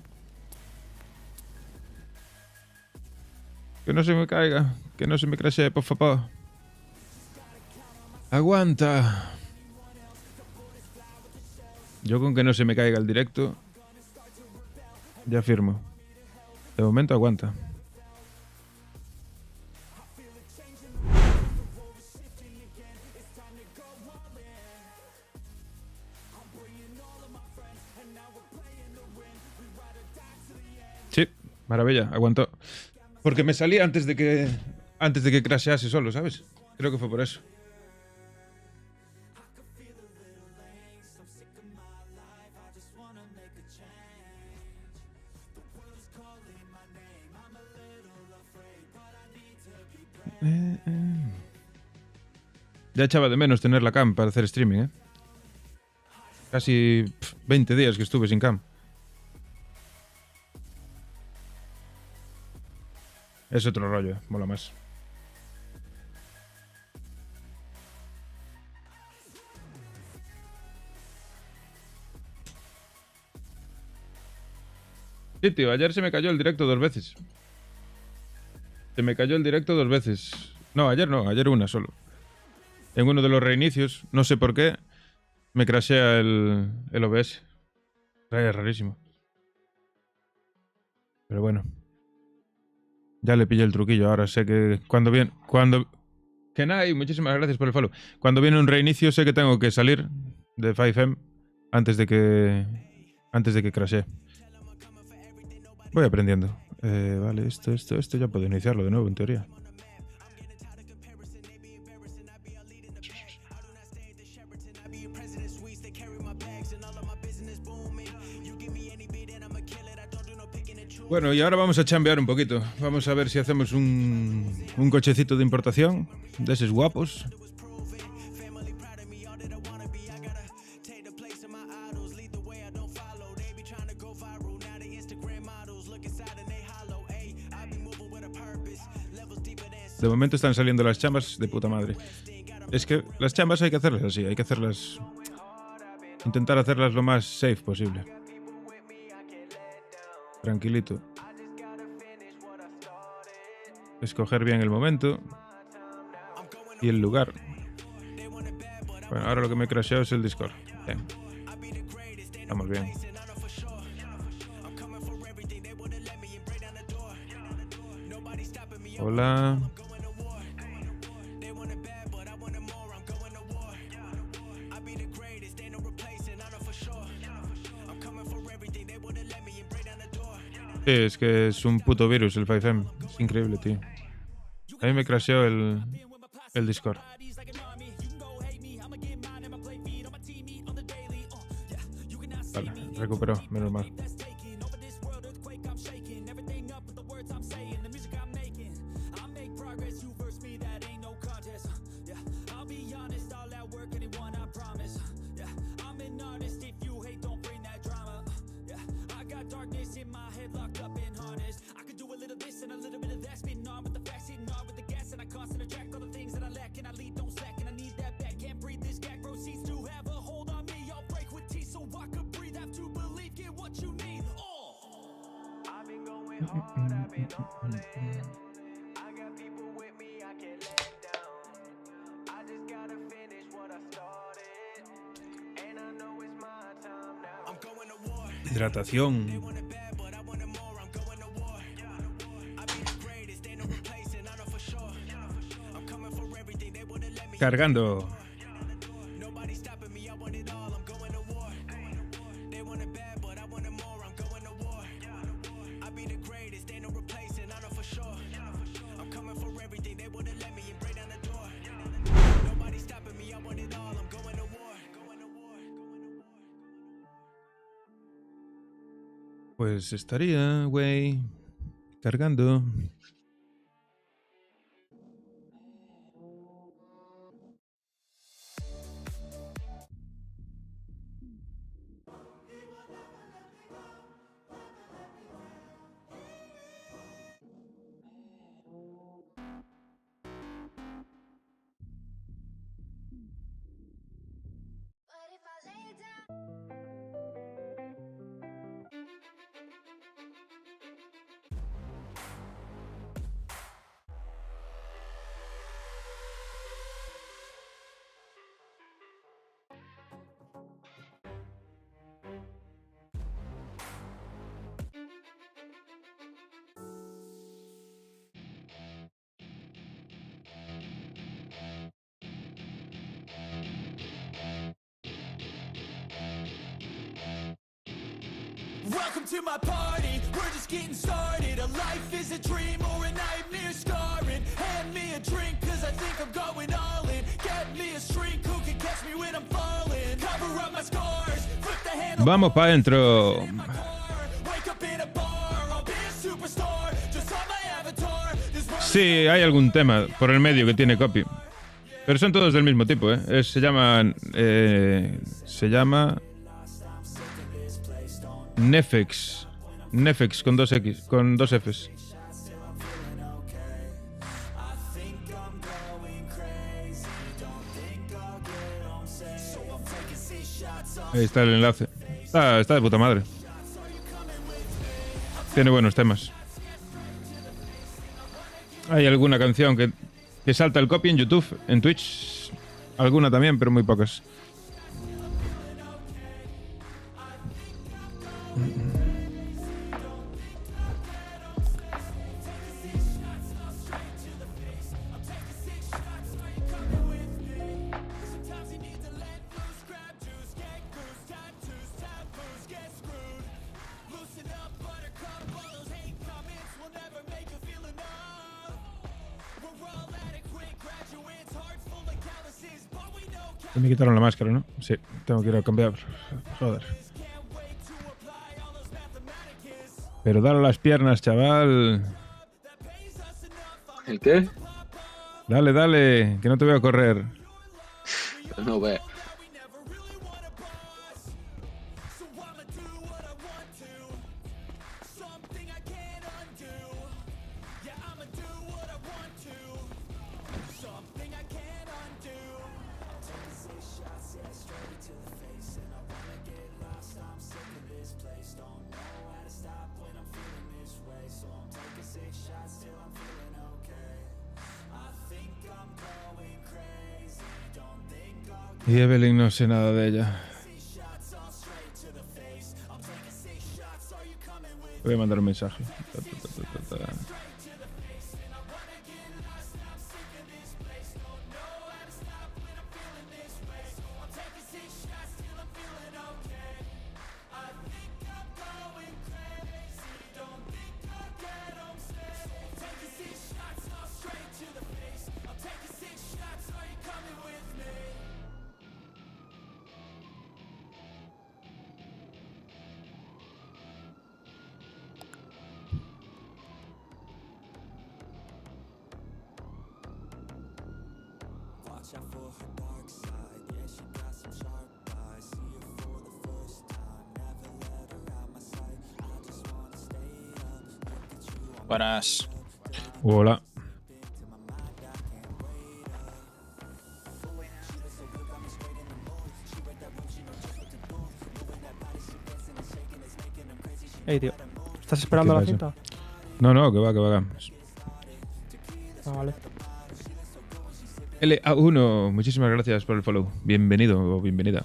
Que no se me caiga. Que no se me crashe, por favor. Aguanta. Yo con que no se me caiga el directo ya firmo. De momento aguanta. Sí, maravilla, aguantó. Porque me salí antes de que crashease solo, ¿sabes? Creo que fue por eso. Ya echaba de menos tener la cam para hacer streaming, ¿eh? Casi 20 días que estuve sin cam. Es otro rollo, mola más. Sí, tío, ayer se me cayó el directo 2 veces. Se me cayó el directo 2 veces. No, ayer una solo. En uno de los reinicios, no sé por qué, me crashea el OBS. Es rarísimo. Pero bueno. Ya le pillé el truquillo, ahora sé que Kenai, muchísimas gracias por el follow. Cuando viene un reinicio sé que tengo que salir de 5M antes de que crashee. Voy aprendiendo. Vale, esto ya puedo iniciarlo de nuevo, en teoría. Bueno, y ahora vamos a chambear un poquito. Vamos a ver si hacemos un cochecito de importación, de esos guapos. De momento están saliendo las chambas de puta madre. Es que las chambas hay que hacerlas así, hay que hacerlas... Intentar hacerlas lo más safe posible. Tranquilito. Escoger bien el momento. y el lugar. Bueno, ahora lo que me he crasheado es el Discord. Bien. Estamos bien. Hola. Sí, es que es un puto virus el 5M. Es increíble, tío. A mí me crasheó el Discord. Vale, recuperó, menos mal. Hidratación. Cargando. Pues estaría, güey, cargando. Welcome to my party, we're just getting started. A life is a dream or a nightmare scarring. Hand me a drink cause I think I'm going all in. Get me a shrink who can catch me when I'm falling. Cover up my scars, flip the handle. Vamos para adentro. Wake up in a bar, I'll be a superstar. Just on my avatar. Sí, hay algún tema por el medio que tiene copy. Pero son todos del mismo tipo, ¿eh? Se llama Nefex. Nefex con 2X, con 2 Fs. Ahí está el enlace. Está de puta madre. Tiene buenos temas. Hay alguna canción que salta el copy en YouTube, en Twitch. Alguna también, pero muy pocas. Me quitaron la máscara, ¿no? Sí, tengo que ir a cambiar. Joder. Pero dale las piernas, chaval. ¿El qué? Dale, dale, que no te voy a correr. No ve. Y Evelyn no sé nada de ella. Voy a mandar un mensaje. Buenas. Hola. Ey, tío. ¿Estás esperando ¿Qué la pasa? cinta? No, que va. Ah, vale. LA1, muchísimas gracias por el follow. Bienvenido o bienvenida.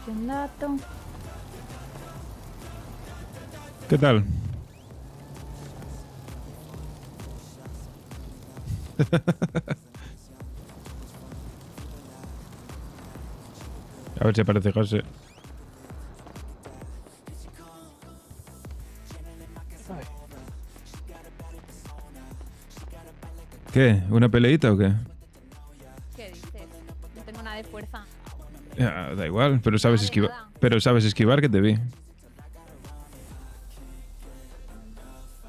Un dato. ¿Qué tal? A ver si aparece José. ¿Qué? ¿Una peleita o qué? ¿Qué dices? No tengo nada de fuerza. Ya, da igual, pero sabes esquivar. Pero sabes esquivar, que te vi.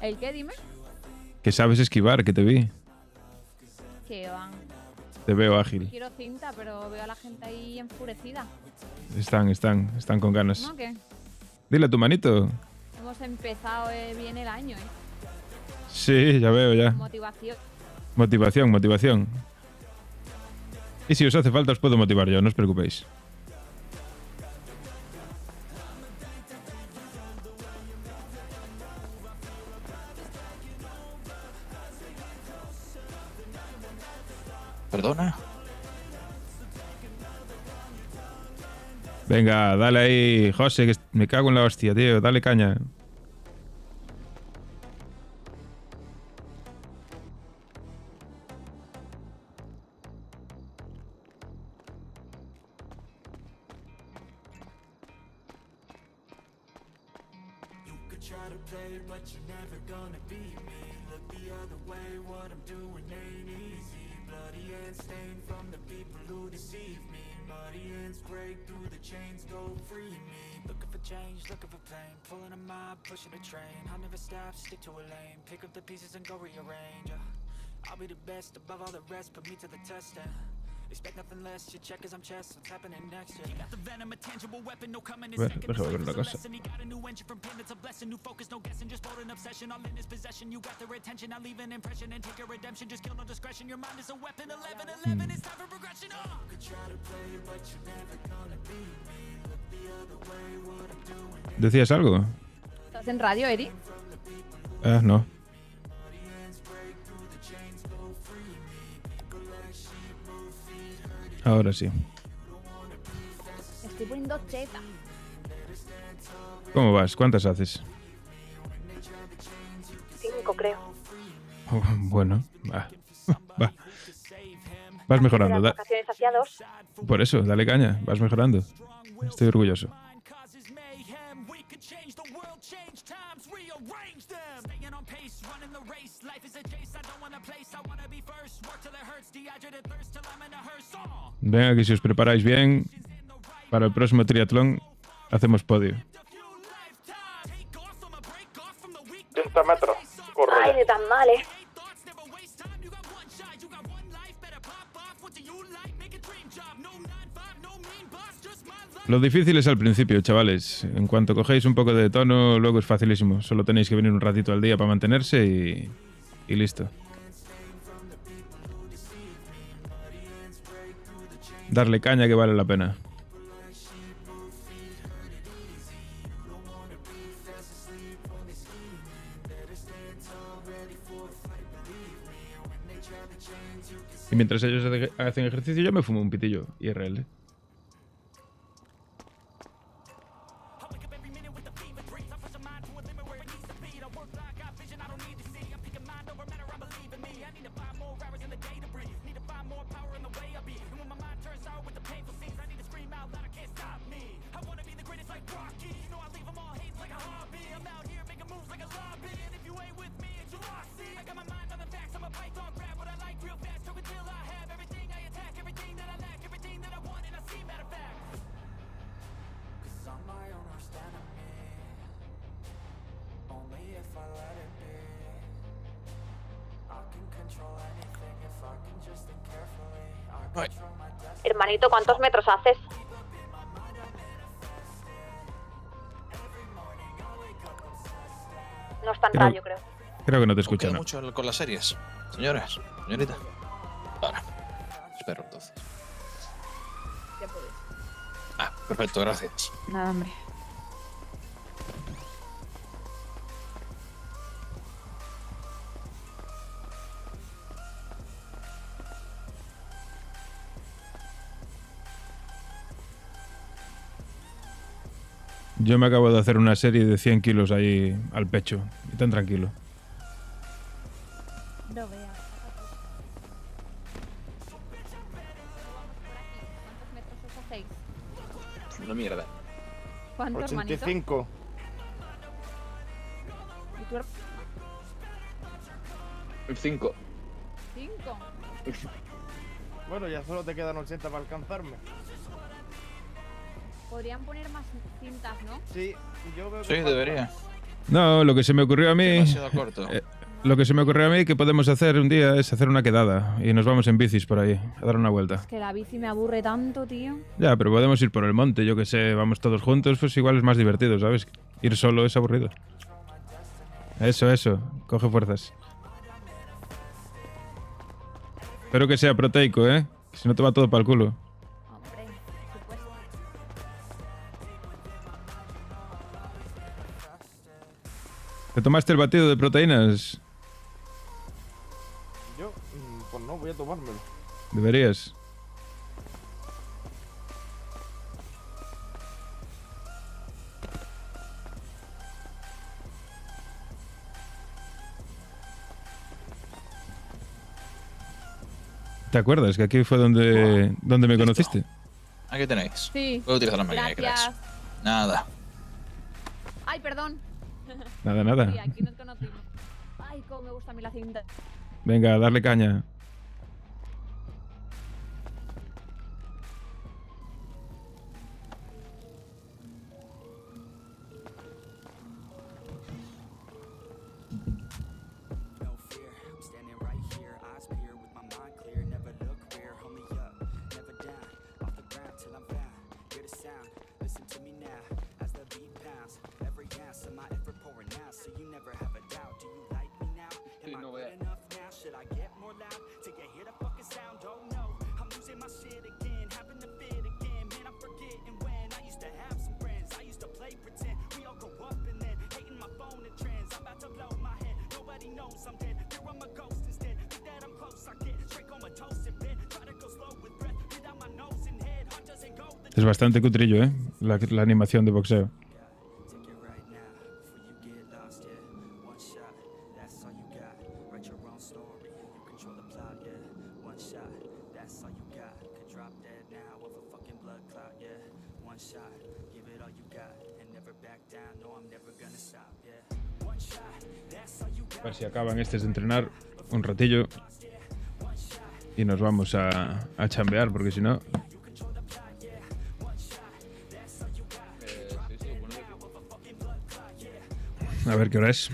¿El qué? Dime. Que sabes esquivar, que te vi. Que van. Te veo ágil. Quiero cinta, pero veo a la gente ahí enfurecida. Están con ganas. ¿No? ¿Qué? Dile a tu manito. Hemos empezado bien el año, ¿eh? Sí, ya veo, ya. Motivación. Motivación. Y si os hace falta os puedo motivar yo, no os preocupéis. ¿Perdona? Venga, dale ahí, José, que me cago en la hostia, tío. Dale caña. Pushing a train, I'll never stop, stick to a lane. Pick up the pieces and go rearrange. I'll be the best above all the rest, put me to the test. Expect nothing less, you check as I'm chess, what's happening next. You got the venom, a tangible weapon, no coming in second. Déjame ver una cosa. He got a new engine from pain, it's a blessing. New focus, no guessing, just hold an obsession. All in his possession, you got their attention. I'll leave an impression and take your redemption. Just kill no discretion, your mind is a weapon. 11-11, it's time for progression. You could try to play it, but you're never gonna beat me. Look the other way, what I'm doing. ¿Decías algo? ¿Estás en radio, Eri? Ah, no. Ahora sí. Estoy poniendo cheta. ¿Cómo vas? ¿Cuántas haces? 5, creo. Oh, bueno, va. Vas mejorando. Las vacaciones hacia 2. Por eso, dale caña. Vas mejorando. Estoy orgulloso. Venga, que si os preparáis bien para el próximo triatlón, hacemos podio. 30 metros. Ay, de tan mal, ¿eh? Lo difícil es al principio, chavales. En cuanto cogéis un poco de tono, luego es facilísimo. Solo tenéis que venir un ratito al día para mantenerse y listo. Darle caña que vale la pena. Y mientras ellos hacen ejercicio, yo me fumo un pitillo IRL. Hermanito, ¿cuántos metros haces? No es tan Creo- radio, creo. Creo que no te escuchan. ¿no? Mucho con las series. Señoras, señorita. Para. Espero entonces. Ya puedes. Ah, perfecto, gracias. Nada, hombre. Yo me acabo de hacer una serie de 100 kilos ahí al pecho. Y tan tranquilo. No veas. ¿Cuántos metros os hacéis? Una mierda. ¿Cuánto, hermanito? 85. ¿Y tú, 5. 5? Bueno, ya solo te quedan 80 para alcanzarme. Podrían poner más cintas, ¿no? Sí, yo veo que Sí, falta. debería. No, lo que se me ocurrió a mí... Demasiado corto. Lo que se me ocurrió a mí que podemos hacer un día es hacer una quedada. Y nos vamos en bicis por ahí, a dar una vuelta. Es que la bici me aburre tanto, tío. Ya, pero podemos ir por el monte, yo que sé, vamos todos juntos, pues igual es más divertido, ¿sabes? Ir solo es aburrido. Eso, coge fuerzas. Espero que sea proteico, ¿eh? Que si no te va todo para el culo. Hombre, por supuesto. ¿Te tomaste el batido de proteínas? Yo, pues no, voy a tomármelo. Deberías. ¿Te acuerdas que aquí fue donde me conociste? Aquí tenéis. Sí. Voy a utilizar la máquina que Gracias. queráis. Nada. Ay, perdón. Nada. Sí, aquí nos conocimos. Ay, cómo me gusta a mí la cinta. Venga, a darle caña. No fear, I'm standing right here, eyes pure with my mind clear. Never look rear, hold me up, never down. Off the ground till I'm found. Hear the sound, listen to me now. As the beat pounds, every ounce of my effort pouring out. So you never have a doubt. Do you like me now? Am I good enough now? Should I get more loud? Till you hear the fucking sound? Oh no, I'm losing my shit again, having to fit again. Man, I'm forgetting when I used to have some friends. I used to play pretend. We all grow up and then hating my phone and trends. I'm about to blow my head. Nobody knows I'm dead. Fear I'm a ghost instead. Think that I'm close, I get straight comatose in bed. Try to go slow with breath. Breathe out my nose and head. Heart doesn't go. Es bastante cutrillo, ¿eh? La animación de boxeo. Take it right now before you get lost, yeah. One shot, that's all you got. Write your own story, you control the plot, yeah. One shot, that's all you got. Could drop dead now of a fucking blood clot, yeah. One shot, give it all you got and never back down. No, I'm never gonna stop, yeah. One shot, that's all you got. A ver si acaban estos de entrenar un ratillo. Y nos vamos a chambear, porque si no... A ver qué hora es.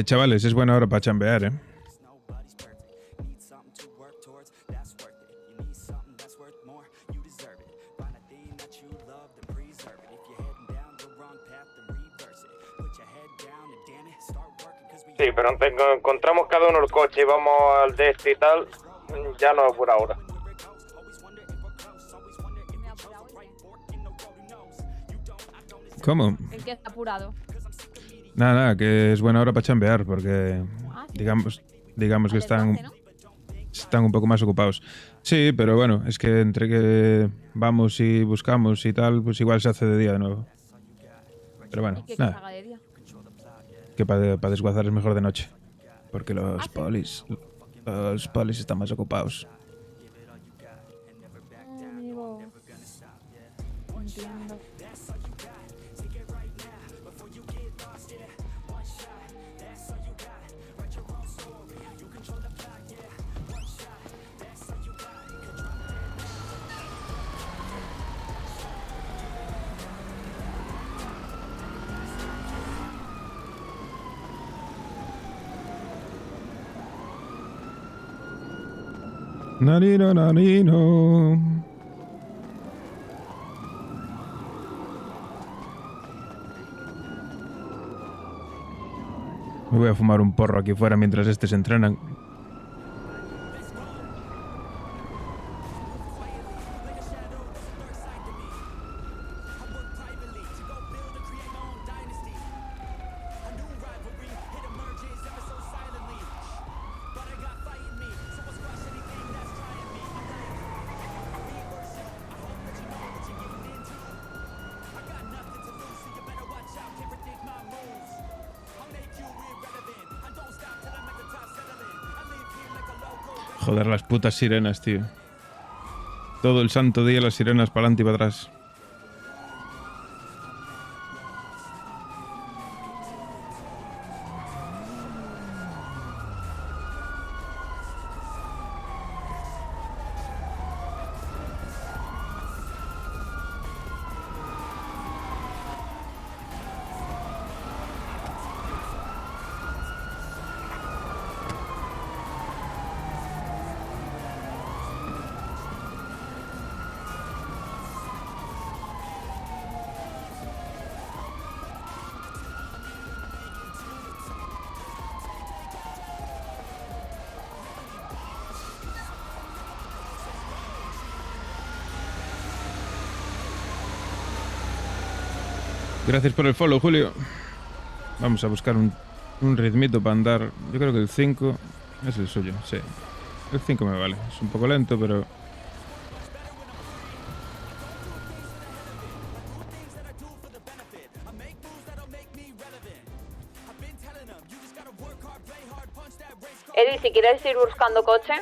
Chavales, es buena hora para chambear, ¿eh? Sí, pero encontramos cada uno el coche y vamos al de este y tal, ya no es por ahora. ¿Cómo? El que está apurado. Nada, que es buena hora para chambear, porque Sí. digamos que están un poco más ocupados. Sí, pero bueno, es que entre que vamos y buscamos y tal, pues igual se hace de día de nuevo. Pero bueno, ¿Y qué se nada, haga de día? que para desguazar es mejor de noche, porque los polis están más ocupados. Amigo. Entiendo. Nanino, nanino. Me voy a fumar un porro aquí fuera mientras estos entrenan. Joder, las putas sirenas, tío. Todo el santo día las sirenas para adelante y para atrás. Gracias por el follow, Julio. Vamos a buscar un ritmito para andar. Yo creo que el 5 es el suyo, sí. El 5 me vale. Es un poco lento, pero... Eddie, si quieres ir buscando coche,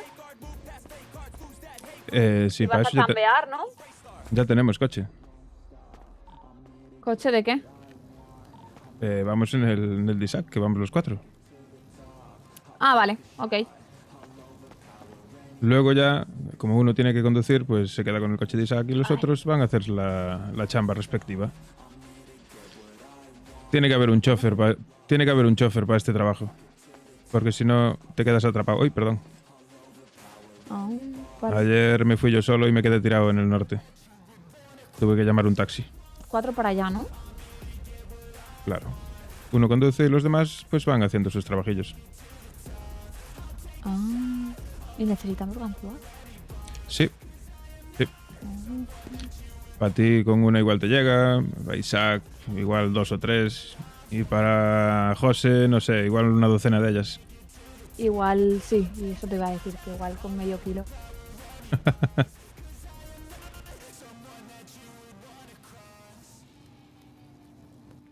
sí, y para vas a eso cambiar, ¿no? ya tenemos coche. ¿Coche de qué? Vamos en el Disac, que vamos los 4. Ah, vale, ok. Luego ya, como uno tiene que conducir, pues se queda con el coche de Isaac y los otros van a hacer la chamba respectiva. Tiene que haber un chofer para este trabajo. Porque si no, te quedas atrapado. Uy, perdón. Ah, vale. Ayer me fui yo solo y me quedé tirado en el norte. Tuve que llamar un taxi. 4 para allá, ¿no? Claro. Uno conduce y los demás pues van haciendo sus trabajillos. Ah, ¿y necesitamos ganzúa? Sí. Sí. Para ti con una igual te llega, para Isaac igual 2 o 3 y para José, no sé, igual una docena de ellas. Igual, sí, y eso te iba a decir, que igual con medio kilo.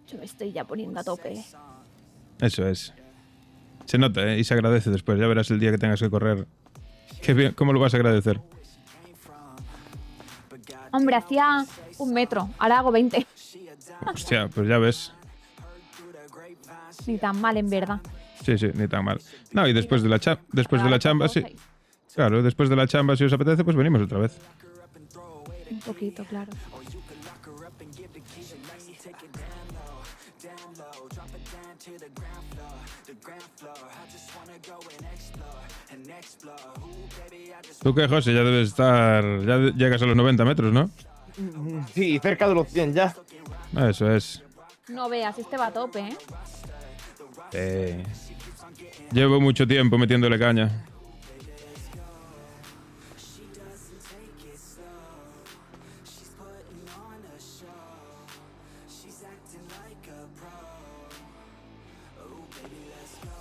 Yo me estoy ya poniendo a tope. Eso es. Se nota, ¿eh? Y se agradece después. Ya verás el día que tengas que correr. Qué bien, ¿cómo lo vas a agradecer? Hombre, hacía 1 metro, ahora hago 20. Hostia, pues ya ves. Ni tan mal, en verdad. Sí, sí, ni tan mal. No, y después de la chamba, sí. Claro, después de la chamba, si os apetece, pues venimos otra vez. Un poquito, claro. ¿Tú qué, José? Ya debes estar... Ya llegas a los 90 metros, ¿no? Sí, cerca de los 100 ya. Eso es. No veas, este va a tope, ¿eh? Llevo mucho tiempo metiéndole caña.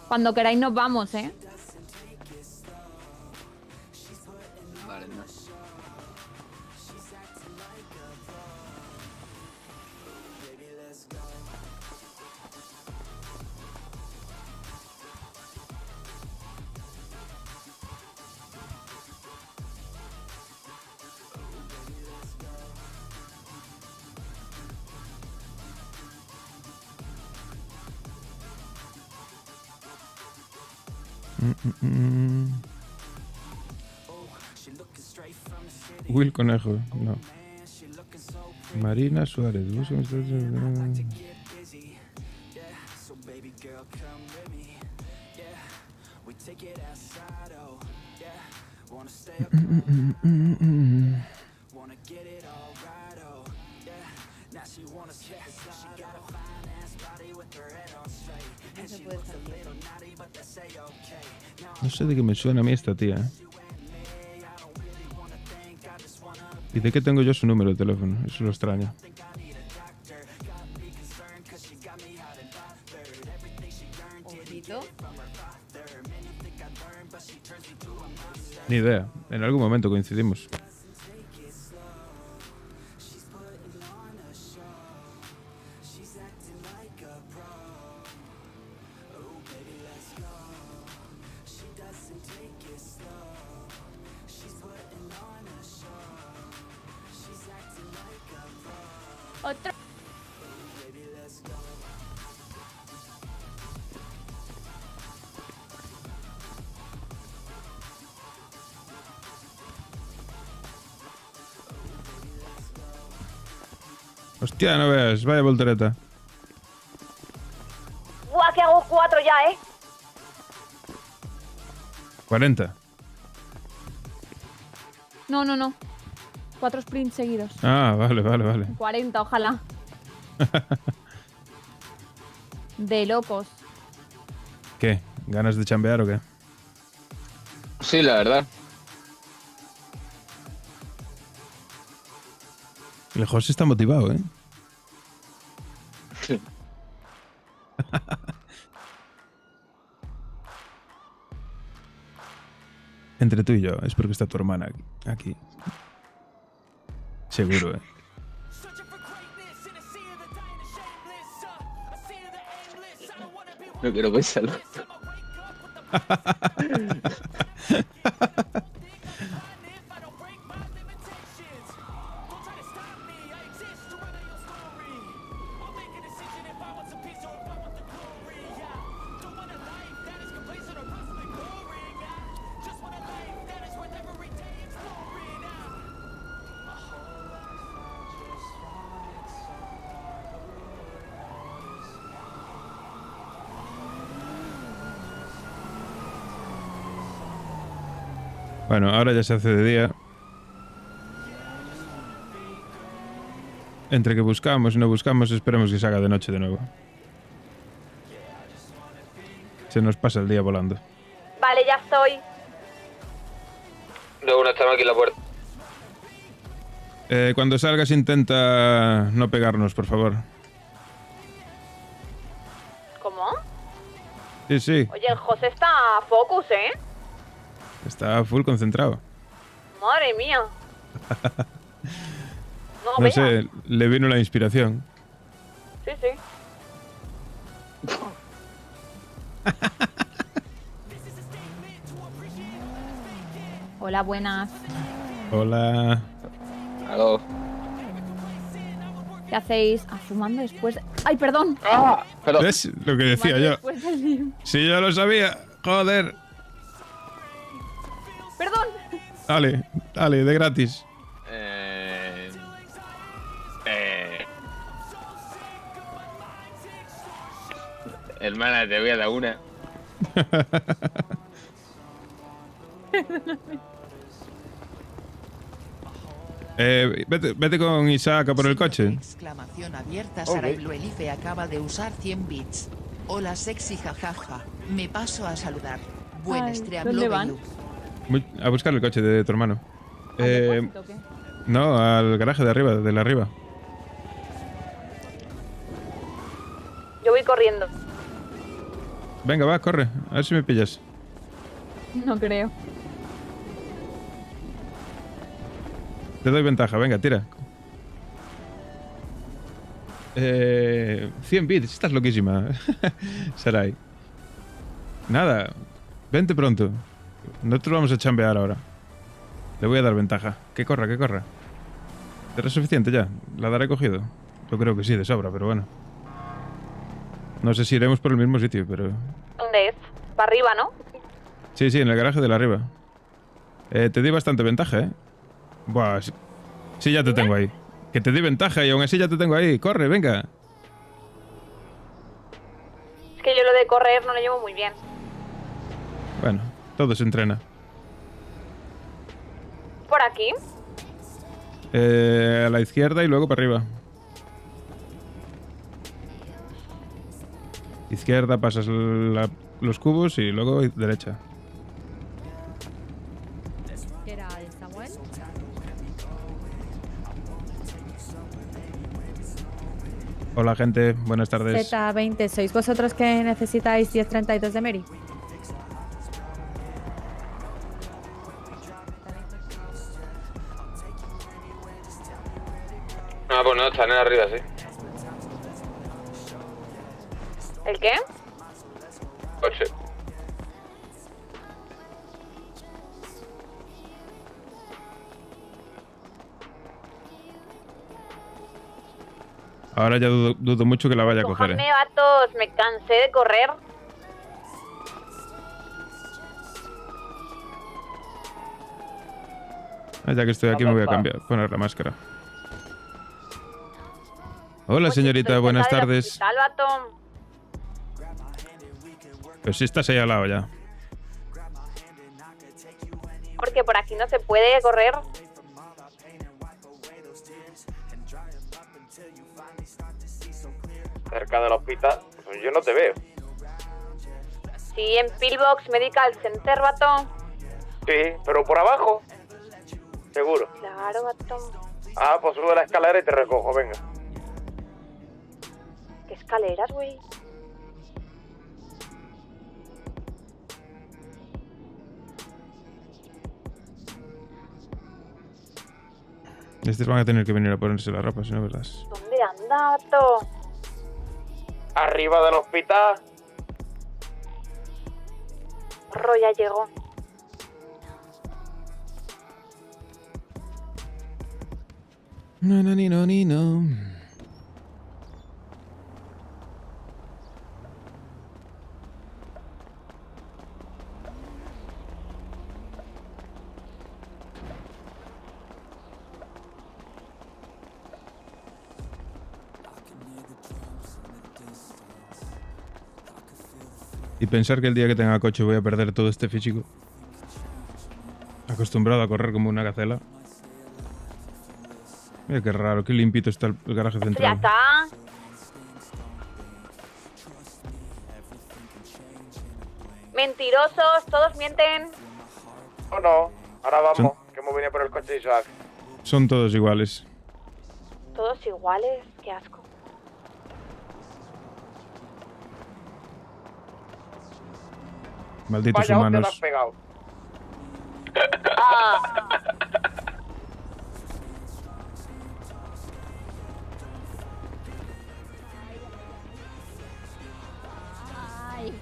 Cuando queráis nos vamos, ¿eh? Vale, no. Will Conejo, no. Marina Suárez. No sé de qué me suena a mí esta tía, ¿eh? ¿Y de qué tengo yo su número de teléfono? Eso lo extraño. Ni idea. En algún momento coincidimos. Otro. Hostia, no veas. Vaya voltereta. Buah, que hago 4 ya, ¿eh? 40. No, no, no. 4 sprints seguidos. Ah, vale, vale, vale. 40, ojalá. De locos. ¿Qué? ¿Ganas de chambear o qué? Sí, la verdad. El José está motivado, ¿eh? Entre tú y yo, es porque está tu hermana aquí. Seguro, ¿eh? No quiero pensarlo. Bueno, ahora ya se hace de día. Entre que buscamos y no buscamos, esperemos que se haga de noche de nuevo. Se nos pasa el día volando. Vale, ya estoy. De uno, estamos aquí en la puerta. Cuando salgas intenta no pegarnos, por favor. ¿Cómo? Sí, sí. Oye, el José está a focus, ¿eh? Está full concentrado. Madre mía. No, No vea. sé, le vino la inspiración. Sí, sí. Hola, buenas. Hola. Aló. ¿Qué hacéis? Ah, fumando después. ¡Ay, perdón! ¿Ves lo que decía Fumando yo? después del lío. Sí, yo lo sabía. Joder. Perdón. Dale, dale, de gratis. Hermana, te voy a dar una. Vete con Isaac a por el coche. Exclamación abierta. Sara Ok. Bluelife acaba de usar 100 bits. Hola sexy jajaja. Me paso a saludar. Buen Ay, stream, ¿dónde love van? you. A buscar el coche de tu hermano. ¿Al depósito o qué? No, al garaje de arriba, de la arriba. Yo voy corriendo. Venga, va, corre. A ver si me pillas. No creo. Te doy ventaja, venga, tira. 100 bits, estás loquísima. Sarai. Nada, vente pronto. Nosotros vamos a chambear ahora. Le voy a dar ventaja. Que corra, que corra. ¿Será suficiente ya? ¿La daré cogido? Yo creo que sí, de sobra, pero bueno. No sé si iremos por el mismo sitio, pero... ¿Dónde es? Para arriba, ¿no? Sí, sí, en el garaje de la arriba. Te di bastante ventaja, ¿eh? Buah, sí, ya te tengo ahí. Que te di ventaja y aún así ya te tengo ahí. Corre, venga. Es que yo lo de correr no lo llevo muy bien. Bueno, todo se entrena. ¿Por aquí? A la izquierda y luego para arriba. Izquierda, pasas los cubos y luego derecha. ¿Qué era el Samuel? Hola, gente. Buenas tardes. Z20, ¿sois vosotros que necesitáis 1032 de Mary? Ah, pues no, están en arriba, sí. ¿El qué? Coche. Ahora ya dudo mucho que la vaya a coger, Cojadme, vatos, me cansé de correr. Ya que estoy aquí me voy a poner la máscara. Hola, señorita. Buenas tardes. Tal, vato. Pues si estás ahí al lado ya. Porque por aquí no se puede correr. Cerca del hospital. Pues yo no te veo. Sí, en Pillbox Medical Center, vato. Sí, pero por abajo. Seguro. Claro, vato. Ah, pues sube la escalera y te recojo, venga. ¿Qué escaleras, güey? Estos van a tener que venir a ponerse la ropa, si no, ¿verdad? ¿Dónde anda, vato? Arriba del hospital. Porro, ya llegó. No, no, ni no, ni no. Y pensar que el día que tenga coche voy a perder todo este físico. Acostumbrado a correr como una gacela. Mira qué raro, qué limpito está el garaje Ya central. está. Mentirosos, todos mienten. Oh, no. Ahora vamos, que hemos venido por el coche de Isaac. Son todos iguales. Todos iguales, qué asco. Malditos Vaya, ¿dónde humanos. te has pegado?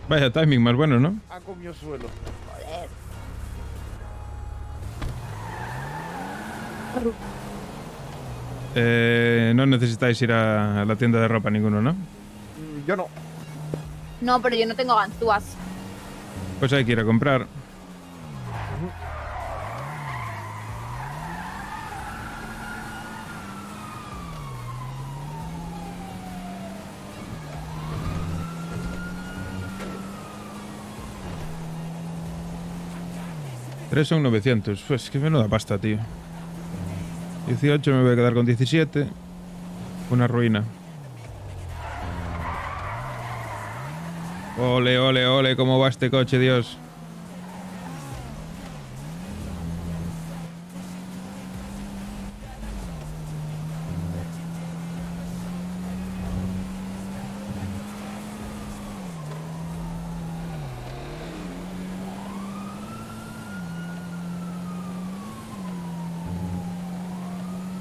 Vaya timing más bueno, ¿no? Ha comido suelo. No necesitáis ir a la tienda de ropa ninguno, ¿no? Yo no. No, pero yo no tengo ganzúas. Pues hay que ir a comprar. 3 son 900. Pues que menuda pasta, tío. 18 me voy a quedar con 17. Una ruina. Ole, ole, ole, cómo va este coche, Dios.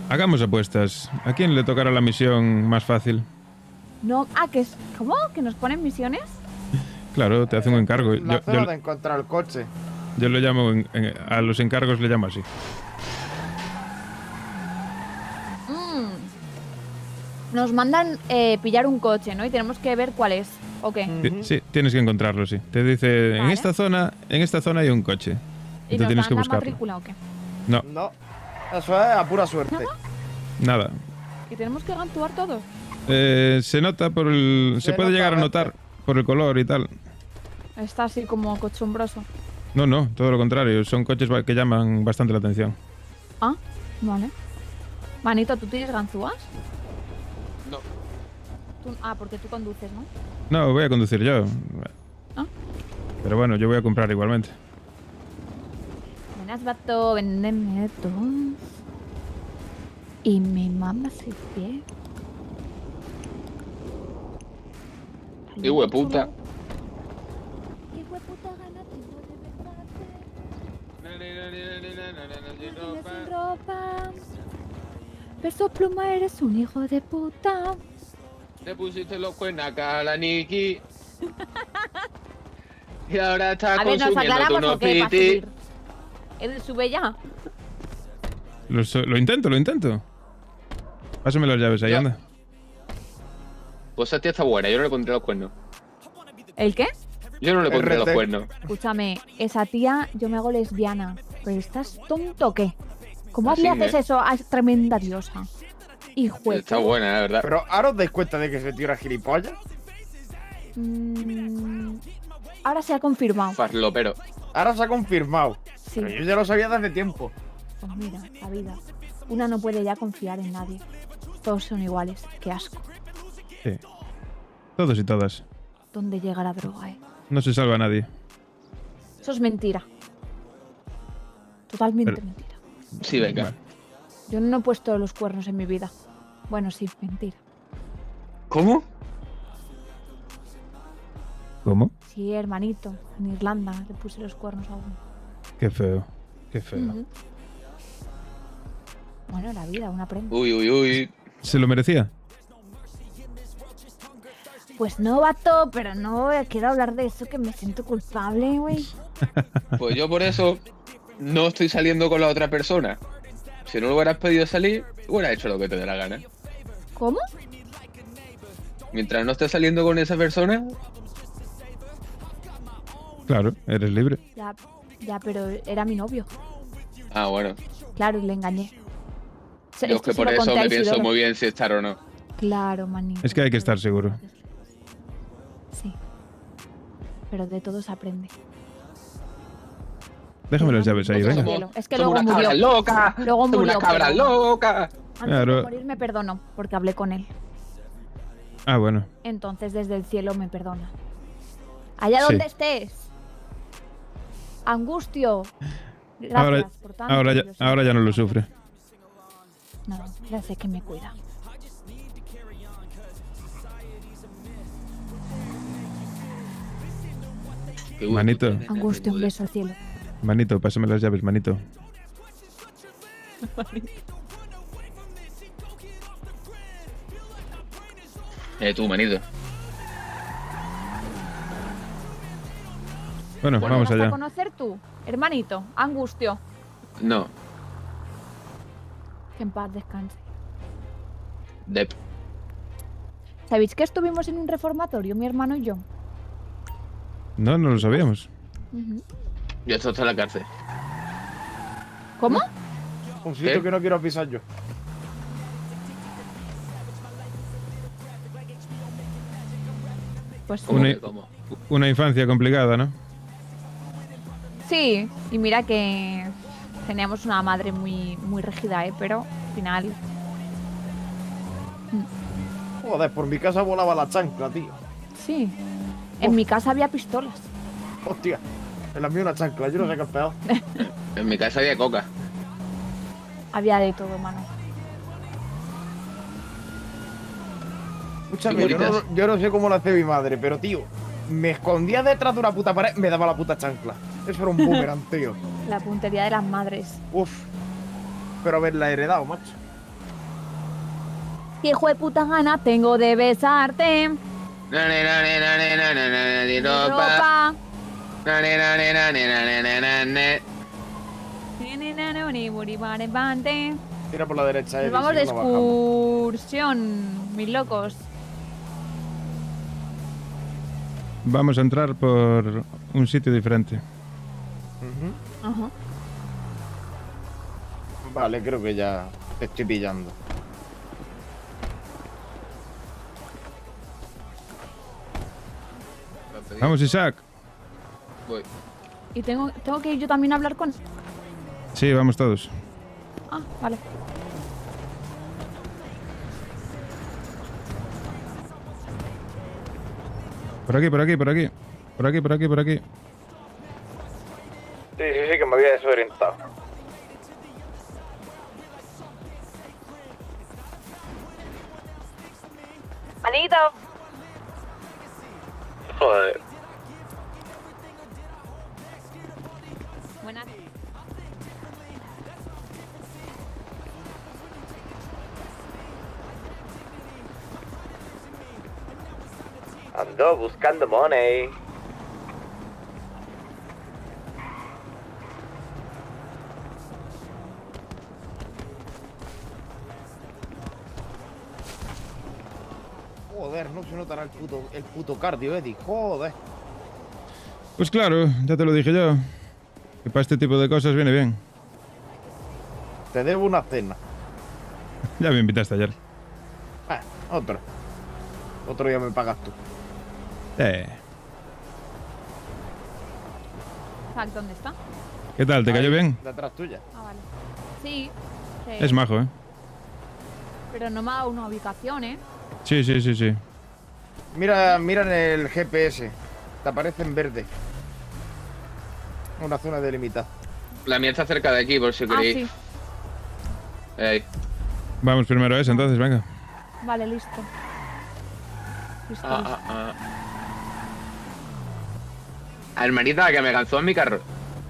Hagamos apuestas. ¿A quién le tocará la misión más fácil? No, que es. ¿Cómo? ¿Que nos ponen misiones? Claro, te hace un encargo. La zona de encontrar el coche. Yo lo llamo, a los encargos le llamo así. Nos mandan pillar un coche, ¿no? Y tenemos que ver cuál es. ¿O qué? Sí, tienes que encontrarlo, sí. Te dice, en esta zona hay un coche. ¿Y tú nos tienes dan que la buscarlo. matrícula o qué? No, No, eso es a pura suerte. nada. ¿Y tenemos que gantuar todo? Se nota por el... Se puede nota llegar a bastante. notar por el color y tal. Está así como cochumbroso. No, todo lo contrario. Son coches que llaman bastante la atención. Ah, vale. Manito, ¿tú tienes ganzúas? No. Porque tú conduces, ¿no? No, voy a conducir yo. Ah. Pero bueno, yo voy a comprar igualmente. Buenas, vato, véndeme dos. Y mi mamá se pie. Hijo de puta. Hijo de puta gana tengo de verdad. Sin ropa. Peso pluma, eres un hijo de puta. Te pusiste los cuernos acá a la Nikki. Y ahora estás A ver, nos consumiendo aclaramos unos o qué, para piti. subir. Él sube ya. Lo intento. Pásame las llaves ahí, Ya. anda. Pues esa tía está buena, yo no le pondré los cuernos. ¿El qué? Yo no le pondré los RT. cuernos. Escúchame, esa tía yo me hago lesbiana. ¿Pero estás tonto o qué? ¿Cómo Así le haces es. eso a esa tremenda diosa? Hijo de Está puta. buena, la verdad. Pero ahora os dais cuenta de que ese tío era gilipollas. Ahora se ha confirmado. Farlopero. Ahora se ha confirmado. Sí. Pero yo ya lo sabía desde hace tiempo. Pues mira, la vida. Una no puede ya confiar en nadie. Todos son iguales. Qué asco. Sí. Todos y todas. ¿Dónde llega la droga, No se salva nadie. Eso es mentira. Totalmente Pero- mentira. Sí, venga. Yo no he puesto los cuernos en mi vida. Bueno, sí, mentira. ¿Cómo? ¿Cómo? Sí, hermanito. En Irlanda le puse los cuernos a uno. Qué feo. Qué feo. Ujú. Bueno, la vida, una prenda. Uy. ¿Se lo merecía? Pues no, vato, pero no quiero hablar de eso, que me siento culpable, güey. Pues yo por eso no estoy saliendo con la otra persona. Si no lo hubieras pedido salir, hubieras hecho lo que te dé la gana. ¿Cómo? Mientras no estés saliendo con esa persona, Claro, eres libre. Ya, pero era mi novio. ah, bueno. Claro, y le engañé. Yo es que por eso me pienso muy bien si estar o no. Claro, manito. Es que hay que estar seguro. Sí. Pero de todo se aprende. Déjame las llaves ahí, venga. Cielo. Es que Somos luego unas murió. cabras locas. Luego Somos murió. unas cabras pero locas. Antes Claro. de morir me perdonó, porque hablé con él. Ah, bueno. Entonces desde el cielo me perdona. Allá Sí. donde estés. Angustio. Gracias Ahora, por tanto. ahora ya no lo sufre. No, ya sé que me cuida. Manito, Angustio, un beso al cielo. manito, pásame las llaves, manito. Tú, manito. Bueno, vamos ¿Vas a allá. conocer tú, hermanito? Angustio. No. Que en paz descanse. Dep. ¿Sabéis que estuvimos en un reformatorio, mi hermano y yo? No, no lo sabíamos. Ujú. Yo esto está en la cárcel. ¿Cómo? Un sitio ¿Qué? que no quiero pisar yo. Pues ¿Cómo Una, que cómo? una infancia complicada, ¿no? Sí, y mira que teníamos una madre muy, muy rígida, pero al final... Joder, por mi casa volaba la chancla, tío. Sí. En mi casa había pistolas. Hostia, en la mía una chancla, yo no sé qué es peor. En mi casa había coca. Había de todo, mano. Escúchame, yo no sé cómo lo hace mi madre, pero tío, me escondía detrás de una puta pared, me daba la puta chancla. Eso era un boomerang, tío. La puntería de las madres. Uf. Pero haberla heredado, macho. ¿Qué hijo de puta gana tengo de besarte? Ropa. Tira por la derecha, Nos vamos de excursión, mis locos. Vamos a entrar por un sitio diferente. Ajá. Vale, creo que ya te estoy pillando. Vamos, Isaac. Voy. Y tengo que ir yo también a hablar con... Sí, vamos todos. Ah, vale. Por aquí, por aquí, por aquí. Por aquí, por aquí, por aquí. Sí, que me había desorientado. Manito. Joder. Buenas. Ando buscando money. Joder, no se notará el puto cardio, Eddie. Joder. Pues claro, ya te lo dije yo. Que para este tipo de cosas viene bien. Te debo una cena. Ya me invitaste ayer. Otro. Otro día me pagas tú. Zack, ¿dónde está? ¿Qué tal? ¿Te cayó bien? Detrás tuya. Ah, vale. Sí. Es majo, ¿eh? Pero no me ha dado una ubicación, ¿eh? Sí, sí, sí, sí. Mira en el GPS. Te aparece en verde. Una zona delimitada. La mía está cerca de aquí, por si queréis. Sí. Ahí. Vamos primero a esa, entonces, venga. Vale, listo. Listo, listo. Hermanita, que me cansó en mi carro.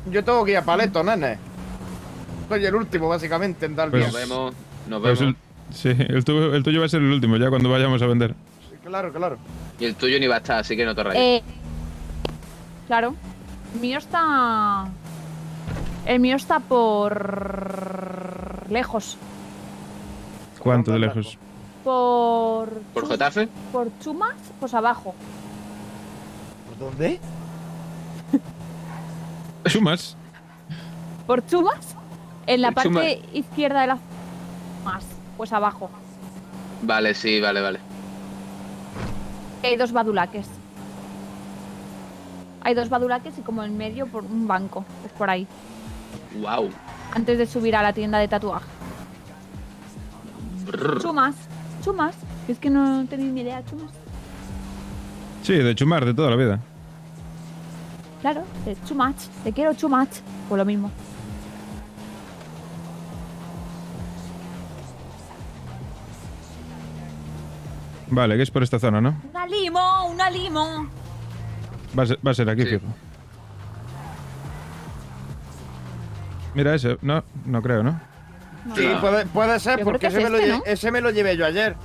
Yo tengo que ir a Paleto, nene. Soy el último, básicamente, en dar Pues- bien. Nos vemos. Nos Pues vemos. sí, el tuyo va a ser el último, ya cuando vayamos a vender. Claro, claro. Y el tuyo ni va a estar, así que no te rayes. Claro. El mío está... El mío está por... lejos. ¿Cuánto de lejos? Por... ¿Por Getafe? Por Chumas, pues abajo. ¿Por dónde? ¿Chumas? Por Chumas, en la El parte Chumas. izquierda de la... Más, pues abajo. Vale, sí, vale. Hay dos badulaques. Hay dos badulaques y como en medio por un banco. Es por ahí. Wow. Antes de subir a la tienda de tatuaje. Chumas. Es que no tenéis ni idea, Chumas. Sí, de chumar, de toda la vida. Claro, de Chumach. Te quiero Chumach. Pues lo mismo. Vale, que es por esta zona, ¿no? Una limo. Va a ser aquí, fijo. Mira ese. No creo, ¿no? Sí, puede ser, Yo creo porque que es ese me lo llevé yo ayer.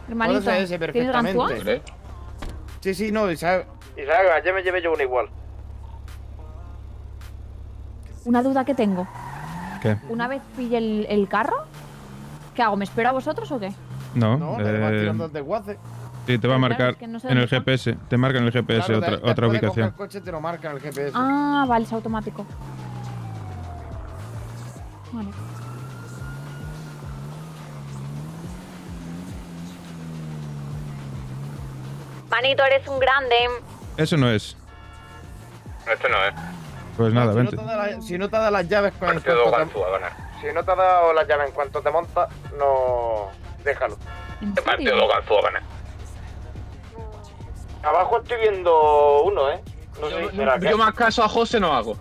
Hermanito, puede ser ese ¿tienes perfectamente. ganzúas? Sí, no, Isaac, ayer me llevé yo uno igual. Una duda que tengo. ¿Qué? Una vez pille el carro, ¿qué hago? ¿Me espero a vosotros o qué? No. No, me vas tirando el desguace. Sí, te va a Pero claro, marcar es que no sé en el dónde está. GPS. Te marca en el GPS Claro, otra después de coger ubicación. el coche te lo marca en el GPS. Ah, vale, es automático. Vale. Manito, eres un grande. Eso no es. Esto no es. Pues nada, si no vente. te da si no te da las llaves en Partido cuanto Ganzúa, ganar. si no te ha dado las llaves en cuanto te montas, no. Déjalo. ¿En Partido serio? Ganzúa, ganar. Abajo estoy viendo uno, No sé si será Yo más caso a José no hago.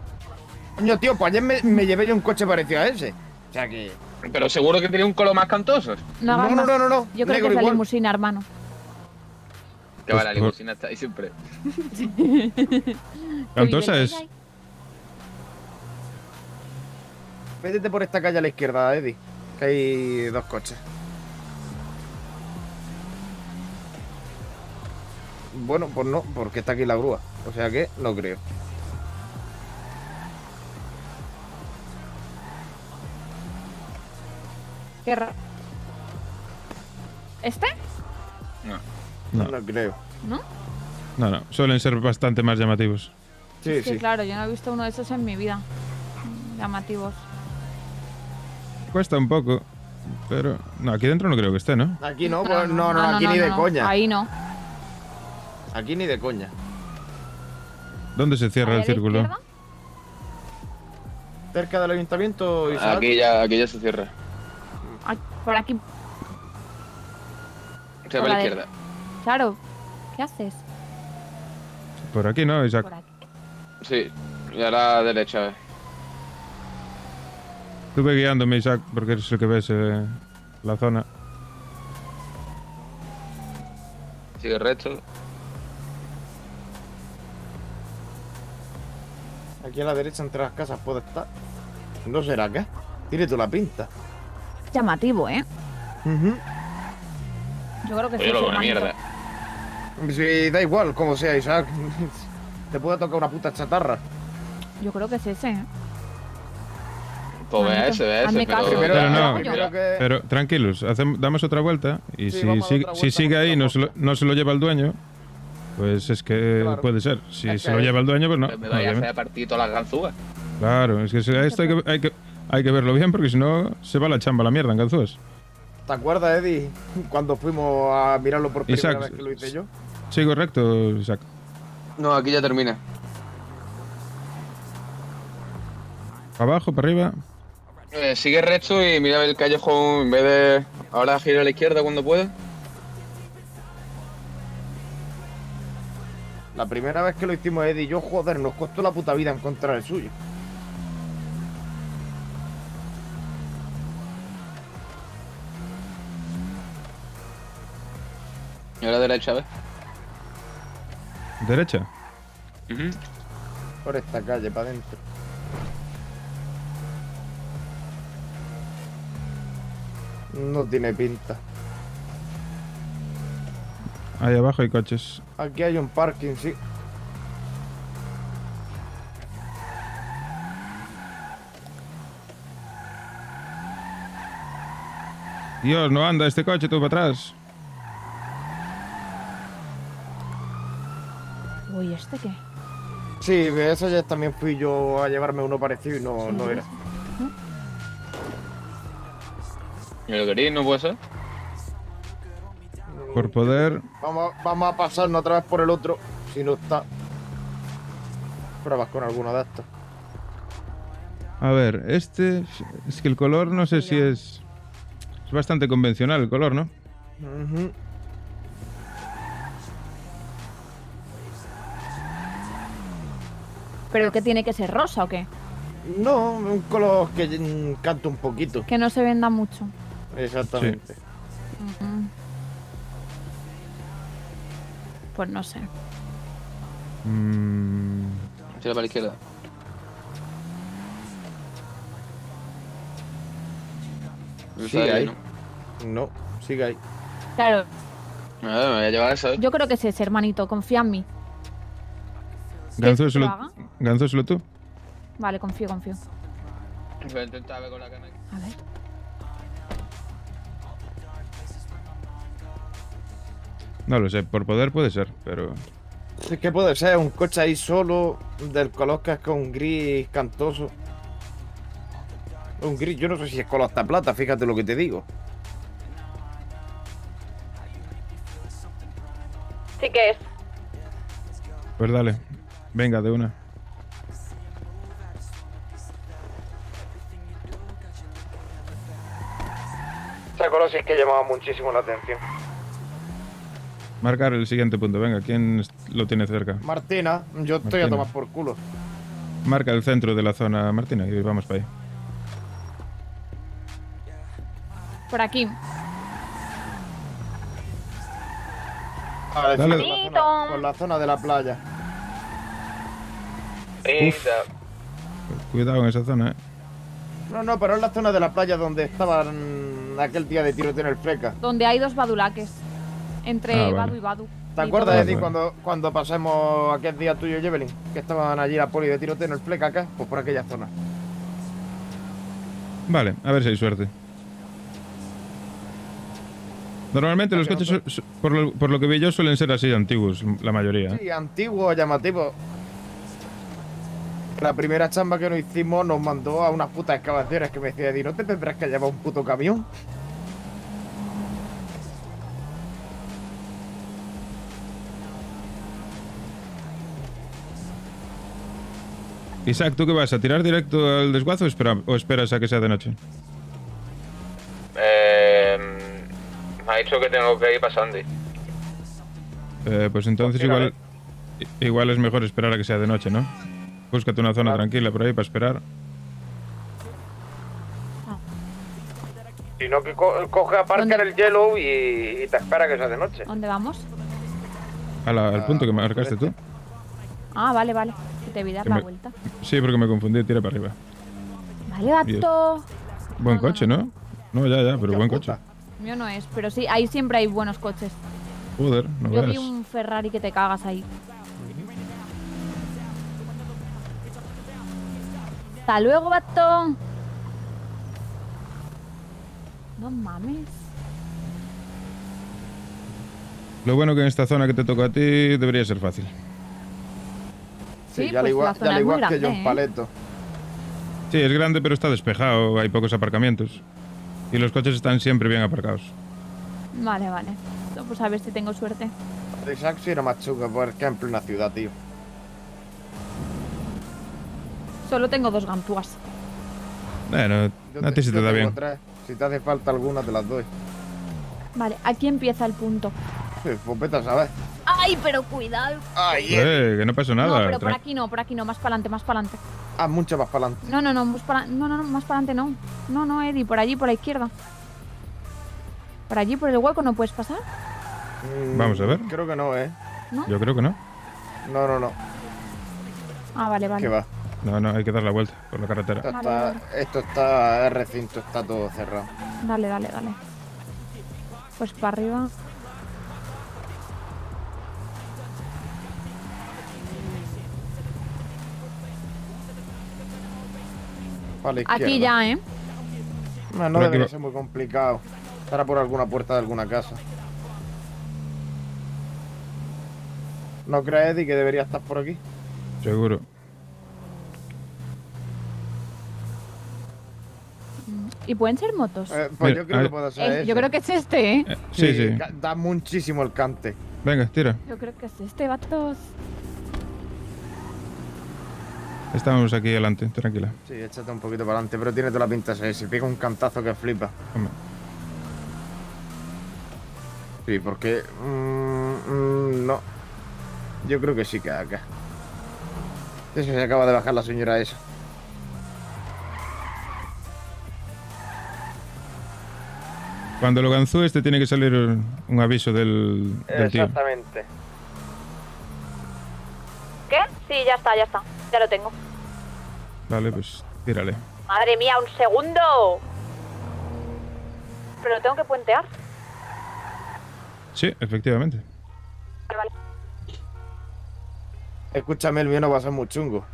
Coño, tío, pues ayer me llevé yo un coche parecido a ese. O sea que. Pero seguro que tiene un color más cantoso. No, hagas No, más. no, no, no. Yo creo Negro que es la igual. limusina, hermano. Que va, la limusina está ahí siempre. Cantosa es. Métete por esta calle a la izquierda, Eddie. Que hay dos coches. Bueno, pues no, porque está aquí la grúa. O sea que no creo. Qué raro. ¿Este? No. No creo. ¿No? No, suelen ser bastante más llamativos. Sí, Sí, claro, yo no he visto uno de esos en mi vida. Llamativos. Cuesta un poco, pero... No, aquí dentro no creo que esté, ¿no? Aquí no, pues no, aquí ni de coña. Ahí no. Aquí ni de coña. ¿Dónde se cierra ¿Ahí el a la círculo? izquierda? Cerca del ayuntamiento, Isaac. Aquí ya se cierra. Ay, por aquí. Se va Por a la la de- izquierda. Claro. ¿Qué haces? Por aquí, ¿no, Isaac? Por aquí. Sí, y a la derecha. Tú ve guiándome, Isaac, porque eres el que ves la zona. Sigue recto. Aquí a la derecha entre las casas puede estar. ¿No será qué? Tire tú la pinta. Llamativo, ¿eh? Yo creo que sí. Oye, es lo el una manito. mierda. Sí, da igual como sea, Isaac. Te puede tocar una puta chatarra. Yo creo que es ese, ¿eh? Pues ve Manito, ese, hazme caso. Pero no, primero que- pero tranquilos, damos otra vuelta y Sí, si, vamos a dar sigue, otra si vuelta sigue con ahí y otra no se lo lleva el dueño, pues es que Claro. puede ser. Si Es se que lo es- lleva el dueño, pues no. Me vaya a obviamente. hacer partir todas las ganzúas. Claro, es que esto hay que verlo bien porque si no se va la chamba a la mierda en Ganzúes. ¿Te acuerdas, Eddie? Cuando fuimos a mirarlo por primera Isaac, vez que lo hice yo. Sí, correcto, Isaac. No, aquí ya termina. ¿Para abajo, para arriba? Sigue recto y mira el callejón en vez de... Ahora gira a la izquierda cuando pueda. La primera vez que lo hicimos Eddie y yo, joder, nos costó la puta vida encontrar el suyo. Y ahora derecha, ¿ves? ¿Derecha? Por esta calle, para adentro. No tiene pinta. Ahí abajo hay coches. Aquí hay un parking, sí. Dios, no anda este coche, tú para atrás. Uy, ¿este qué? Sí, eso ya también fui yo a llevarme uno parecido y no era. ¿Y el gris no puede ser? Por poder... Vamos a pasarnos otra vez por el otro, si no está. Pruebas con alguno de estos. A ver, este... Es que el color no sé si es... Es bastante convencional el color, ¿no? Ujú. ¿Pero qué tiene que ser rosa o qué? No, un color que canta un poquito. Que no se venda mucho. Exactamente. Ujú. Pues no sé. Tira para la izquierda. Sigue ahí. No, sigue ahí. Claro, A ver, me voy a llevar esa, ¿eh? yo creo que es ese, hermanito. Confía en mí. Ganzúes que lo solo... haga? Ganzúes tú. Vale, confío. Voy a intentar ver con la cana. A ver. No lo sé, por poder puede ser, pero... Es que puede ser un coche ahí solo, del color que es con gris cantoso. Un gris, yo no sé si es color hasta plata, fíjate lo que te digo. Sí que es. Pues dale. Venga, de una. esa colosis que llamaba muchísimo la atención. Marcar el siguiente punto. Venga, ¿quién lo tiene cerca? Martina, yo estoy Martina. a tomar por culo. Marca el centro de la zona, Martina, y vamos para ahí. Por aquí. Vale, Dale. sí, por la zona de la playa. Uf. Cuidado en esa zona, No, pero es la zona de la playa donde estaban aquel día de tiroteo en el Freca. Donde hay 2 badulaques. Entre Ah, vale. Badu y Badu. ¿Te acuerdas, Eddie, cuando pasamos aquel día tuyo y Evelyn? Que estaban allí la poli de tiroteo en el Freca acá, pues por aquella zona. Vale, a ver si hay suerte. Normalmente los coches, por lo que vi yo, suelen ser así antiguos, la mayoría. Sí, antiguo, llamativo. La primera chamba que nos hicimos nos mandó a unas putas excavaciones que me decía Eddie, ¿no te tendrás que llevar un puto camión? Isaac, ¿tú qué vas? ¿A tirar directo al desguazo o esperas a que sea de noche? Me ha dicho que tengo que ir para Sandy. Pues entonces igual es mejor esperar a que sea de noche, ¿no? Búscate una zona tranquila por ahí para esperar. Si no, que coge aparca en el Yellow y te espera que sea de noche. ¿Dónde vamos? Al punto que marcaste tú. Ah, vale, vale. Que te vi dar Que la me- vuelta. Sí, porque me confundí, tira para arriba. Vale, vato. Buen coche, ¿no? No, ya, pero buen coche. Mío no es, pero sí, ahí siempre hay buenos coches. Joder, no Yo vi veas. un Ferrari que te cagas ahí. Hasta luego, vato. No mames. Lo bueno que en esta zona que te toca a ti debería ser fácil. Sí, ya pues la zona al es muy igual que grande, John ¿eh? Paleto. Sí, es grande, pero está despejado, hay pocos aparcamientos. Y los coches están siempre bien aparcados. Vale, vale. No, pues a ver si tengo suerte. Isaac sí era más chunga porque en plena ciudad, tío. Solo tengo 2 ganzúas. Bueno, a ti se te da tengo bien. 3. Si te hace falta alguna, te las doy. Vale, aquí empieza el punto. Pues vete a saber. ¡Ay, pero cuidado! ¡Ay! Que no pasa nada. No, pero por aquí no, más para adelante, más para adelante. Ah, mucho más para adelante. No, más para adelante no. No, Eddie, por allí, por la izquierda. Por allí, por el hueco, ¿no puedes pasar? Vamos a ver. Creo que no, ¿eh? ¿No? Yo creo que no. No. Ah, vale, vale. ¿Qué va? No, hay que dar la vuelta por la carretera. Esto está el recinto, está todo cerrado. Dale. Pues para arriba. Para la Aquí izquierda. ya, ¿eh? No Por aquí debería va. ser muy complicado. Estará por alguna puerta de alguna casa. ¿No crees, Eddie, que debería estar por aquí? Seguro. ¿Y pueden ser motos? Pues Mira, yo creo que puede ser ese. Yo creo que es este, ¿eh? Sí. Da muchísimo el cante. Venga, tira. Yo creo que es este, vatos. Estamos aquí adelante, tranquila. Sí, échate un poquito para adelante, pero tiene toda la pinta de ser. Se pega un cantazo que flipa. Hombre. Sí, porque... no. Yo creo que sí que acá. Eso se acaba de bajar la señora esa. Cuando lo ganzúes te tiene que salir un aviso del tío. Exactamente. ¿Qué? Sí, ya está. Ya lo tengo. Vale, pues tírale. Madre mía, un segundo. Pero lo tengo que puentear. Sí, efectivamente. Vale. Escúchame, el mío no va a ser muy chungo.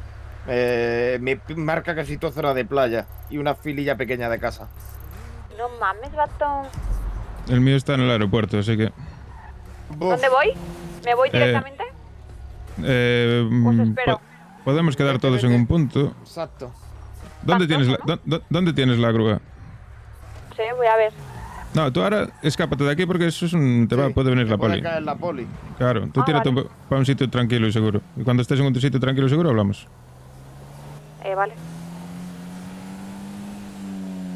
Me marca casi toda zona de playa y una fililla pequeña de casa. No mames, vato. El mío está en el aeropuerto, así que... ¿Dónde voy? ¿Me voy directamente? espero. Podemos quedar todos en un punto. Exacto. ¿Dónde tienes la grúa? Sí, voy a ver. No, tú ahora escápate de aquí porque eso es puede venir la Puede poli. caer la poli. Claro, tú tírate para un sitio tranquilo y seguro. Y cuando estés en un sitio tranquilo y seguro hablamos. Vale.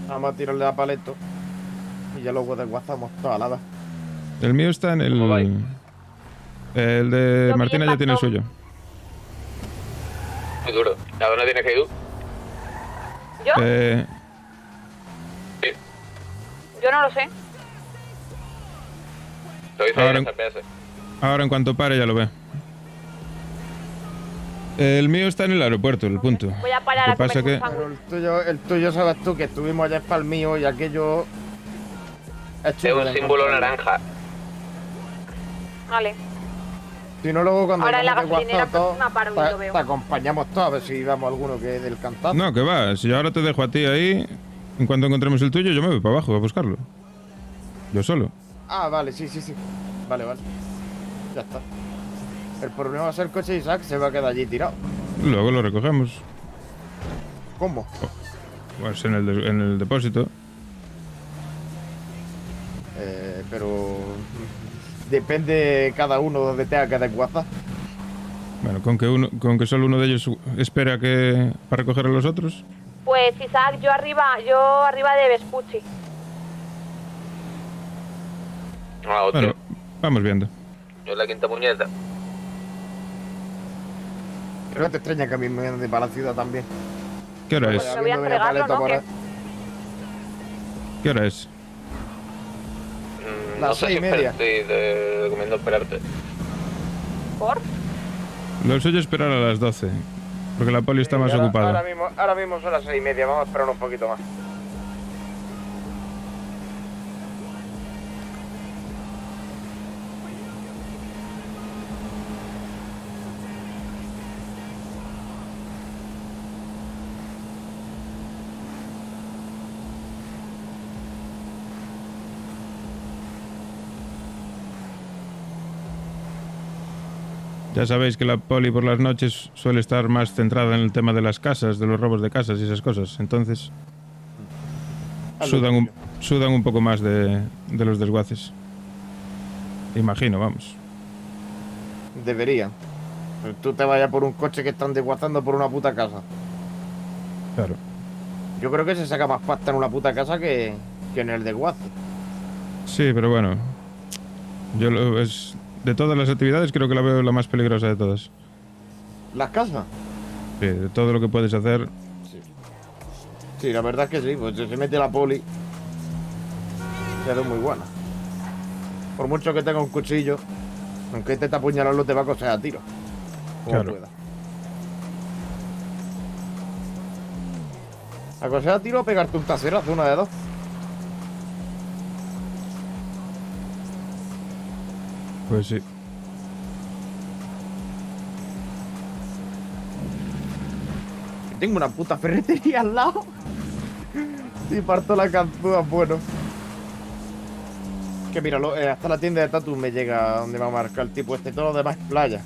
Vamos a tirarle a paleto. Y ya luego desguazamos toda la vez. El mío está en el... El de Yo Martina ya tiene el suyo. Muy duro. ¿A dónde tienes que ir tú? ¿Yo? Sí. Yo no lo sé. Lo hice Ahora en GPS. Ahora en cuanto pare ya lo ve. El mío está en el aeropuerto, el punto. Voy a parar Lo a que pasa comer que... un Pero el tuyo sabes tú que estuvimos ayer para el mío y aquello... Es un símbolo naranja. Vale. Si no, luego cuando Ahora en la vayamos de gasolinera WhatsApp, próxima paro y lo veo. te acompañamos todos a ver si vamos alguno que es del cantazo. No, que va. Si yo ahora te dejo a ti ahí, en cuanto encontremos el tuyo, yo me voy para abajo a buscarlo. Yo solo. Ah, vale, sí. Vale. Ya está. El problema va a ser el coche de Isaac, se va a quedar allí tirado. Luego lo recogemos. ¿Cómo? Pues en el depósito. Pero... Depende cada uno donde tenga que desguazar. Bueno, con que solo uno de ellos espera que para recoger a los otros. Pues Isaac, yo arriba de Vespucci. Ah, otro. Bueno, vamos viendo. Yo en la quinta puñeta. Pero no te extraña que a mí me vayan de para la ciudad también. ¿Qué hora es? Vaya, Me voy a viendo entregarlo, paleta ¿no? por ¿Qué? ahí. ¿Qué hora es? Las No sé si 6:30. te recomiendo esperarte. ¿Por? Lo suyo es esperar a las 12. Porque la poli está más ocupada. Ahora mismo son las 6:30, vamos a esperar un poquito más. Ya sabéis que la poli por las noches suele estar más centrada en el tema de las casas, de los robos de casas y esas cosas. Entonces sudan un poco más de los desguaces. Imagino, vamos. Deberían. Pero tú te vayas por un coche que están desguazando por una puta casa. Claro. Yo creo que se saca más pasta en una puta casa que en el desguace. Sí, pero bueno. De todas las actividades creo que la veo la más peligrosa de todas. ¿Las casas? Sí, de todo lo que puedes hacer. Sí, la verdad es que sí, pues si se mete la poli. Es muy buena. Por mucho que tenga un cuchillo, aunque este apuñalarlo te va a coser a tiro. Como Claro. pueda. A coser a tiro o pegarte un taserazo, una de dos. Pues sí. Tengo una puta ferretería al lado. Y parto la cantúa, bueno. Que mira, hasta la tienda de tatu me llega donde va a marcar el tipo este. Todo lo demás es playa.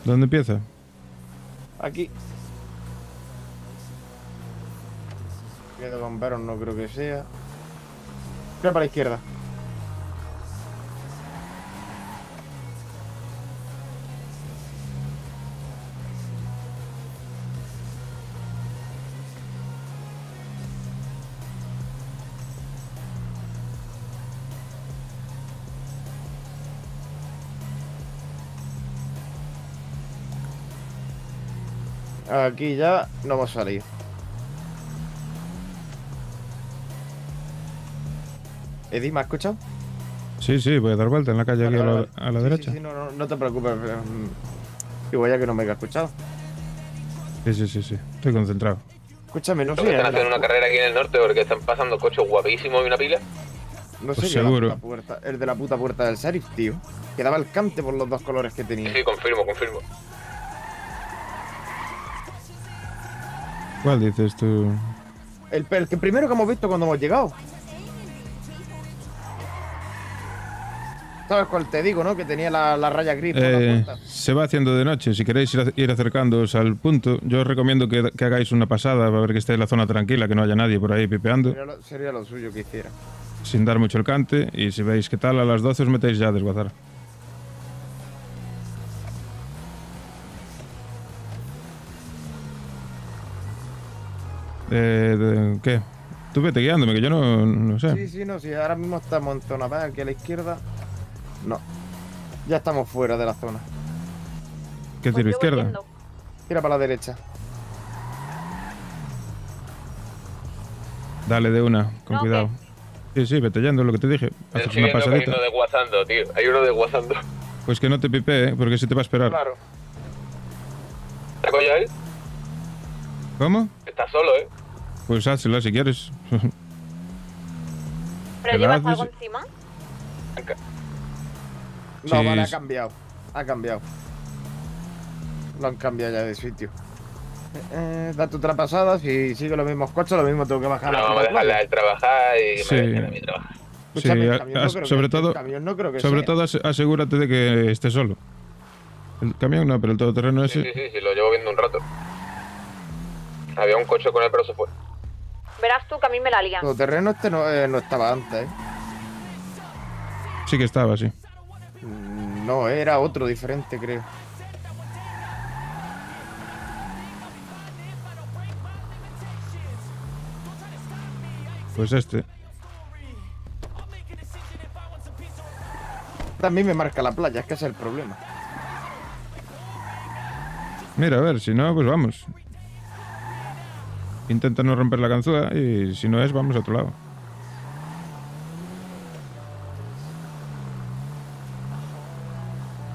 ¿Dónde empieza? Aquí. De bomberos no creo que sea. Mira para la izquierda. Aquí ya no hemos salido. Eddie, ¿me has escuchado? Sí, voy a dar vuelta en la calle aquí Vale. a la Sí, derecha. Sí, no te preocupes. Digo ya que no me he escuchado. Sí. Estoy concentrado. Escúchame, no Creo que sé. están haciendo una carrera aquí en el norte porque están pasando coches guapísimos y una pila. No sé Pues qué era seguro. la puta puerta, el de la puta puerta del sheriff, tío. Que daba el cante por los dos colores que tenía. Sí, confirmo. ¿Cuál dices tú? El que primero que hemos visto cuando hemos llegado. ¿Sabes cuál te digo, no? Que tenía la raya gris por la puerta. Se va haciendo de noche. Si queréis ir acercándoos al punto, yo os recomiendo que hagáis una pasada para ver que esté la zona tranquila, que no haya nadie por ahí pipeando. Sería lo suyo que hiciera. sin dar mucho el cante, y si veis qué tal, a las 12 os metéis ya a desguazar. ¿Qué? Tú vete guiándome, que yo no sé. Sí, sí, no, sí, ahora mismo estamos en zona B, aquí a la izquierda. No, ya estamos fuera de la zona. ¿Qué tiro, izquierda? Tira para la derecha. Dale de una, con cuidado. Sí, sí, vete yendo, lo que te dije. Haces una pasadita. Hay uno desguazando, tío. Hay uno desguazando. Pues que no te pipee, porque se te va a esperar. Claro. ¿Está coño él? ¿Cómo? Está solo, Pues házela si quieres. ¿Pero llevas algo encima? No, Sí, vale, ha cambiado. Ha cambiado. Lo han cambiado ya de sitio. Date otra pasada, si sigue los mismos coches, lo mismo tengo que bajar. No, vamos a dejarla a él trabajar y que Sí. me dejen a mí trabajar. Sí, Escúchame, el camión no creo sobre que- todo, el camión no creo que sobre sea. todo asegúrate de que esté solo. El camión no, pero el todoterreno Sí, ese. sí, lo llevo viendo un rato. Había un coche con él, pero se fue. Verás tú que a mí me la lían. Todo terreno este no estaba antes, Sí que estaba, sí. No, era otro diferente, creo. Pues este. También me marca la playa, es que ese es el problema. Mira, a ver, si no, pues vamos. Intenta no romper la ganzúa y si no es, vamos a otro lado.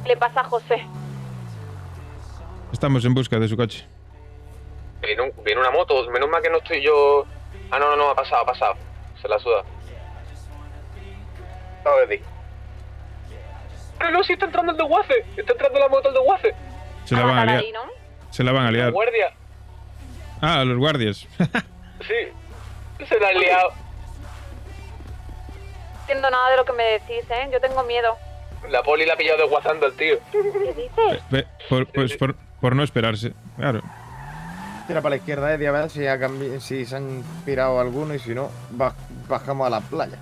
¿Qué le pasa a José? Estamos en busca de su coche. Viene una moto, menos mal que no estoy yo. Ah, no, ha pasado. Se la suda. A ver, no, si está entrando el desguace. Está entrando la moto al desguace. Se la van a liar. Se la van a liar. Guardia. Ah, los guardias. Sí. Se la han liado. No entiendo nada de lo que me decís, ¿eh? Yo tengo miedo. La poli la ha pillado desguazando al tío. ¿Qué dices? Pues por no esperarse. Claro. Tira para la izquierda, Eddie, a ver si se han pirado alguno y si no, bajamos a la playa.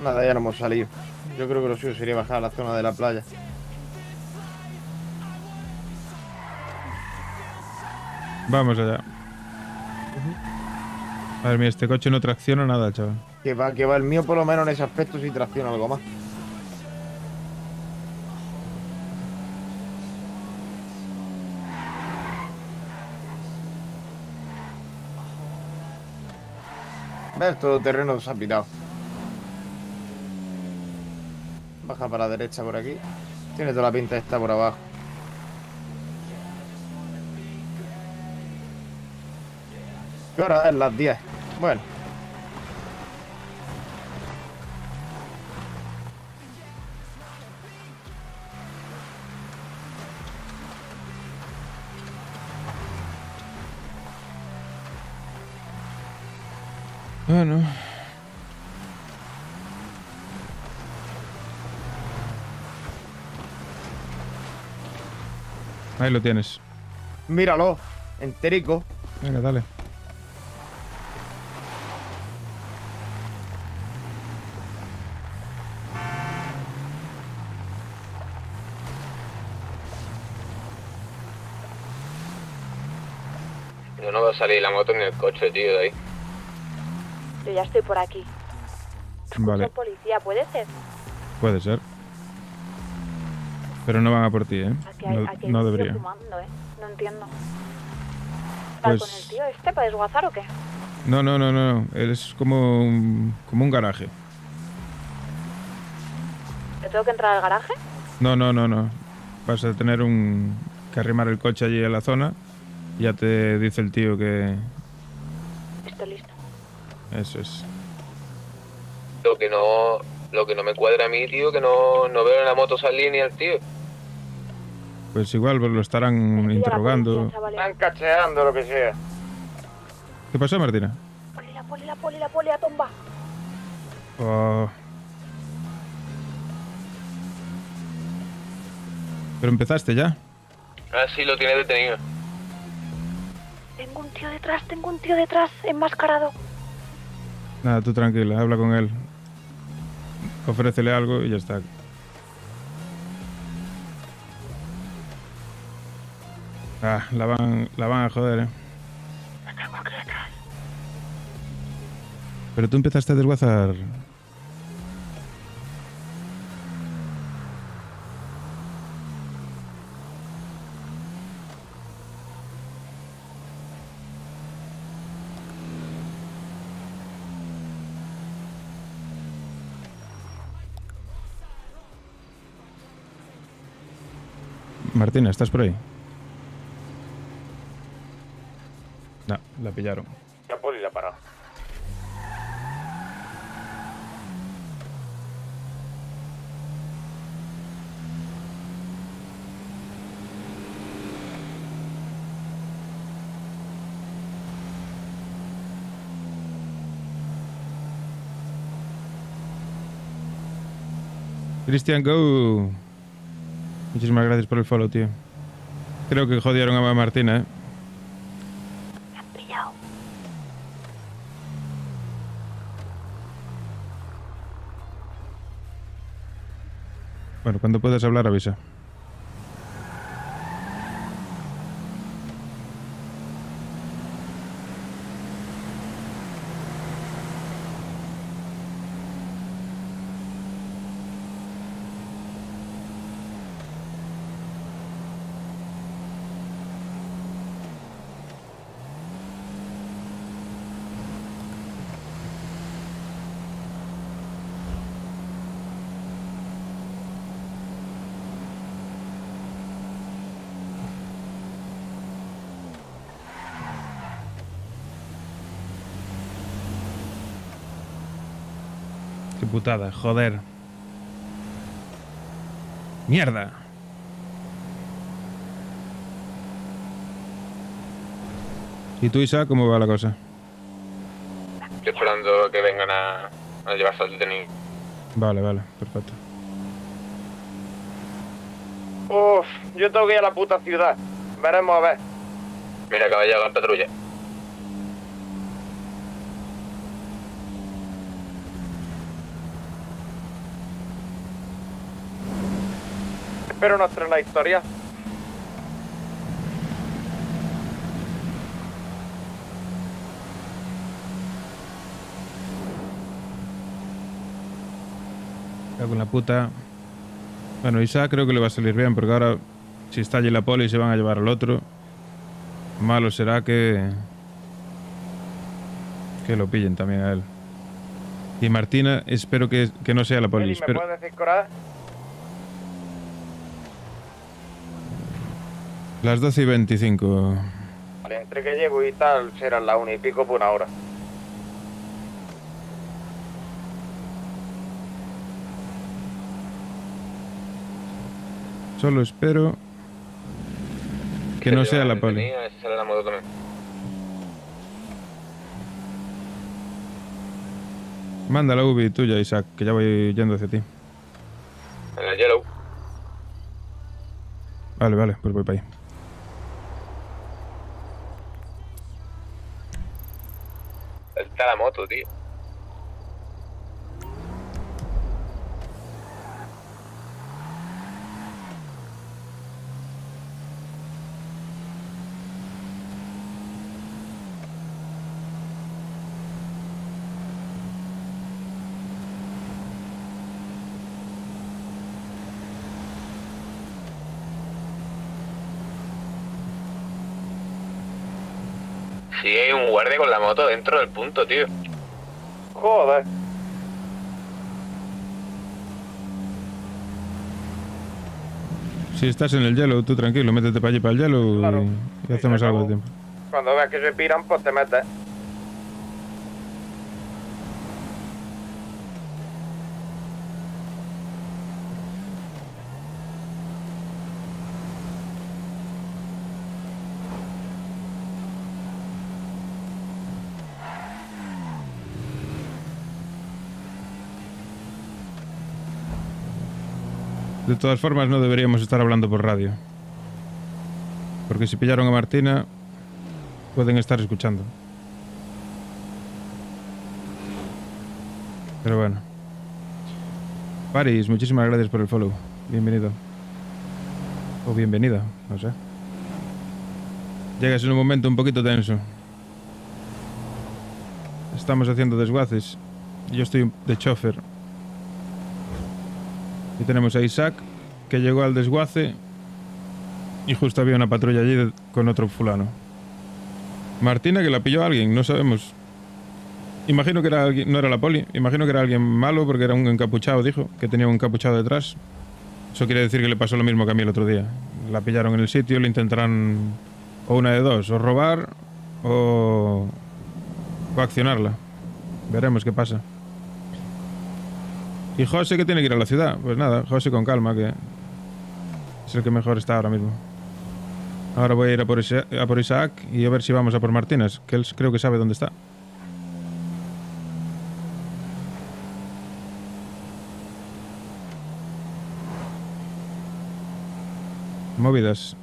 Nada, ya no hemos salido. Yo creo que lo suyo sería bajar a la zona de la playa. Vamos allá. A ver, mira, este coche no tracciona nada, chaval. Que va el mío por lo menos en ese aspecto sí tracciona algo más. ¿Ves? Todo terreno se ha pirado. Baja para la derecha por aquí. Tiene toda la pinta de estar por abajo. ¿Qué hora es? Las 10. Bueno. Bueno. Ahí lo tienes. Míralo. Enterico. Venga, dale. Yo no veo salir la moto ni el coche, tío, de ahí. Yo ya estoy por aquí. Vale, Policía, ¿puede ser? puede ser. Pero no van a por ti, ¿eh? Aquí hay, No, aquí hay no un tío debería. fumando, ¿eh? No entiendo. ¿Estás con el Pues tío este para desguazar o qué? no. Es como un garaje. ¿Te tengo que entrar al garaje? No. Vas a tener que arrimar el coche allí en la zona. Ya te dice el tío que... Estoy listo. Eso es. Lo que no me cuadra a mí, tío, que no veo en la moto salir ni al tío. Pues igual lo estarán interrogando. Están cacheando, lo que sea. ¿Qué pasó, Martina? La poli, a tumba. Oh. Pero empezaste ya. Ah, sí, lo tiene detenido. Tengo un tío detrás, enmascarado. Nada, tú tranquila, habla con él. Ofrécele algo y ya está. Ah, la van a joder, Pero tú empezaste a desguazar. Martina, ¿estás por ahí? No, la pillaron. La poli la paró. Christian Go. Muchísimas gracias por el follow, tío. Creo que jodieron a Martina, Me han pillado. Bueno, cuando puedas hablar, avisa. Qué putada, joder. Mierda. ¿Y tú, Isa, cómo va la cosa? Estoy esperando que vengan a llevarse al detenido. Vale, vale, perfecto. Uf, yo tengo que ir a la puta ciudad. Veremos a ver. Mira, acaba de llegar la patrulla. Espero no estrenar la historia. Cago en la puta. Bueno, Isa creo que le va a salir bien, porque ahora, si está allí la poli, se van a llevar al otro. Malo será que lo pillen también a él. Y Martina, espero que no sea la poli. ¿Me Espero. puedes decir Cora? Las 12:25. Vale, entre que llego y tal, serán las 1:00 por una hora. Solo espero que no sea la poli. A ver si sale la moto también. Manda la UBI tuya, Isaac, que ya voy yendo hacia ti. En el Yellow. Vale, vale, pues voy para ahí. Está la moto, tío. Sí, hay un guardia con la moto dentro del punto, tío. Joder. Si estás en el hielo, tú tranquilo, métete para allí para el hielo Claro. y hacemos algo de tiempo. Cuando veas que se piran, pues te metes. De todas formas, no deberíamos estar hablando por radio. Porque si pillaron a Martina, pueden estar escuchando. Pero bueno. Paris, muchísimas gracias por el follow. Bienvenido. O bienvenida, no sé. Llegas en un momento un poquito tenso. Estamos haciendo desguaces. Yo estoy de chofer. Y tenemos a Isaac, que llegó al desguace y justo había una patrulla allí con otro fulano. Martina, que la pilló alguien, no sabemos. Imagino que era alguien, no era la poli, imagino que era alguien malo porque era un encapuchado, dijo, que tenía un encapuchado detrás. Eso quiere decir que le pasó lo mismo que a mí el otro día. La pillaron en el sitio, le intentarán o una de dos, o robar o accionarla. Veremos qué pasa. Y José, que tiene que ir a la ciudad. Pues nada, José con calma, que es el que mejor está ahora mismo. Ahora voy a ir a por Isaac y a ver si vamos a por Martínez, que él creo que sabe dónde está. Movidas.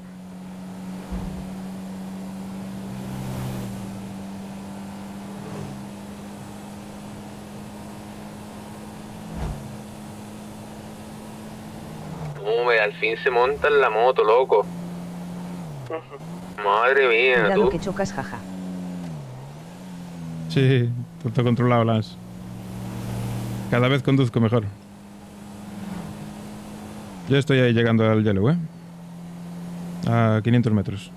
Al fin se monta en la moto, loco. Madre mía, Cuidado tú. que chocas, jaja. Sí, todo controlado, Lance. Cada vez conduzco mejor. Ya estoy ahí llegando al Yellow, a 500 metros.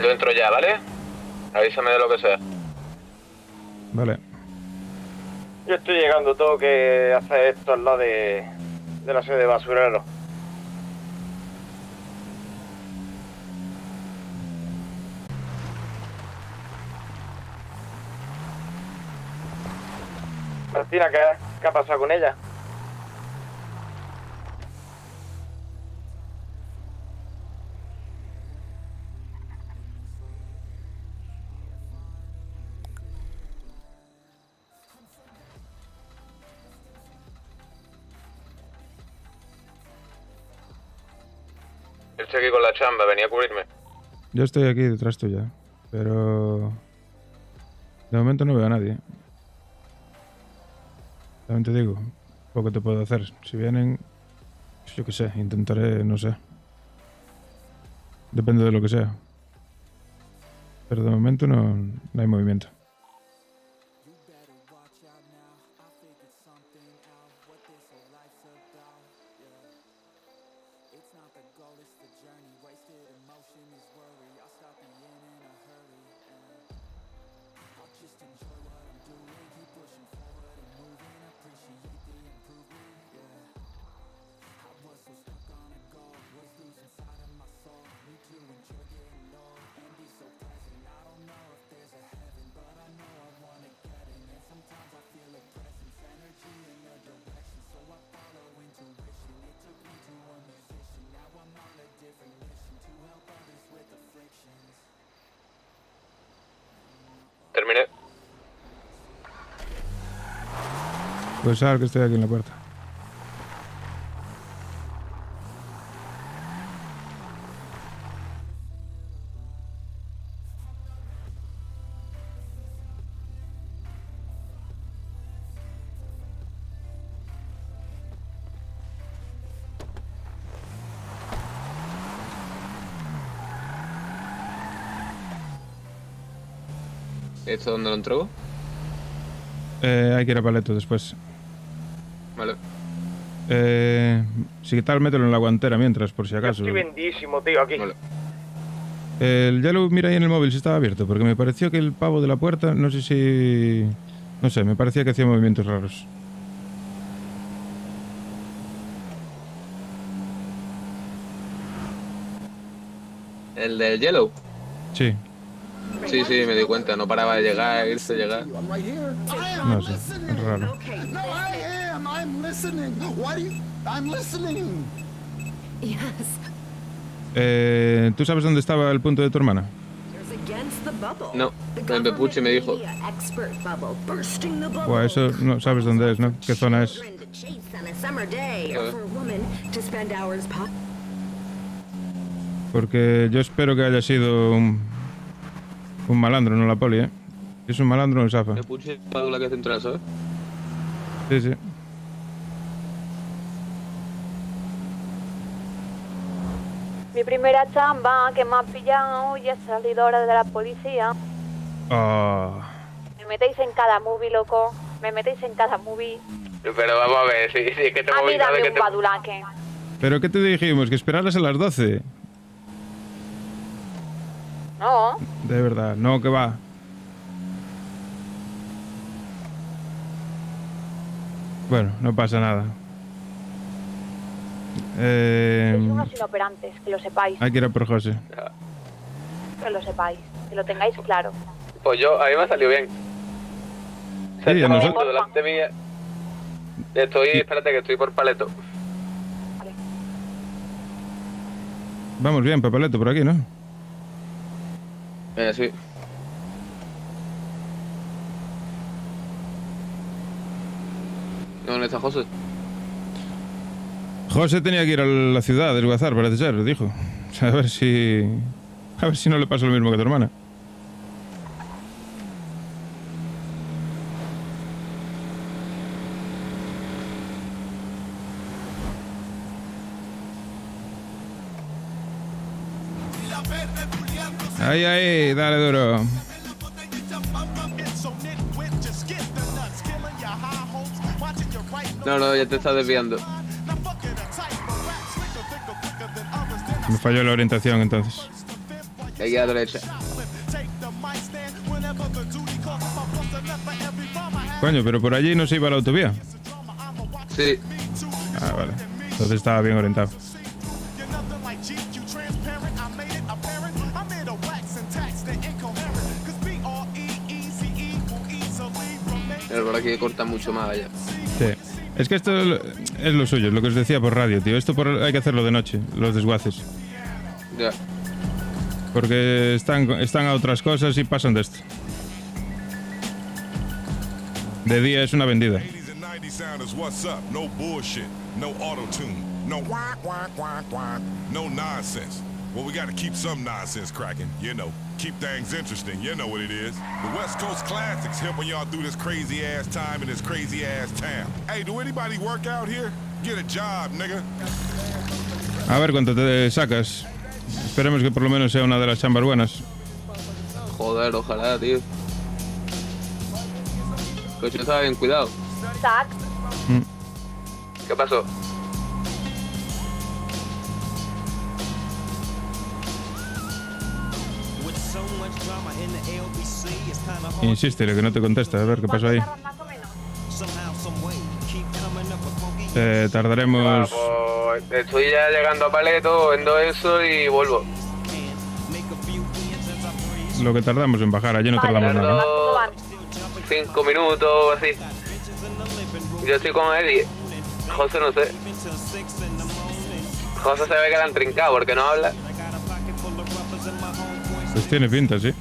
Yo entro ya, ¿vale? Avísame de lo que sea. Vale. Yo estoy llegando, tengo que hacer esto al lado de la sede de basurero. Martina, ¿qué ha pasado con ella? Estoy aquí con la chamba, venía a cubrirme. Yo estoy aquí detrás tuya, pero de momento no veo a nadie. También te digo, poco te puedo hacer. Si vienen, pues yo qué sé, intentaré, no sé. Depende de lo que sea. Pero de momento no hay movimiento. Terminé. Pues sabes que estoy aquí en la puerta. ¿Esto dónde lo entrego? Hay que ir a Paleto después. Vale. Si tal, mételo en la guantera mientras, por si acaso. Estoy bendísimo, tío, aquí. Vale. Ya lo mira ahí en el móvil si estaba abierto, porque me pareció que el pavo de la puerta, no sé si... No sé, me parecía que hacía movimientos raros. ¿El del Yellow? Sí. Sí, me di cuenta, no paraba de llegar, irse, llegar. No sé, es raro. ¿Tú sabes dónde estaba el punto de tu hermana? No, el Pepuchi me dijo. Buah, eso no sabes dónde es, ¿no? ¿Qué zona es? Porque yo espero que haya sido un malandro, no la poli, ¿eh? Si es un malandro, no zafa. Pepuchi es la que central, ¿sabes? Sí, sí. Mi primera chamba que me han pillado y he salido ahora de la policía. Ah. Me metéis en cada movie, loco. Me metéis en cada movie. Pero vamos a ver, si es que te A mí voy a dame que un te... badulaque. ¿Pero qué te dijimos? ¿Que esperaras a las 12? No. De verdad, no, que va. Bueno, no pasa nada. Sois unos inoperantes, que lo sepáis. Hay que ir a por José. Que lo sepáis. Que lo tengáis claro. Pues a mí me ha salido bien. Sí, a nosotros. Delante mía. Espérate que estoy por Paleto. Vamos bien, Papaleto, por aquí, ¿no? Sí. ¿Dónde está José? José tenía que ir a la ciudad a desguazar, parece ser, dijo. A ver si no le pasa lo mismo que a tu hermana. Ahí, ahí, dale duro. No, ya te estás desviando. Me falló la orientación entonces. Aquí a la derecha. Coño, pero por allí no se iba la autovía. Sí. Ah, vale. Entonces estaba bien orientado. Pero por aquí corta mucho más allá. Sí. Es que esto es lo suyo, es lo que os decía por radio, tío. Esto hay que hacerlo de noche, los desguaces. Ya. Porque están a otras cosas y pasan de esto. De día es una vendida. What's up? No bullshit, no auto-tune, no wah, wah, wah, wah, no nonsense. Well, we gotta keep some nonsense cracking, you know. Keep things interesting, you know what it is. The West Coast Classics helping y'all through this crazy-ass time in this crazy-ass town. Hey, do anybody work out here? Get a job, nigga. A ver cuánto te sacas. Esperemos que por lo menos sea una de las chambas buenas. Joder, ojalá, tío. Pues yo estaba bien cuidado. Zack. ¿Qué pasó? Insiste, que no te contesta. A ver qué pasó ahí. Tardaremos... Pues estoy ya llegando a Paleto, vendo eso y vuelvo. Lo que tardamos en bajar, allí no tardamos nada. 5 minutos o así. Yo estoy con él y José no sé. José se ve que le han trincado porque no habla. Pues tiene pinta, sí.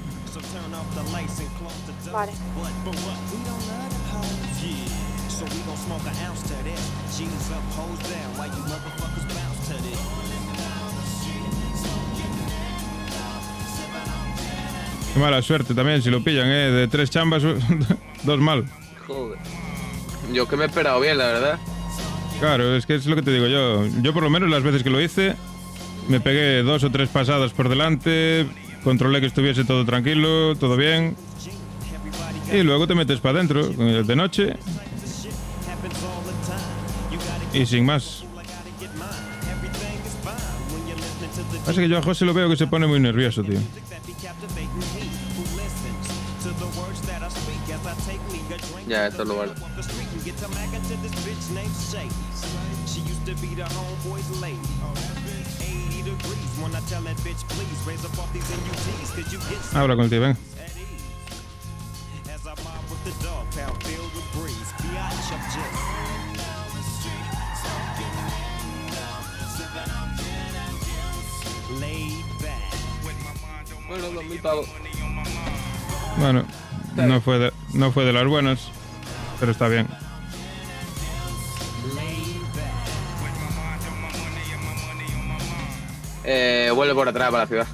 Vale. Qué mala suerte también si lo pillan, de 3 chambas, 2 mal. Joder. Yo que me he esperado bien, la verdad. Claro, es que es lo que te digo yo. Yo por lo menos las veces que lo hice, me pegué 2 o 3 pasadas por delante, controlé que estuviese todo tranquilo, todo bien. Y luego te metes para adentro, de noche. Y sin más. Pasa que yo a José lo veo que se pone muy nervioso, tío. Ya, esto es lo vale. Habla con el tío, ven. Bueno, 2000 pavos. Bueno, no fue de las buenas, pero está bien. Vuelve por atrás para la ciudad.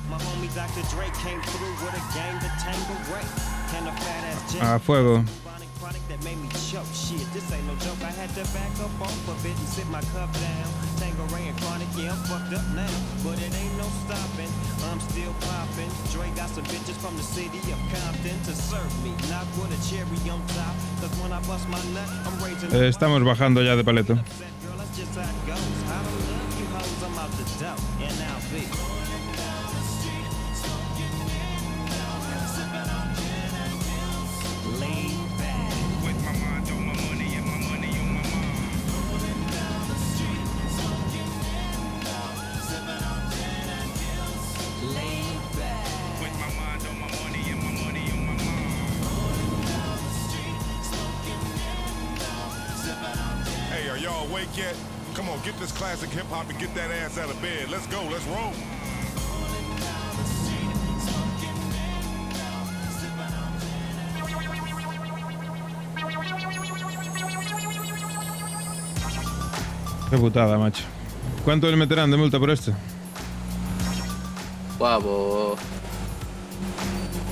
A fuego. Estamos bajando ya de Paleto. Hey, are y'all awake yet? Come on, get this classic hip hop and get that ass out of bed. Let's go, let's roll. Qué putada, macho. ¿Cuánto le meterán de multa por esto? Guapo.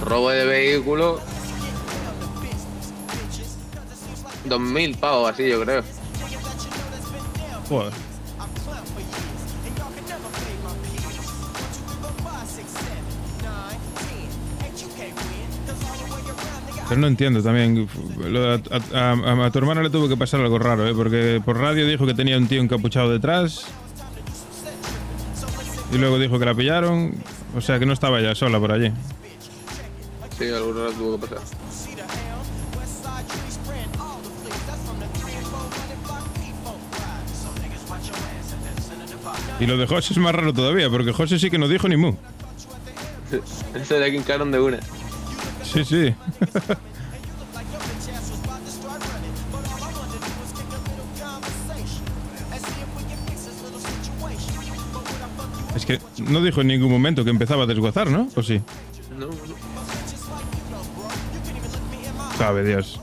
Robo de vehículo. 2000 pavos así, yo creo. Joder. Pero no entiendo también. A tu hermana le tuvo que pasar algo raro, ¿eh? Porque por radio dijo que tenía un tío encapuchado detrás. Y luego dijo que la pillaron. O sea que no estaba ella sola por allí. Sí, alguna vez tuvo que pasar. Y lo de José es más raro todavía, porque José sí que no dijo ni mu. Ese de aquí encaron de una. Sí, sí. Es que no dijo en ningún momento que empezaba a desguazar, ¿no? ¿O sí? No, no. Sabe Dios.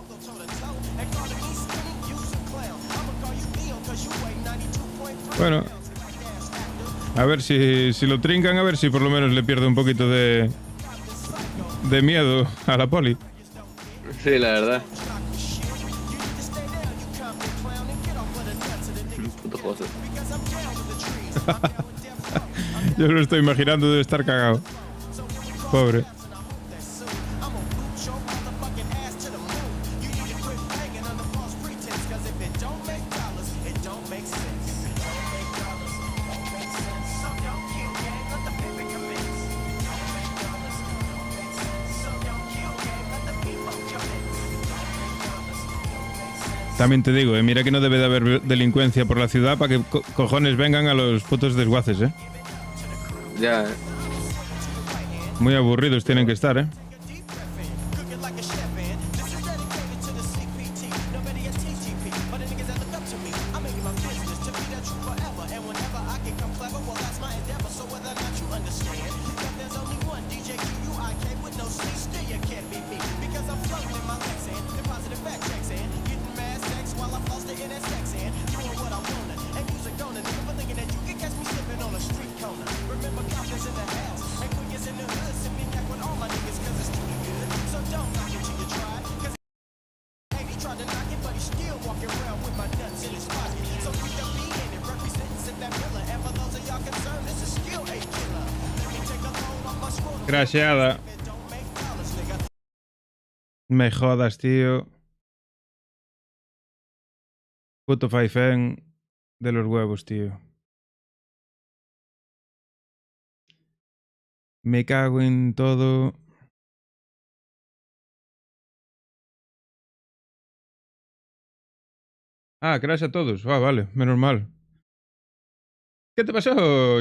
Bueno. A ver si lo trincan, a ver si por lo menos le pierde un poquito de miedo a la poli. Sí, la verdad. Puto José. Yo lo estoy imaginando, debe estar cagado. Pobre. También te digo, mira que no debe de haber delincuencia por la ciudad para que cojones vengan a los putos desguaces, ¿eh? Ya, Muy aburridos tienen que estar, ¿eh? Crasheada. Me jodas, tío. Puto Faifen de los huevos, tío. Me cago en todo. Ah, crash a todos. Ah, vale, menos mal. ¿Qué te pasó?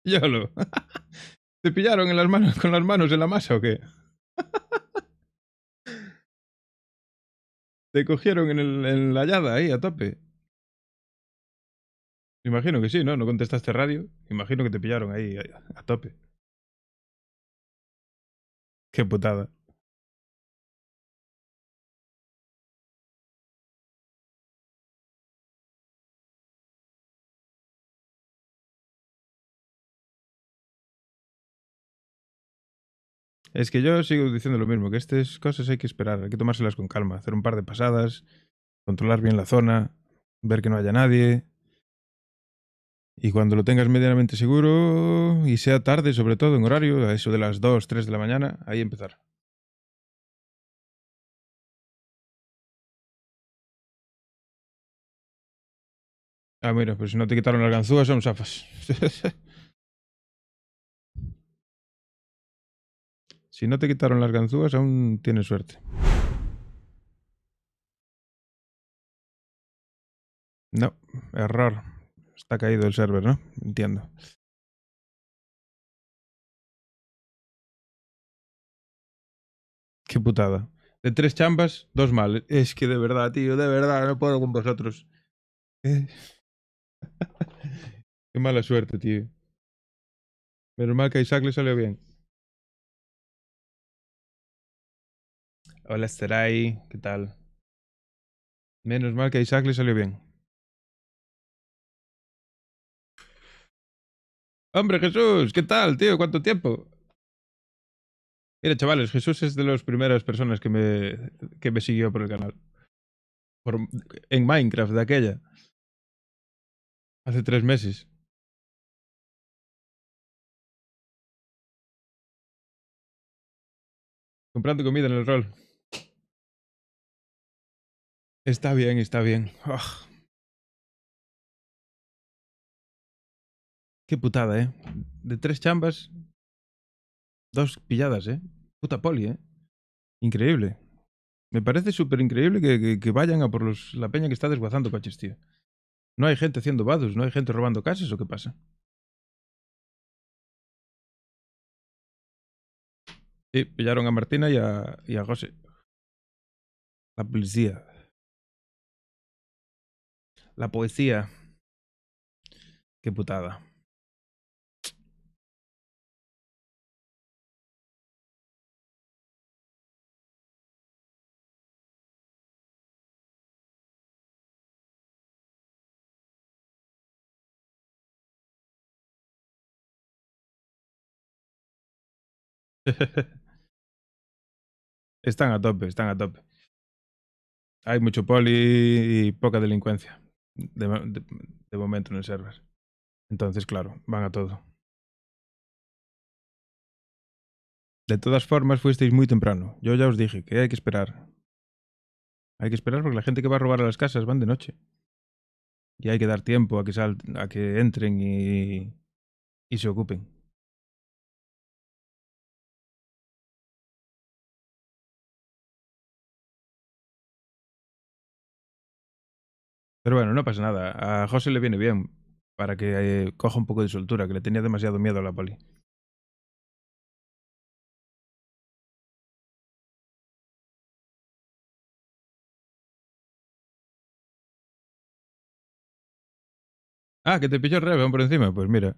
Yolo. ¿Te pillaron en las manos, con las manos en la masa o qué? ¿Te cogieron en la llada ahí a tope? Imagino que sí, ¿no? No contestaste radio. Imagino que te pillaron ahí a tope. Qué putada. Es que yo sigo diciendo lo mismo, que estas cosas hay que esperar, hay que tomárselas con calma, hacer un par de pasadas, controlar bien la zona, ver que no haya nadie. Y cuando lo tengas medianamente seguro, y sea tarde, sobre todo en horario, a eso de las 2, 3 de la mañana, ahí empezar. Ah, mira, pues si no te quitaron las ganzúas son zafas. Si no te quitaron las ganzúas, aún tienes suerte. No, error. Está caído el server, ¿no? Entiendo. Qué putada. De 3 chambas, 2 mal. Es que de verdad, tío, de verdad, no puedo con vosotros. Qué mala suerte, tío. Menos mal que a Isaac le salió bien. Hola, Sterai, ¿qué tal? Menos mal que a Isaac le salió bien. Hombre, Jesús, ¿qué tal, tío? ¿Cuánto tiempo? Mira, chavales, Jesús es de las primeras personas que me siguió por el canal. En Minecraft, de aquella. Hace 3 meses. Comprando comida en el rol. Está bien, está bien. Oh. Qué putada, ¿eh? De 3 chambas, 2 pilladas, ¿eh? Puta poli, ¿eh? Increíble. Me parece súper increíble que vayan a por la peña que está desguazando coches, tío. ¿No hay gente haciendo vados? ¿No hay gente robando casas o qué pasa? Sí, pillaron a Martina y a José. La policía. La poesía. Qué putada. Están a tope, están a tope. Hay mucho poli y poca delincuencia. De momento en el server. Entonces, claro, van a todo. De todas formas, fuisteis muy temprano. Yo ya os dije que hay que esperar. Hay que esperar porque la gente que va a robar a las casas van de noche. Y hay que dar tiempo a que entren y se ocupen. Pero bueno, no pasa nada. A José le viene bien para que coja un poco de soltura, que le tenía demasiado miedo a la poli. Ah, que te pilló el Revan por encima. Pues mira.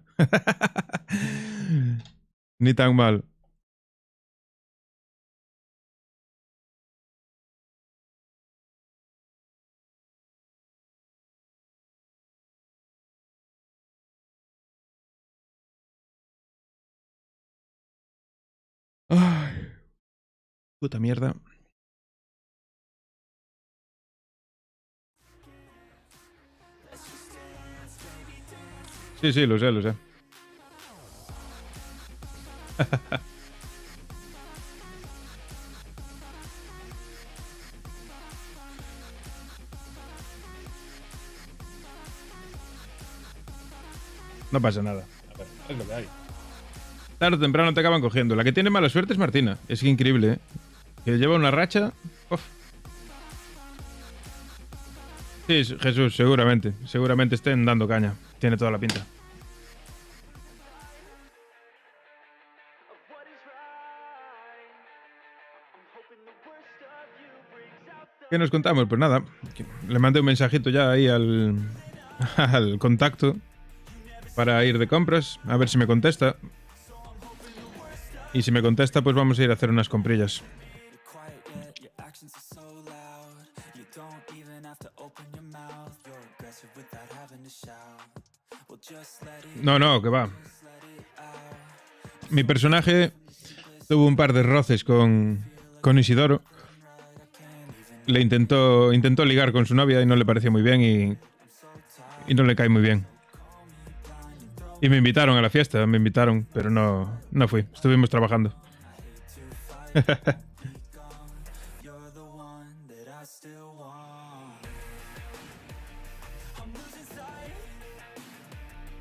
Ni tan mal. Ay, puta mierda. Sí, sí, lo sé, lo sé. No pasa nada. A ver, es lo que hay. Tarde o temprano te acaban cogiendo. La que tiene mala suerte es Martina. Es que increíble, ¿eh? Que lleva una racha. Uf. Sí, Jesús, seguramente. Seguramente estén dando caña. Tiene toda la pinta. ¿Qué nos contamos? Pues nada. Le mandé un mensajito ya ahí al contacto para ir de compras. A ver si me contesta. Y si me contesta, pues vamos a ir a hacer unas comprillas. No, no, que va. Mi personaje tuvo un par de roces con Isidoro. Le intentó ligar con su novia y no le pareció muy bien y no le cae muy bien. Y me invitaron a la fiesta, pero no fui. Estuvimos trabajando.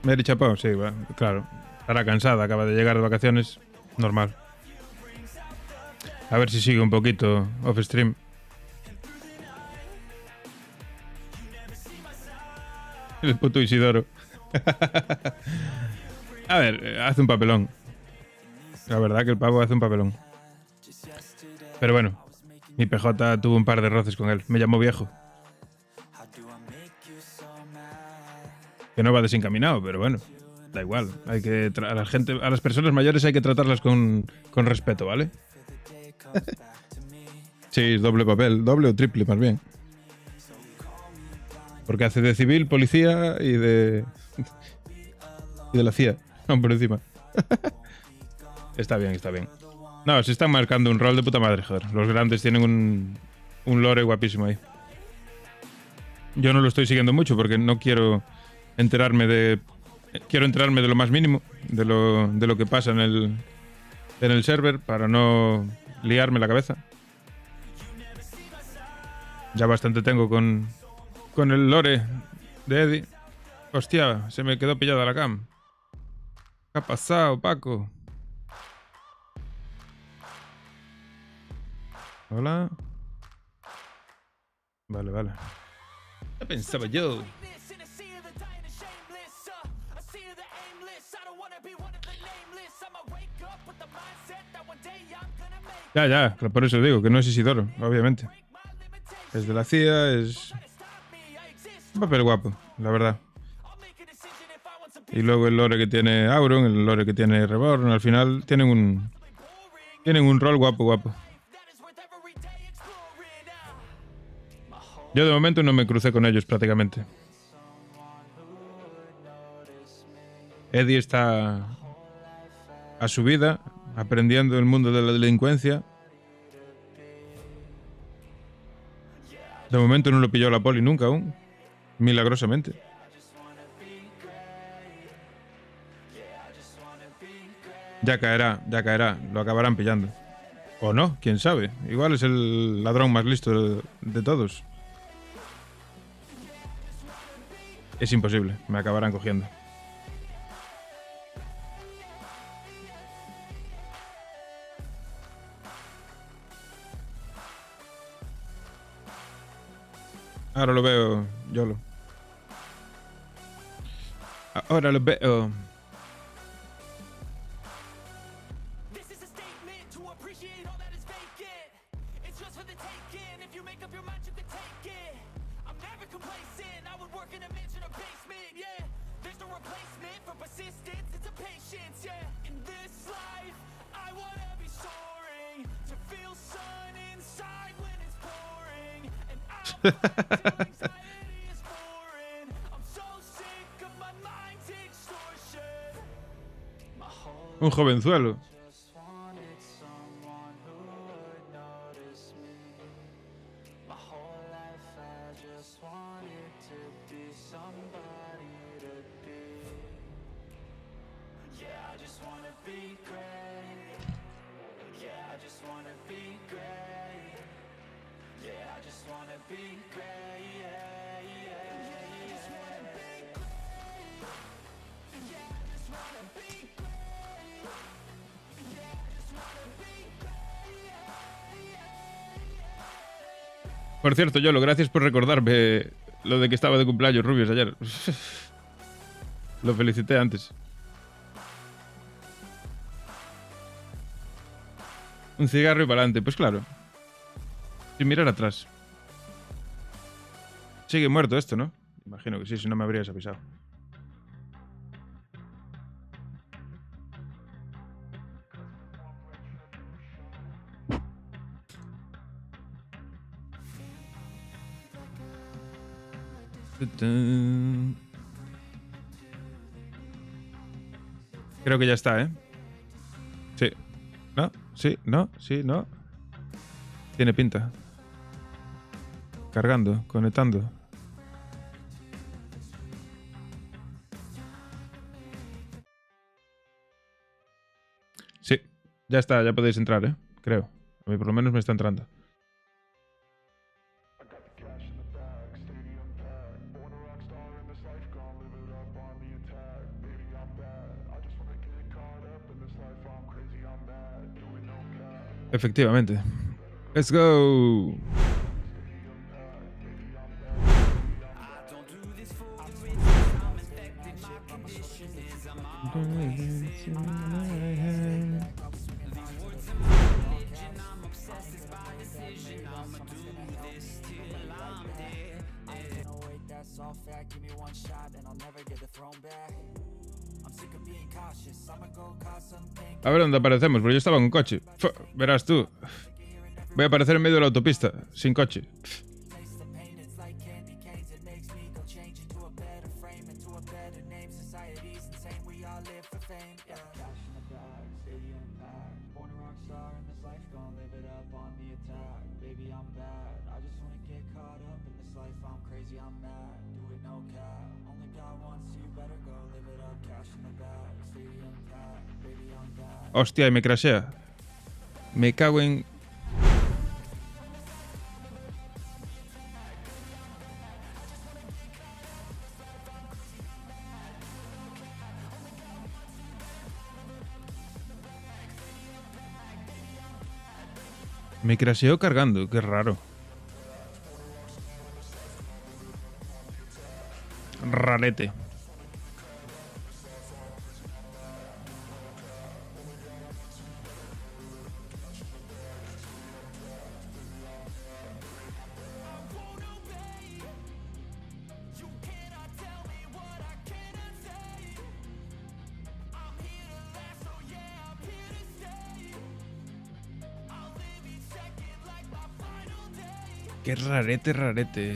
Mary Chapón, sí, claro. Estará cansada, acaba de llegar de vacaciones. Normal. A ver si sigue un poquito off stream. El puto Isidoro. A ver, hace un papelón. La verdad que el pavo hace un papelón. Pero bueno, mi PJ tuvo un par de roces con él. Me llamó viejo. Que no va desencaminado, pero bueno, da igual. Hay que a las personas mayores hay que tratarlas con respeto, ¿vale? Sí, es doble papel, doble o triple más bien. Porque hace de civil, policía y de la CIA. No, por encima. Está bien, está bien. No, se están marcando un rol de puta madre, joder. Los grandes tienen un lore guapísimo ahí. Yo no lo estoy siguiendo mucho porque no quiero enterarme de... Quiero enterarme de lo más mínimo, de lo que pasa en el server para no liarme la cabeza. Ya bastante tengo con el lore de Eddie. Hostia, se me quedó pillada la cam. ¿Qué ha pasado, Paco? Hola. Vale. ¿Qué pensaba yo? Ya, por eso digo que no es Isidoro, obviamente. Es de la CIA, es un papel guapo, la verdad. Y luego el lore que tiene Auron, el lore que tiene Reborn, al final tienen un rol guapo. Yo de momento no me crucé con ellos prácticamente. Eddie está a su vida, aprendiendo el mundo de la delincuencia. De momento no lo pilló la poli nunca aún. Milagrosamente. Ya caerá. Lo acabarán pillando. O no, quién sabe. Igual es el ladrón más listo de todos. Es imposible. Me acabarán cogiendo. Ahora lo veo, Yolo. Ahora lo veo. Un jovenzuelo. Por cierto, Yolo, gracias por recordarme lo de que estaba de cumpleaños Rubius ayer. Lo felicité antes. Un cigarro y para adelante. Pues claro. Sin mirar atrás. Sigue muerto esto, ¿no? Imagino que sí, si no me habrías avisado. Creo que ya está, ¿eh? Sí. ¿No? Sí, no, sí, no. Tiene pinta. Cargando, conectando. Sí, ya está, ya podéis entrar, creo. A mí por lo menos me está entrando. Efectivamente. Let's go. A ver dónde aparecemos, porque yo estaba en un coche. Verás tú. Voy a aparecer en medio de la autopista, sin coche. Hostia, y me crashea. Me cago en... Me crasheó cargando, qué raro. Rarete. Qué rarete, rarete.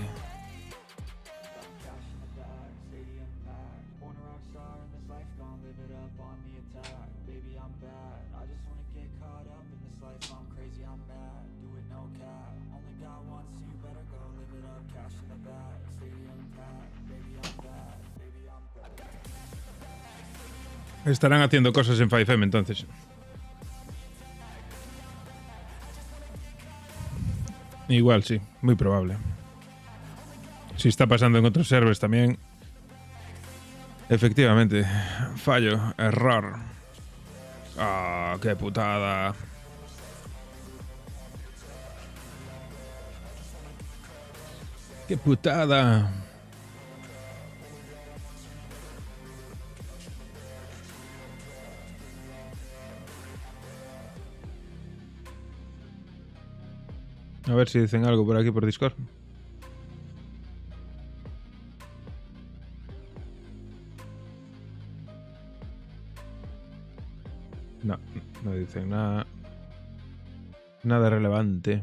Estarán haciendo cosas en 5M entonces. Igual, sí. Muy probable. Si está pasando en otros servers también. Efectivamente. Fallo. Error. Ah, qué putada. Qué putada. A ver si dicen algo por aquí por Discord. No, no dicen nada. Nada relevante.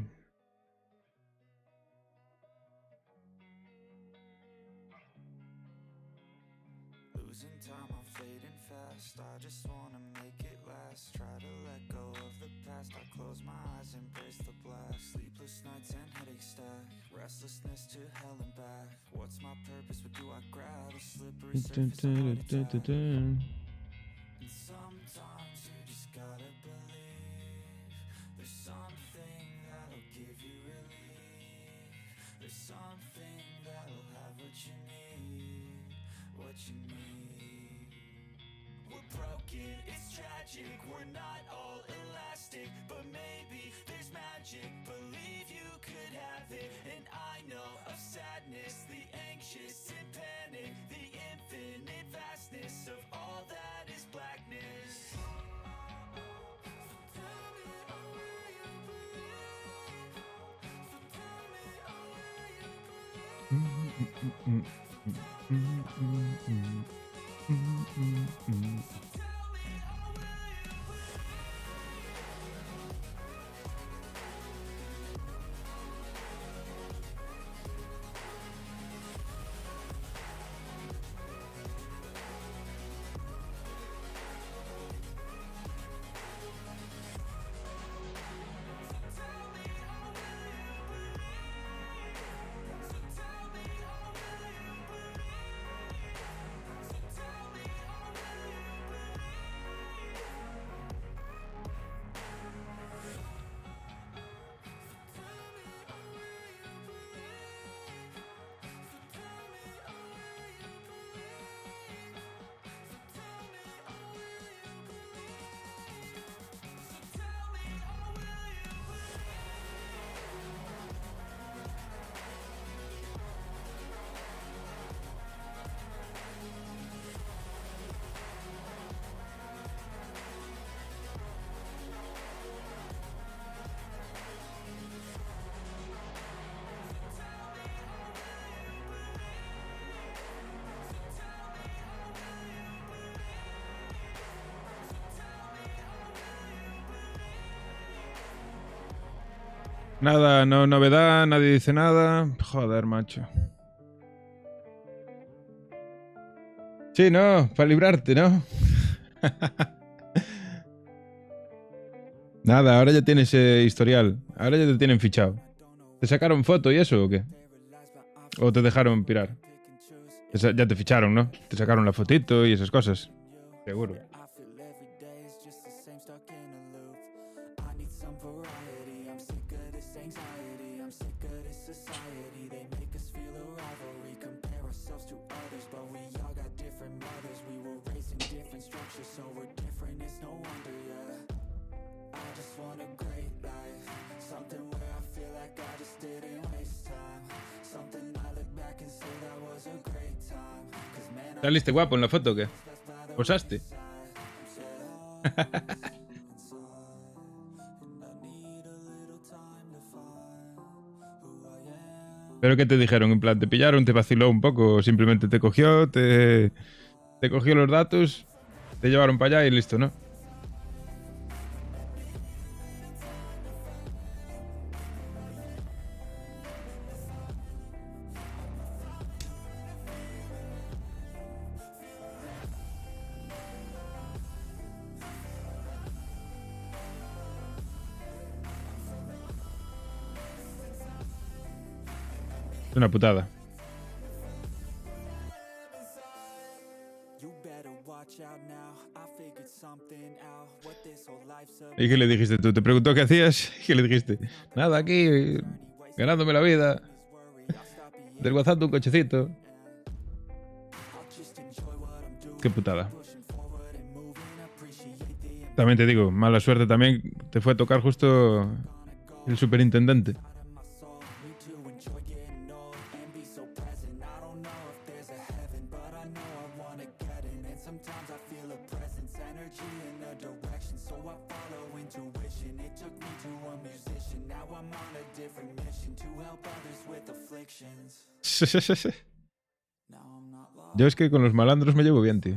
Nada, no novedad, nadie dice nada. Joder, macho. Sí, no, para librarte, ¿no? Nada, ahora ya tienes historial. Ahora ya te tienen fichado. ¿Te sacaron foto y eso o qué? ¿O te dejaron pirar? Ya te ficharon, ¿no? Te sacaron la fotito y esas cosas. Seguro. ¿Saliste guapo en la foto o qué? ¿Posaste? ¿Pero qué te dijeron? En plan, ¿te pillaron, te vaciló un poco? ¿O simplemente te cogió, te cogió los datos, te llevaron para allá y listo, ¿no? Es una putada. ¿Y qué le dijiste tú? ¿Te preguntó qué hacías? ¿Y qué le dijiste? Nada, aquí, ganándome la vida. Desguazando un cochecito. Qué putada. También te digo, mala suerte también te fue a tocar justo el superintendente. Yo es que con los malandros me llevo bien, tío.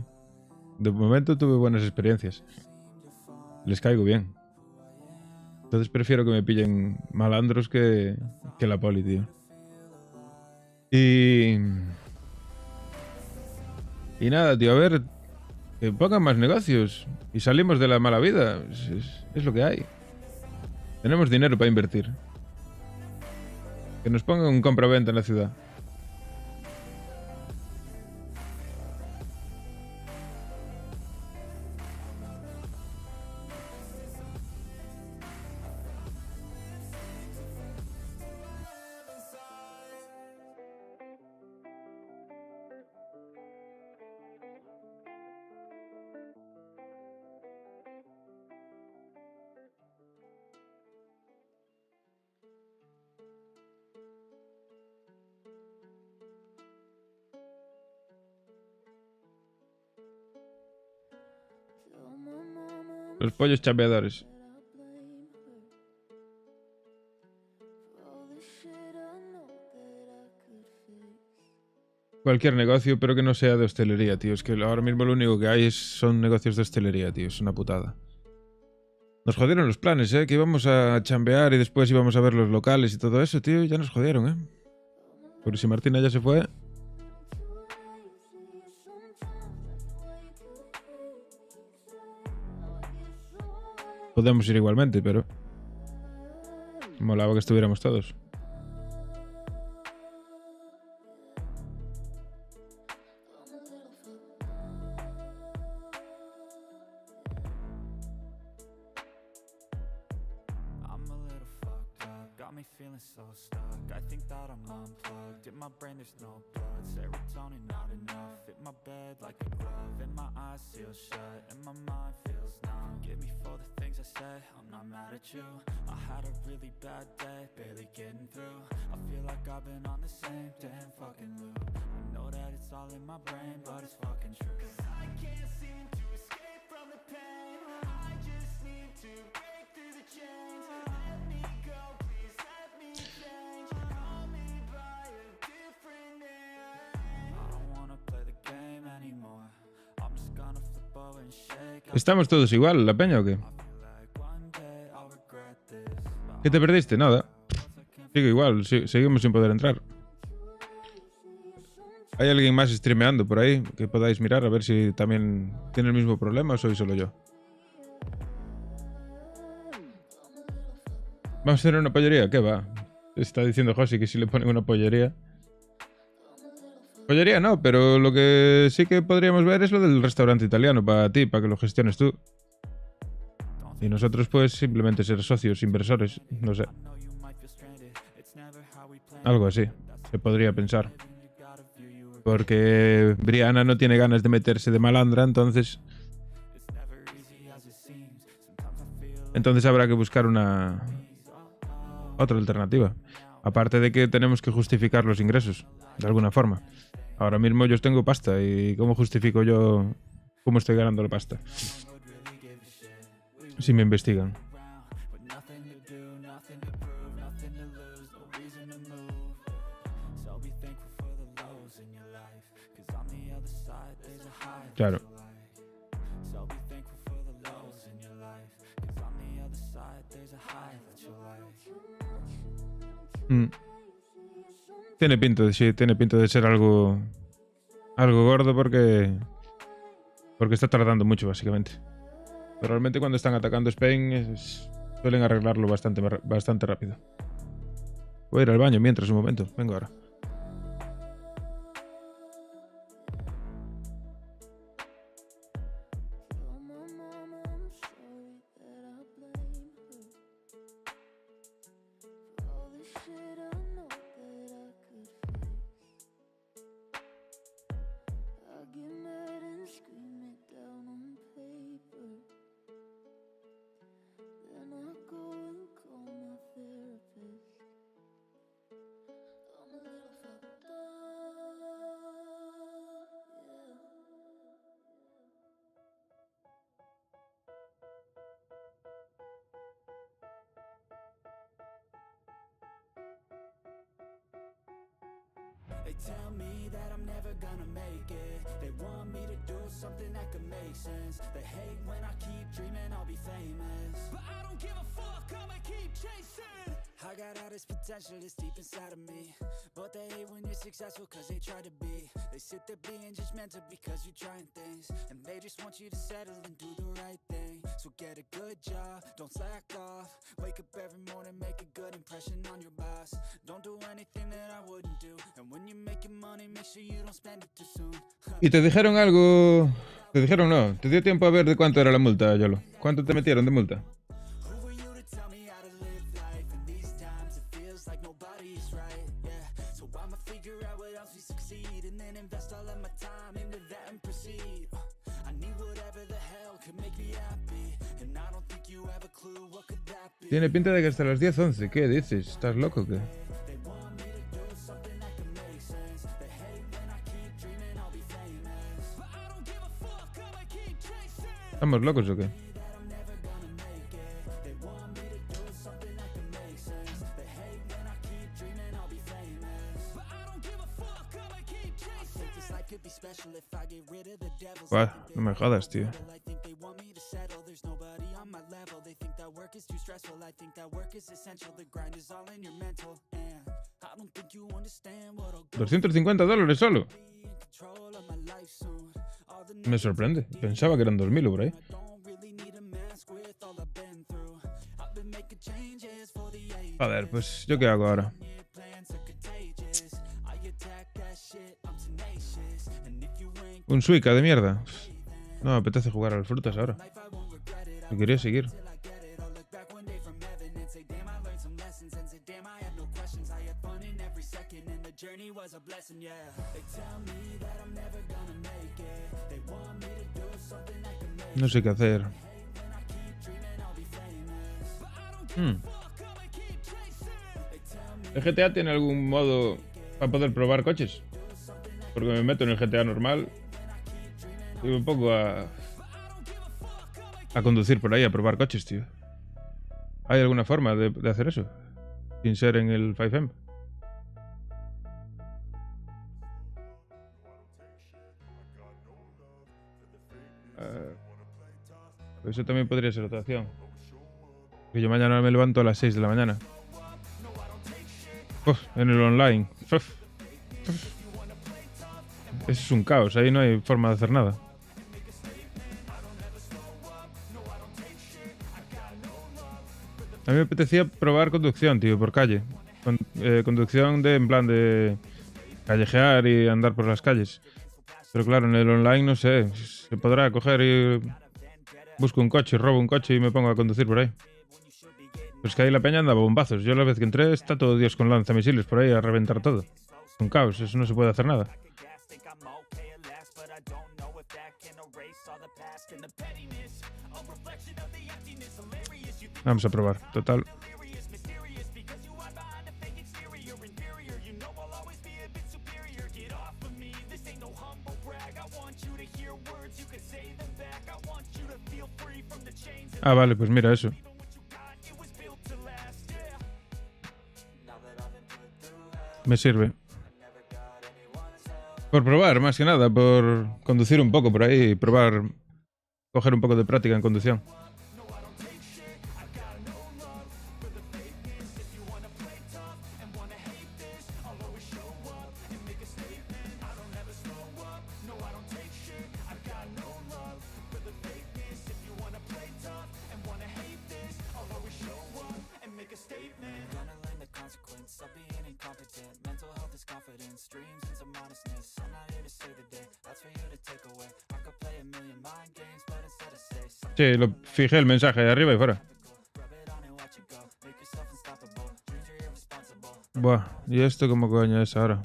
De momento tuve buenas experiencias. Les caigo bien. Entonces prefiero que me pillen malandros que la poli, tío. Y nada, tío, a ver, que pongan más negocios y salimos de la mala vida. Es lo que hay. Tenemos dinero para invertir. Que nos pongan un compra-venta en la ciudad. Los pollos chambeadores. Cualquier negocio, pero que no sea de hostelería, tío. Es que ahora mismo lo único que hay son negocios de hostelería, tío. Es una putada. Nos jodieron los planes, que íbamos a chambear y después íbamos a ver los locales y todo eso, tío. Ya nos jodieron, Porque si Martina ya se fue... Podemos ir igualmente, pero... molaba que estuviéramos todos. ¿Estamos todos igual, la peña o qué? ¿Qué te perdiste? Nada. Sigo igual, seguimos sin poder entrar. ¿Hay alguien más streameando por ahí que podáis mirar a ver si también tiene el mismo problema o soy solo yo? ¿Vamos a tener una pollería? ¿Qué va? Está diciendo Josi que si le ponen una pollería. Pollería no, pero lo que sí que podríamos ver es lo del restaurante italiano para ti, para que lo gestiones tú. Y nosotros pues simplemente ser socios, inversores, no sé. Algo así, se podría pensar. Porque Brianna no tiene ganas de meterse de malandra, entonces habrá que buscar otra alternativa. Aparte de que tenemos que justificar los ingresos, de alguna forma. Ahora mismo yo tengo pasta y ¿cómo justifico yo cómo estoy ganando la pasta? Si me investigan. Claro. Tiene pinta de ser algo gordo porque está tardando mucho básicamente. Pero realmente cuando están atacando Spain suelen arreglarlo bastante rápido. Voy a ir al baño mientras un momento, vengo ahora. They tell me that I'm never gonna make it. They want me to do something that could make sense. They hate when I keep dreaming I'll be famous, but I don't give a fuck, I'ma keep chasing. I got all this potential that's deep inside of me, but they hate when you're successful cause they try to be. They sit there being judgmental because you're trying things, and they just want you to settle and do the right thing. So get a good job, don't slack off. Wake up every morning, make a good impression on your boss. Don't do anything that I wouldn't do, and when you're making money, make sure you don't spend it too soon. ¿Y te dijeron algo? ¿Te dijeron no? ¿Te dio tiempo a ver de cuánto era la multa, Yolo? ¿Cuánto te metieron de multa? Tiene pinta de que hasta las 10:11. ¿Qué dices? ¿Estás loco o qué? ¿Estamos locos o qué? Buah, no me jodas, tío. $250 solo. Me sorprende. Pensaba que eran 2.000 o por ahí. Joder, pues ¿yo qué hago ahora? Un suica de mierda. No me apetece jugar a las frutas ahora. Yo quería seguir. No sé qué hacer. ¿El GTA tiene algún modo para poder probar coches? Porque me meto en el GTA normal y me pongo a conducir por ahí, a probar coches, tío. ¿Hay alguna forma de hacer eso? Sin ser en el 5M. Eso también podría ser otra opción. Que yo mañana me levanto a las 6 de la mañana. Uf, en el online. Uf. Eso es un caos, ahí no hay forma de hacer nada. A mí me apetecía probar conducción, tío, por calle. Conducción en plan de callejear y andar por las calles. Pero claro, en el online no sé, se podrá coger y busco un coche, robo un coche y me pongo a conducir por ahí. Pues que ahí la peña andaba bombazos. Yo la vez que entré está todo Dios con lanzamisiles por ahí a reventar todo. Un caos, eso no se puede hacer nada. Vamos a probar, total. Ah, vale, pues mira eso. Me sirve. Por probar, más que nada, por conducir un poco por ahí y probar, coger un poco de práctica en conducción. Sí, lo fijé el mensaje de arriba y fuera. Buah, ¿y esto cómo coño es ahora?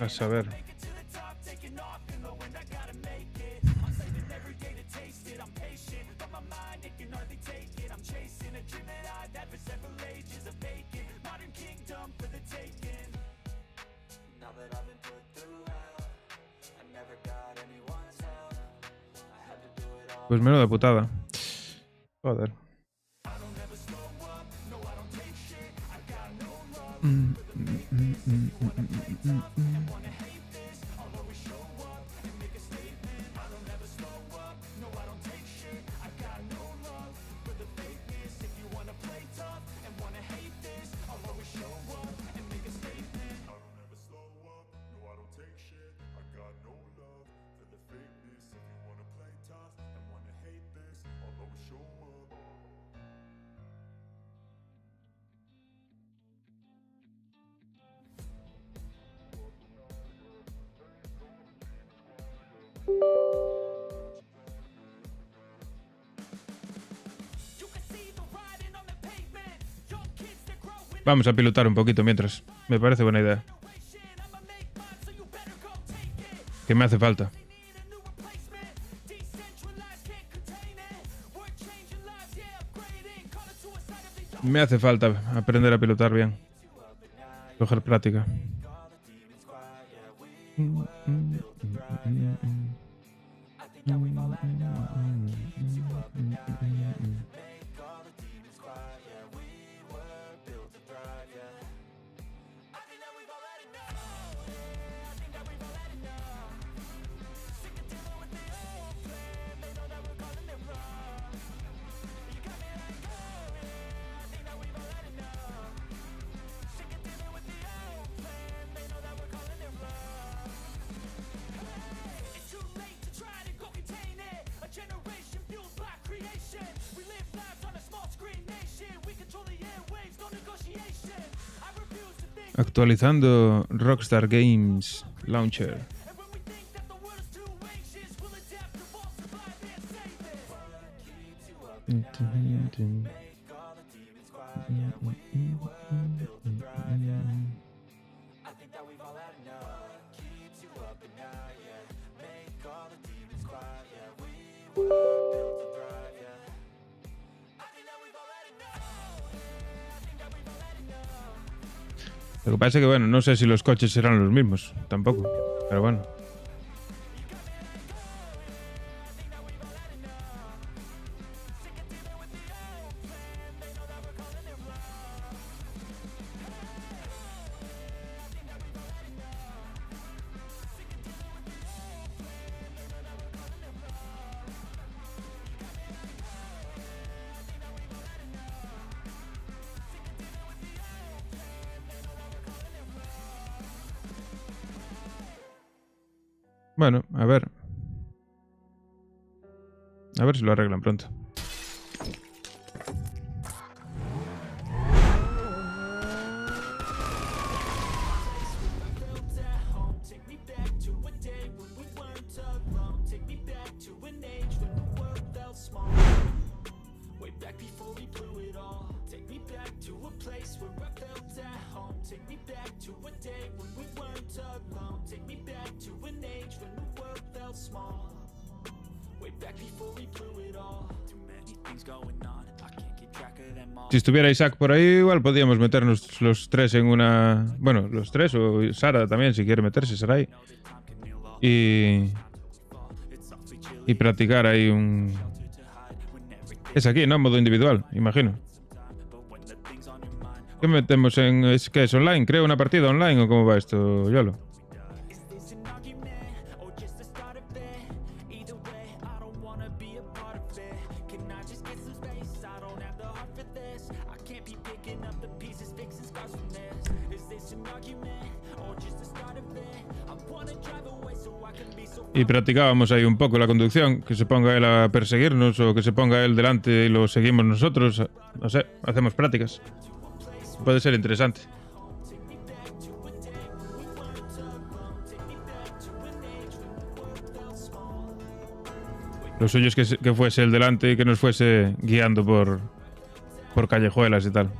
A saber. Pues menuda putada. Joder. Vamos a pilotar un poquito mientras. Me parece buena idea. Que me hace falta. Me hace falta aprender a pilotar bien. Coger práctica. Actualizando Rockstar Games Launcher. Lo que pasa es que, bueno, no sé si los coches serán los mismos, tampoco, pero bueno. Bueno, a ver. A ver si lo arreglan pronto. Si estuviera Isaac por ahí, igual podríamos meternos los tres en una... Bueno, los tres, o Sara también, si quiere meterse, Sarai. Y practicar ahí un... Es aquí, ¿no? Modo individual, imagino. ¿Qué metemos en...? ¿Qué es online? ¿Creo una partida online o cómo va esto, Yolo? Y practicábamos ahí un poco la conducción, que se ponga él a perseguirnos o que se ponga él delante y lo seguimos nosotros. No sé, hacemos prácticas. Puede ser interesante. Lo suyo es que fuese el delante y que nos fuese guiando por callejuelas y tal.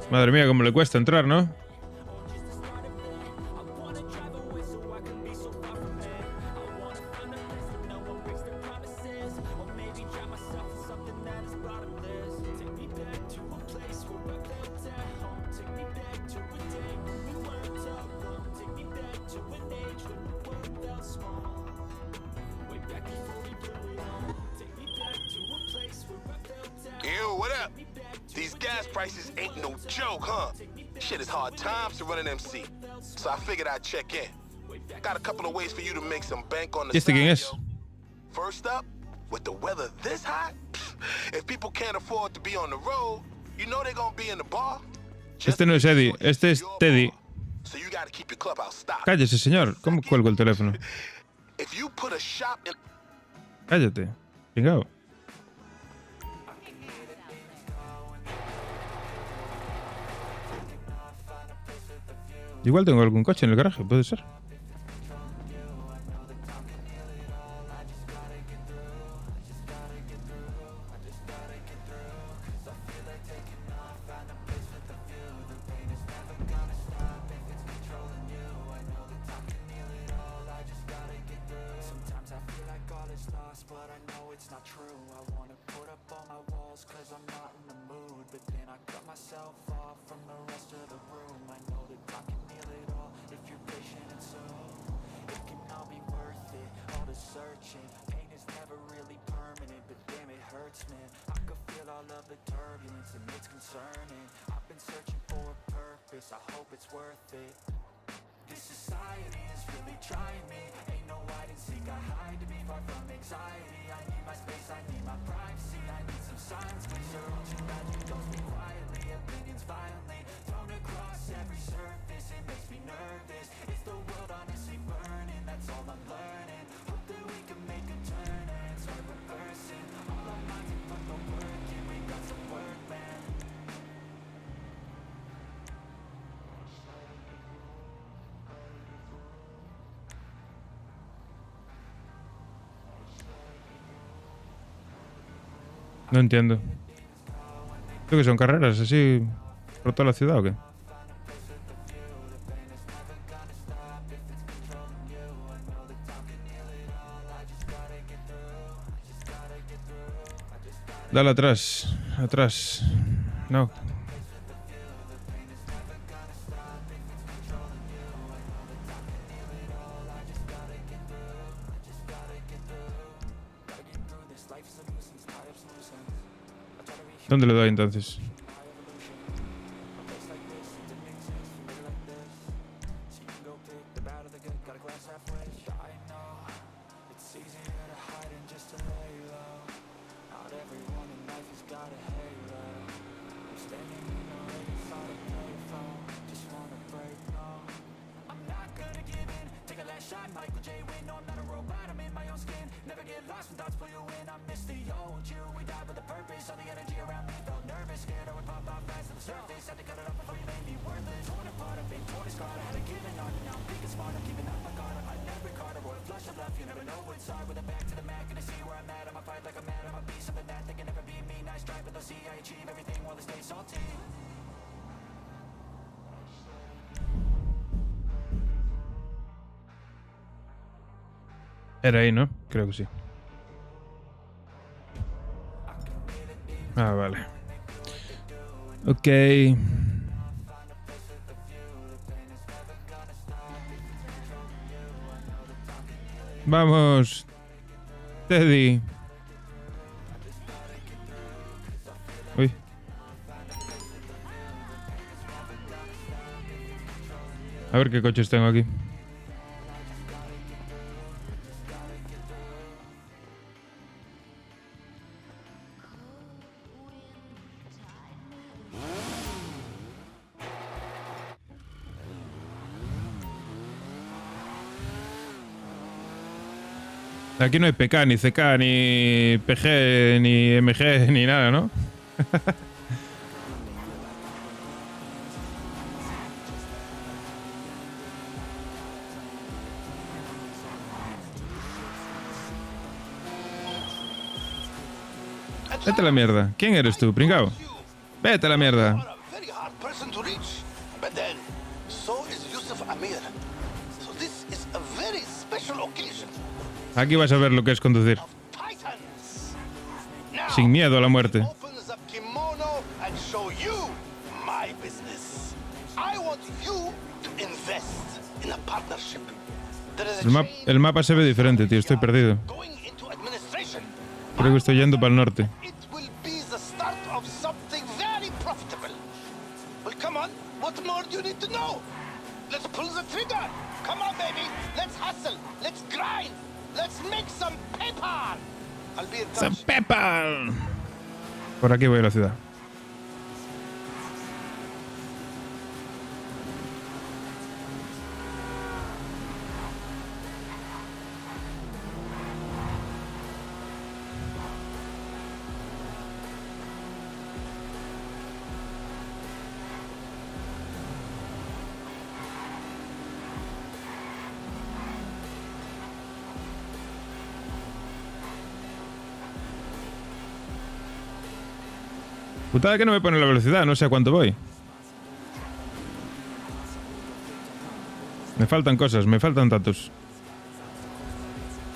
Madre mía, cómo le cuesta entrar, ¿no? Yo, what up? These gas prices ain't no joke, huh? Shit is hard times to run an MC. So I figured I'd check in. Got a couple of ways for you to make some bank on the ¿Y este quién es? First up, with the weather this hot, if people can't afford to be on the road, you know they're gonna be in the bar. Este no es Eddie, este es Teddy. So you gotta keep your clubhouse stocked. Cállese, señor. ¿Cómo cuelgo el teléfono? If you put a shop in... Cállate. Chingao. Igual tengo algún coche en el garaje, puede ser. No entiendo. ¿Esto que son carreras así por toda la ciudad o qué? Dale atrás. Atrás. No. ¿Dónde le doy entonces? Era ahí, ¿no? Creo que sí. Ah, vale. Ok. Vamos. Teddy. Uy. A ver qué coches tengo aquí. Aquí no hay PK, ni CK, ni PG, ni MG, ni nada, ¿no? Vete a la mierda. ¿Quién eres tú, pringao? Vete a la mierda. Very hard person to reach. But then, so is Yusuf Amir. So this is a very special occasion. Aquí vas a ver lo que es conducir. Sin miedo a la muerte. Opens up kimono and show you my business. I want you to invest in a partnership. There is a El mapa se ve diferente, tío. Estoy perdido. Creo que estoy yendo para el norte. be the start of something very profitable. Well, come on. What more do you need to know? Let's pull the trigger. Come on, baby. Let's hustle. Let's grind. Let's make some paper. I'll be in touch. ¡San Pepa! Por aquí voy a la ciudad. Putada que no me pone la velocidad, no sé a cuánto voy. Me faltan cosas, me faltan datos.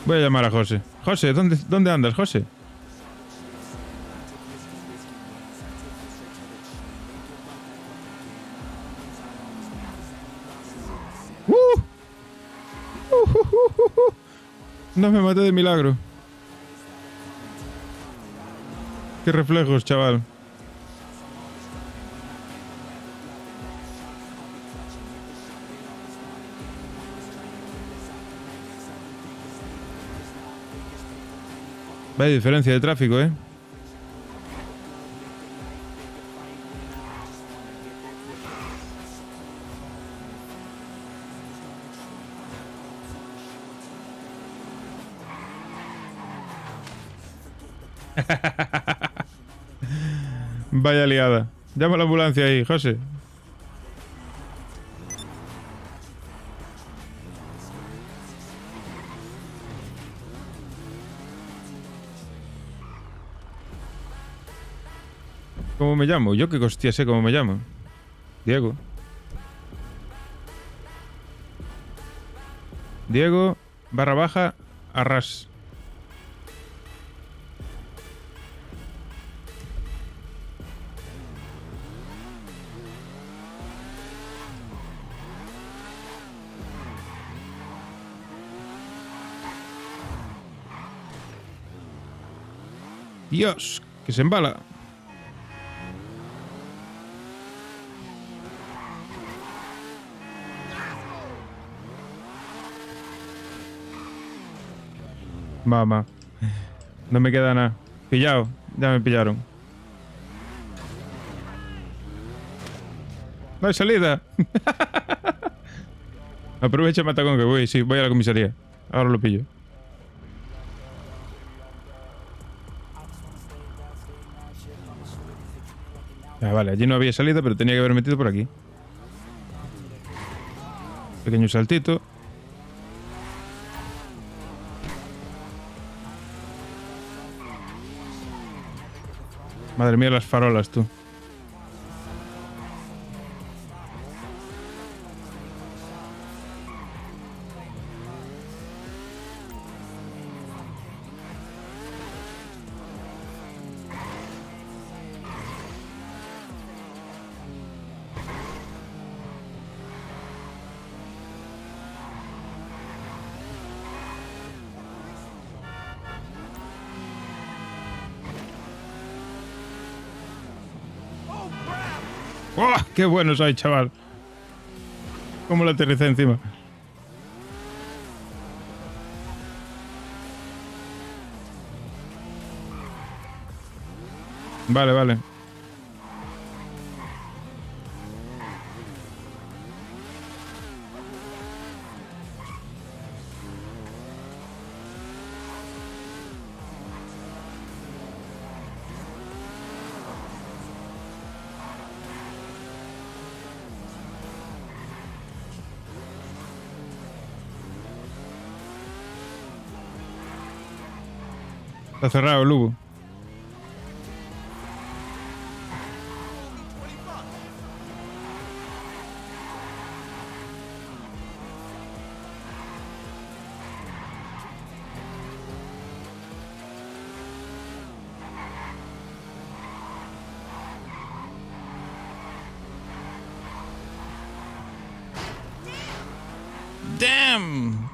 Voy a llamar a José. José, ¿dónde andas, José? No me maté de milagro. Qué reflejos, chaval. Vaya diferencia de tráfico, ¿eh? Vaya liada. Llama a la ambulancia ahí, José. ¿Cómo me llamo? Yo qué hostia sé cómo me llamo. Diego. Diego /Arras. Dios, que se embala. Mamá. No me queda nada. Pillado. Ya me pillaron. No hay salida. Aprovecha, matacón, que voy. Sí, voy a la comisaría. Ahora lo pillo. Ah, vale, allí no había salida, pero tenía que haber metido por aquí. Pequeño saltito. Madre mía, las farolas, tú. ¡Oh! ¡Qué bueno soy, chaval! ¿Cómo lo aterricé encima? Vale, vale. Está cerrado, Lugo. Damn.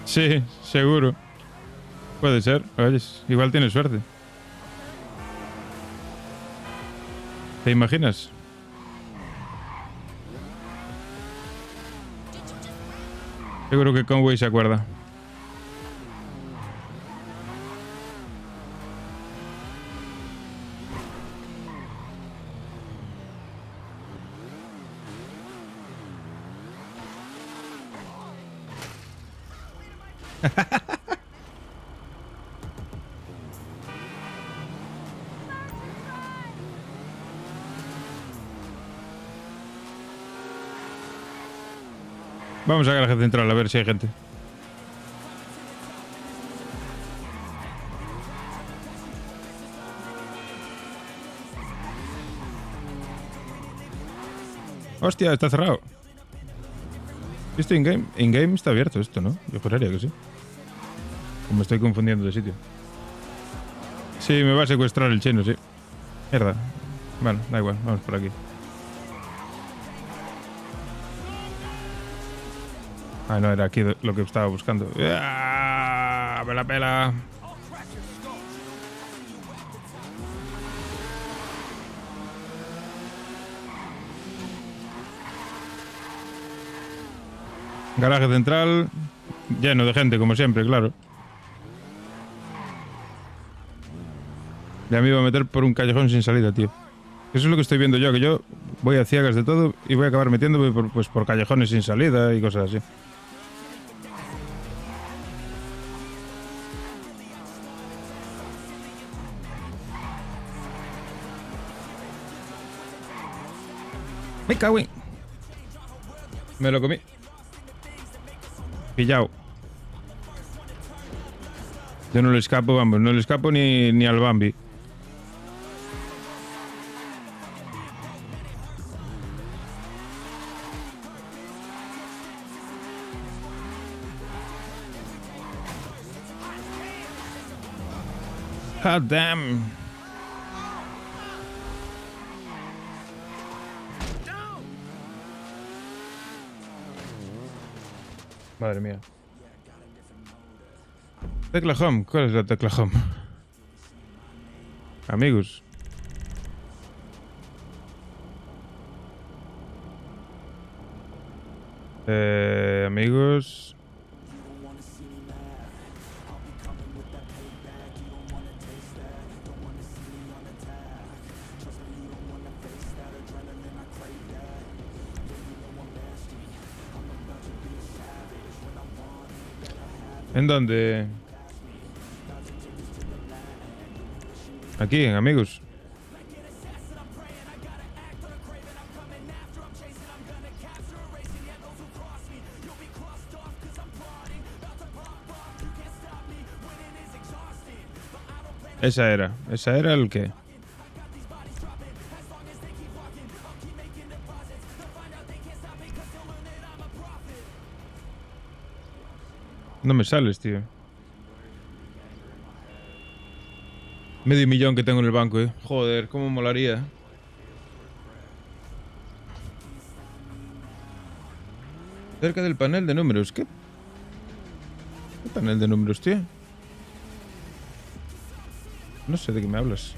Sí, seguro. Puede ser. Oye, igual tiene suerte. ¿Te imaginas? Seguro que Conway se acuerda. Vamos a garaje central a ver si hay gente. Hostia, está cerrado. ¿Esto in-game? In-game está abierto esto, ¿no? Yo juraría que sí. O me estoy confundiendo de sitio. Sí, me va a secuestrar el chino, sí. Mierda. Bueno, da igual, vamos por aquí. Ah, no, era aquí lo que estaba buscando. ¡Ah! ¡Me la pela! Garaje central. Lleno de gente, como siempre, claro. Ya me iba a meter por un callejón sin salida, tío. Eso es lo que estoy viendo yo, que yo voy a ciegas de todo y voy a acabar metiéndome por callejones sin salida y cosas así. Me cago en... Me lo comí. Pillao. Yo no le escapo, vamos, no le escapo ni al Bambi. Ah, damn. Madre mía. Tecla home. ¿Cuál es la tecla home? Amigos. Amigos. ¿En dónde? Aquí, en amigos. Esa era el qué. No me sales, tío. Medio millón que tengo en el banco, Joder, cómo molaría. Cerca del panel de números. ¿Qué panel de números, tío? No sé de qué me hablas.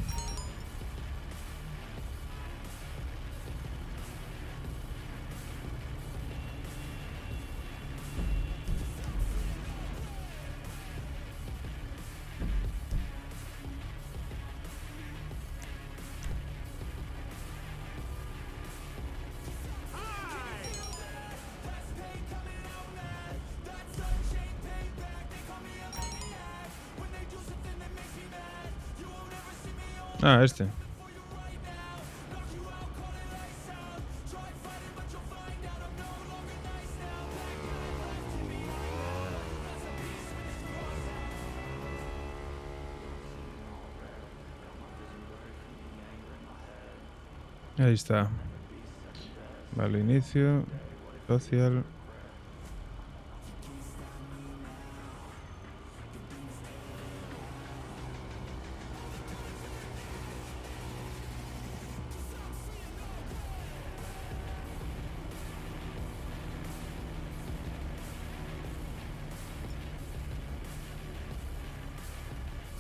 Ah, este. Ahí está. Vale, inicio. Social.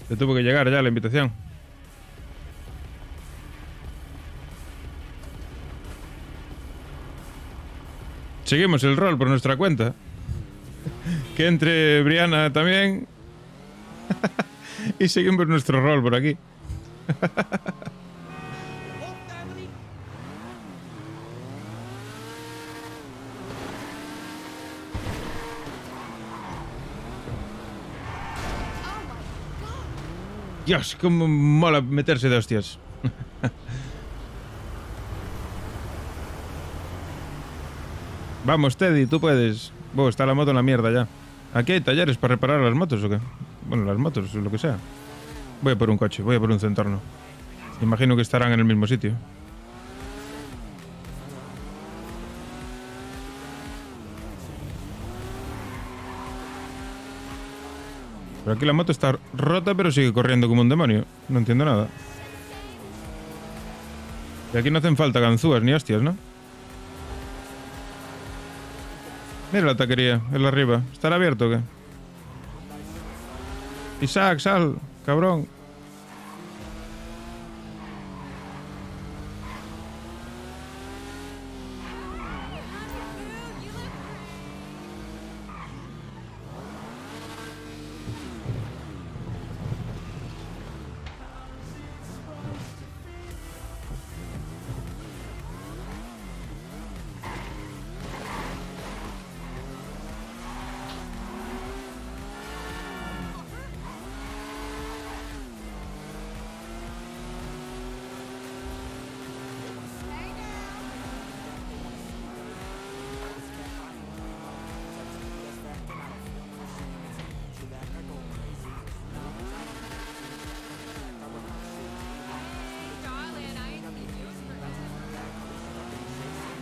Te tuvo que llegar ya la invitación. Seguimos el rol por nuestra cuenta. Que entre Brianna también. Y seguimos nuestro rol por aquí. Dios, cómo mola meterse de hostias. Vamos, Teddy, tú puedes. Está la moto en la mierda ya. ¿Aquí hay talleres para reparar las motos o qué? Bueno, las motos, lo que sea. Voy a por un coche, voy a por un Centorno. Imagino que estarán en el mismo sitio. Pero aquí la moto está rota, pero sigue corriendo como un demonio. No entiendo nada. Y aquí no hacen falta ganzúas ni hostias, ¿no? Mira la taquería, el arriba. ¿Estará abierto o qué? Isaac, sal, cabrón.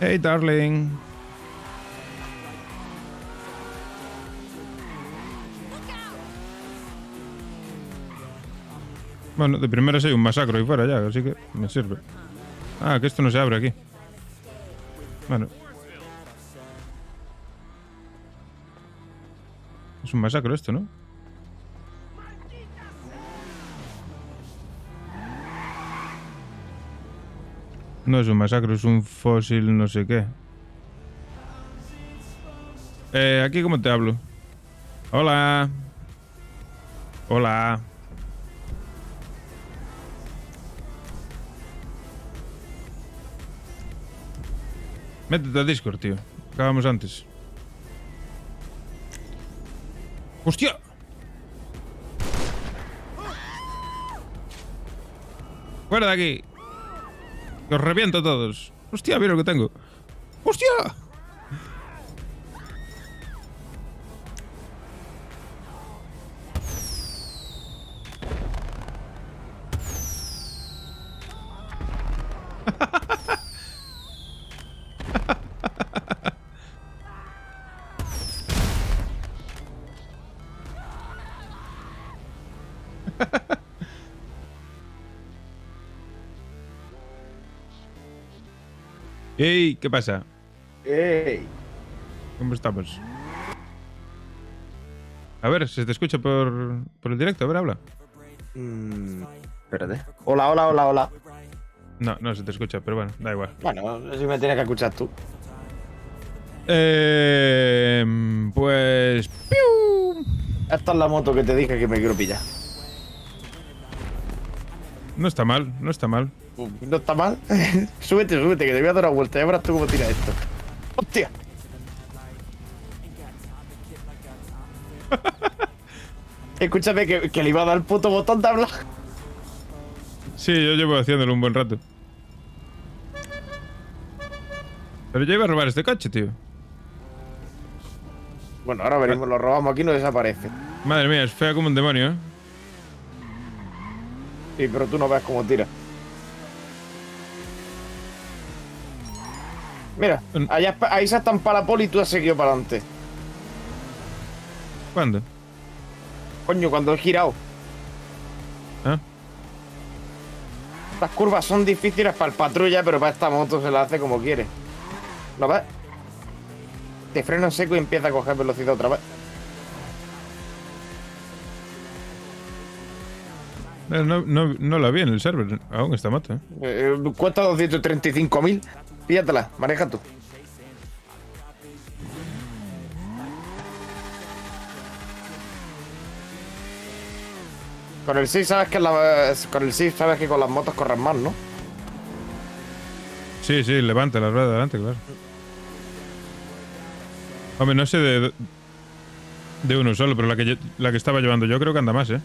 Hey, darling. Bueno, de primeras hay un masacre ahí fuera ya, así que me sirve. Ah, que esto no se abre aquí. Bueno. Es un masacre esto, ¿no? No es un masacre, es un fósil no sé qué. Aquí cómo te hablo. Hola. Hola. Métete a Discord, tío. Acabamos antes. ¡Hostia! ¡Fuera de aquí! ¡Que os reviento a todos! ¡Hostia, mira lo que tengo! ¡Hostia! ¡Ey! ¿Qué pasa? ¡Ey! ¿Cómo estamos? A ver, se te escucha por el directo. A ver, habla. Espérate. Hola, hola, hola, hola. No, no se te escucha, pero bueno, da igual. Bueno, si me tienes que escuchar tú. Pues... ¡Piu! Esta es la moto que te dije que me quiero pillar. No está mal, no está mal. ¿No está mal? Súbete, súbete, que te voy a dar una vuelta. Ya verás tú cómo tira esto. ¡Hostia! Escúchame, que le iba a dar el puto botón de hablar. Sí, yo llevo haciéndolo un buen rato. Pero yo iba a robar este coche, tío. Bueno, ahora venimos, lo robamos aquí y no desaparece. Madre mía, es fea como un demonio, ¿eh? Sí, pero tú no ves cómo tira. Mira, allá, ahí se estampa la poli y tú has seguido para adelante. ¿Cuándo? Coño, cuando he girado. ¿Ah? Estas curvas son difíciles para el patrulla, pero para esta moto se la hace como quiere. ¿Lo ves? Te frena en seco y empieza a coger velocidad otra vez. No la vi en el server aún esta moto, Cuesta 235.000. Píllatela, maneja tú. Con el 6 sabes que con el 6 sabes que con las motos corren más, ¿no? Sí, levanta la rueda de adelante, claro. Hombre, no sé de uno solo, pero la que estaba llevando yo creo que anda más, ¿eh?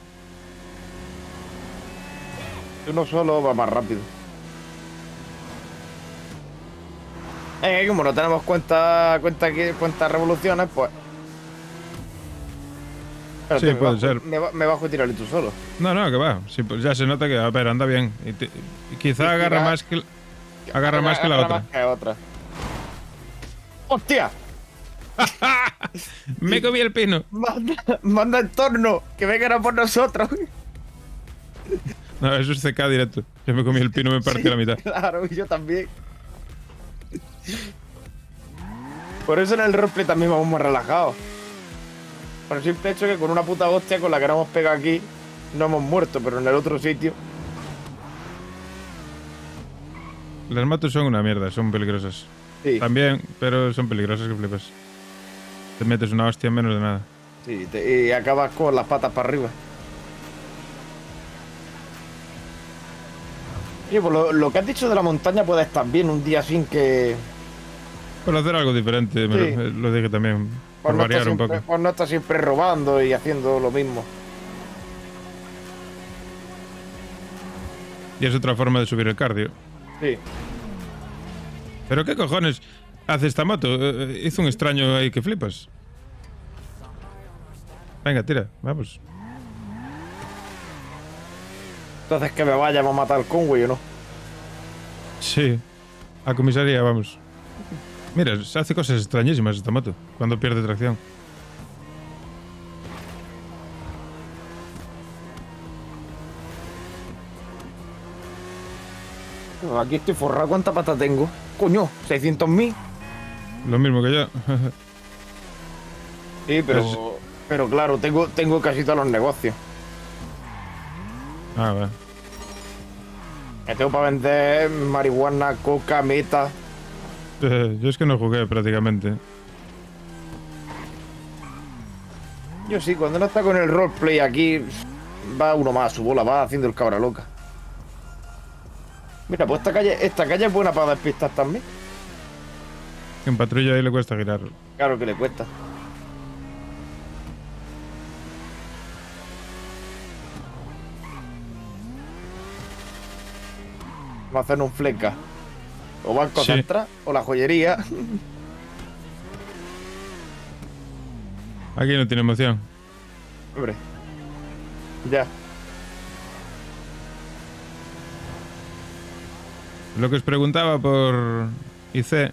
Uno solo va más rápido. Como no tenemos cuenta revoluciones, pues... Pero sí, puede ser. Me bajo y tirarle tú solo. No, que va. Sí, pues ya se nota que, a ver, anda bien. Y quizá agarra más que la otra. ¡Hostia! Me comí el pino. Manda el torno, que vengan a por nosotros. No, eso es CK directo. Yo me comí el pino y me partí a la mitad. Claro, y yo también. Por eso en el roleplay también vamos más relajados. Por el simple hecho que con una puta hostia con la que no hemos pegado aquí no hemos muerto, pero en el otro sitio... Las motos son una mierda, son peligrosas. Sí. También, pero son peligrosas que flipas. Te metes una hostia en menos de nada. Sí, y acabas con las patas para arriba. Oye, pues lo que has dicho de la montaña puede estar bien un día sin que... Por hacer algo diferente, Sí. lo dije también. Por no variar estar un poco. siempre, pues no estar siempre robando y haciendo lo mismo. Y es otra forma de subir el cardio. Sí. ¿Pero qué cojones hace esta moto? Hizo un extraño ahí que flipas. Venga, tira, vamos. Entonces que me vayamos a matar al Conway o no. Sí, a comisaría, vamos. Mira, se hace cosas extrañísimas esta moto cuando pierde tracción. Aquí estoy forrado. ¿Cuánta pata tengo? Coño, 600.000. Lo mismo que yo. Sí, pero claro, tengo casi todos los negocios. Ah, vale. Me tengo para vender marihuana, coca, meta. Yo es que no jugué prácticamente. Yo sí, cuando no está con el roleplay aquí, va uno más a su bola, va haciendo el cabra loca. Mira, pues esta calle es buena para despistar también. En patrulla ahí le cuesta girar. Claro que le cuesta. Vamos a hacer un fleca. O Banco Sí. Central, o la joyería. Aquí no tiene emoción. Hombre. Ya. Lo que os preguntaba por IC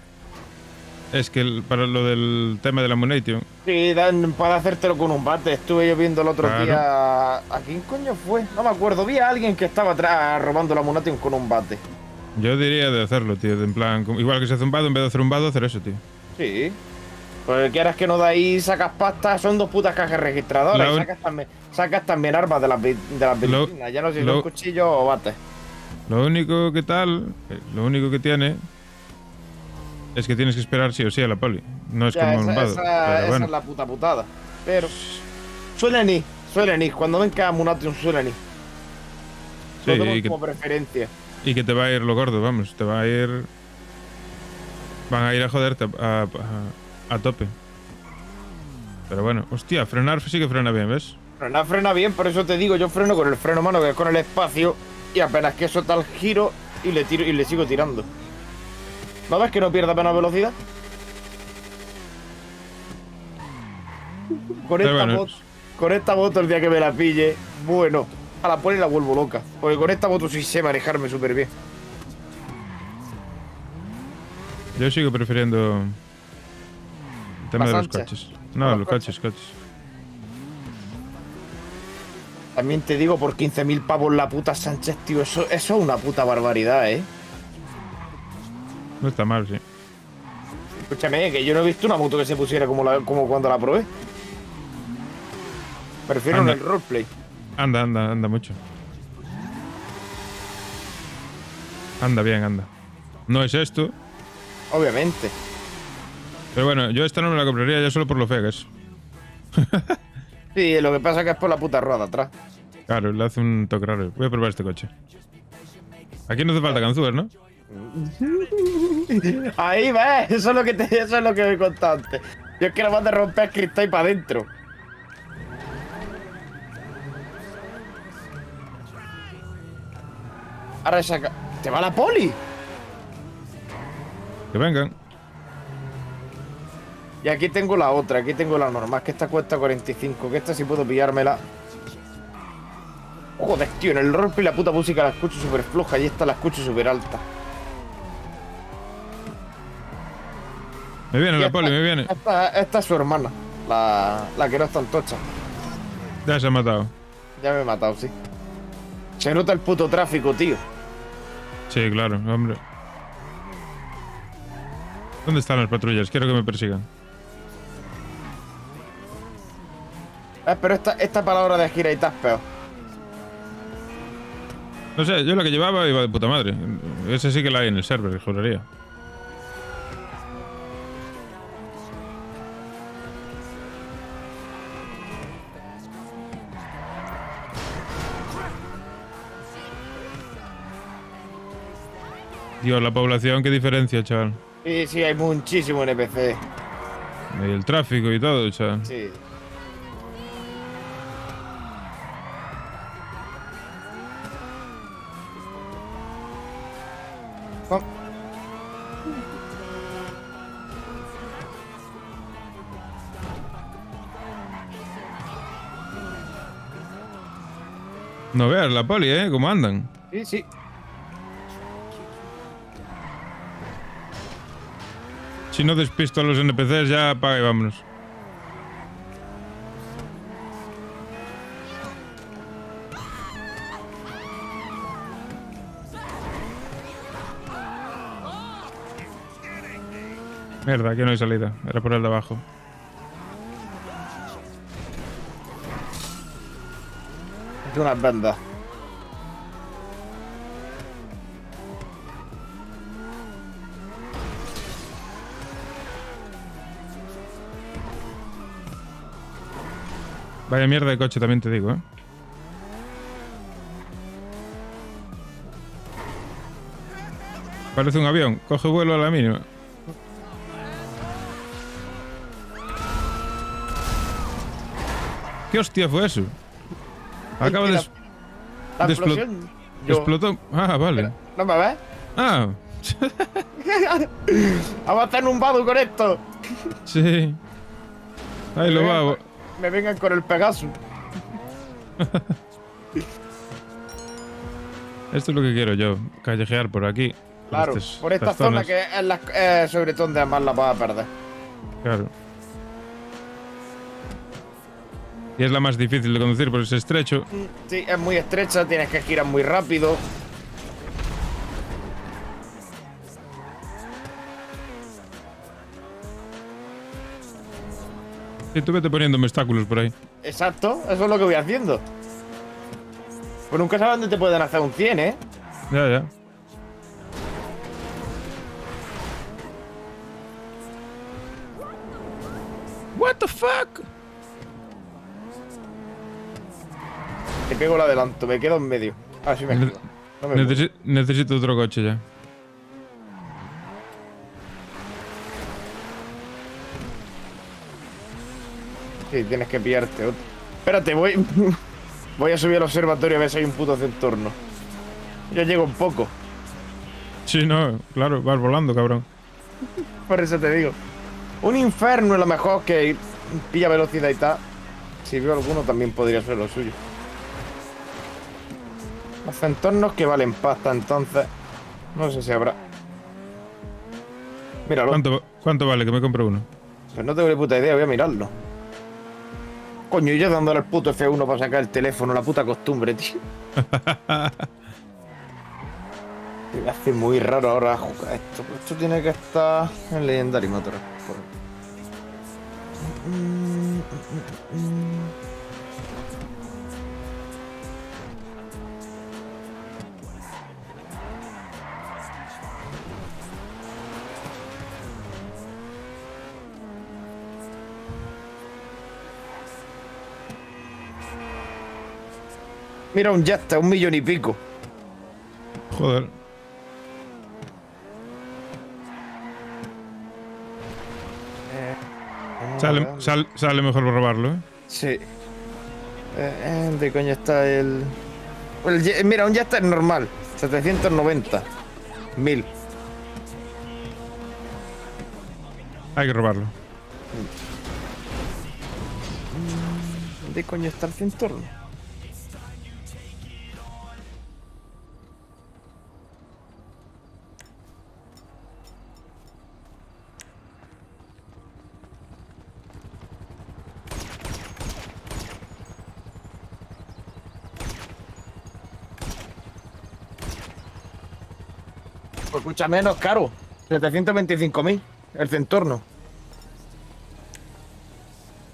es que para lo del tema de la Munation. Sí, dan para hacértelo con un bate. Estuve yo viendo el otro Claro. día. ¿A quién coño fue? No me acuerdo. Vi a alguien que estaba atrás robando la Munation con un bate. Yo diría de hacerlo, tío. En plan, igual que se hace un vado, en vez de hacer un vado, hacer eso, tío. Sí. Pues quieras que no de ahí sacas pasta, son 2 putas cajas registradoras. Y sacas también armas de las vecinas. Ya no sé si son cuchillos o bates. Lo único que tiene es que tienes que esperar sí o sí a la poli. No es Ya, como un vado. esa Pero bueno. es la putada. Pero suelen ir. Cuando ven que a Munation suelen ir. Sí, Lo tomo y que, como preferencia. y que te va a ir lo gordo, vamos. Te va a ir. Van a ir a joderte a tope. Pero bueno, hostia, frenar sí que frena bien, ¿ves? Frena bien, por eso te digo, yo freno con el freno mano, que es con el espacio, y apenas que eso tal giro y le tiro y le sigo tirando. ¿No ves que no pierda apenas velocidad? Con esta moto el día que me la pille, bueno, a la poli la vuelvo loca. Porque con esta moto sí sé manejarme súper bien. Yo sigo prefiriendo el tema de los ancha. coches. No, los coches. También te digo, por 15.000 pavos la puta Sánchez, tío, eso es una puta barbaridad, ¿eh? No está mal, sí. Escúchame, que yo no he visto una moto que se pusiera como cuando la probé. Prefiero en el roleplay. Anda mucho. Anda bien. No es esto. Obviamente. Pero bueno, yo esta no me la compraría ya solo por lo fea que es. Sí, lo que pasa es que es por la puta rueda atrás. Claro, le hace un toque raro. Voy a probar este coche. Aquí no hace falta ganzúas, ¿no? Ahí ves, eso es lo que me he contado antes. Yo es que nomás de romper cristal y para adentro. Ahora saca. ¡Te va la poli! Que vengan. Y aquí tengo la otra, aquí tengo la normal, que esta cuesta 45, que esta sí puedo pillármela. Joder, tío, en el roleplay la puta música la escucho súper floja y esta la escucho súper alta. Me viene Y la poli, me viene. Esta es su hermana, la que no es tan tocha. Ya se ha matado. Ya me he matado, sí. Se nota el puto tráfico, tío. Sí, claro, hombre. ¿Dónde están las patrullas? Quiero que me persigan. Pero esta palabra de gira y tas peor. No sé, yo la que llevaba iba de puta madre. Esa sí que la hay en el server, juraría. Dios, la población, qué diferencia, chaval. Sí, hay muchísimo NPC. Y el tráfico y todo, chaval. Sí. No veas la poli, cómo andan. Sí. Si no despisto a los NPCs, ya apaga y vámonos. Mierda, aquí no hay salida. Era por el de abajo. Es unas bandas. Vaya mierda de coche, también te digo, ¿eh? Parece un avión. Coge vuelo a la mínima. ¿Qué hostia fue eso? Acaba de... La de explosión. Explotó. Ah, vale. ¿No me ves? Ah. Vamos a hacer un vado con esto. Sí. Ahí lo va. Me vengan con el Pegasus. Esto es lo que quiero yo. Callejear por aquí. Claro, por esta zona zonas. que es sobre todo donde más la vas a perder. Claro. Y es la más difícil de conducir porque es estrecho. Sí, es muy estrecha, tienes que girar muy rápido. Y tú vete poniéndome obstáculos por ahí. Exacto, eso es lo que voy haciendo. Pues nunca sabes dónde te pueden hacer un 100, ¿eh? Ya, ya. What the fuck? Te pego el adelanto, me quedo en medio. A ver si me quedo. No me muevo. Necesito otro coche ya. Sí, tienes que pillarte otro. Espérate, voy a subir al observatorio a ver si hay un puto centorno. Ya llego un poco. Sí, no, claro, vas volando, cabrón. Por eso te digo. Un inferno es lo mejor que pilla velocidad y tal. Si veo alguno también podría ser lo suyo. Los centornos que valen pasta, entonces. No sé si habrá. Míralo. ¿Cuánto vale? Que me compre uno. Pues no tengo ni puta idea, voy a mirarlo. Coño, y yo dándole al puto F1 para sacar el teléfono, la puta costumbre, tío. Me hace muy raro ahora jugar esto. Pero esto tiene que estar en Legendary Motor. Mira, un Jetta, 1 millón y pico. Joder. Sale mejor robarlo, ¿eh? Sí. ¿De coño está el...? Mira, un Jetta es normal. 790. 1000. Hay que robarlo. ¿De coño está el centorno? Pues escucha, menos caro. 725.000 el centorno.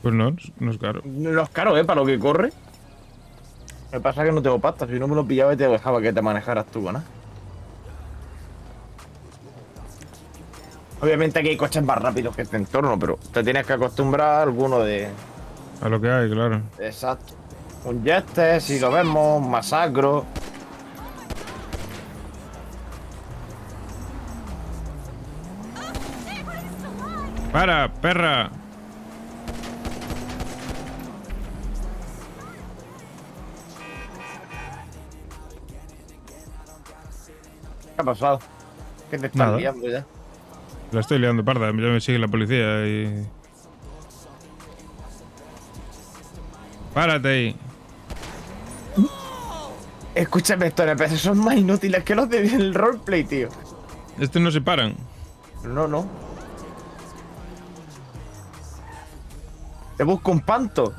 Pues no es caro. No es caro, para lo que corre. Me pasa que no tengo pasta. Si no me lo pillaba y te dejaba que te manejaras tú, ¿no? Obviamente aquí hay coches más rápidos que este entorno, pero te tienes que acostumbrar a alguno de... A lo que hay, claro. Exacto. Un Jester, si lo vemos, un Masacro. ¡Para, perra! ¿Qué ha pasado? ¿Qué te estás Nada. liando ya? La estoy liando, parda. Ya me sigue la policía y... ¡Párate ahí! Escúchame, estos NPC son más inútiles que los del roleplay, tío. Estos no se paran. No. Te busco un panto.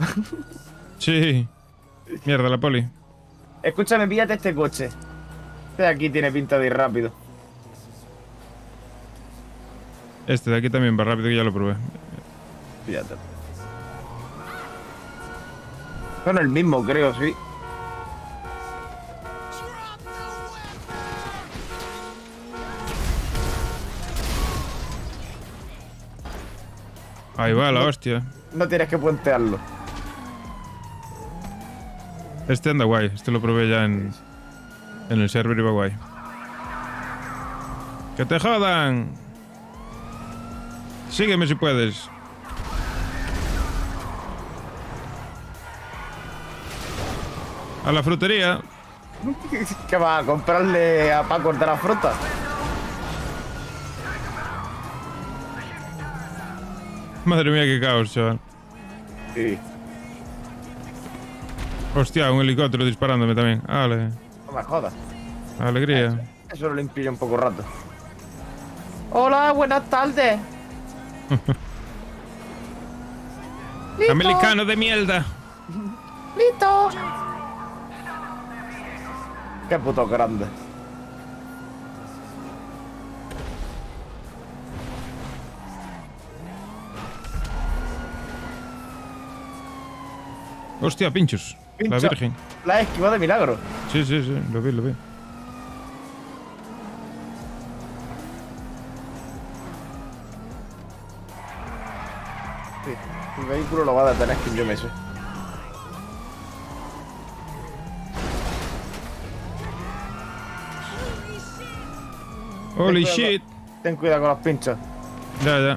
Sí. Mierda, la poli. Escúchame, píllate este coche. Este de aquí tiene pinta de ir rápido. Este de aquí también va rápido, que ya lo probé. Píllate. Son el mismo, creo, sí. Ahí va la hostia. No tienes que puentearlo. Este anda guay. Este lo probé ya en el server y va guay. ¡Que te jodan! Sígueme si puedes. A la frutería. ¿Qué va a comprarle a Paco de la fruta? Madre mía, qué caos, chaval. Sí. Hostia, un helicóptero disparándome también. Vale. No me jodas. Alegría. Eso lo limpio un poco rato. Hola, buenas tardes. Americano de mierda. ¡Listo! Qué puto grande. Hostia, pinchos. La Pincho. Virgen. La he esquivado de milagro. Sí, sí, sí. Lo vi, lo vi. Sí. El vehículo lo va a detener, que yo me sé. Holy Ten cuidado shit. Ten cuidado con los pinchos. Ya, ya.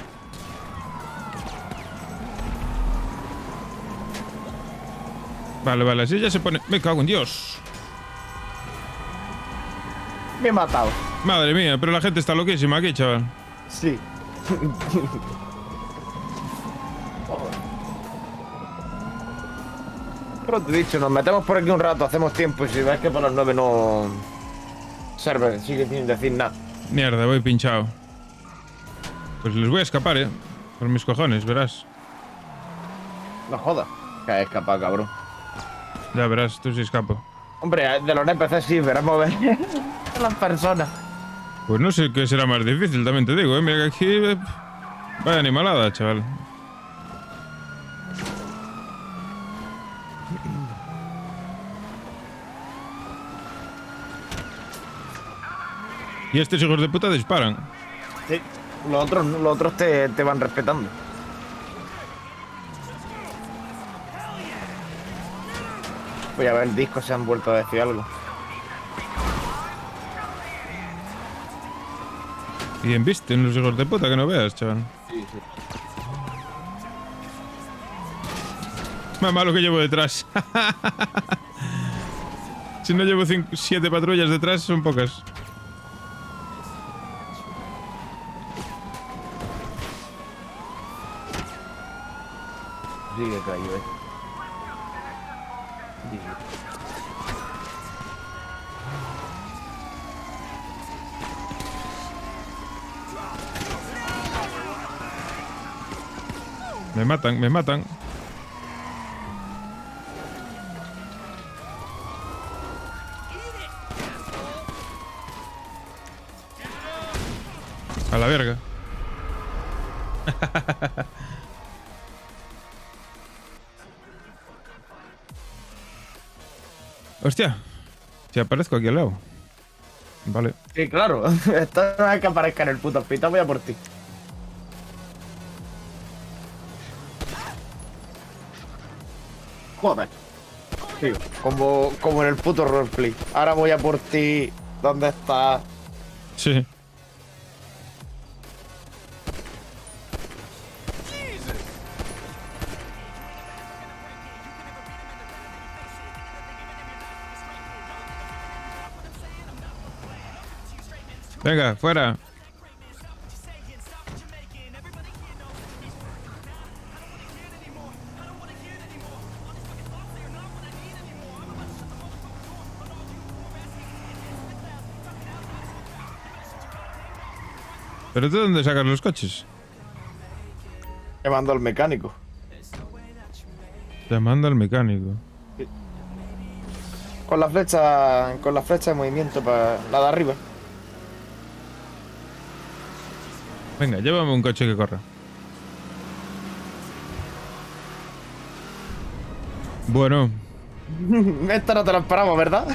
Vale, vale, así ya se pone... Me cago en Dios. Me he matado. Madre mía, pero la gente está loquísima aquí, chaval. Sí. Pero te he dicho, nos metemos por aquí un rato, hacemos tiempo y si ves que para las 9 no... Server sigue sin decir nada. Mierda, voy pinchado. Pues les voy a escapar, por mis cojones, verás. No jodas. Que has escapado, cabrón. Ya verás, tú sí escapo. Hombre, de los NPC sí, pero vamos a ver. Las personas. Pues no sé qué será más difícil, también te digo, Mira que aquí... Vaya animalada, chaval. Y estos hijos de puta disparan. Sí, los otros te van respetando. Voy a ver el disco, se han vuelto a decir algo. Y embisten los hijos de puta, que no veas, chaval. Sí, sí. Más malo que llevo detrás. Si no llevo 7 patrullas detrás, son pocas. Sigue caído, Me matan, me matan. A la verga. Hostia, si aparezco aquí al lado. Vale. Sí, claro. Esto no es que aparezca en el puto hospital, voy a por ti. Joder. Sí, como en el puto roleplay. Ahora voy a por ti. ¿Dónde estás? Sí. Venga, fuera. ¿Pero tú dónde sacas los coches? Llamando al mecánico. Llamando al mecánico. Con la flecha de movimiento para la de arriba. Venga, llévame un coche que corra. Bueno, Esta no te la esperamos, ¿verdad?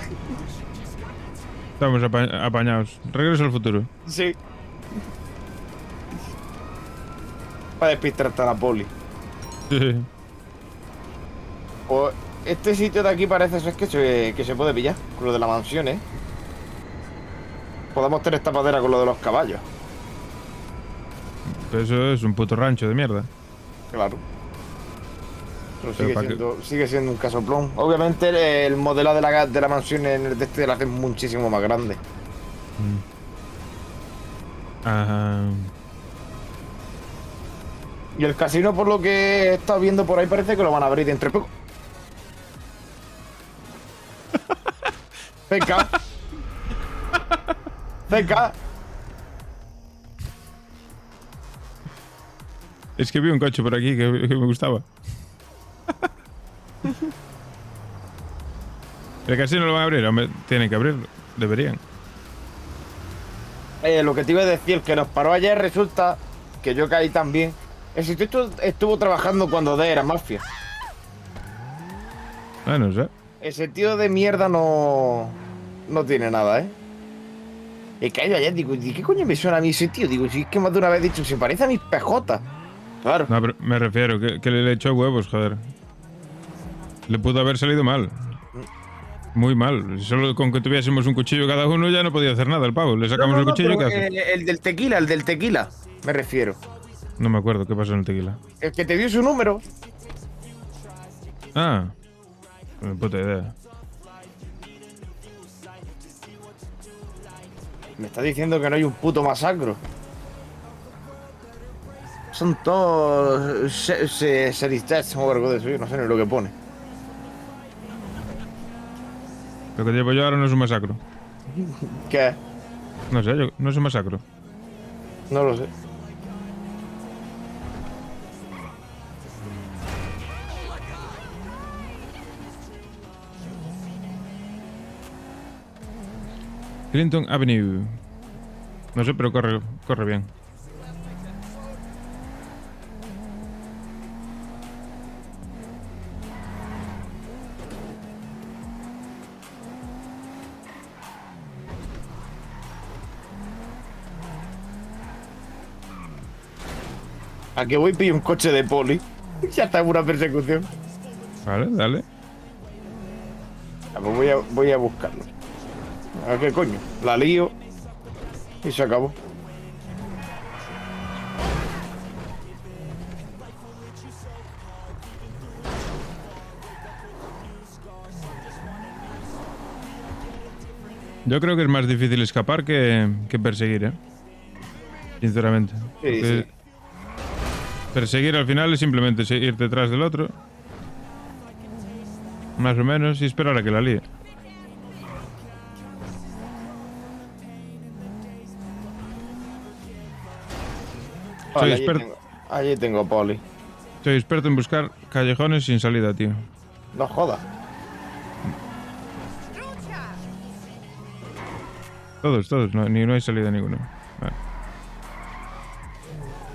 estamos apañados. Regreso al futuro. Sí. Para despistarte a la poli. Sí. Pues este sitio de aquí parece ser que se puede pillar. Con lo de la mansión, ¿eh? Podemos tener tapadera con lo de los caballos. Eso es un puto rancho de mierda. Claro. Pero Pero sigue siendo un casoplón. Obviamente el modelo de la mansión en el de este lo hace muchísimo más grande. Ajá. Y el casino, por lo que he estado viendo por ahí, parece que lo van a abrir dentro de poco. Venga. Venga. Es que vi un coche por aquí que me gustaba. ¿El casino lo van a abrir? Hombre, tienen que abrirlo. Deberían. Lo que te iba a decir, el que nos paró ayer resulta que yo caí también. El sitio estuvo trabajando cuando D era mafia. Ah, no sé. Ese tío de mierda no tiene nada, ¿eh? He caído ayer, digo, ¿y qué coño me suena a mí ese tío? Digo, si es que más de una vez he dicho, se parece a mis PJ. Claro. No, pero me refiero, que le echó huevos, joder. Le pudo haber salido mal. Muy mal. Solo con que tuviésemos un cuchillo cada uno ya no podía hacer nada el pavo. Le sacamos el cuchillo y ¿qué hace? El del tequila, me refiero. No me acuerdo qué pasó en el tequila. El que te dio su número. Ah. Ni puta idea. Me está diciendo que no hay un puto masacro. Son todos series o algo de eso, yo no sé ni lo que pone. Lo que llevo yo ahora no es un masacro. ¿Qué? No sé, no es un masacro. No lo sé. Clinton Avenue. No sé, pero corre bien. ¿A qué voy? Pillo un coche de poli. Ya está en una persecución. Vale, dale. Pues voy a buscarlo. ¿A qué coño? La lío y se acabó. Yo creo que es más difícil escapar que perseguir, ¿eh? Sinceramente. Sí, sí. Perseguir al final es simplemente ir detrás del otro. Más o menos y esperar a que la líe. Vale, allí tengo poli. Soy experto en buscar callejones sin salida, tío. No jodas. Todos, no hay salida ninguna. Vale.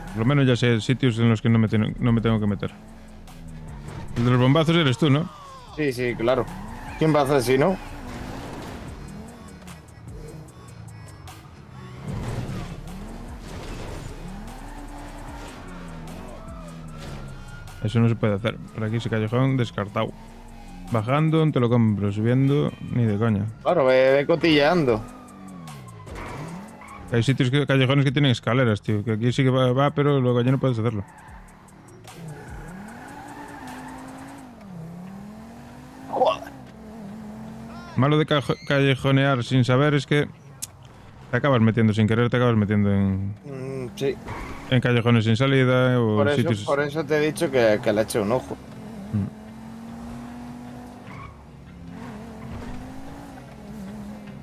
Por lo menos ya sé sitios en los que no me tengo que meter. El de los bombazos eres tú, ¿no? Sí, sí, claro. ¿Quién va a hacer si no? Eso no se puede hacer. Por aquí ese callejón descartado. Bajando, te lo compro. Subiendo, ni de coña. Claro, ve cotilleando. Hay sitios callejones que tienen escaleras, tío. Que aquí sí que va, pero luego allí no puedes hacerlo. Joder. Malo de callejonear sin saber es que te acabas metiendo sin querer, te acabas metiendo Sí. en callejones sin salida o sitios. Por eso te he dicho que le eche un ojo.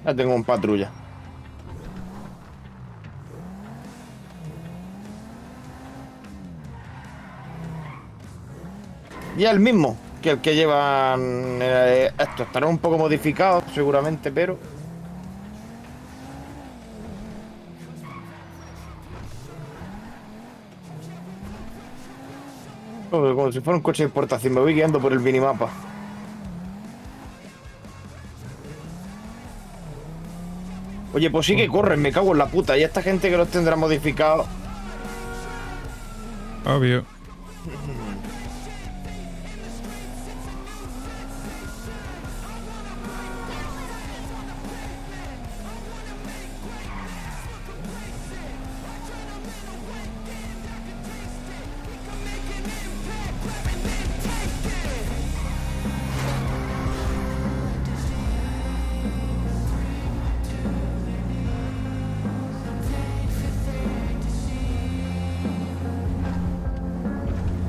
Ya tengo un patrulla. Y el mismo. que el que llevan estos. Estarán un poco modificados, seguramente, pero... Como si fuera un coche de importación. Me voy guiando por el minimapa. Oye, pues sí que corren, me cago en la puta. Y esta gente que los tendrá modificados. Obvio.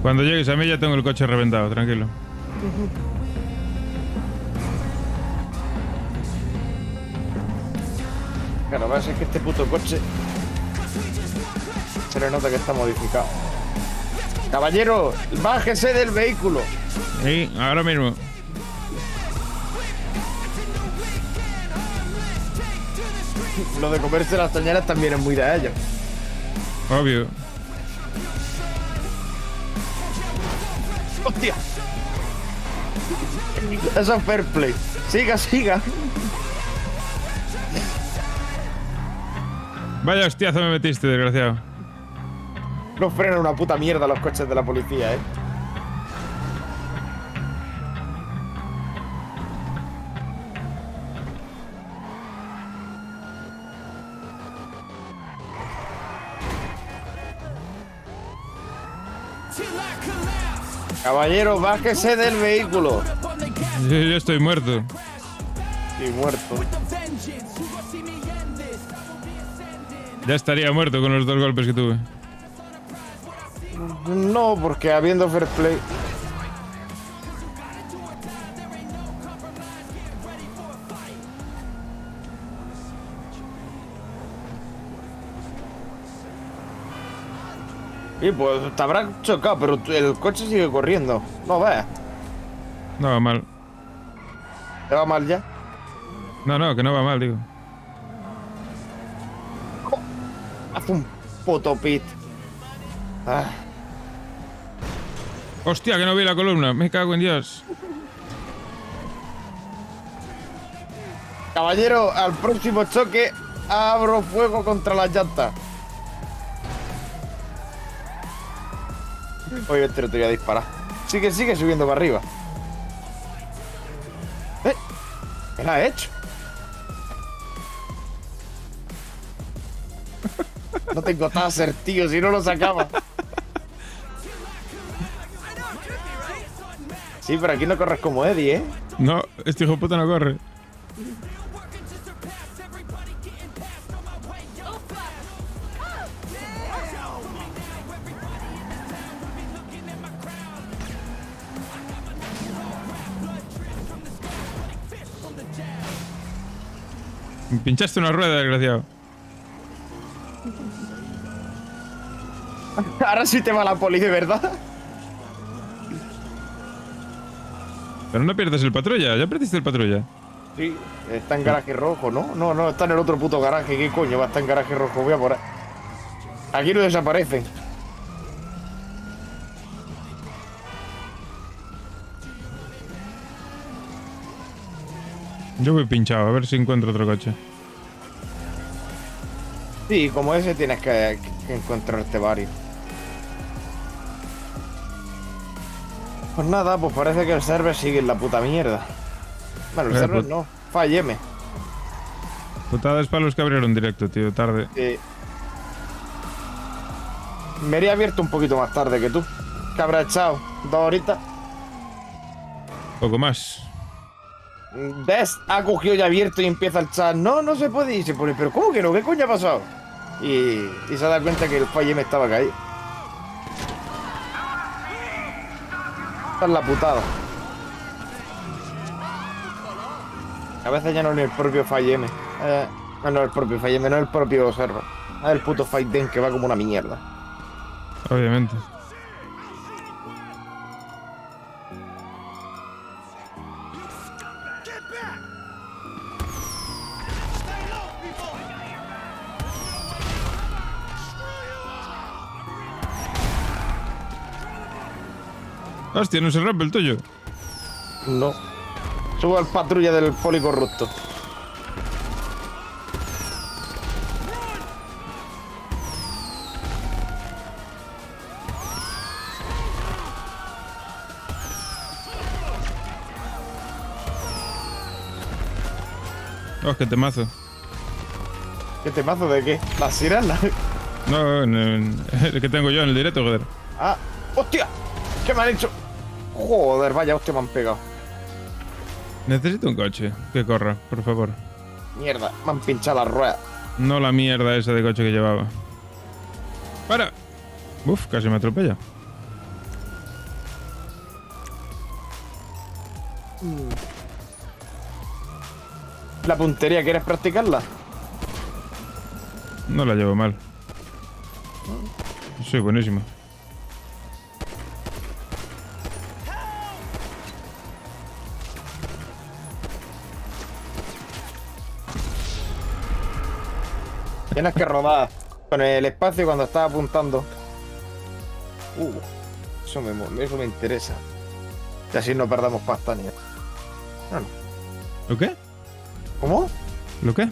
Cuando llegues a mí ya tengo el coche reventado, tranquilo. Claro, va a ser que este puto coche se le nota que está modificado. Caballero, bájese del vehículo. Sí, ahora mismo. Lo de comerse las tañeras también es muy de ellos. Obvio. ¡Hostia! Eso es fair play. Siga, siga. Vaya hostiazo me metiste, desgraciado. No frenan una puta mierda los coches de la policía, Caballero, bájese del vehículo. Yo estoy muerto. Sí, muerto. Ya estaría muerto con los 2 golpes que tuve. No, porque habiendo fair play. Y pues te habrá chocado, pero el coche sigue corriendo. No veas. No va mal. ¿Te va mal ya? No, que no va mal, digo. Haz un puto pit. Ah. Hostia, que no vi la columna. Me cago en Dios. Caballero, al próximo choque abro fuego contra las llantas. Obviamente no te voy a disparar. Sigue subiendo para arriba. ¿Qué lo ha hecho? No tengo taser, tío, si no lo sacaba. Sí, pero aquí no corres como Eddie, ¿eh? No, este hijo de puta no corre. Me pinchaste una rueda, desgraciado. Ahora sí te va la poli, de verdad. Pero no pierdes el patrulla, ya perdiste el patrulla. Sí, está en garaje rojo, ¿no? No, está en el otro puto garaje. ¿Qué coño va a estar en garaje rojo? Voy a por ahí. Aquí no desaparecen. Yo voy pinchado, a ver si encuentro otro coche. Sí, como ese tienes que encontrarte varios. Pues nada, pues parece que el server sigue en la puta mierda. Bueno, el server no, Falleme. Putadas para los que abrieron directo, tío, tarde. Sí. Me habría abierto un poquito más tarde que tú. ¿Qué habrá echado? 2 horitas. Poco más. ¿Ves? Ha cogido ya abierto y empieza el chat. No se puede. Y se pone, ¿pero cómo que no? ¿Qué coño ha pasado? Y se da cuenta que el Falleme estaba caído. Esta es la putada. A veces ya no es el propio Falleme. No es el propio Falleme, no es el propio server. Es el puto Fayden que va como una mierda. Obviamente. Hostia, no se rompe el tuyo. No. Subo al patrulla del policorrupto. Oh, qué temazo. ¿Qué temazo de qué? ¿La sirena? No, el que tengo yo en el directo, joder. Ah, hostia. ¿Qué me han hecho? Joder, vaya hostia me han pegado. Necesito un coche que corra, por favor. Mierda, me han pinchado las ruedas. No la mierda esa de coche que llevaba. ¡Para! Uf, casi me atropella. ¿La puntería quieres practicarla? No la llevo mal. Soy buenísimo. Tienes que rodar con el espacio cuando estás apuntando. Eso me interesa. Y así no perdamos pasta ni. No. ¿Lo qué? ¿Cómo? ¿Lo qué?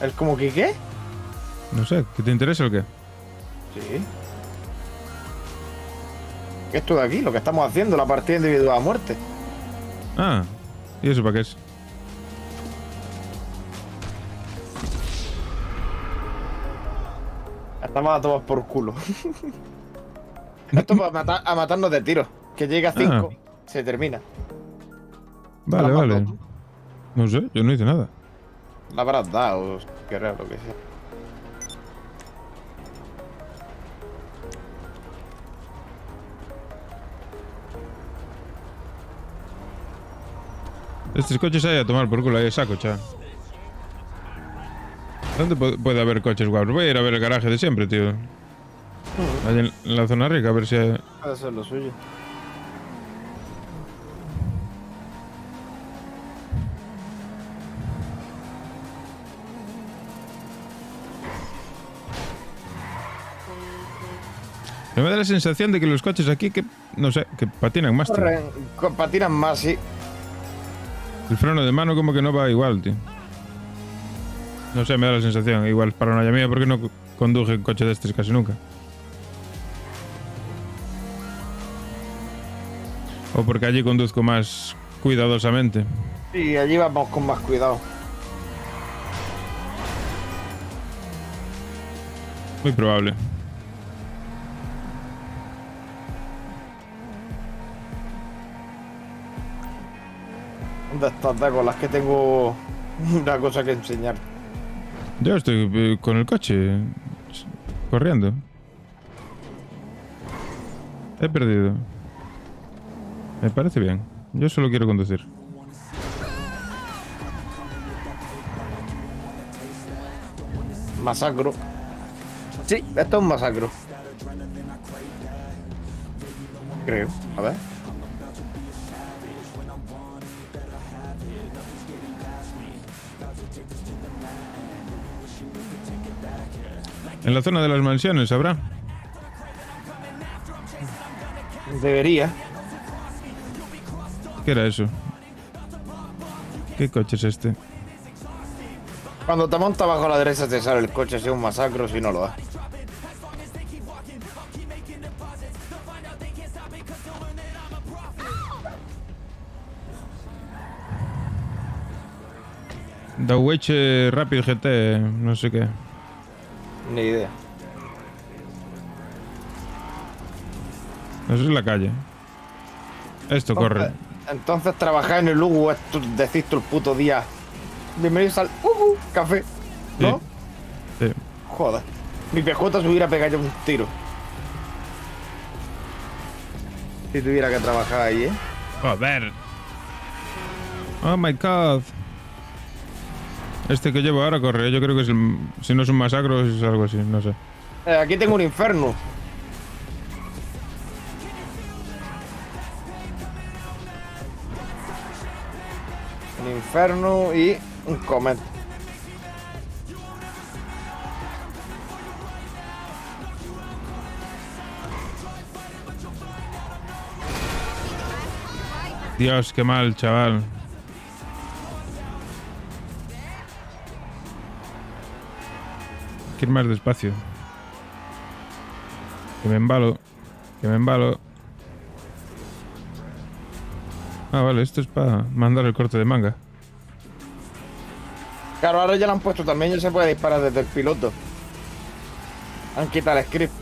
¿El cómo que qué? No sé, ¿qué te interesa o qué? Sí. Esto de aquí, lo que estamos haciendo, la partida individual a muerte. Ah, ¿y eso para qué es? Estamos a tomar por culo. Esto para a matarnos de tiros. Que llega a 5, se termina. Vale, vale. No sé, yo no hice nada. La habrás dado, que raro, lo que sea. Estos coches hay a tomar por culo, ahí a saco, chaval. ¿Dónde puede haber coches guapos? Voy a ir a ver el garaje de siempre, tío. Allá en la zona rica, a ver si hay... Puede ser lo suyo. Me da la sensación de que los coches aquí, que no sé, que patinan más, tío. Patinan más, sí. El freno de mano como que no va igual, tío. No sé, me da la sensación. Igual, paranoia mía, porque no conduje un coche de estos casi nunca. O porque allí conduzco más cuidadosamente. Sí, allí vamos con más cuidado. Muy probable. ¿Dónde estás, Dago? Las que tengo una cosa que enseñar. Yo estoy con el coche corriendo. He perdido. Me parece bien. Yo solo quiero conducir. Masacro. Sí, esto es un masacro. Creo. A ver. En la zona de las mansiones, ¿habrá? Debería. ¿Qué era eso? ¿Qué coche es este? Cuando te montas bajo a la derecha te sale el coche, si es un masacro, si no lo es. Daweiche Rapid GT, no sé qué. Ni idea. Eso es la calle. Esto corre. Entonces trabajar en el Ugu es decir todo el puto día. Bienvenidos al Ugu Café. ¿No? Sí. Joder. Mi PJ se hubiera pegado un tiro. Si tuviera que trabajar ahí, ¿eh? Joder. Oh my god. Este que llevo ahora corre. Yo creo que es el... Si no es un masacro, es algo así. No sé. Aquí tengo un inferno. Un Inferno y un Comet. Dios, qué mal, chaval. Hay que ir más despacio. Que me embalo. Que me embalo. Ah, vale, esto es para mandar el corte de manga. Claro, ahora ya lo han puesto también, ya se puede disparar desde el piloto. Han quitado el script.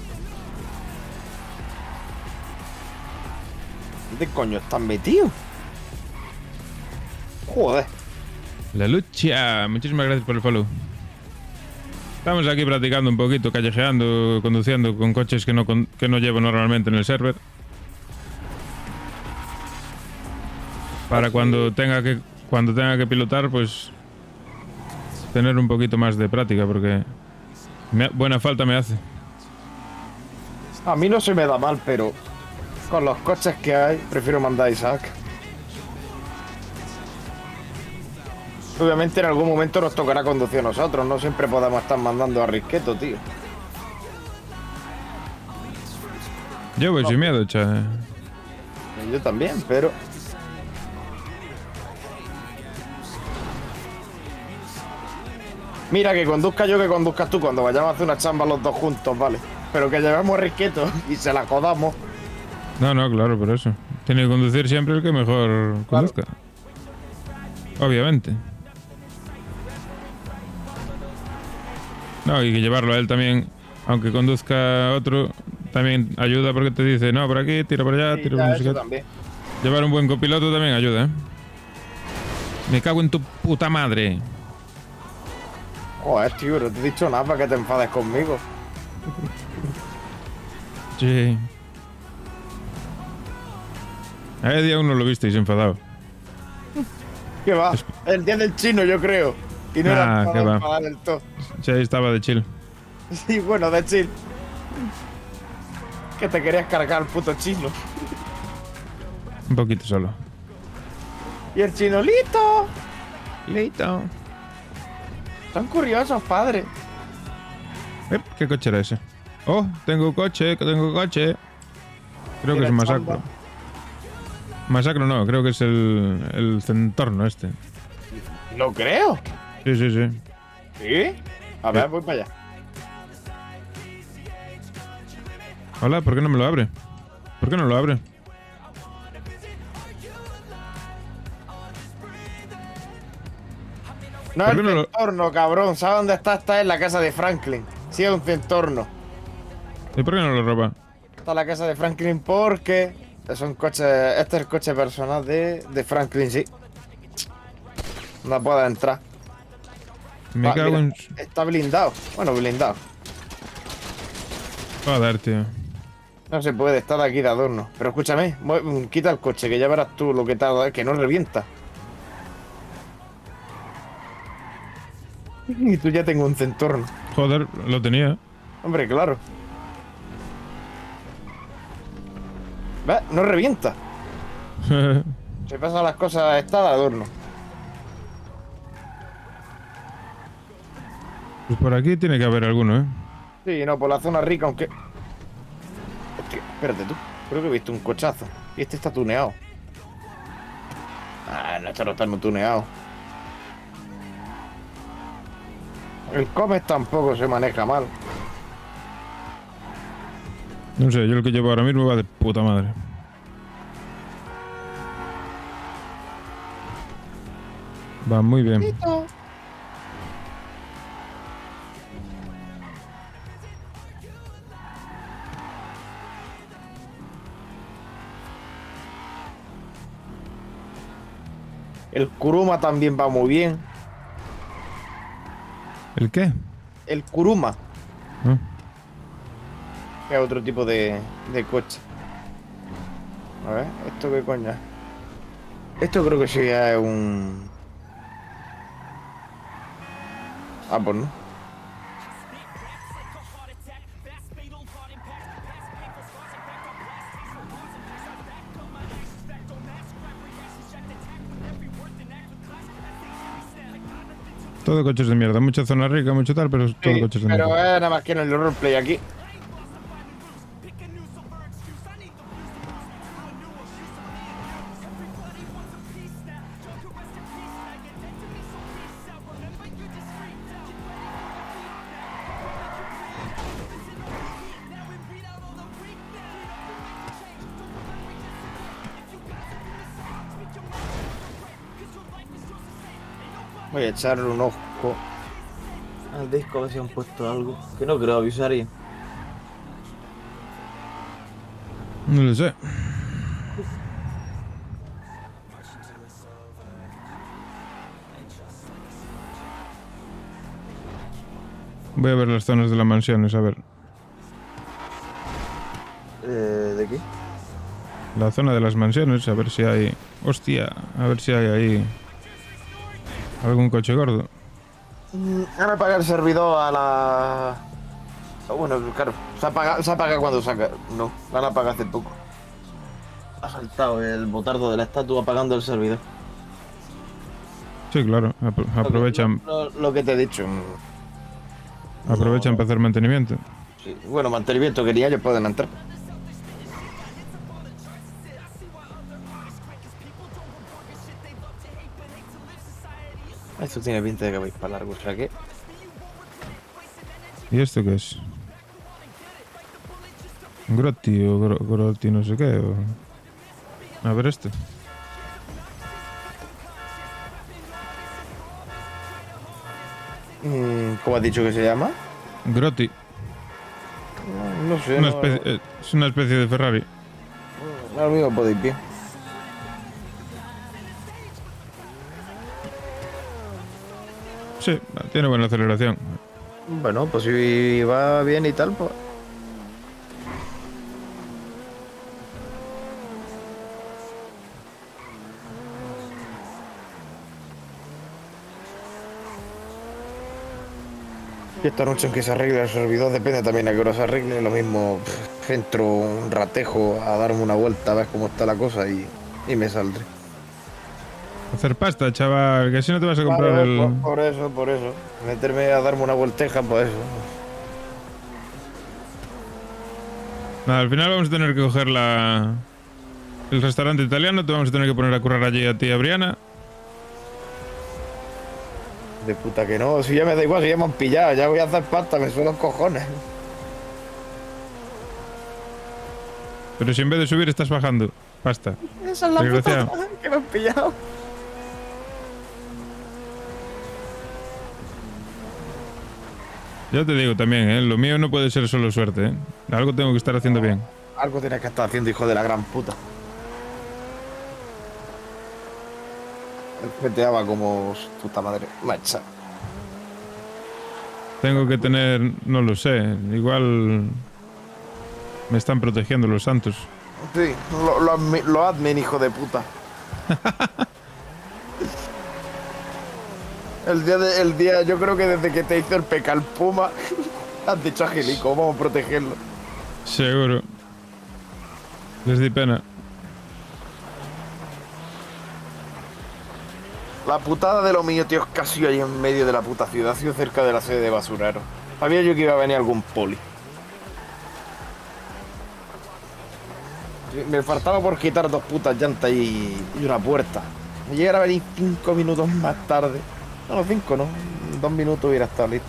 ¿Dónde coño están metidos? Joder. La lucha. Muchísimas gracias por el follow. Estamos aquí practicando un poquito, callejeando, conduciendo con coches que no llevo normalmente en el server. Para cuando tenga que pilotar, pues tener un poquito más de práctica, porque buena falta me hace. A mí no se me da mal, pero con los coches que hay, prefiero mandar a Isaac. Obviamente en algún momento nos tocará conducir a nosotros, no siempre podemos estar mandando a Risqueto, tío. Yo voy sin miedo, chaval. Yo también, pero... Mira, que conduzca yo, que conduzcas tú cuando vayamos a hacer una chamba los dos juntos, vale. Pero que llevemos a Risqueto y se la jodamos. No, claro, por eso. Tiene que conducir siempre el que mejor conduzca. Obviamente. No, y que llevarlo a él también, aunque conduzca otro, también ayuda porque te dice, no, por aquí, tira por allá, tira por allá. Llevar un buen copiloto también ayuda, ¿eh? Me cago en tu puta madre. Joder, tío, no te he dicho nada para que te enfades conmigo. Sí. A ese día uno lo visteis enfadado. ¿Qué va? El día del chino, yo creo. Y no era ¿qué va? enfadar del todo. Sí, ahí estaba de chill. Sí, bueno, de chill. Que te querías cargar al puto chino. Un poquito solo. Y el chino, ¡listo! Listo. Son curiosos, padre. ¿Qué coche era ese? Oh, tengo coche. Creo que es un masacro. Masacro no, creo que es el Centorno este. No creo. Sí. ¿Sí? A ver, voy para allá. Hola, ¿por qué no me lo abre? ¿Por qué no lo abre? No es el Centorno, cabrón. ¿Sabes dónde está? Está en la casa de Franklin. Sí, es un Centorno. ¿Y por qué no lo roba? Está en la casa de Franklin porque son coches. Este es el coche personal de Franklin, sí. No puede entrar. Me cago mira, en... Está blindado. Bueno, blindado. Joder, tío. No se puede, está de aquí de adorno. Pero escúchame, quita el coche, que ya verás tú lo que te ha dado, que no revienta. Y tú ya tengo un Centorno. Joder, lo tenía. Hombre, claro. ¿Ves? No revienta. Se pasan las cosas, está de adorno. Pues por aquí tiene que haber alguno, ¿eh? Sí, no, por la zona rica, aunque... Hostia, espérate tú. Creo que he visto un cochazo. Y este está tuneado. Ah, no, este no está no tuneado. El Comet tampoco se maneja mal. No sé, yo el que llevo ahora mismo va de puta madre. Va muy bien. El Kuruma también va muy bien. ¿El qué? El Kuruma. ¿Ah? Que es otro tipo de coche. A ver, ¿esto qué coño es? Esto creo que sí es un... Ah, pues no. Todo coches de mierda. Mucha zona rica, mucho tal, pero todo Sí, coches de pero mierda. nada más que en el roleplay aquí. Voy a echarle un ojo al disco a ver si han puesto algo. Que no creo, avisaría. No lo sé. Voy a ver las zonas de las mansiones, a ver. ¿De qué? La zona de las mansiones, a ver si hay... Hostia, a ver si hay ahí... algún coche gordo. Han apagado el servidor a la... Bueno, claro, se apaga cuando saca. No, lo han apagado hace poco. Ha saltado el botardo de la estatua apagando el servidor. Sí, claro, aprovechan, Lo que te he dicho. aprovechan para hacer mantenimiento. Sí. Bueno, mantenimiento que ni ellos pueden entrar. Esto tiene pinta de que vais para largo, o sea que... ¿Y esto qué es? Grotti o Grotti no sé qué. A ver esto. ¿Cómo has dicho que se llama? Grotti. No sé. Una especie, es una especie de Ferrari. Ahora mismo podéis bien. Sí, tiene buena aceleración. Bueno, pues si va bien y tal, pues... Y esta noche en que se arregle el servidor depende también a qué hora se arregle. Lo mismo, entro un ratejo a darme una vuelta a ver cómo está la cosa y me saldré. Hacer pasta, chaval, que si no te vas a comprar Vale, el... Por eso. Meterme a darme una vuelteja, pues eso. Nada, al final vamos a tener que coger el restaurante italiano, te vamos a tener que poner a currar allí a ti y a Briana. De puta que no, si ya me da igual, si ya me han pillado, ya voy a hacer pasta, me suenan los cojones. Pero si en vez de subir estás bajando. Pasta. Esa es la Desgraciado. puta que me han pillado. Ya te digo también, ¿eh? Lo mío no puede ser solo suerte, ¿eh? Algo tengo que estar haciendo bien. Algo tienes que estar haciendo, hijo de la gran puta. El peteaba como su puta madre. Macha. Tengo que tener... no lo sé. Igual... me están protegiendo los santos. Sí, lo admin, hijo de puta. El día, yo creo que desde que te hizo el peca el puma, has dicho Angelico, vamos a protegerlo. Seguro. Les di pena. La putada de lo mío, tío, es casi ahí en medio de la puta ciudad, ha sido cerca de la sede de basurero. Sabía yo que iba a venir algún poli. Me faltaba por quitar 2 putas llantas y una puerta. Me llegara a venir 5 minutos más tarde. No, 5 no. 2 minutos hubiera estado listo.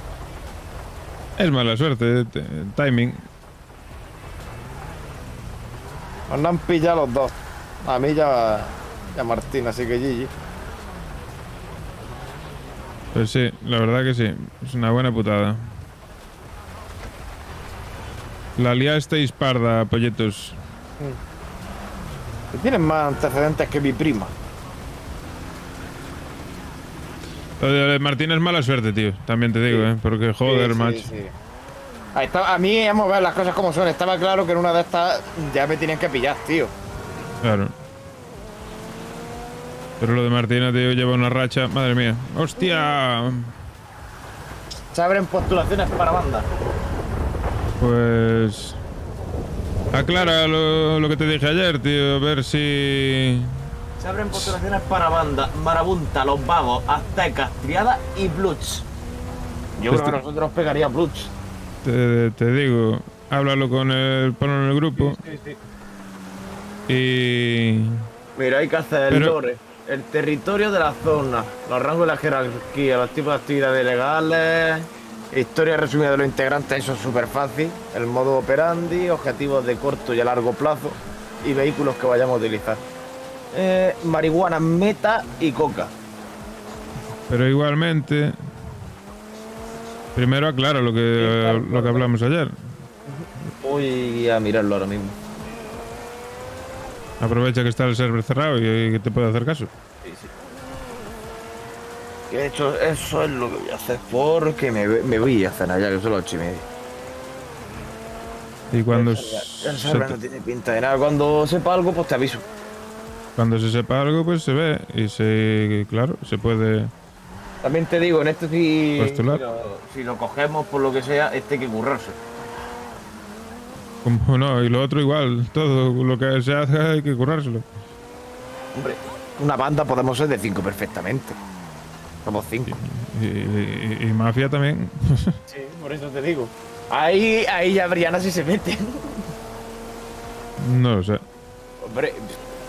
Es mala suerte, timing. Nos han pillado los dos. A mí ya a Martín, así que GG. Pues sí, la verdad que sí. Es una buena putada. La liasteis parda, polletos. Tienen más antecedentes que mi prima. Lo de Martín es mala suerte, tío. También te digo, ¿eh? Porque joder, macho. Sí. Ahí está, a mí, vamos a ver las cosas como son. Estaba claro que en una de estas ya me tenían que pillar, tío. Claro. Pero lo de Martina, tío, lleva una racha. Madre mía. ¡Hostia! Se abren postulaciones para banda. Pues... aclara lo que te dije ayer, tío. A ver si... Se abren postulaciones para banda, marabunta, los vagos, aztecas, triada y bloods. Yo creo que nosotros nos pegaría bloods. Te digo, háblalo con el... ponlo en el grupo. Sí. Y... Mira, hay que hacer el lore, el territorio de la zona, los rangos de la jerarquía, los tipos de actividades legales, historia resumida de los integrantes, eso es súper fácil, el modo operandi, objetivos de corto y a largo plazo y vehículos que vayamos a utilizar. Marihuana, meta y coca. Pero igualmente... Primero aclara lo que hablamos ayer. Voy a mirarlo ahora mismo. Aprovecha que está el server cerrado y que te puede hacer caso. Sí. De hecho, eso es lo que voy a hacer porque me voy a cenar ya, que son las 8:30. Y cuando... El server no tiene pinta de nada. Cuando sepa algo, pues te aviso. Cuando se sepa algo, pues se ve. Y claro, se puede... También te digo, en esto si lo cogemos por lo que sea, este hay que currarse. Como no, y lo otro igual, todo lo que se hace hay que currárselo. Hombre, una banda podemos ser de 5 perfectamente. Somos 5. Y mafia también. Sí, por eso te digo. Ahí ya Brianna si se mete. No lo sé. Hombre,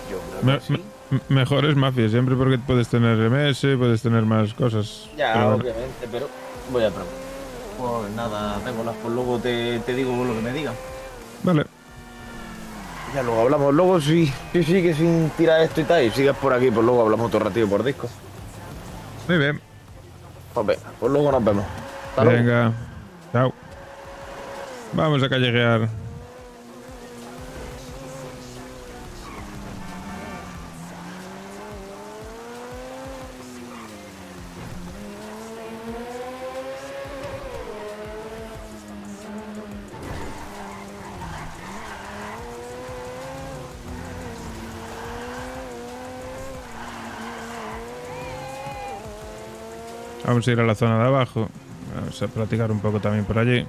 yo creo que sí. Mejor es mafia, siempre porque puedes tener MS, puedes tener más cosas. Ya, pero obviamente, pero voy a probar. Pues nada, tengo pues luego te digo lo que me digan. Vale. Ya luego hablamos, luego si sigues sin tirar esto y tal, y sigues por aquí, pues luego hablamos otro ratito por disco. Muy bien. Pues venga, pues luego nos vemos. Hasta luego. Venga, chao. Vamos a callejear. Vamos a ir a la zona de abajo. Vamos a platicar un poco también por allí.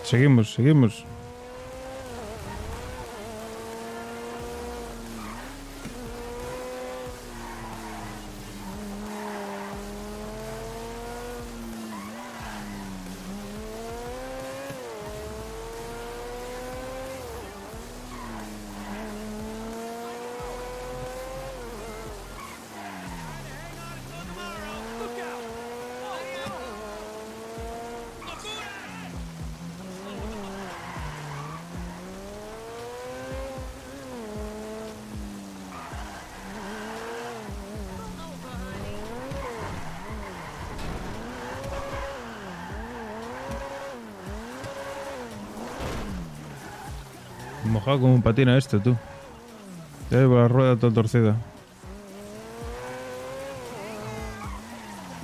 Seguimos. Mojado como un patina este, tú. Ya llevo la rueda toda torcida.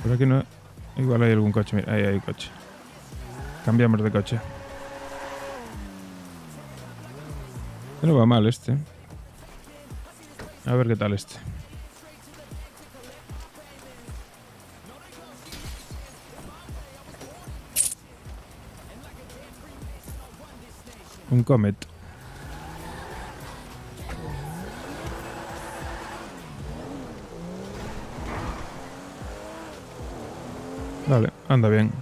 Por aquí no... Igual hay algún coche. Mira, ahí hay coche. Cambiamos de coche. No va mal este. A ver qué tal este. Un Comet. Vale, anda bien.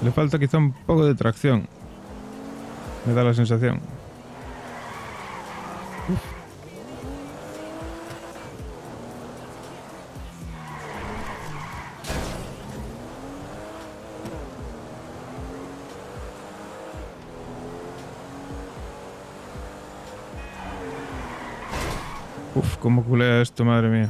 Le falta quizá un poco de tracción. Me da la sensación. Uf, cómo culea esto, madre mía.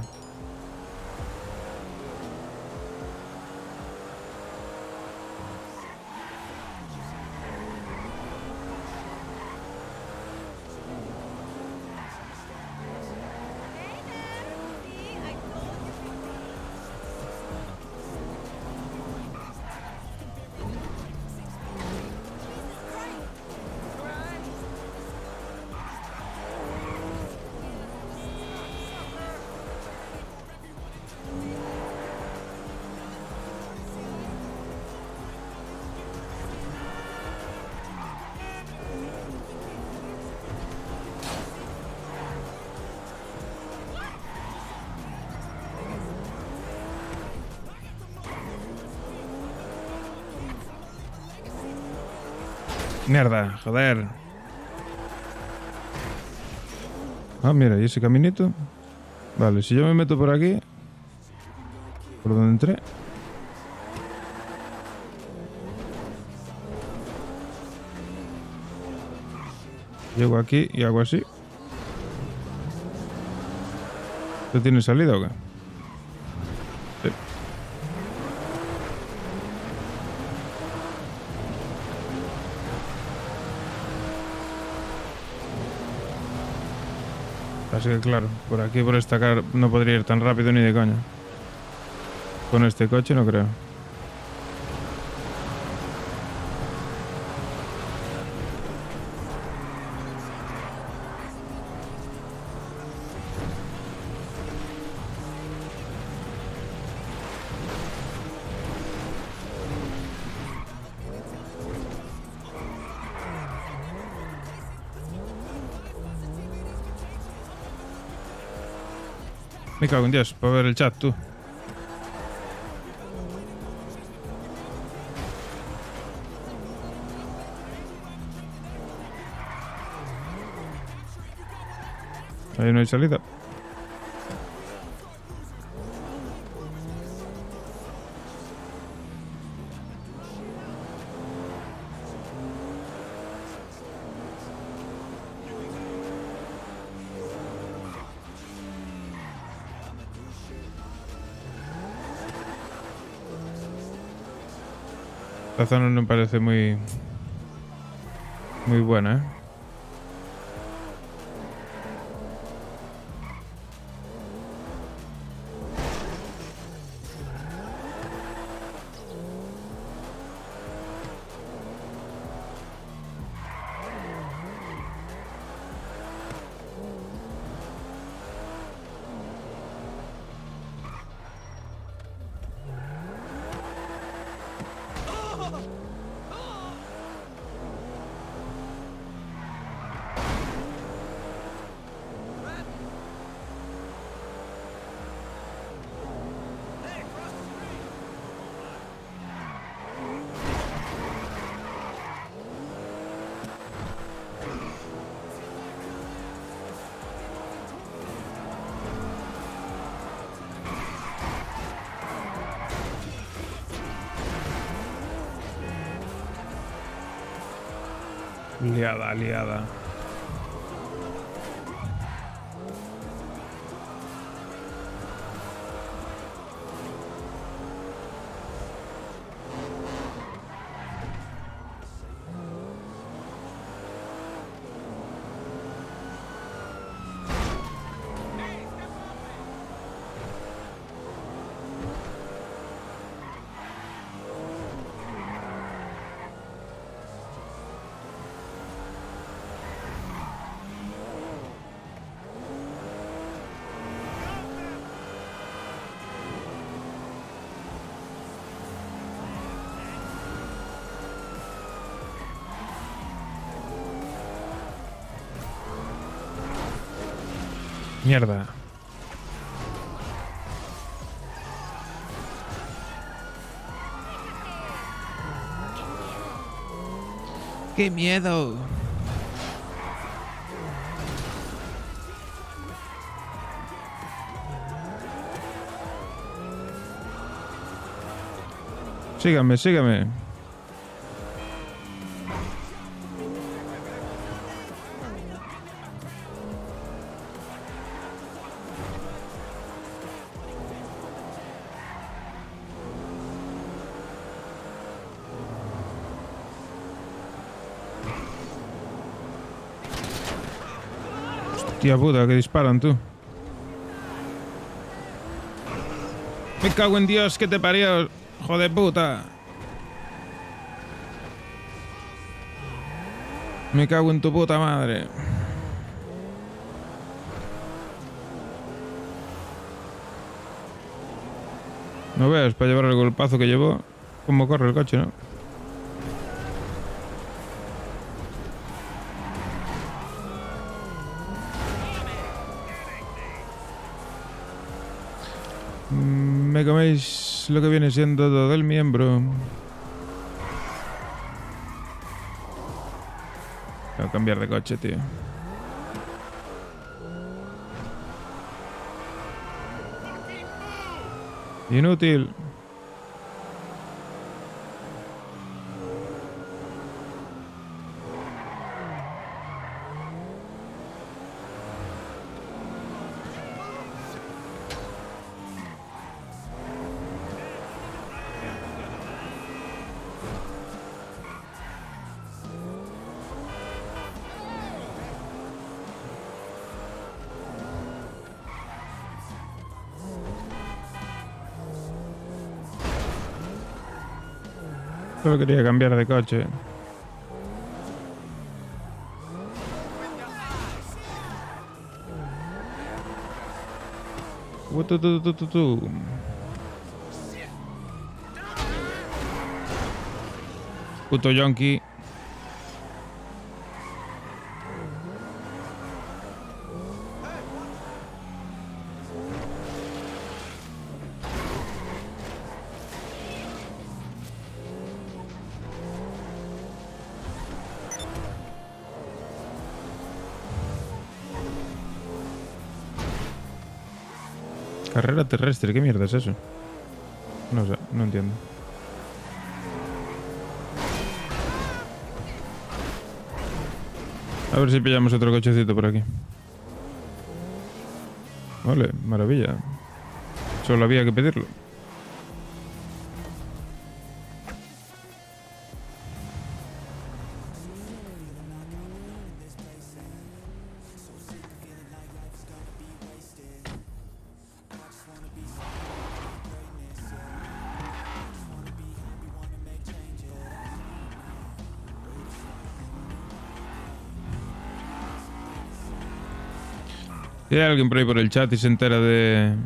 Mierda, joder. Ah, mira, ¿y ese caminito? Vale, si yo me meto por aquí... ¿Por dónde entré? Llego aquí y hago así. ¿Esto tiene salida o qué? Sí. Así que claro, por aquí por esta cara no podría ir tan rápido ni de coña. Con este coche no creo. Me cago en Dios, para ver el chat, tú. Ahí no hay salida. La zona no me parece muy buena, ¿eh? Liada, liada. Mierda. ¡Qué miedo! Sígame, sígame. Hostia puta, que disparan tú. Me cago en Dios, que te parió, hijo de puta. Me cago en tu puta madre. No veas, para llevar el golpazo que llevó, cómo corre el coche, ¿no? Me coméis lo que viene siendo todo el miembro. Tengo que cambiar de coche, tío. Inútil. Solo quería cambiar de coche. Puto yonki. Carrera terrestre, ¿qué mierda es eso? No sé, no entiendo. A ver si pillamos otro cochecito por aquí. Vale, maravilla. Solo había que pedirlo. Si hay alguien por ahí por el chat y se entera de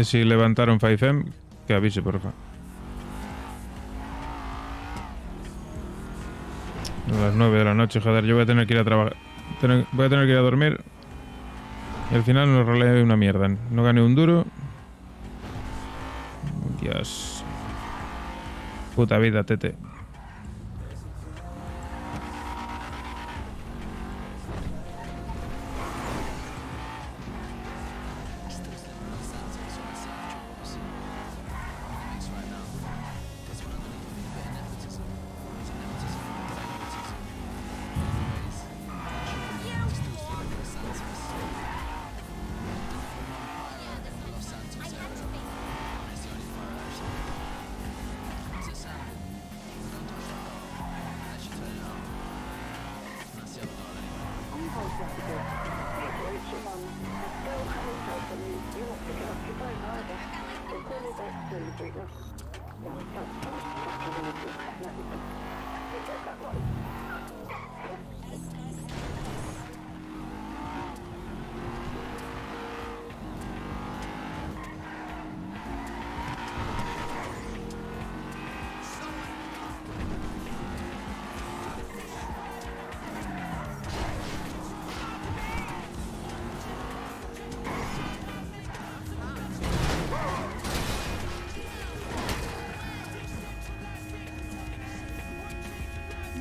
si levantaron 5M, que avise, porfa. A las 9 de la noche, joder, yo voy a tener que ir a trabajar. Voy a tener que ir a dormir. Y al final no rolé una mierda. No gané un duro. Dios. Puta vida, tete.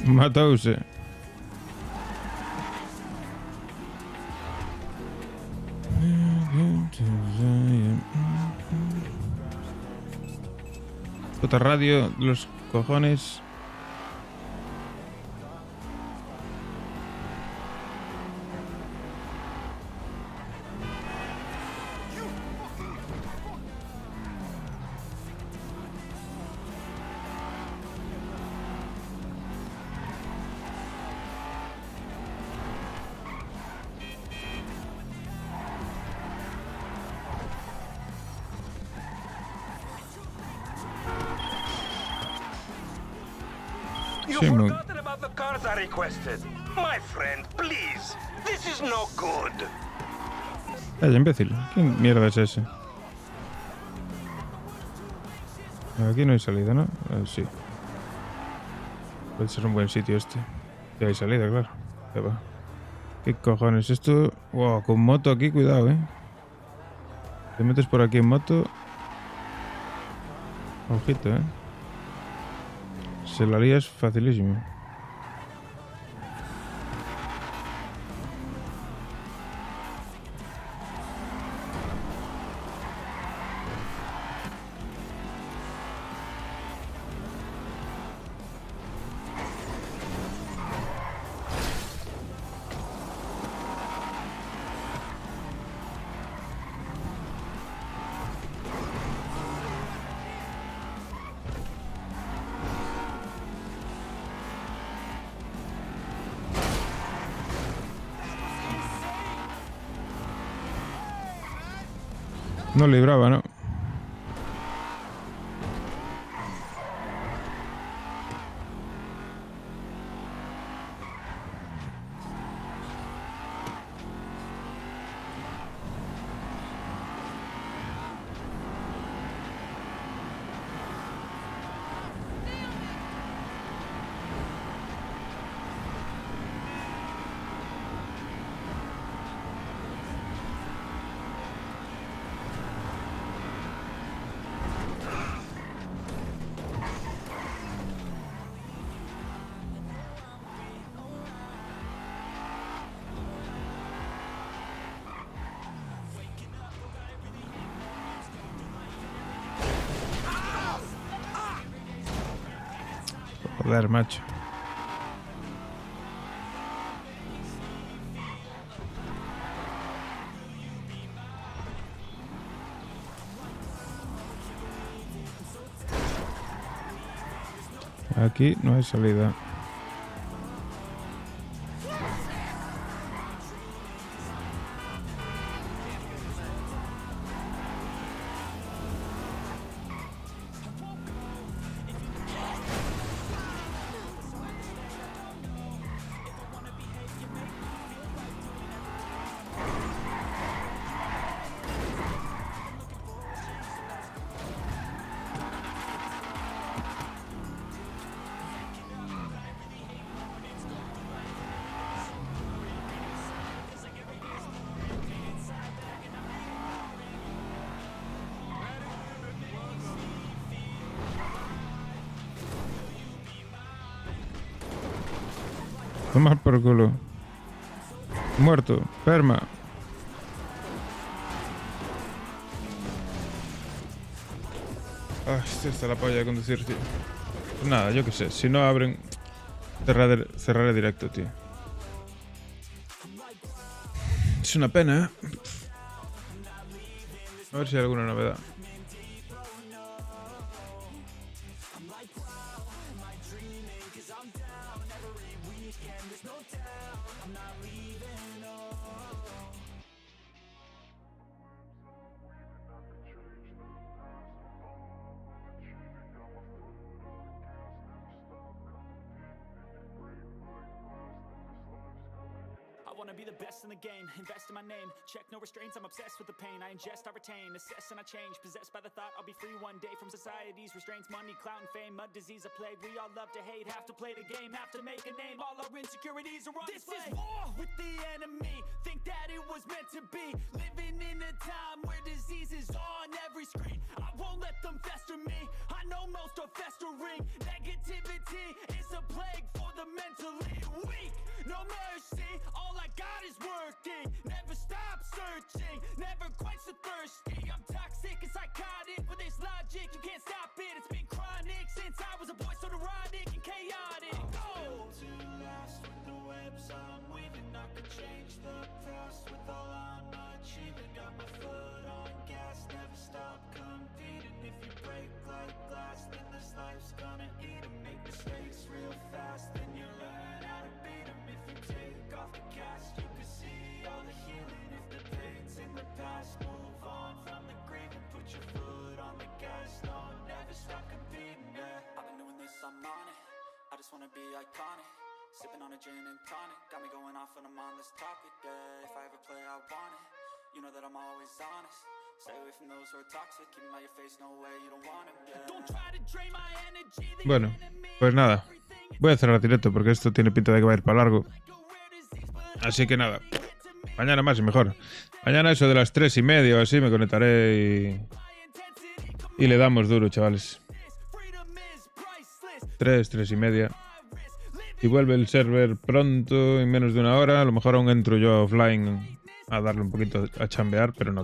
Matouse. Puta radio, los cojones. Simon. forgotten about the cars I requested. My friend, please. This is no good. Calla, imbécil. ¿Quién mierda es ese? Aquí no hay salida, ¿no? Sí. Puede ser un buen sitio este. Ya hay salida, claro. Ya va. ¿Qué cojones? Esto... Wow, con moto aquí, cuidado, Te metes por aquí en moto... Ojito, Se la lías facilísimo. No libraba, ¿no? Joder, macho. Aquí no hay salida. Tomar por culo. Muerto. Perma. Esto está la polla de conducir, tío. Pues nada, yo qué sé. Si no abren, cerraré directo, tío. Es una pena, A ver si hay alguna novedad. I wanna be the best in the game, invest in my name. Check no restraints, I'm obsessed with the pain. I ingest, I retain, assess and I change. Possessed by the thought I'll be free one day from society's restraints. Money, clout and fame, a disease, a plague. We all love to hate, have to play the game, have to make a name. All our insecurities are on display. This is war with the enemy, think that it was meant to be. Living in a time where disease is on every screen. I won't let them fester me, I know most are festering. Negativity is a plague for the mentally weak. No mercy, all I got is working. Never stop searching, never quench the thirsty. I'm toxic and psychotic, with this logic you can't stop it. It's been chronic since I was a boy, so neurotic and chaotic. Go! To last with the webs I'm weaving, I could change the past with all I'm achieving. Got my foot on gas, never stop competing. If you break like glass, then this life's gonna eat 'em. Make mistakes real fast, then you learn how to beat 'em. If you take off the cast, you can see wanna be iconic. Sipping on a gin and tonic, got me going off when I'm on this topic. Yeah, if I ever play, I want it. You know that I'm always honest. Stay away from those who are toxic. Keep 'em out your face, no way, you don't want it. Yeah. Don't try to drain my energy. Bueno, pues nada. Voy a cerrar el directo porque esto tiene pinta de que va a ir para largo. Así que nada. Mañana más y mejor. Mañana eso de las 3:30 o así me conectaré y le damos duro, chavales. 3:30. Y vuelve el server pronto, en menos de una hora. A lo mejor aún entro yo offline a darle un poquito a chambear, pero no.